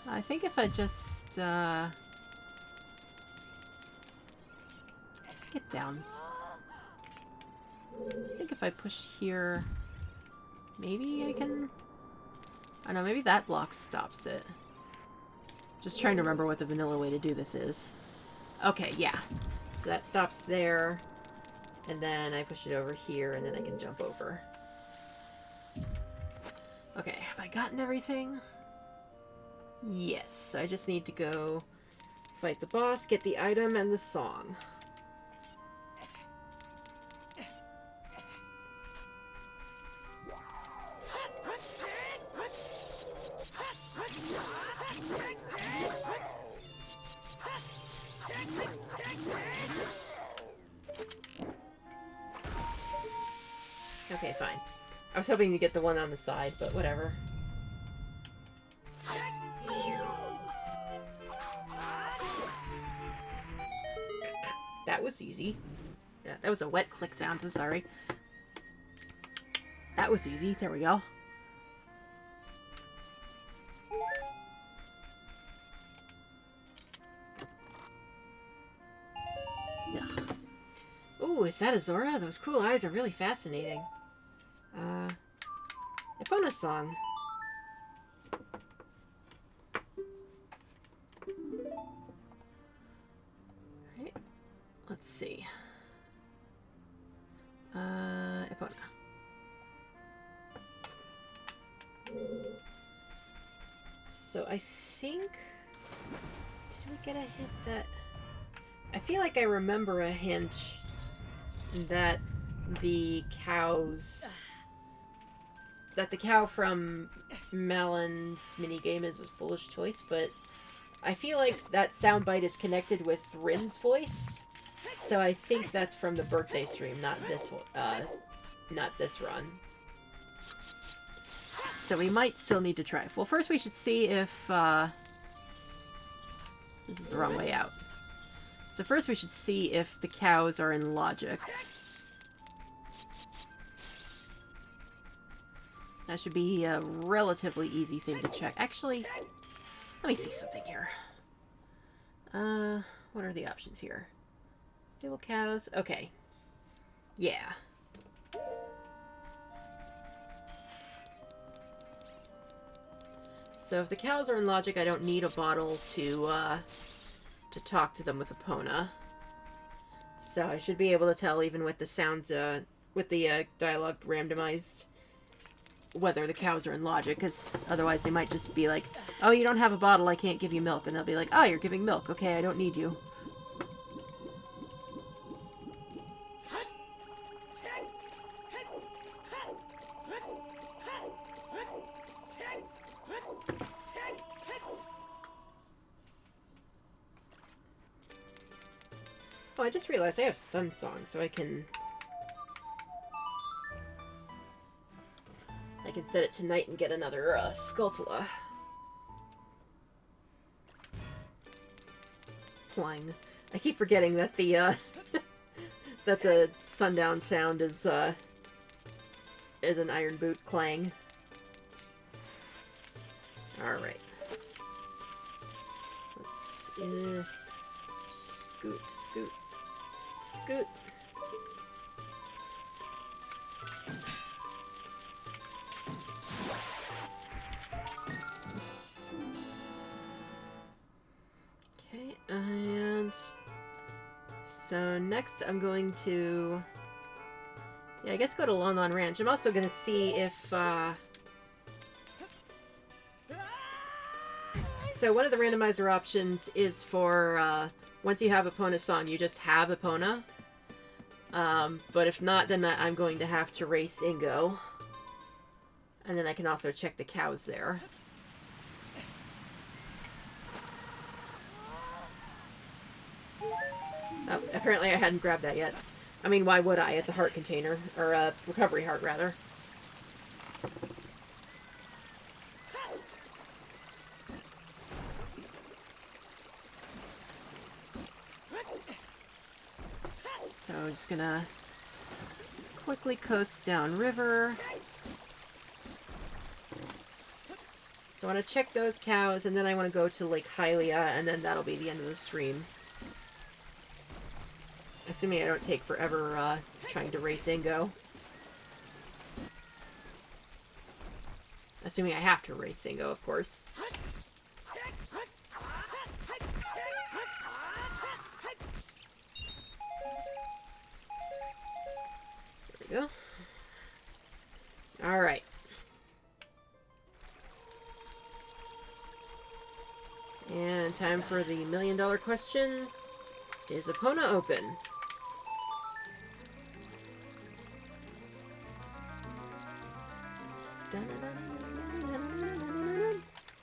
Speaker 1: I think if I just, get down. I think if I push here, maybe I can... I don't know, maybe that block stops it. Just trying to remember what the vanilla way to do this is. Okay, yeah. So that stops there. And then I push it over here, and then I can jump over. Okay, have I gotten everything? Yes, I just need to go fight the boss, get the item, and the song. Okay, fine. I was hoping to get the one on the side, but whatever. That was easy. Yeah, that was a wet click sound, I'm sorry. That was easy. There we go. Ugh. Ooh, is that a Zora? Those cool eyes are really fascinating. Epona song. Alright. Let's see. Epona. So I think... Did we get a hint that... I feel like I remember a hint that the cows... That the cow from Malon's minigame is a foolish choice, but I feel like that soundbite is connected with Rin's voice, so I think that's from the birthday stream, not this run. So we might still need to try. Well, first we should see if, this is the wrong way out. So first we should see if the cows are in logic. That should be a relatively easy thing to check. Actually, let me see something here. What are the options here? Stable cows. Okay. Yeah. So if the cows are in logic, I don't need a bottle to talk to them with Epona. So I should be able to tell even with the sounds, with the dialogue randomized, whether the cows are in logic, because otherwise they might just be like, oh, you don't have a bottle, I can't give you milk. And they'll be like, oh, you're giving milk. Okay, I don't need you. I just realized I have Sun Song, so I can set it tonight and get another Skulltula. Clang. I keep forgetting that the that the sundown sound is an iron boot clang. All right. Let's scoot, scoot, scoot. Okay, and so next I'm going to, yeah, I guess go to Lon Lon Ranch. I'm also going to see if, so one of the randomizer options is for, once you have Epona Song, you just have Epona. But if not, then I'm going to have to race Ingo. And then I can also check the cows there. Oh, apparently I hadn't grabbed that yet. I mean, why would I? It's a heart container. Or a recovery heart, rather. So I'm just gonna quickly coast down river. So I want to check those cows, and then I want to go to Lake Hylia, and then that'll be the end of the stream. Assuming I don't take forever trying to race Ingo. Assuming I have to race Ingo, of course. There we go. Alright. And time for the $1 million question. Is Epona open?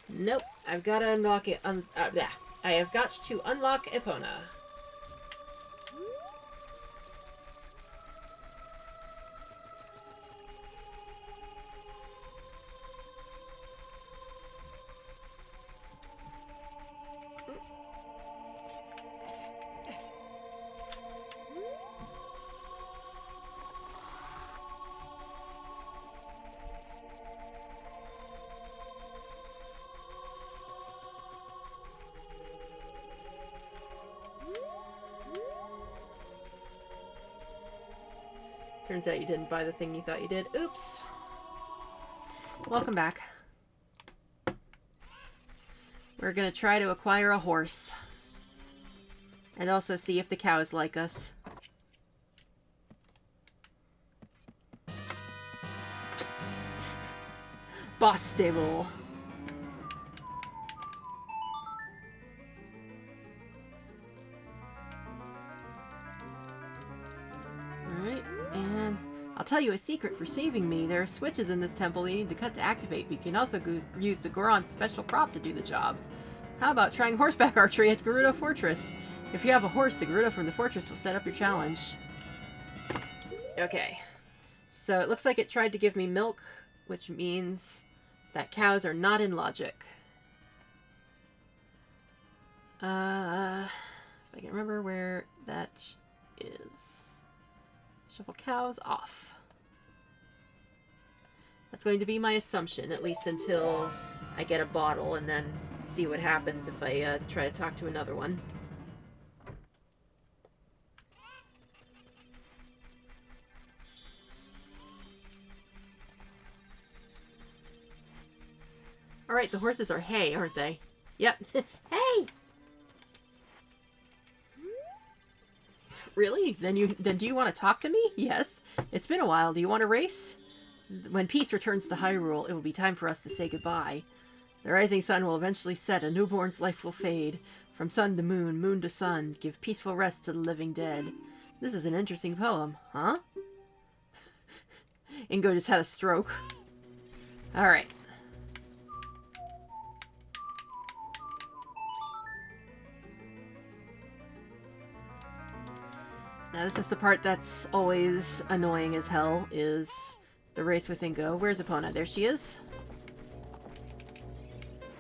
Speaker 1: Nope. I've got to unlock it. I have got to unlock Epona. Turns out you didn't buy the thing you thought you did. Oops. Welcome back. We're gonna try to acquire a horse. And also see if the cows like us. Boss stable. I'll tell you a secret for saving me. There are switches in this temple you need to cut to activate, but you can also use the Goron's special prop to do the job. How about trying horseback archery at Gerudo Fortress? If you have a horse, the Gerudo from the fortress will set up your challenge. Okay. So it looks like it tried to give me milk, which means that cows are not in logic. If I can remember where that is. Shuffle cows off. That's going to be my assumption, at least until I get a bottle, and then see what happens if I try to talk to another one. Alright, the horses are hay, aren't they? Yep. Hey! Really? Then do you want to talk to me? Yes. It's been a while. Do you want to race? When peace returns to Hyrule, it will be time for us to say goodbye. The rising sun will eventually set. A newborn's life will fade. From sun to moon, moon to sun, give peaceful rest to the living dead. This is an interesting poem, huh? Ingo just had a stroke. Alright. Now this is the part that's always annoying as hell, is the race with Ingo. Where's Epona? There she is.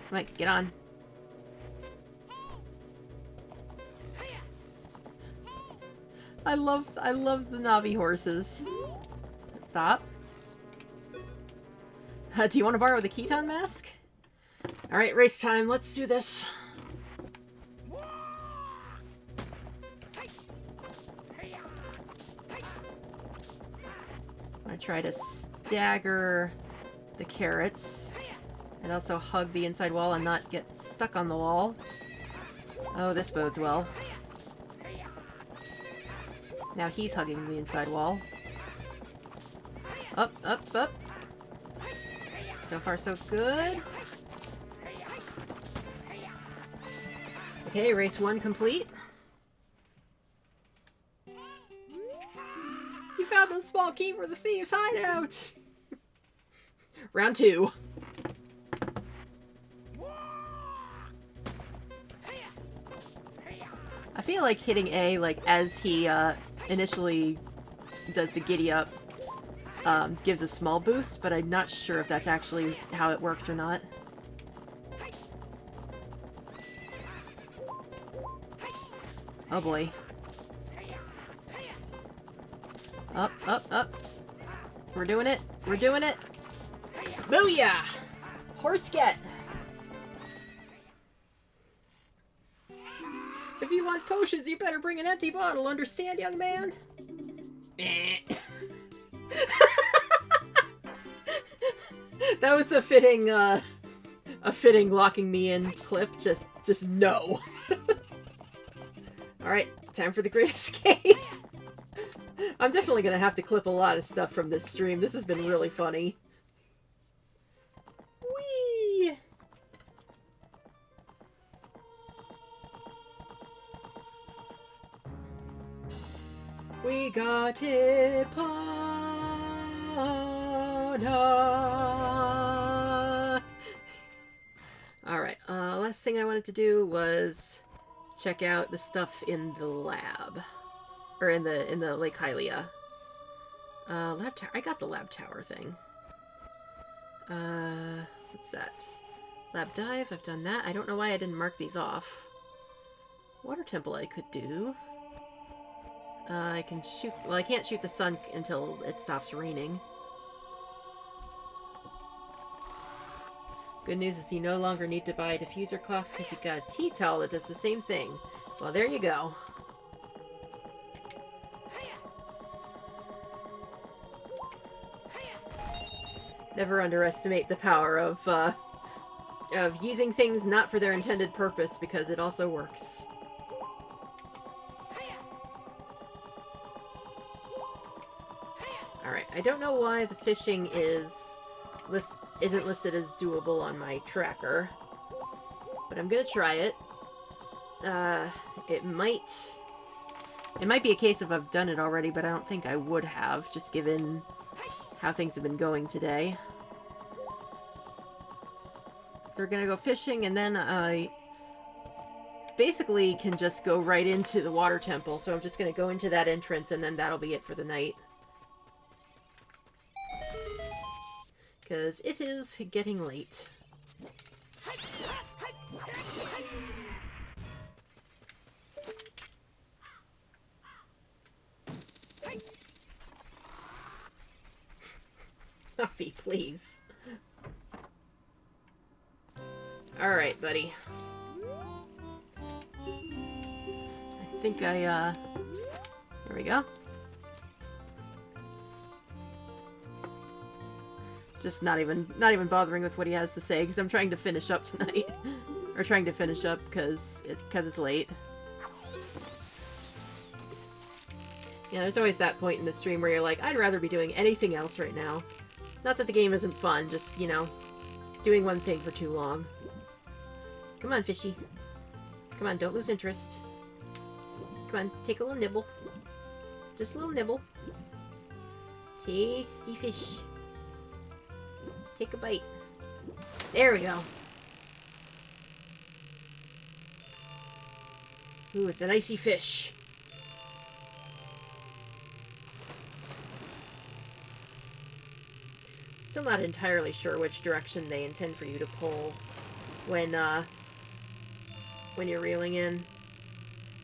Speaker 1: Come on, get on. I love the Navi horses. Stop. Do you want to borrow the Keaton mask? Alright, race time. Let's do this. I'm gonna try to stagger the carrots. And also hug the inside wall and not get stuck on the wall. Oh, this bodes well. Now he's hugging the inside wall. Up, up, up. So far, so good. Okay, race 1 complete. You found a small key for the thieves' hideout! Round 2. I feel like hitting A, like, as he, initially does the giddy up, gives a small boost, but I'm not sure if that's actually how it works or not. Oh boy. Up, up, up. We're doing it. We're doing it. Booyah! Horse get! If you want potions, you better bring an empty bottle, understand, young man? That was a fitting locking me in clip. Just no. Alright, time for the Great Escape. I'm definitely gonna have to clip a lot of stuff from this stream. This has been really funny. Whee! We got Epona. Alright, last thing I wanted to do was check out the stuff in the lab. Or in the Lake Hylia. Lab tower. I got the lab tower thing. What's that? Lab dive, I've done that. I don't know why I didn't mark these off. Water temple I could do. I can shoot... Well, I can't shoot the sun until it stops raining. Good news is you no longer need to buy a diffuser cloth because you've got a tea towel that does the same thing. Well, there you go. Never underestimate the power of using things not for their intended purpose, because it also works. Alright, I don't know why the fishing isn't listed as doable on my tracker, but I'm gonna try it. It might be a case of I've done it already, but I don't think I would have, just given how things have been going today. So we're gonna go fishing, and then I basically can just go right into the water temple, so I'm just gonna go into that entrance, and then that'll be it for the night. Because it is getting late. Coffee, please. Alright, buddy. I think there we go. Just not even bothering with what he has to say, because I'm trying to finish up tonight. Or trying to finish up because it's late. Yeah, there's always that point in the stream where you're like, I'd rather be doing anything else right now. Not that the game isn't fun, just, you know, doing one thing for too long. Come on, fishy. Come on, don't lose interest. Come on, take a little nibble. Just a little nibble. Tasty fish. Take a bite. There we go. Ooh, it's an icy fish. Still not entirely sure which direction they intend for you to pull when you're reeling in.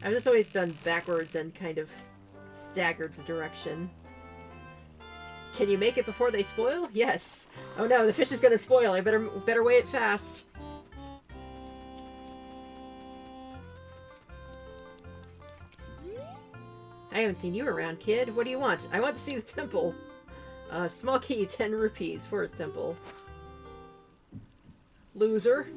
Speaker 1: I've just always done backwards and kind of staggered the direction. Can you make it before they spoil? Yes. Oh no, the fish is gonna spoil. I better weigh it fast. I haven't seen you around, kid. What do you want? I want to see the temple. Small key, 10 rupees. Forest temple. Loser.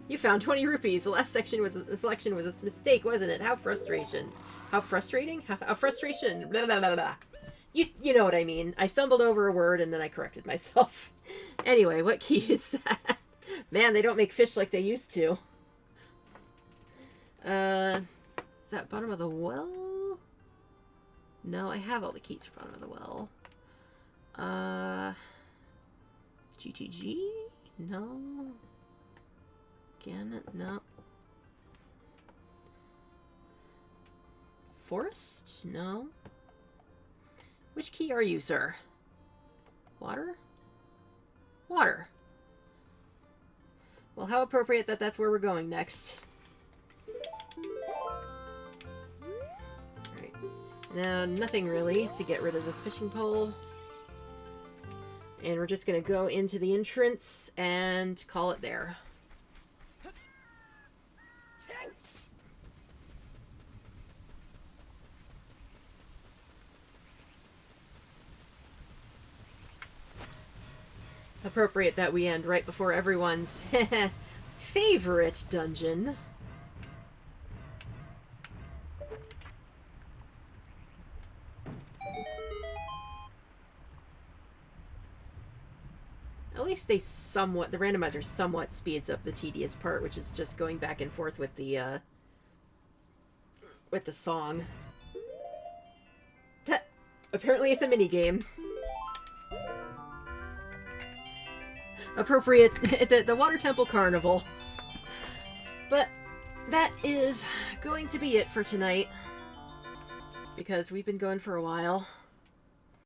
Speaker 1: You found 20 rupees. The last selection was a mistake, wasn't it? How frustrating. How frustrating? How frustration. Blah, blah, blah, blah. You know what I mean. I stumbled over a word and then I corrected myself. Anyway, what key is that? Man, they don't make fish like they used to. Is that bottom of the well? No, I have all the keys for bottom of the well. GTG? No. Again, no. Forest? No. Which key are you, sir? Water? Water. Well, how appropriate that that's where we're going next. Alright. Now, nothing really to get rid of the fishing pole. And we're just going to go into the entrance and call it there. Appropriate that we end right before everyone's favorite dungeon. At least they somewhat, the randomizer somewhat speeds up the tedious part, which is just going back and forth with the song. Apparently it's a minigame. Appropriate at the Water Temple Carnival. But that is going to be it for tonight, because we've been going for a while.